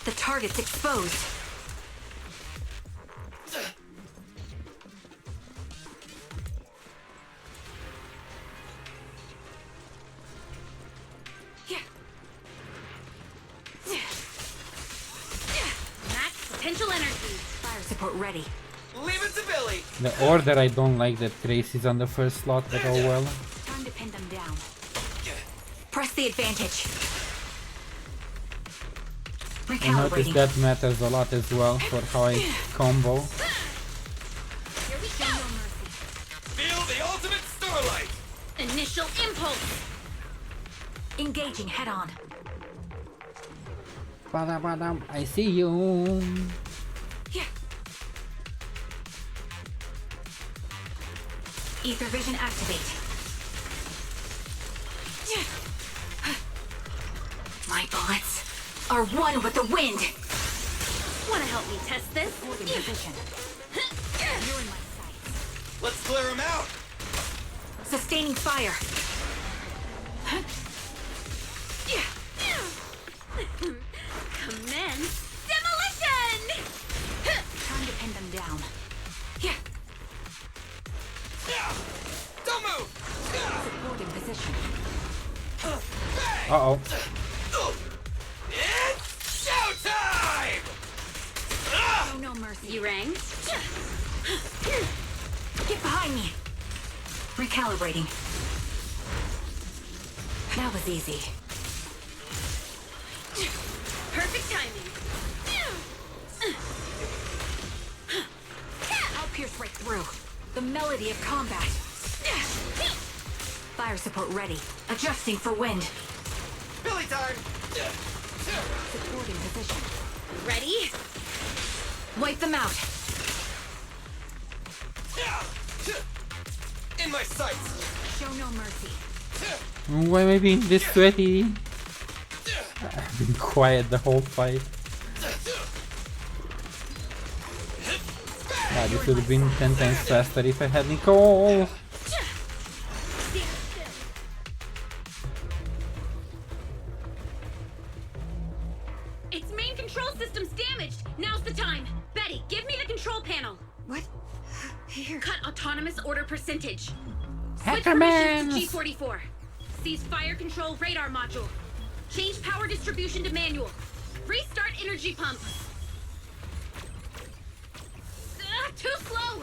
The target's exposed. Max potential energy. Fire support ready. Leave it to Billy! The order I don't like that Grace is on the first slot, but oh well. Time to pin them down. Press the advantage. I noticed that matters a lot as well for how I combo. Here we go. Feel the ultimate starlight! Initial impulse. Engaging head on. Badam, I see you. Ether vision activate. My bullets are one with the wind. Wanna help me test this? Holding position. You're in my sights. Let's clear him out! Sustaining fire. Commence demolition! Time to pin them down. Don't move! Support in position. Uh-oh. It's showtime! Oh, no mercy. You rang? Get behind me. Recalibrating. That was easy. Perfect timing. I'll pierce right through. The melody of combat. fire support ready. Adjusting for wind. Billy time! Supporting position. Ready? Wipe them out. In my sights! Show no mercy. Why am I being this sweaty? I've been quiet the whole fight. Yeah, this would have been 10 times faster if I had Nicole. Its main control system's damaged. Now's the time. Betty, give me the control panel. What? Here. Cut autonomous order percentage. Switch Hackermans! permissions to G44. Seize fire control radar module. Change power distribution to manual. Restart energy pump. Too slow!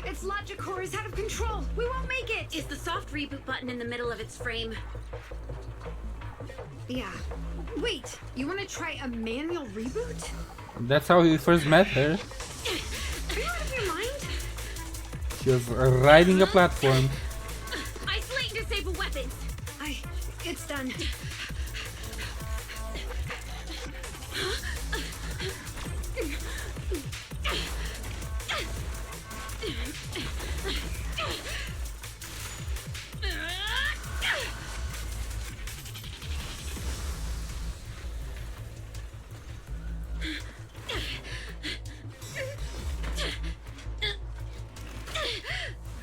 Its logic core is out of control. We won't make it. Is the soft reboot button in the middle of its frame? Yeah. Wait, you want to try a manual reboot? That's how we first met her. Are you out of your mind? She was riding a platform. Isolate and disable weapons. It's done.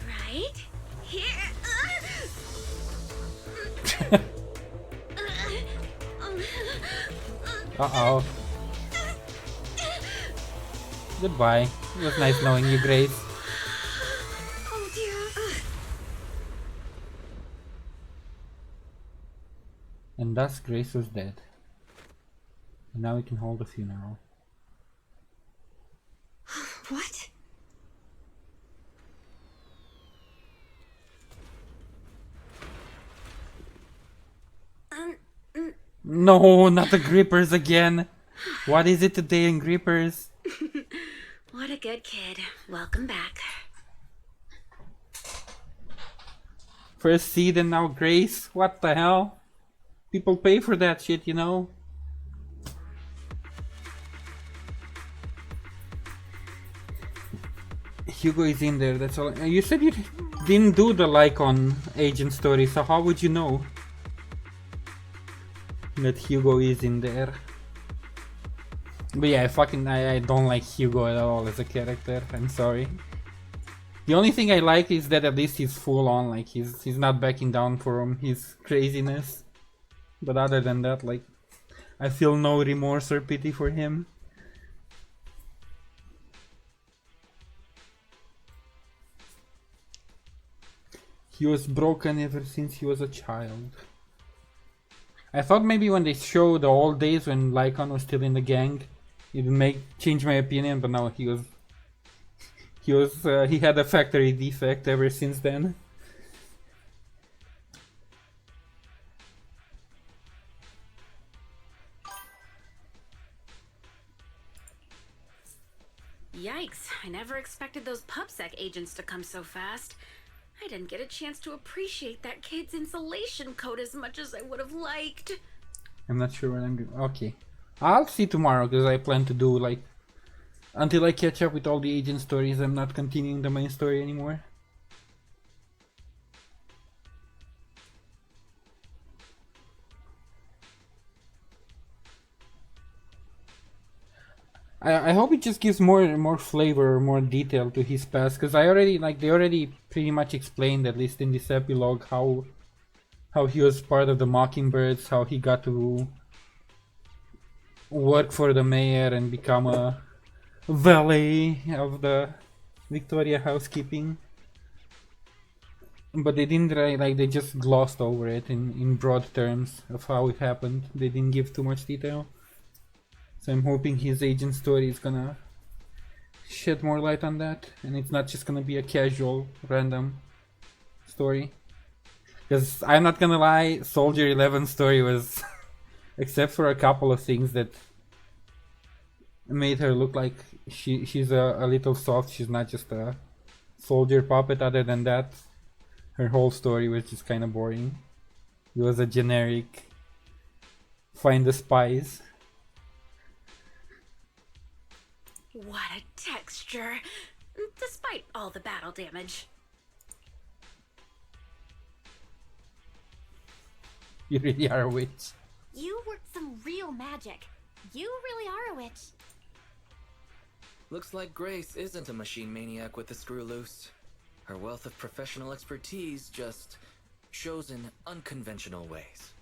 Right here. Uh-oh. Goodbye. It was nice knowing you, Grace. Oh dear. And thus Grace was dead. And now we can hold a funeral. What? No, not the Grippers again. What is it today in Grippers? What a good kid. Welcome back. First Seed and now Grace? What the hell? People pay for that shit, you know? Hugo is in there, that's all. You said you didn't do the Lycon agent story, so how would you know that Hugo is in there? But yeah, I don't like Hugo at all as a character, I'm sorry. The only thing I like is that at least he's full on, like he's not backing down from his craziness. But other than that, like, I feel no remorse or pity for him. He was broken ever since he was a child. I thought maybe when they show the old days when Lycon was still in the gang, it would change my opinion, but now he had a factory defect ever since then. Yikes, I never expected those PubSec agents to come so fast. I didn't get a chance to appreciate that kid's insulation coat as much as I would have liked. I'm not sure what I'm doing. Okay. I'll see tomorrow, because I plan to do, like, until I catch up with all the agent stories, I'm not continuing the main story anymore. I hope it just gives more flavor, more detail to his past, because they already pretty much explained, at least in this epilogue, how he was part of the Mockingbirds, how he got to work for the mayor and become a valet of the Victoria housekeeping. But they didn't they just glossed over it in broad terms of how it happened. They didn't give too much detail. So I'm hoping his agent story is gonna shed more light on that, and it's not just gonna be a casual, random story. Because I'm not gonna lie, Soldier 11's story was, except for a couple of things that made her look like she's a little soft. She's not just a soldier puppet. Other than that, her whole story was just kind of boring. It was a generic find the spies. What a texture, despite all the battle damage. You really are a witch. You worked some real magic. You really are a witch. Looks like Grace isn't a machine maniac with the screw loose. Her wealth of professional expertise just shows in unconventional ways.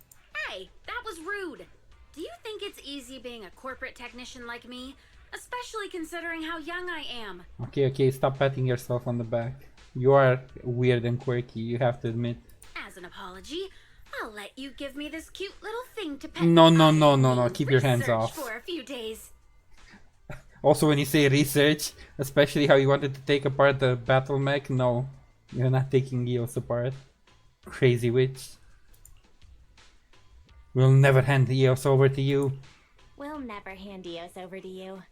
Hey, that was rude. Do you think it's easy being a corporate technician like me? Especially considering how young I am. Okay, stop patting yourself on the back. You are weird and quirky, you have to admit. As an apology, I'll let you give me this cute little thing to pet. No, keep your hands off. For a few days. Also, when you say research, especially how you wanted to take apart the battle mech, no, you're not taking Eos apart. Crazy witch. We'll never hand Eos over to you. We'll never hand Eos over to you.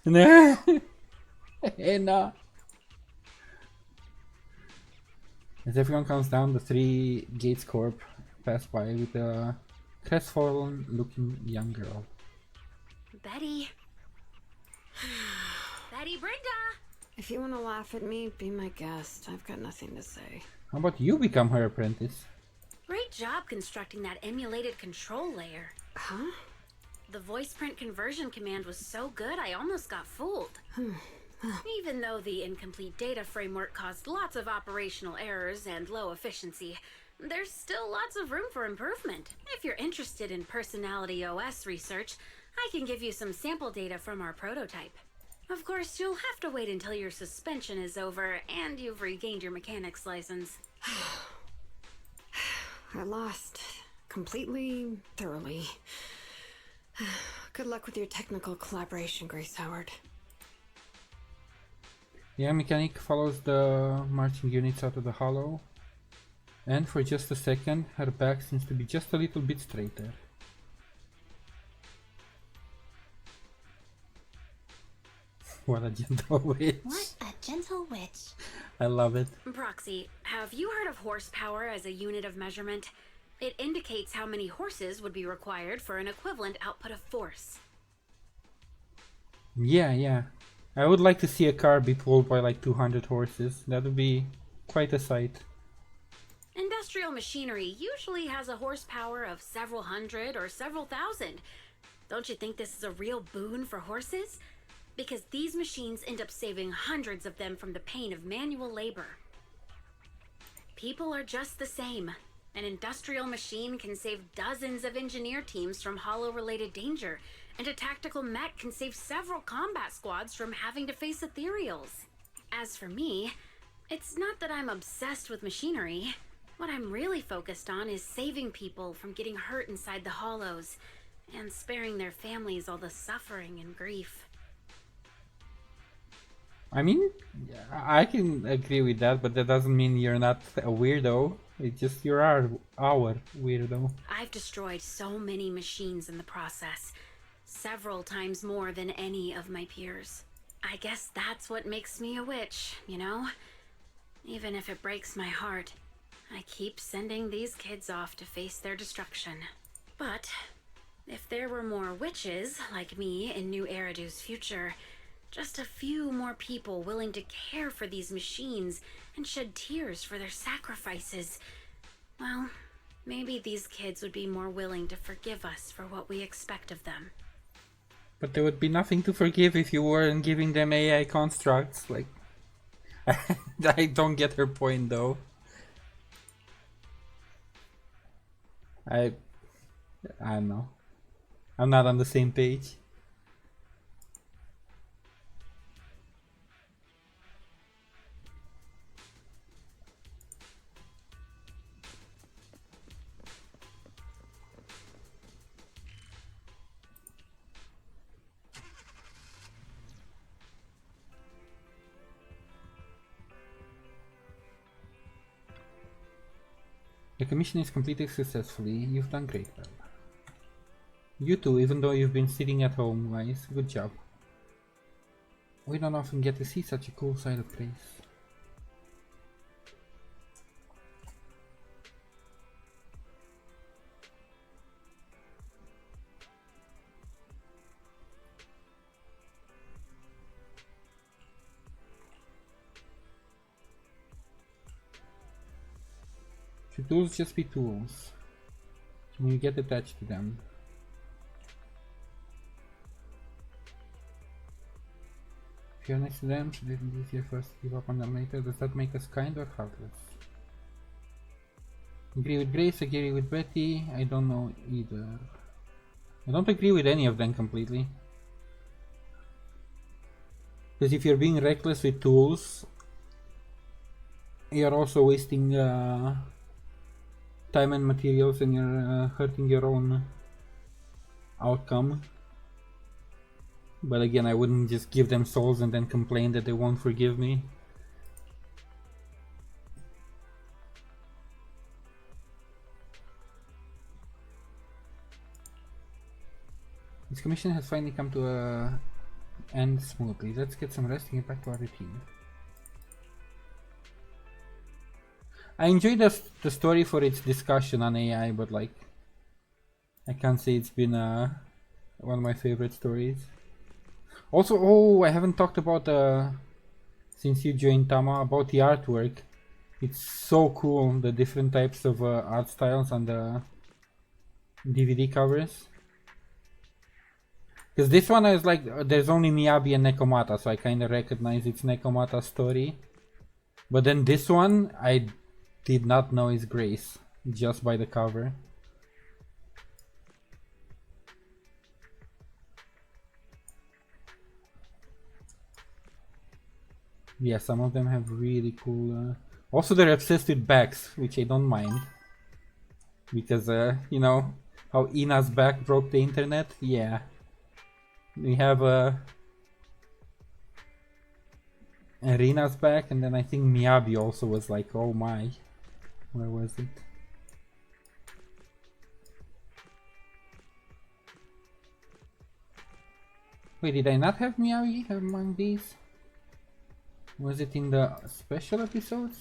No. No. As everyone comes down, the three Gates Corp pass by with a crestfallen looking young girl. Betty. Betty Brenda! If you want to laugh at me, be my guest. I've got nothing to say. How about you become her apprentice? Great job constructing that emulated control layer. Huh? The voice print conversion command was so good I almost got fooled. Even though the incomplete data framework caused lots of operational errors and low efficiency, there's still lots of room for improvement. If you're interested in Personality OS research, I can give you some sample data from our prototype. Of course, you'll have to wait until your suspension is over and you've regained your mechanics license. I lost. Completely, thoroughly. Good luck with your technical collaboration, Grace Howard. Yeah, Mechanic follows the marching units out of the hollow. And for just a second, her back seems to be just a little bit straighter. What a gentle witch. What a gentle witch. I love it. Proxy, have you heard of horsepower as a unit of measurement? It indicates how many horses would be required for an equivalent output of force. Yeah. I would like to see a car be pulled by like 200 horses. That would be quite a sight. Industrial machinery usually has a horsepower of several hundred or several thousand. Don't you think this is a real boon for horses? Because these machines end up saving hundreds of them from the pain of manual labor. People are just the same. An industrial machine can save dozens of engineer teams from hollow-related danger, and a tactical mech can save several combat squads from having to face ethereals. As for me, it's not that I'm obsessed with machinery. What I'm really focused on is saving people from getting hurt inside the hollows, and sparing their families all the suffering and grief. I mean, I can agree with that, but that doesn't mean you're not a weirdo. It's just you're our weirdo. I've destroyed so many machines in the process, several times more than any of my peers. I guess that's what makes me a witch, you know? Even if it breaks my heart, I keep sending these kids off to face their destruction. But if there were more witches like me in New Eridu's future, just a few more people willing to care for these machines and shed tears for their sacrifices, well, maybe these kids would be more willing to forgive us for what we expect of them. But there would be nothing to forgive if you weren't giving them AI constructs. Like, I don't get her point though. I don't know. I'm not on the same page. The commission is completed successfully. You've done great, well. You too, even though you've been sitting at home, guys. Good job. We don't often get to see such a cool side of Grace. Should tools just be tools? Can you get attached to them? If you're next to them, should it be easier for us to give up on them later? Does that make us kind or heartless? Agree with Grace, agree with Betty. I don't know either. I don't agree with any of them completely. Because if you're being reckless with tools, you're also wasting time and materials, and you're hurting your own outcome. But again, I wouldn't just give them souls and then complain that they won't forgive me. This commission has finally come to a end smoothly. Let's get some rest and get back to our routine. I enjoyed the story for its discussion on AI, but like, I can't say it's been one of my favorite stories. Also, oh, I haven't talked about since you joined Tama, about the artwork. It's so cool, the different types of art styles on the DVD covers. Because this one is like, there's only Miyabi and Nekomata, so I kind of recognize it's Nekomata's story. But then this one, I did not know is Grace, just by the cover. Yeah, some of them have really cool... Also, they're obsessed with backs, which I don't mind. Because, you know, how Ina's back broke the internet? Yeah. We have Irina's back, and then I think Miyabi also was like, oh my. Where was it? Wait, did I not have Miyabi among these? Was it in the special episodes?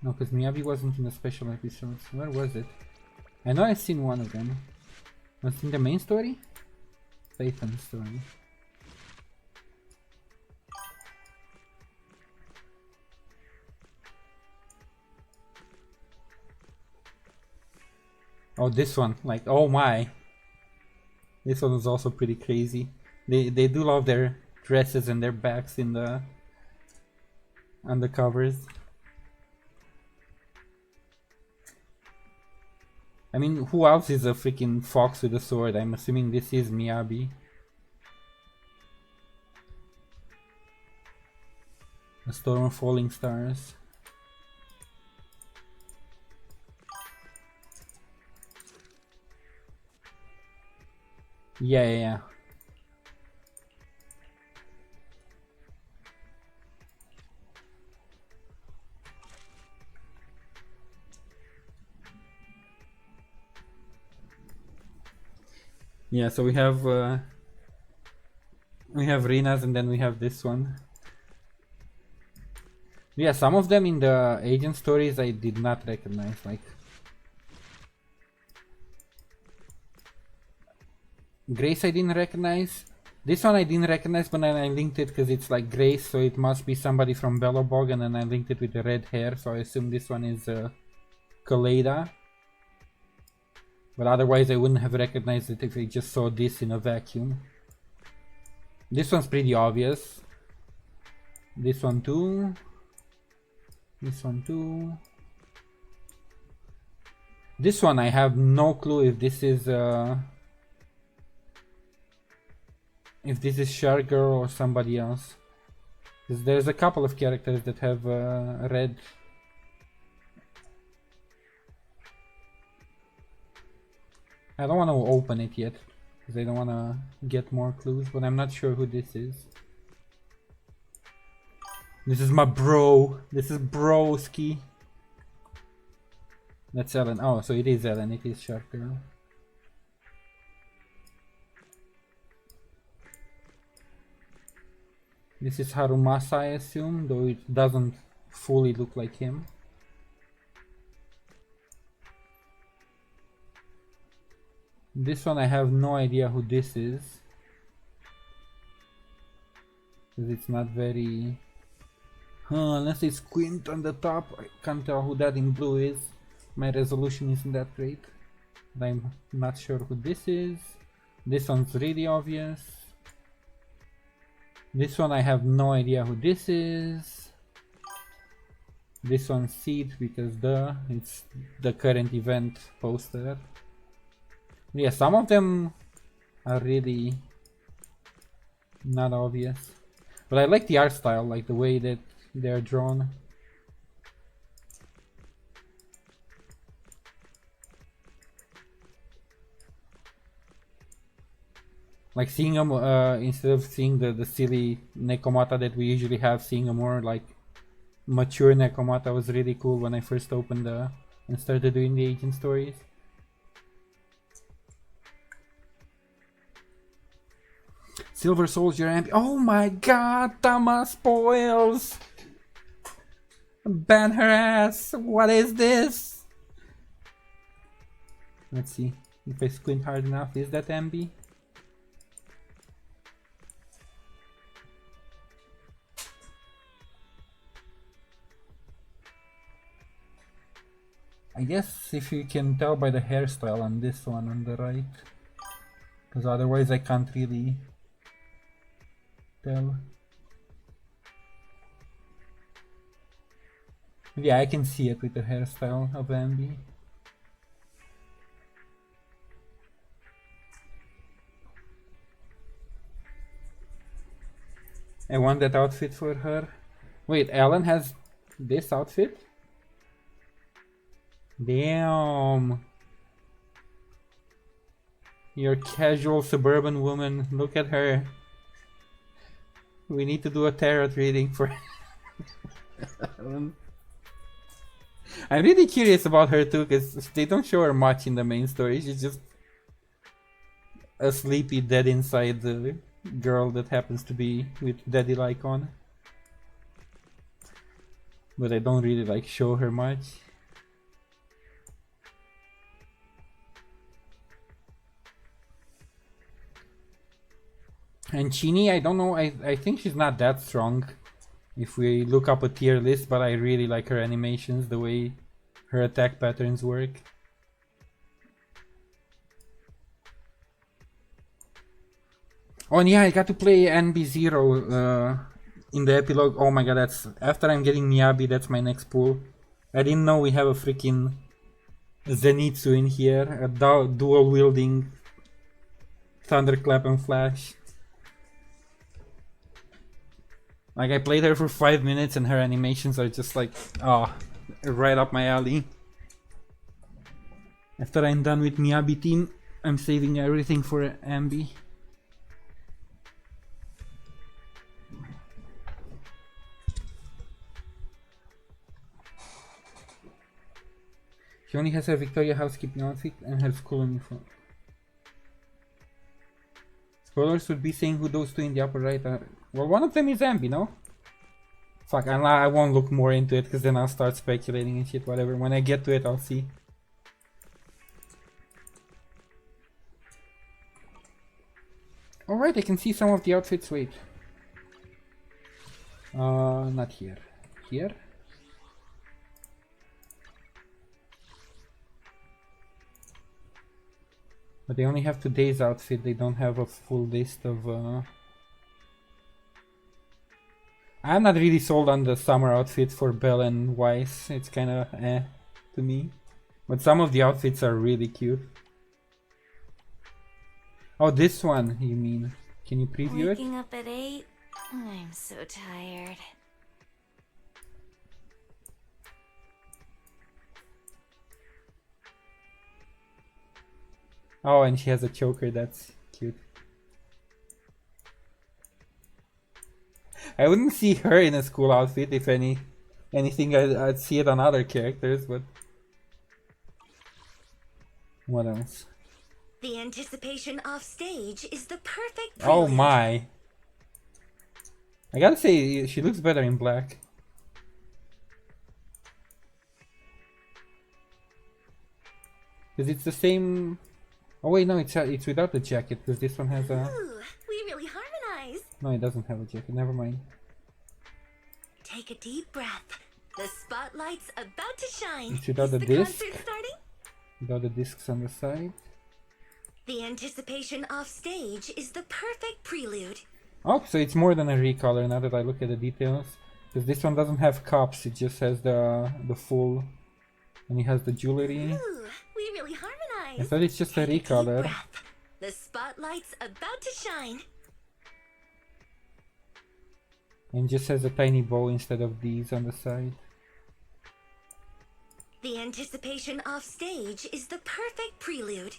No, because Miyabi wasn't in the special episodes. Where was it? I know I've seen one of them. Was it in the main story? Phaeton's story. Oh, this one, like, oh my. This one was also pretty crazy. They do love their dresses and their backs in the on the covers. I mean, who else is a freaking fox with a sword? I'm assuming this is Miyabi. A storm of falling stars. Yeah. Yeah, so we have Rina's, and then we have this one. Yeah, some of them in the agent stories I did not recognize, like Grace I didn't recognize. This one I didn't recognize, but then I linked it because it's like Grace, so it must be somebody from Belobog, and then I linked it with the red hair, so I assume this one is Kaleida. But otherwise I wouldn't have recognized it if I just saw this in a vacuum. This one's pretty obvious. This one too. This one too. This one I have no clue if this is Shark Girl or somebody else. Because there's a couple of characters that have red. I don't want to open it yet, because I don't want to get more clues, but I'm not sure who this is. This is my bro. This is Broski. That's Ellen. Oh, so it is Ellen. It is Shark Girl. This is Harumasa, I assume, though it doesn't fully look like him. This one I have no idea who this is. Because it's not very... unless it's squint on the top, I can't tell who that in blue is. My resolution isn't that great. But I'm not sure who this is. This one's really obvious. This one I have no idea who this is. This one's Seed because it's the current event poster. Yeah, some of them are really not obvious. But I like the art style, like the way that they're drawn. Like seeing them, instead of seeing the silly Nekomata that we usually have, seeing a more like mature Nekomata was really cool when I first opened and started doing the agent stories. Silver Soldier amp. Oh my god, Tama spoils! Ban her ass! What is this? Let's see. If I squint hard enough, is that Ambi? I guess if you can tell by the hairstyle on this one on the right. Because otherwise I can't really tell. Yeah, I can see it with the hairstyle of Ambi. I want that outfit for her. Wait, Ellen has this outfit? Damn. You're casual suburban woman. Look at her. We need to do a tarot reading for Ellen. I'm really curious about her too, because they don't show her much in the main story. She's just a sleepy, dead inside the girl that happens to be with Daddy Lycon. But I don't really like show her much. And Chini, I don't know, I think she's not that strong if we look up a tier list, but I really like her animations, the way her attack patterns work. Oh, and yeah, I got to play NB0 in the epilogue. Oh my god, that's after I'm getting Miyabi, that's my next pull. I didn't know we have a freaking Zenitsu in here, a dual wielding Thunderclap and Flash. Like, I played her for 5 minutes and her animations are just like, right up my alley. After I'm done with Miyabi team, I'm saving everything for Ambi. She only has her Victoria housekeeping outfit and her school uniform. Spoilers would be saying who those two in the upper right are. Well, one of them is Ambi, no? Fuck, I won't look more into it because then I'll start speculating and shit, whatever. When I get to it, I'll see. Alright, I can see some of the outfits. Wait. Not here. Here? But they only have today's outfit, they don't have a full list of... I'm not really sold on the summer outfit for Belle and Weiss, it's kinda to me. But some of the outfits are really cute. Oh, this one, you mean? Can you preview it? Waking up at 8? I'm so tired. Oh, and she has a choker, that's cute. I wouldn't see her in a school outfit, if anything I'd see it on other characters, but What else? The anticipation off stage is the perfect Oh prelude. my. I gotta say, she looks better in black. Because it's the same... Oh wait, no, it's without the jacket, because this one has a... Ooh, we really harmonize. No, it doesn't have a jacket, never mind. Take a deep breath. The spotlight's about to shine. It's without Is the the disc. concert starting? Without the discs on the side. The anticipation off stage is the perfect prelude. Oh, so it's more than a recolor now that I look at the details. Because this one doesn't have cups, it just has the full... And it has the jewelry. Ooh, we really harmonize. I thought it's just a recolor. The spotlight's about to shine. And just has a tiny bow instead of these on the side. The anticipation off stage is the perfect prelude.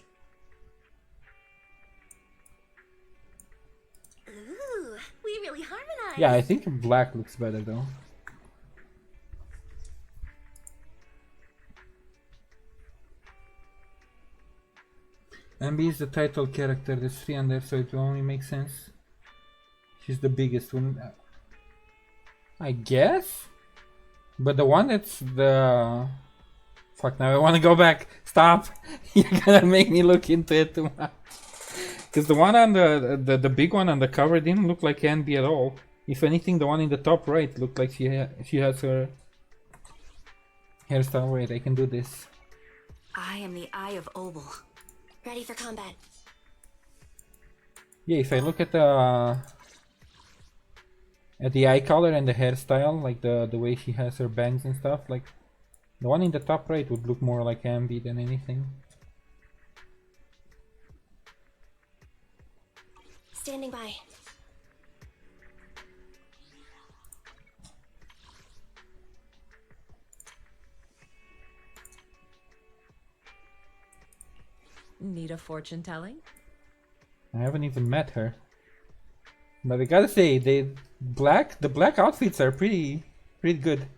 Ooh, we really harmonize. Yeah, I think black looks better though. Ambi is the title character, there's 3 on there, so it will only make sense. She's the biggest one. I guess? But the one that's the... Fuck, now I wanna go back. Stop! You're gonna make me look into it too much. Because the one on the big one on the cover didn't look like Ambi at all. If anything, the one in the top right looked like she has her hairstyle. Wait, I can do this. I am the Eye of Obel. Ready for combat. Yeah, if I look at the eye color and the hairstyle, like the way she has her bangs and stuff, like the one in the top right would look more like Ambi than anything. Standing by. Need a fortune telling? I haven't even met her. But I gotta say, the black outfits are pretty good.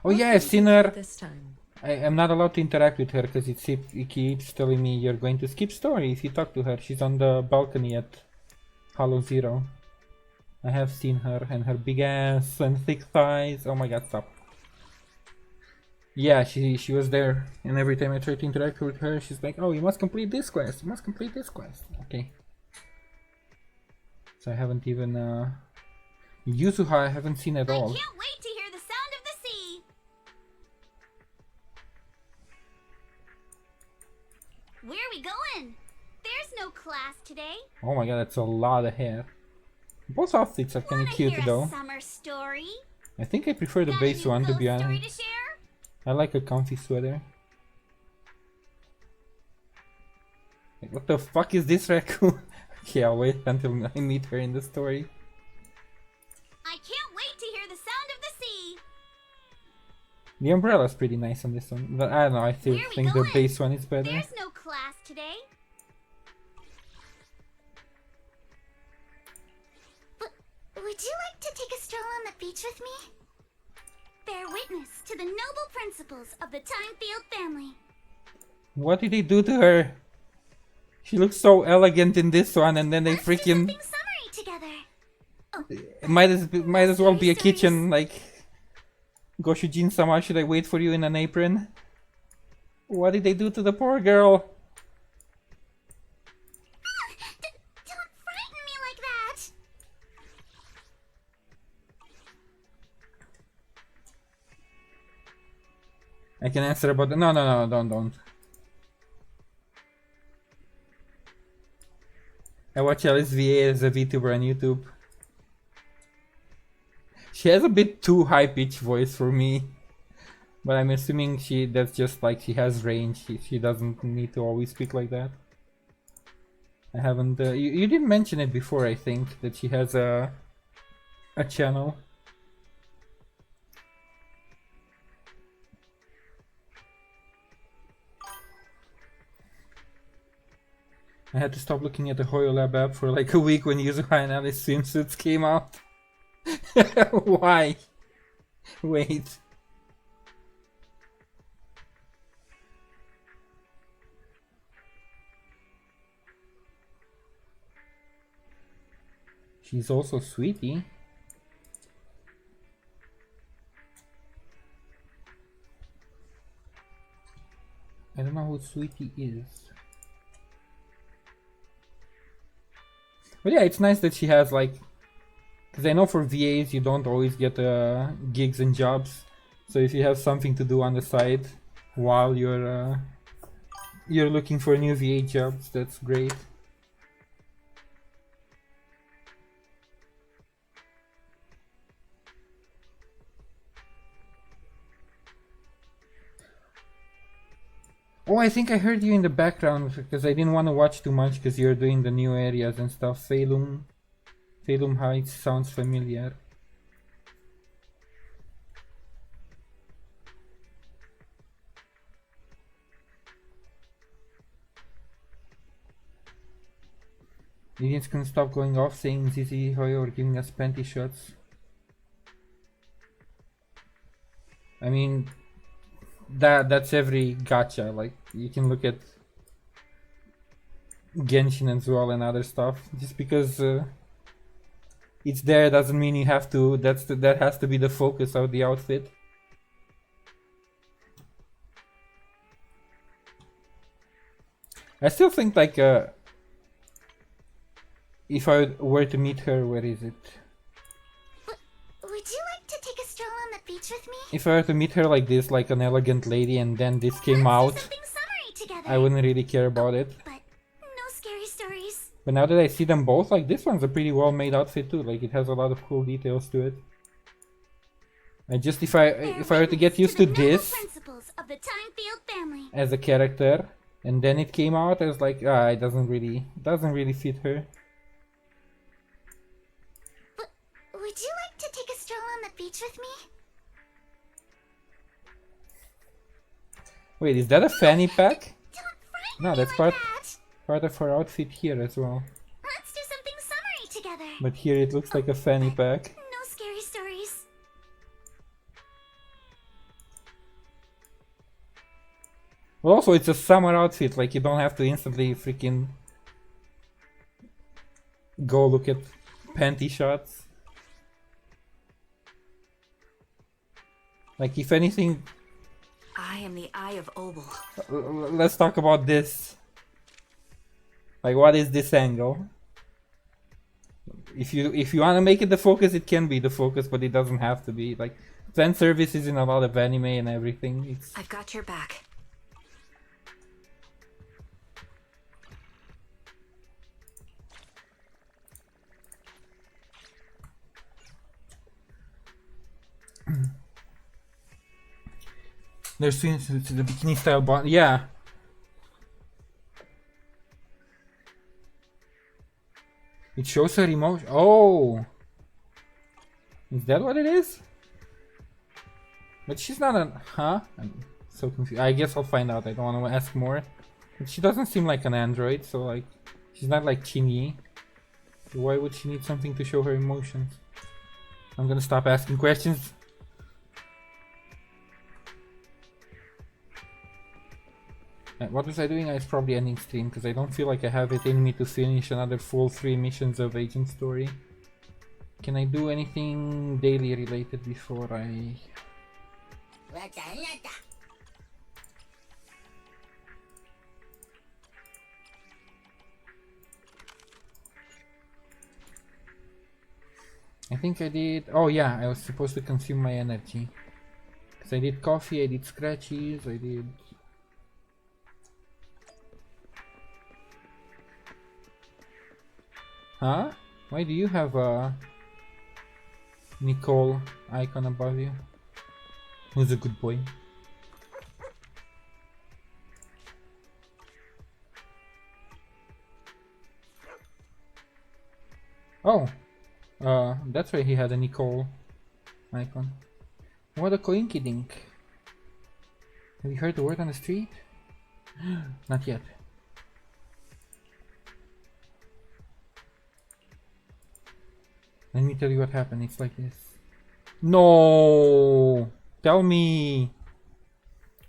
Oh yeah, I've seen her. This time. I am not allowed to interact with her because it keeps telling me you're going to skip story if you talk to her. She's on the balcony at Hollow Zero. I have seen her and her big ass and thick thighs. Oh my god, stop. Yeah, she was there, and every time I try to interact with her, she's like, oh, you must complete this quest, you must complete this quest. Okay. So I haven't even, Yuzuha I haven't seen at all. I can't wait to hear the sound of the sea! Where are we going? There's no class today. Oh my god, that's a lot of hair. Both outfits are kinda cute Hear though. a summer story? I think I prefer the base one to be Story honest. to share? I like a comfy sweater. Like, what the fuck is this raccoon? Okay, I'll wait until I meet her in the story. I can't wait to hear the sound of the sea! The umbrella's pretty nice on this one, but I don't know, I still Where are we think the going? base one is better. There's no class today. Would you like to take a stroll on the beach with me? Bear witness to the noble principles of the Timefield family. What did they do to her? She looks so elegant in this one, and then they freaking Summary together. it might as well be a kitchen. Like, Goshujin-sama, should I wait for you in an apron? What did they do to the poor girl? Don't frighten me like that. I can answer about the... No, don't. I watch Alice VA as a VTuber on YouTube. She has a bit too high-pitched voice for me. But I'm assuming that's just like she has range. She doesn't need to always speak like that. I haven't... you didn't mention it before, I think, that she has a channel. I had to stop looking at the HoYoLab app for like a week when Yuzuha and Alice swimsuits came out. Why? Wait. She's also Sweetie. I don't know who Sweetie is. But yeah, it's nice that she has like, because I know for VAs you don't always get gigs and jobs. So if you have something to do on the side while you're looking for new VA jobs, that's great. Oh, I think I heard you in the background because I didn't want to watch too much because you're doing the new areas and stuff. Phalum Heights sounds familiar. Idiots can stop going off saying ZZ Hoy or giving us panty shots. I mean, that's every gacha. Like, you can look at Genshin as well and other stuff. Just because it's there doesn't mean you have to. That has to be the focus of the outfit. I still think like if I were to meet her, where is it? Would you like to take a stroll on the beach with me? If I were to meet her like this, like an elegant lady, and then this came out, I wouldn't really care about it. But no scary stories. But now that I see them both, like this one's a pretty well made outfit too. Like it has a lot of cool details to it. I just if I were to get used to this as a character, and then it came out, I was like, it doesn't really fit her. Would you like to take a stroll on the beach with me? Wait, is that a fanny pack? No, that's part of her outfit here as well. Let's do something summery together. But here it looks like a fanny pack. No scary stories. Well, also it's a summer outfit, like you don't have to instantly freaking go look at panty shots. Like, if anything, I am the Eye of Obel. Let's talk about this. Like, what is this angle? If you want to make it the focus, it can be the focus, but it doesn't have to be. Like, fan service is in a lot of anime and everything. I've got your back. There's swings to the bikini style bond. Yeah. It shows her emotion. Oh. Is that what it is? But she's not an... Huh? I'm so confused. I guess I'll find out. I don't want to ask more. But she doesn't seem like an android, so like... She's not like Chingy. So why would she need something to show her emotions? I'm gonna stop asking questions. What was I doing? I was probably ending stream because I don't feel like I have it in me to finish another full 3 missions of Agent Story. Can I do anything daily related before I... I think I did... Oh yeah, I was supposed to consume my energy. Because I did coffee, I did scratchies, I did... Huh? Why do you have a Nicole icon above you? Who's a good boy? Oh, that's why he had a Nicole icon. What a coinky dink. Have you heard the word on the street? Not yet. Let me tell you what happened. It's like this. No! Tell me!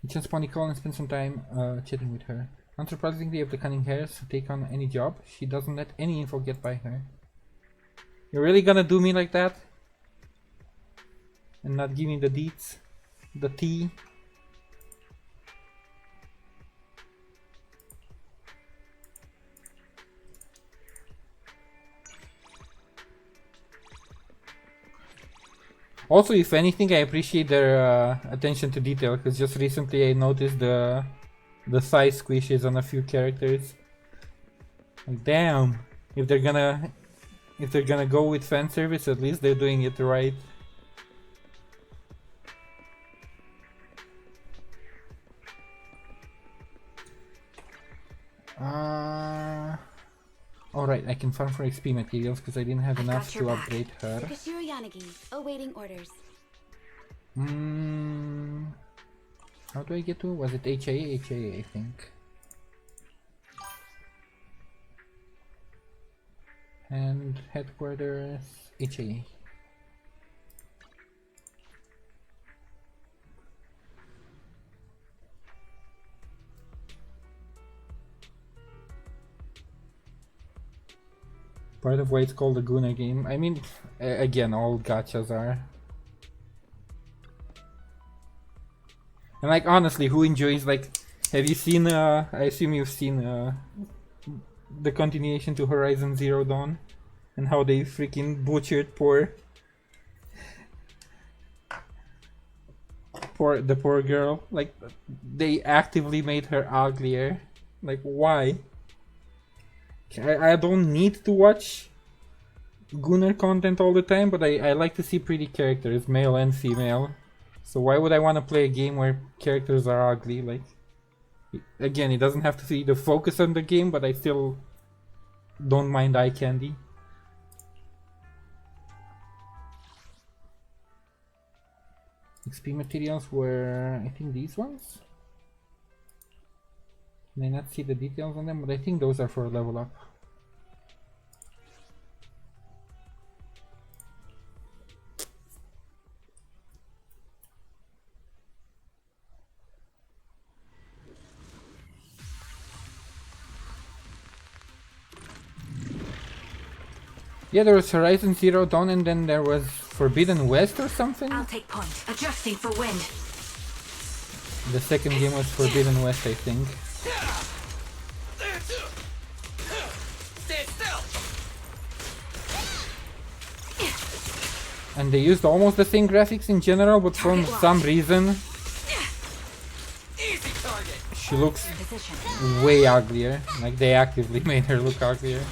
You just want Nicole and spend some time chatting with her. Unsurprisingly, of the cunning hairs to take on any job, she doesn't let any info get by her. You're really gonna do me like that? And not give me the deets? The tea? Also, if anything, I appreciate their attention to detail, because just recently I noticed the size squishes on a few characters. Like, damn, if they're gonna go with fan service, at least they're doing it right. Alright, I can farm for XP materials because I didn't have enough to upgrade her. Fukushiro Yanagi, awaiting orders. How do I get to? Was it HA? HA, I think. And headquarters, HA. Part of why it's called a Guna game. I mean, again, all gachas are. And like, honestly, who enjoys, like, have you seen, I assume you've seen the continuation to Horizon Zero Dawn? And how they freaking butchered the poor girl. Like, they actively made her uglier. Like, why? I don't need to watch Gunnar content all the time, but I like to see pretty characters, male and female. So why would I want to play a game where characters are ugly? Like, again, it doesn't have to be the focus on the game, but I still don't mind eye candy. XP materials were, I think, these ones? May not see the details on them, but I think those are for level up. Yeah, there was Horizon Zero Dawn and then there was Forbidden West or something? I'll take point. Adjusting for wind. The second game was Forbidden West, I think. And they used almost the same graphics in general, but for some reason she looks way uglier. Like, they actively made her look uglier.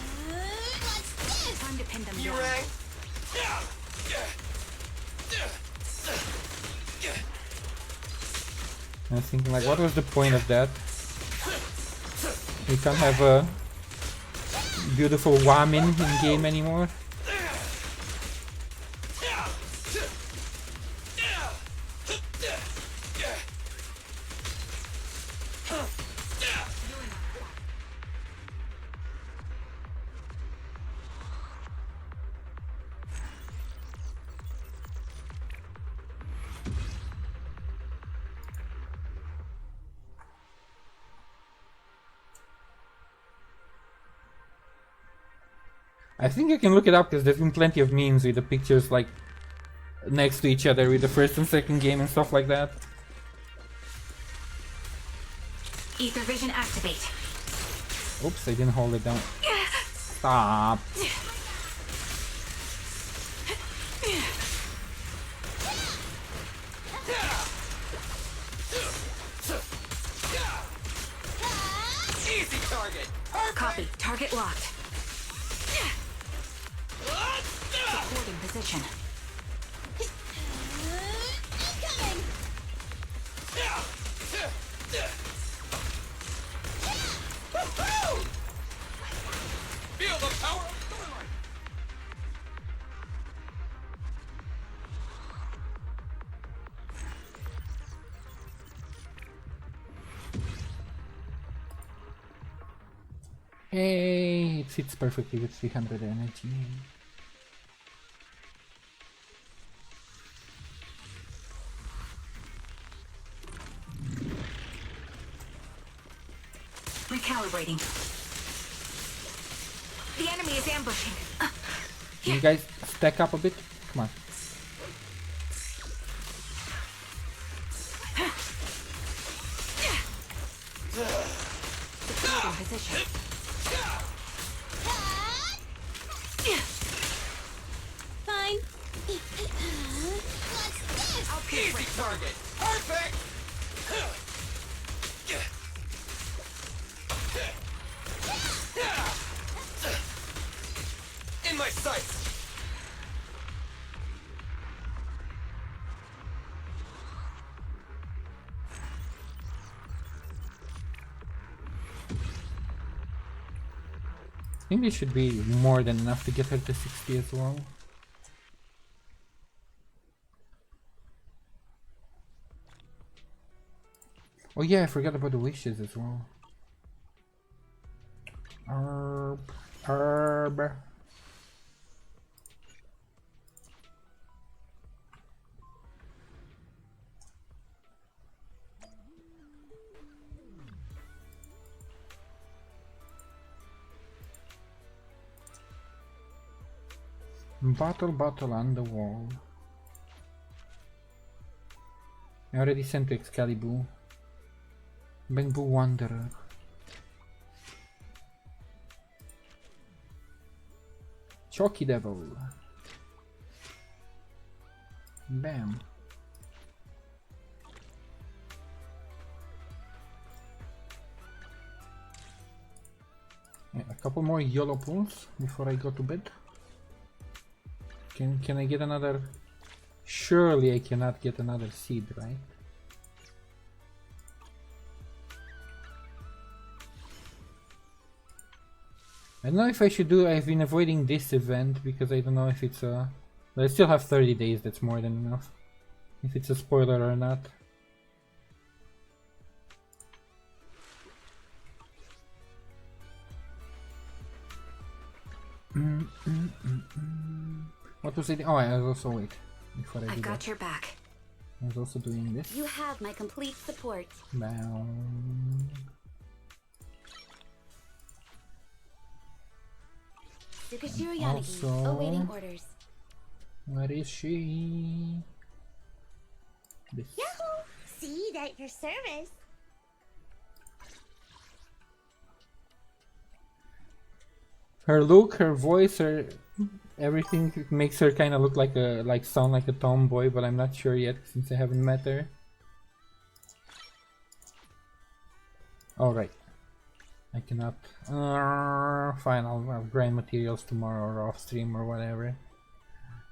I was thinking, like, what was the point of that? We can't have a beautiful Wamin in game anymore. I think I can look it up because there's been plenty of memes with the pictures like next to each other with the first and second game and stuff like that. Ether vision activate. Oops, I didn't hold it down. Stop. Easy target. Copy. Target locked. Supporting position. Feel the power of Thornlight! Hey, it fits perfectly with 300 energy. Recalibrating. The enemy is ambushing. Can you guys stack up a bit? Come on. Position. Fine. Easy target. Perfect. In my sights. I think this should be more than enough to get her to 60 as well. Oh yeah, I forgot about the wishes as well. Herb. Bottle on the wall. I already sent to Excalibur. Bangbu Wanderer. Chalky Devil. Bam. Yeah, a couple more YOLO pulls before I go to bed. Can I get another? Surely I cannot get another seed, right? I don't know if I should do. I've been avoiding this event because I don't know if it's a. But I still have 30 days. That's more than enough. If it's a spoiler or not. What was it? Oh, I was also wait before I do I've got that. your back. I was also doing this. You have my complete support. Bound. Tsukashiro Yanagi, Also, awaiting orders. Where is she? This. Yahoo! See, at your service. Her look, her voice, her everything makes her kind of look like a sound like a tomboy, but I'm not sure yet since I haven't met her. All right, I cannot. Fine, I'll grind materials tomorrow or off stream or whatever.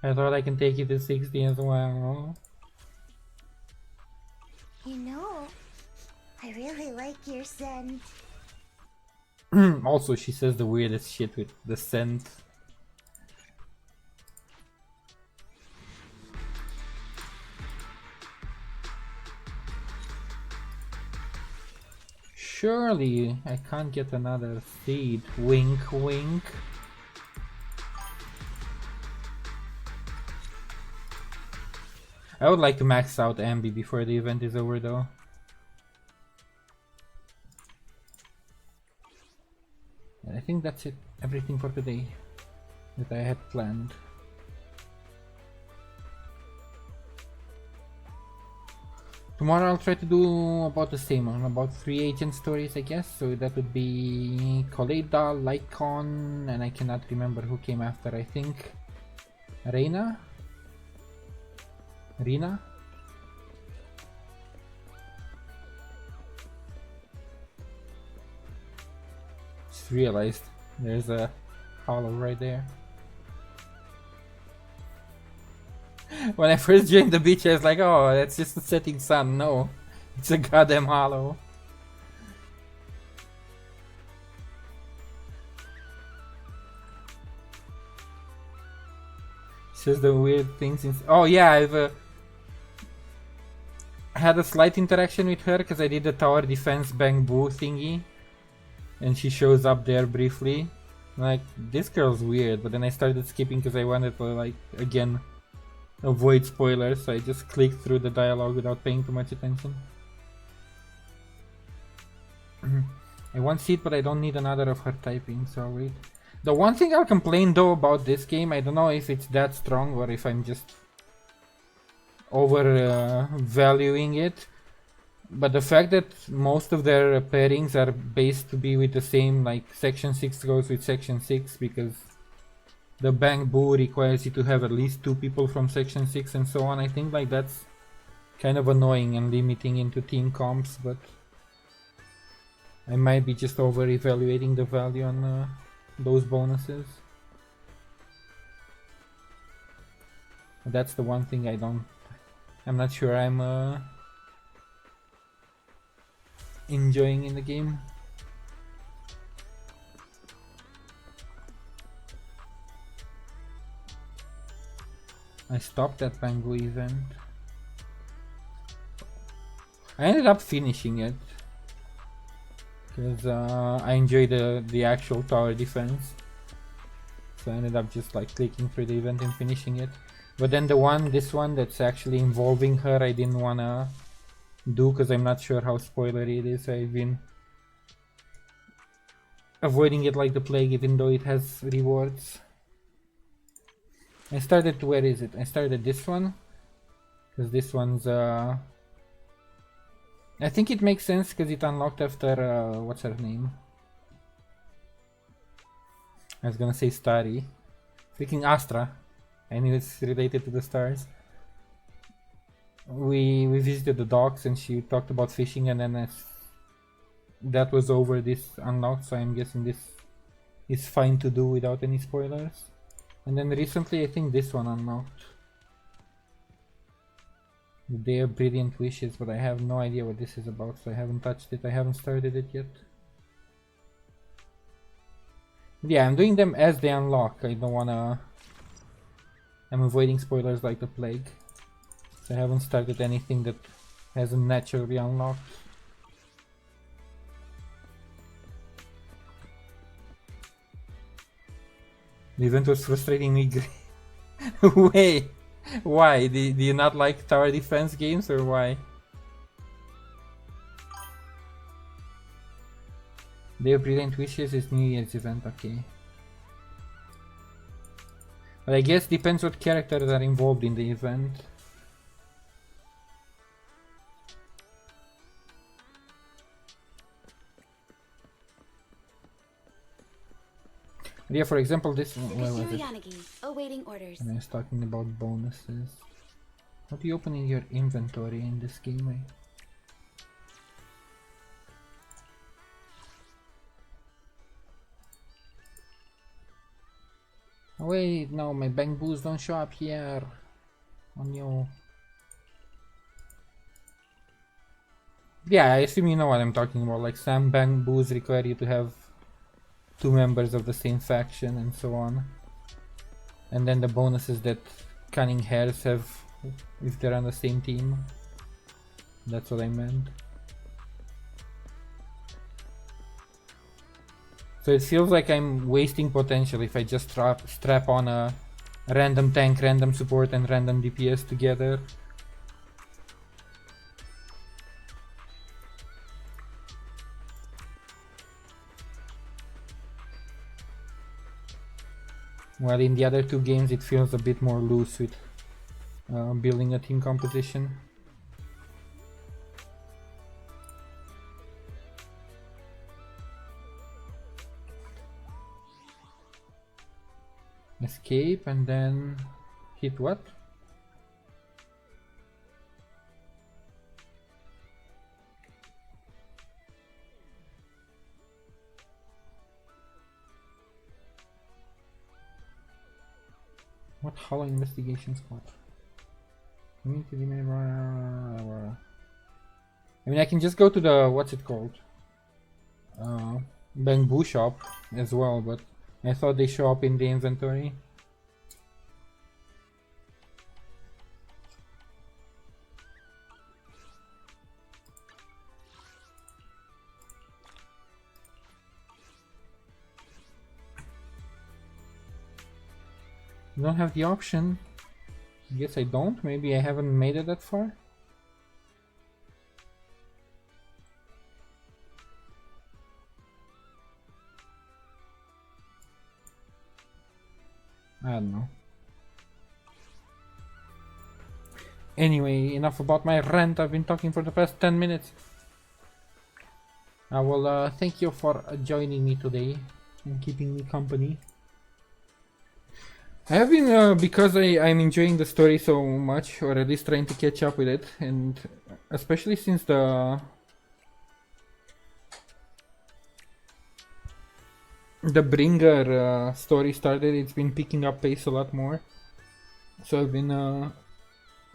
I thought I can take it to 60 as well. You know, I really like your scent. Also, she says the weirdest shit with the scent. Surely I can't get another seed. Wink, wink. I would like to max out Ambi before the event is over though. And I think that's it. Everything for today that I had planned. Tomorrow I'll try to do about the same one, about 3 agent stories I guess, so that would be Koleda, Lycon, and I cannot remember who came after, I think Reina? Rina? Just realized there's a hollow right there. When I first joined the beach I was like, oh, that's just the setting sun. No, it's a goddamn hollow. Says the weird things in. Oh yeah, I've had a slight interaction with her because I did the tower defense bang boo thingy, and she shows up there briefly. Like, this girl's weird, but then I started skipping because I wanted to, like, again avoid spoilers, so I just clicked through the dialogue without paying too much attention. I want seed, but I don't need another of her typing, so I'll wait. The one thing I'll complain though about this game, I don't know if it's that strong or if I'm just over valuing it, but the fact that most of their pairings are based to be with the same, like Section 6 goes with Section 6 because the Bang Boo requires you to have at least 2 people from Section 6 and so on. I think like that's kind of annoying and limiting into team comps, but I might be just over evaluating the value on those bonuses. That's the one thing I'm not sure I'm enjoying in the game. I stopped that Bang Boo event. I ended up finishing it because I enjoyed the actual tower defense, so I ended up just like clicking through the event and finishing it. But then this one that's actually involving her, I didn't wanna do because I'm not sure how spoilery it is. I've been avoiding it like the plague, even though it has rewards. I started, where is it? I started this one because this one's I think it makes sense because it unlocked after what's her name? I was gonna say Starry. Freaking Astra. I knew it's related to the stars. We visited the docks and she talked about fishing, and then as that was over, this unlocked, so I'm guessing this is fine to do without any spoilers. And then recently I think this one unlocked. The Day of Brilliant Wishes, but I have no idea what this is about, so I haven't touched it. I haven't started it yet. Yeah, I'm doing them as they unlock. I don't wanna... I'm avoiding spoilers like the plague. So I haven't started anything that hasn't naturally unlocked. The event was frustrating me. Wait, why? Do you not like tower defense games, or why? Day of Brilliant Wishes is New Year's event, okay. But I guess depends what characters are involved in the event. Yeah, for example, this one, where was it? Awaiting orders. And I was talking about bonuses. How do you open in your inventory in this game? Oh, wait, no, my Bang Boos don't show up here. On you. Yeah, I assume you know what I'm talking about. Like, some Bang Boos require you to have 2 members of the same faction and so on. And then the bonuses that Cunning Hares have if they're on the same team. That's what I meant. So it feels like I'm wasting potential if I just strap on a random tank, random support and random DPS together. While in the other 2 games it feels a bit more loose with building a team composition. Escape and then hit what? What Hollow Investigation Squad? I mean, I can just go to the, what's it called? Bang Boo shop as well, but I thought they show up in the inventory. Don't have the option. Guess I don't. Maybe I haven't made it that far. don't know. Anyway, enough about my rant. I've been talking for the past 10 minutes. I will thank you for joining me today and keeping me company. I have been, because I'm enjoying the story so much, or at least trying to catch up with it, and especially since the Bringer story started, it's been picking up pace a lot more. So I've been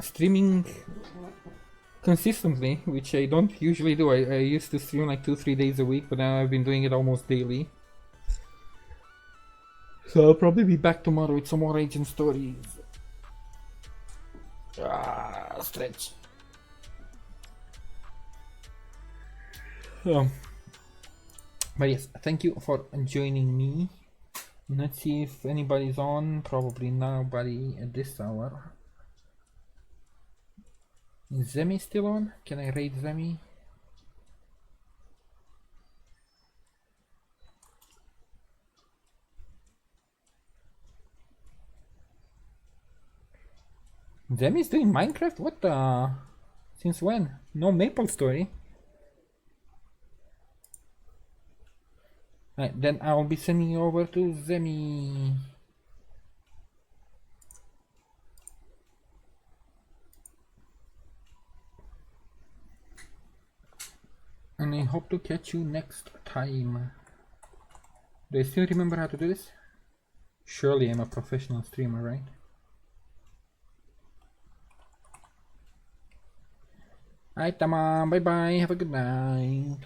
streaming consistently, which I don't usually do. I used to stream like 2-3 days a week, but now I've been doing it almost daily. So I'll probably be back tomorrow with some more Agent stories. Stretch. But yes, thank you for joining me. Let's see if anybody's on. Probably nobody at this hour. Is Zemi still on? Can I raid Zemi? Zemi's doing Minecraft? What the? Since when? No Maple Story. Right, then I'll be sending you over to Zemi. And I hope to catch you next time. Do I still remember how to do this? Surely I'm a professional streamer, right? Alright, Tama, bye bye, have a good night.